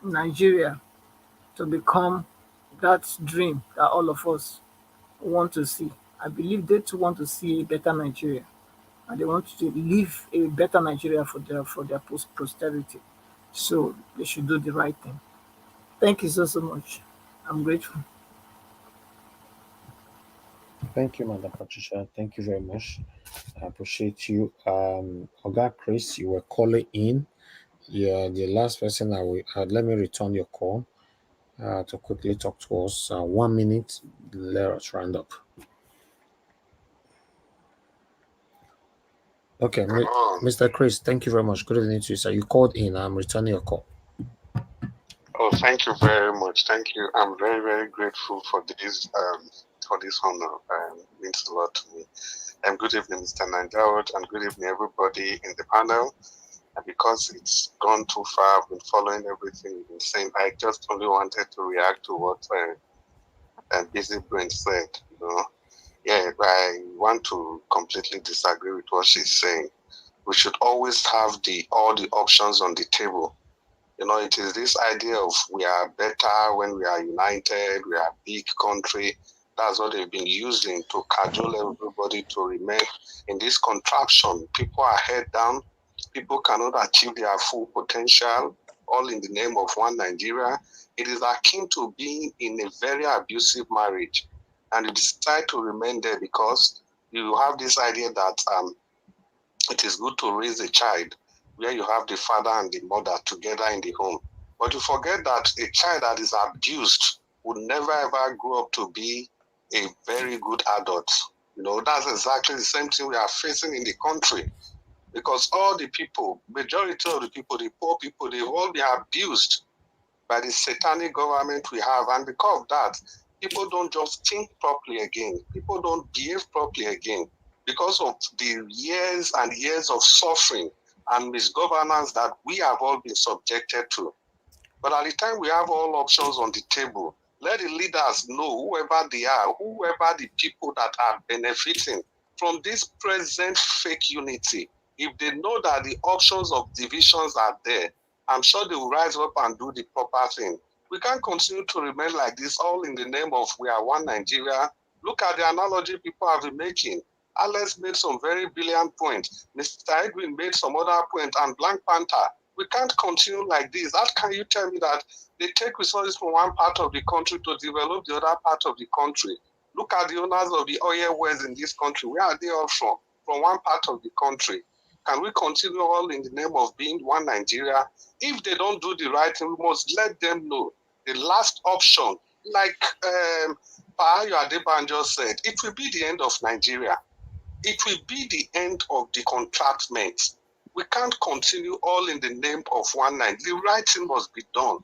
Nigeria to become that dream that all of us want to see. I believe they too want to see a better Nigeria, and they want to live a better Nigeria for their posterity. So they should do the right thing. Thank you so much. I'm grateful. Thank you, Mother Patricia. Thank you very much. I appreciate you. Oga Chris, you were calling in. You're the last person I will let me return your call to quickly talk to us. 1 minute, let us round up. Okay, Mr. Chris, thank you very much. Good evening to you, sir. You called in. I'm returning your call. Oh, thank you very much. Thank you. I'm very, very grateful for this honor. It means a lot to me. And good evening, Mr. Nanjawat, and good evening, everybody in the panel. And because it's gone too far, I've been following everything you've been saying. I just only wanted to react to what Busy Brain said. You know, yeah, I want to completely disagree with what she's saying. We should always have all the options on the table. You know, it is this idea of we are better when we are united, we are a big country. That's what they've been using to cajole everybody to remain in this contraption. People are head down. People cannot achieve their full potential, all in the name of one Nigeria. It is akin to being in a very abusive marriage. And you decide to remain there because you have this idea that it is good to raise a child where you have the father and the mother together in the home. But you forget that a child that is abused would never ever grow up to be a very good adult. You know, that's exactly the same thing we are facing in the country. Because all the people, majority of the people, the poor people, they've all been abused by the satanic government we have. And because of that, people don't just think properly again. People don't behave properly again because of the years and years of suffering and misgovernance that we have all been subjected to. But at the time we have all options on the table, let the leaders know, whoever they are, whoever the people that are benefiting from this present fake unity, if they know that the options of divisions are there, I'm sure they will rise up and do the proper thing. We can't continue to remain like this, all in the name of we are one Nigeria. Look at the analogy people have been making. Alex made some very brilliant points. Mr. Edwin made some other point, and Black Panther. We can't continue like this. How can you tell me that they take resources from one part of the country to develop the other part of the country? Look at the owners of the oil wells in this country. Where are they all from? From one part of the country. Can we continue all in the name of being one Nigeria? If they don't do the right thing, we must let them know. The last option, like Pahayo Adebanjo said, it will be the end of Nigeria. It will be the end of the contractment. We can't continue all in the name of one night. The right thing must be done.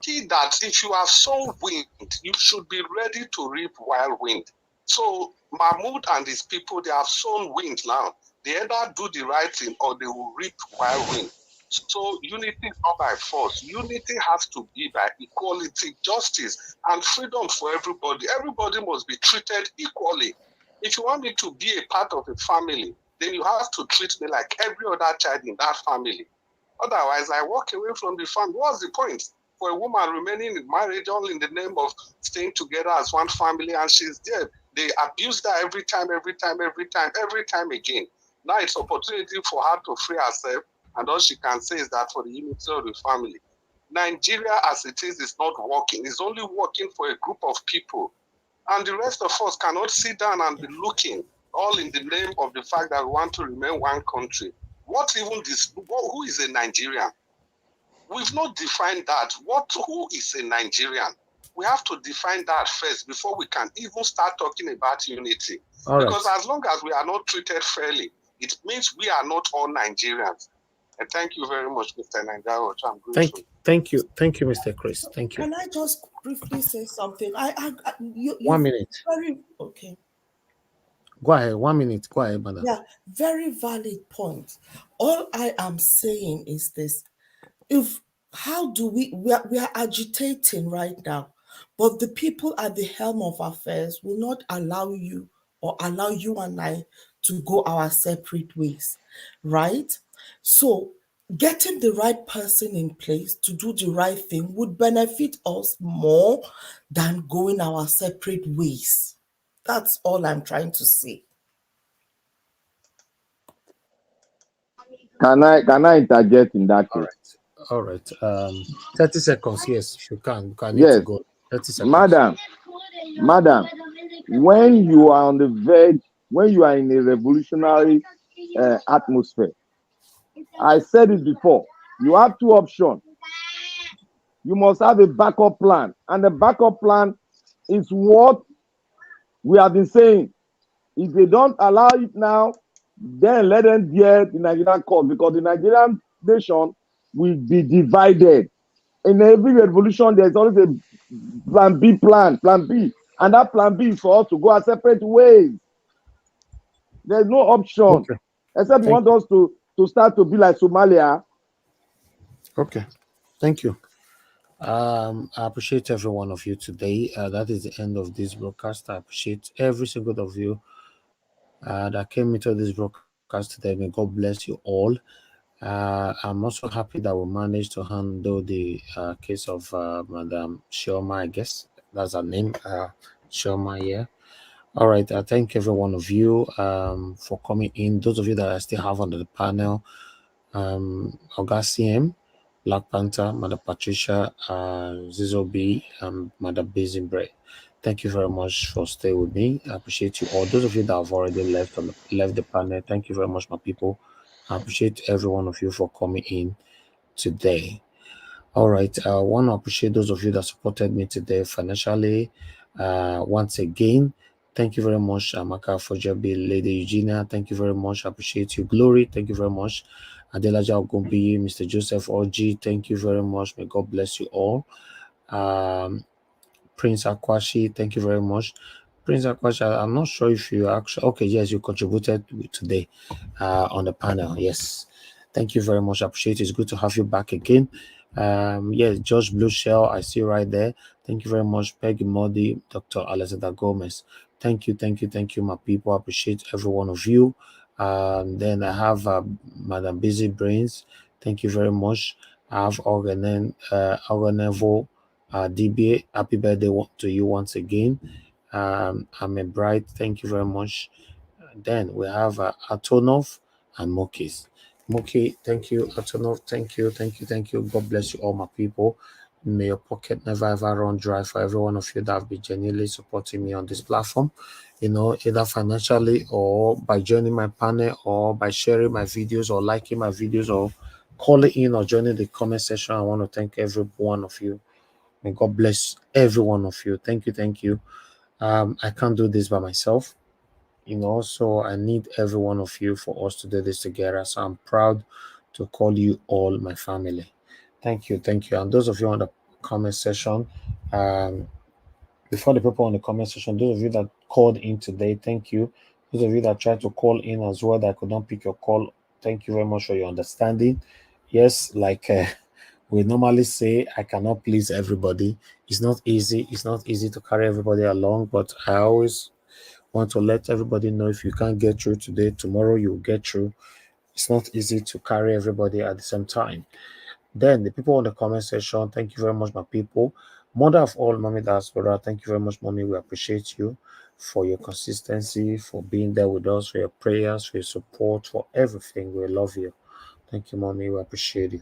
See that if you have sown wind, you should be ready to reap wild wind. So Mahmoud and his people, they have sown wind now. They either do the right thing or they will reap wild wind. So unity is not by force. Unity has to be by equality, justice, and freedom for everybody. Everybody must be treated equally. If you want me to be a part of a family, then you have to treat me like every other child in that family. Otherwise, I walk away from the family. What's the point for a woman remaining in marriage all in the name of staying together as one family, and she's there? They abuse her every time again. Now it's opportunity for her to free herself, and all she can say is that for the unity of the family. Nigeria as it is not working. It's only working for a group of people. And the rest of us cannot sit down and be looking, all in the name of the fact that we want to remain one country. What even this? Who is a Nigerian? We've not defined that. Who is a Nigerian? We have to define that first before we can even start talking about unity. All because right. as long as we are not treated fairly, it means we are not all Nigerians. And thank you very much, Mr. Nandaro. I'm grateful. Thank you, Mr. Chris. Thank you. Can I just briefly say something? You 1 minute. Very okay. Go ahead. 1 minute. Go ahead, madam. Yeah, very valid point. All I am saying is this: how do we are agitating right now, but the people at the helm of affairs will not allow you and I to go our separate ways, right? So getting the right person in place to do the right thing would benefit us more than going our separate ways. That's all I'm trying to say. Can I interject in that case? All right. 30 seconds. Yes, you can. I need Yes, to go. 30 seconds. Madam, when you are on the verge, when you are in a revolutionary atmosphere, I said it before, you have two options. You must have a backup plan, and the backup plan is what we have been saying. If they don't allow it now, then let them hear the Nigerian court, because the Nigerian nation will be divided. In every revolution, there's always a plan B, and that plan B is for us to go our separate ways. There's no option, except you want us to start to be like Somalia. Okay, thank you. I appreciate every one of you today. That is the end of this broadcast. I appreciate every single one of you that came into this broadcast today. May God bless you all. I'm also happy that we managed to handle the case of Madam Shioma, I guess that's her name, Shioma, yeah. All right, I thank every one of you for coming in. Those of you that I still have on the panel, Oga CM, Black Panther, Madam Patricia, Zizo B, Madam Basinbre. Thank you very much for staying with me. I appreciate you all. Those of you that have already left the panel, thank you very much, my people. I appreciate every one of you for coming in today. All right, I want to appreciate those of you that supported me today financially. Once again, thank you very much, Amaka Fojabi, Lady Eugenia. Thank you very much. I appreciate you. Glory, thank you very much. Adelaja Ogumbi, Mr. Joseph Oji, thank you very much. May God bless you all. Prince Akwashi, thank you very much. Prince Akwashi, I'm not sure if you actually, okay, yes, you contributed today on the panel. Yes, thank you very much. I appreciate it. It's good to have you back again. Yes, George Blue Shell, I see right there. Thank you very much, Peggy Modi, Dr. Alexander Gomez. Thank you, my people. I appreciate every one of you. Then I have Madam Busy Brains. Thank you very much. I have Organevo. DBA, happy birthday to you once again. I'm a bride. Thank you very much. Then we have Atonov and Mokis. Moki, thank you. Atonov, thank you. God bless you all, my people. May your pocket never ever run dry for every one of you that have been genuinely supporting me on this platform. Either financially or by joining my panel or by sharing my videos or liking my videos or calling in or joining the comment section. I want to thank every one of you. May God bless every one of you. Thank you. I can't do this by myself, so I need every one of you for us to do this together. So I'm proud to call you all my family. Thank you. And those of you on the comment section, before the people on the comment section, those of you that called in today, thank you. Those of you that tried to call in as well that could not pick your call, thank you very much for your understanding. Yes, like we normally say, I cannot please everybody. It's not easy. It's not easy to carry everybody along, but I always want to let everybody know if you can't get through today, tomorrow you'll get through. It's not easy to carry everybody at the same time. Then the people in the comment section, thank you very much, my people. Mother of all, Mommy Diaspora, thank you very much, Mommy. We appreciate you for your consistency, for being there with us, for your prayers, for your support, for everything. We love you. Thank you, Mommy. We appreciate you.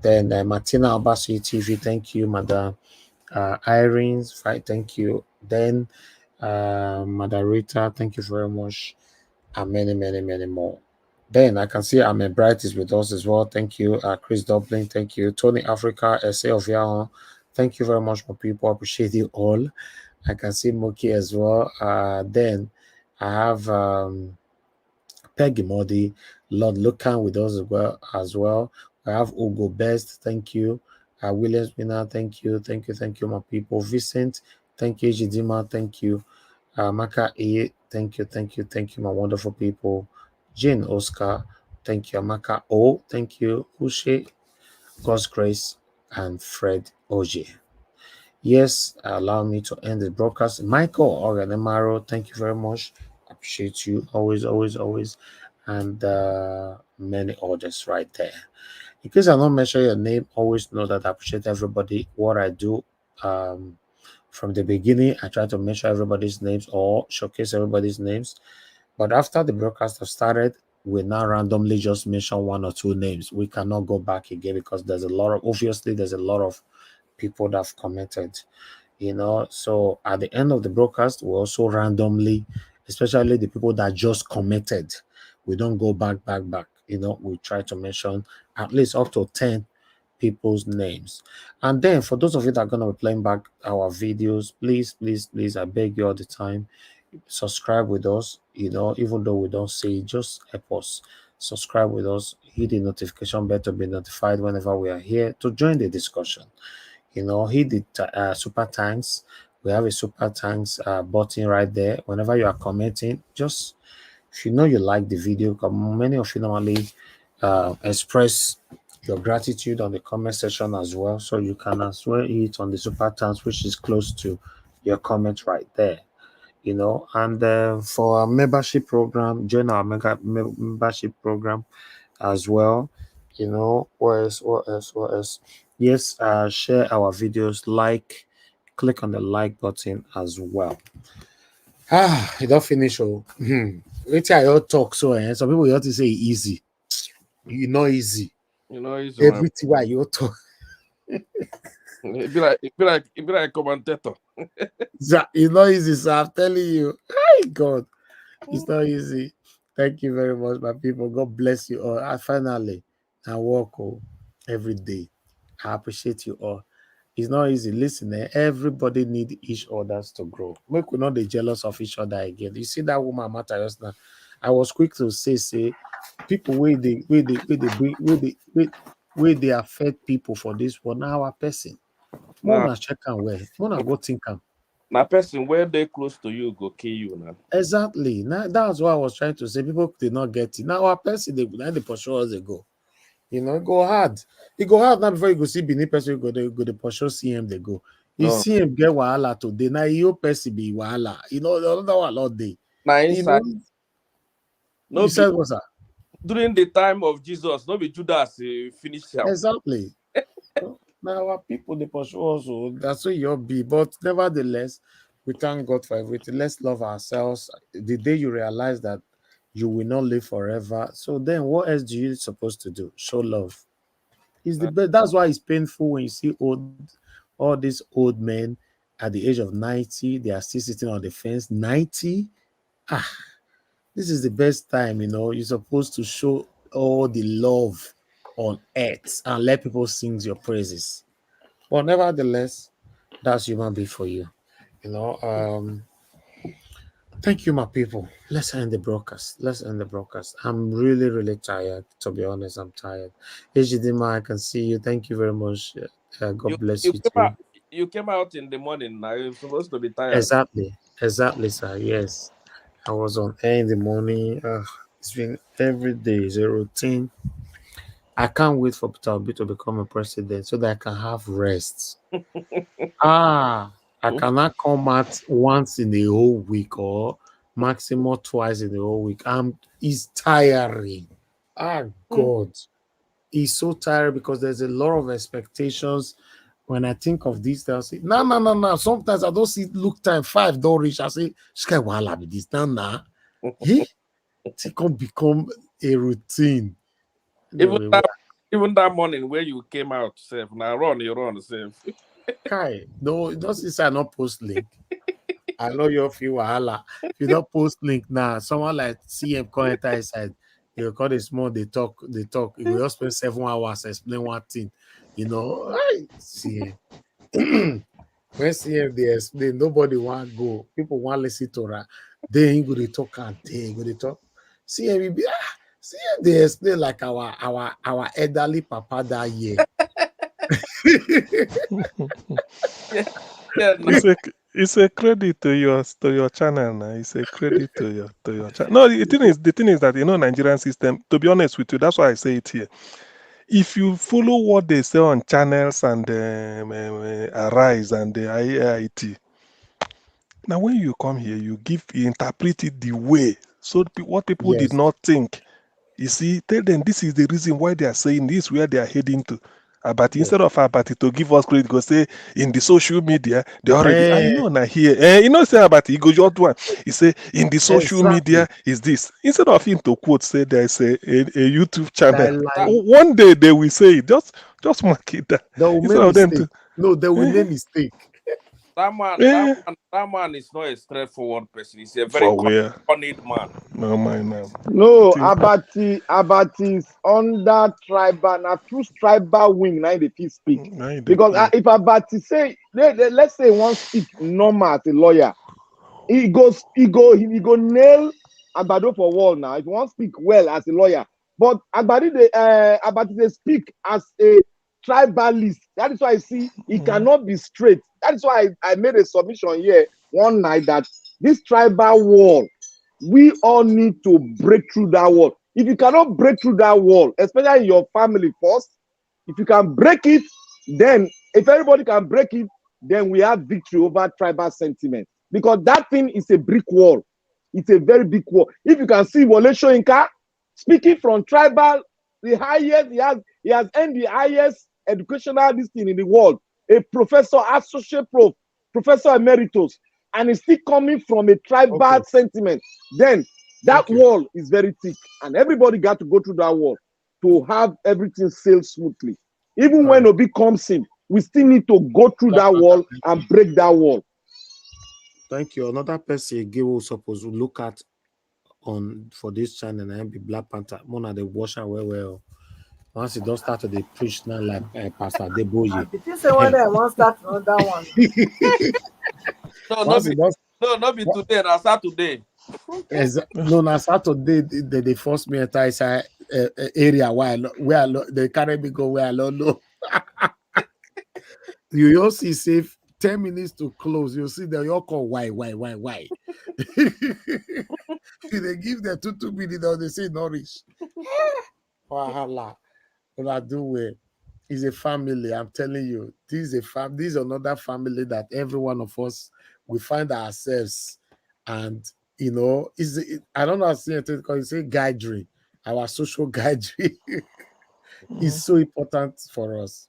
Then Martina Abasi TV, thank you, Madam. Irene's, right, thank you. Then Madam Rita, thank you very much. And many, many, many more. Then I can see Amen Bright is with us as well. Thank you. Chris Dublin, thank you. Tony Africa, SA of Yahoo. Thank you very much, my people. Appreciate you all. I can see Moki as well. Then I have Peggy Modi, Lord Lucan with us as well. I have Ugo Best, thank you. Williams Mina, thank you. Thank you, my people. Vincent, thank you. Jidima, thank you. Maka E, thank you, my wonderful people. Jane Oscar, thank you. Amaka O, thank you. Ushe, God's Grace, and Fred Oje. Yes, allow me to end the broadcast. Michael Oganemaro, thank you very much. Appreciate you always, always, always. And many others right there. In case I don't mention your name, always know that I appreciate everybody. What I do from the beginning, I try to mention everybody's names or showcase everybody's names. But after the broadcast have started, we now randomly just mention one or two names. We cannot go back again because there's a lot of people that have commented, So at the end of the broadcast, we also randomly, especially the people that just commented, we don't go back. We try to mention at least up to 10 people's names. And then for those of you that are going to be playing back our videos, please, I beg you all the time, subscribe with us, even though we don't say it, just help us. Subscribe with us, hit the notification bell to be notified whenever we are here to join the discussion. Hit the super thanks. We have a super thanks button right there. Whenever you are commenting, just if you know you like the video, many of you normally express your gratitude on the comment section as well. So you can as well hit on the super thanks, which is close to your comment right there. And for our membership program, join our membership program as well. What else? Yes, share our videos, click on the like button as well. You don't finish. Wait I all talk so some people you have to say easy. Easy. It's Everything why you talk. It be like commentator. It's not easy, sir. I'm telling you. Hey God, it's not easy. Thank you very much, my people. God bless you all. Finally, I work every day. I appreciate you all. It's not easy. Listen, everybody need each others to grow. Make we not be jealous of each other again. You see that woman matter just now. I was quick to say people where they affect people for this one. Now our person. More than check and where. More than go think am. Now person where they close to you go kill you now. Exactly. Now that's what I was trying to say. People did not get it. Now our person they pursue us they go. It go hard. It go hard now before you go see Benin person go the pursue CM they go. If CM get wahala today, now you person be wahala. The other one all day. Now inside you said what's that? During the time of Jesus, no be Judas finish him. Exactly. Now our people they pursue also. That's what you'll be. But nevertheless, we thank God for everything. Let's love ourselves. The day you realize that you will not live forever, so then what else do you supposed to do? Show love. It's the best. That's why it's painful when you see all these old men at the age of 90, they are still sitting on the fence. 90? This is the best time, You're supposed to show all the love on earth and let people sing your praises. But nevertheless, that's human being for you. Thank you, my people. Let's end the broadcast. I'm really, really tired. To be honest, I'm tired. Ejidima, I can see you. Thank you very much. God bless you too. You came out in the morning. Now you're supposed to be tired. Exactly, sir. Yes, I was on air in the morning. It's been every day is a routine. I can't wait for Peter Obi to become a president so that I can have rest. I cannot come out once in a whole week or maximum twice in a whole week. It's tiring. God. It's so tiring because there's a lot of expectations. When I think of this, I'll say, no. Sometimes I don't see look time 5 don't reach. I say, sky wala be this now. It can become a routine. Even that morning where you came out, safe. Now you run safe. Kai, no, don't say I not post link. I know you feel wahala. If you don't post link now, someone like CM come enter inside, you call it small, they talk. You will just spend 7 hours explain one thing. CM. When CM they explain, nobody want go. People want listen to her. They ain't going to talk and they go to talk. CM be CM they explain like our elderly papa that year. It's a credit to your channel now. It's a credit to your channel. No, the thing is that Nigerian system. To be honest with you, that's why I say it here. If you follow what they say on channels and Arise and the IAIT, now when you come here, you interpret it the way so what people did not think. You see, tell them this is the reason why they are saying this, where they are heading to. But instead of Abati to give us credit, go say in the social media, they already, now here. Say Abati, he go just one. He say in the social media is this. Instead of him to quote, say there's a YouTube channel. One day they will say it. Just mark it down. They will make mistake. No, they will make mistake. That man is not a straightforward person. He's a very cunning man. No, man. No, Abati is under tribal, now through tribal wing, now they feel speak. Because if Abati say, let's say one speak normal as a lawyer, he go nail Abado for wall now. If one speak well as a lawyer, but Abati they speak as a tribalist. That is why I see he cannot be straight. That is why I made a submission here one night that this tribal wall, we all need to break through that wall. If you cannot break through that wall, especially in your family first, if you can break it, then if everybody can break it, then we have victory over tribal sentiment. Because that thing is a brick wall. It's a very big wall. If you can see Wole Soyinka speaking from tribal, the highest, he has earned the highest educational this thing in the world, a professor, associate prof, professor emeritus, and it's still coming from a tribal sentiment, then that wall is very thick, and everybody got to go through that wall to have everything sail smoothly. Even when Obi comes in, we still need to go through that wall and break that wall. Thank you. Another person again who supposed to look at for this channel and be Black Panther. Mona the washer well. Once you don't start to the preach now like Pastor Deboye. Did you say one day I want to start another one? Not be today, na Saturday. No, na Saturday they forced me enter inside area where they carry me go where I don't know. You all see safe 10 minutes to close. You see they all call why. They give them 2 minutes or they say Norwich. Wahala. But I do well. It's a family. I'm telling you, this is this is another family that every one of us we find ourselves, and I don't know how to say it because you say guidery, our social guidery is so important for us,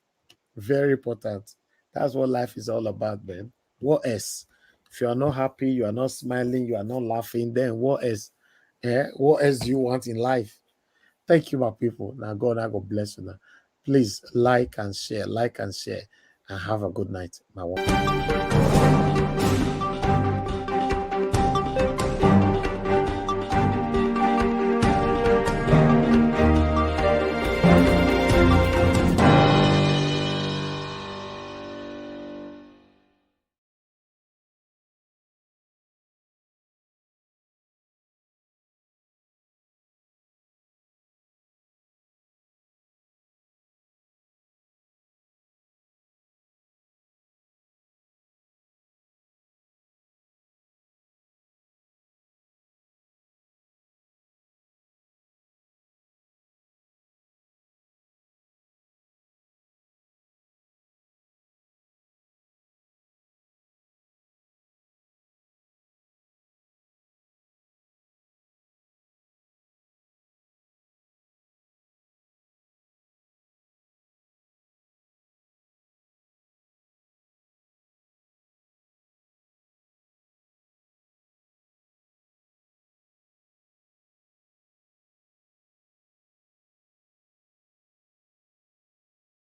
very important. That's what life is all about, man. What else? If you are not happy, you are not smiling, you are not laughing, then what else? What else do you want in life? Thank you, my people. Now God bless you now. Please like and share, and have a good night. My wife.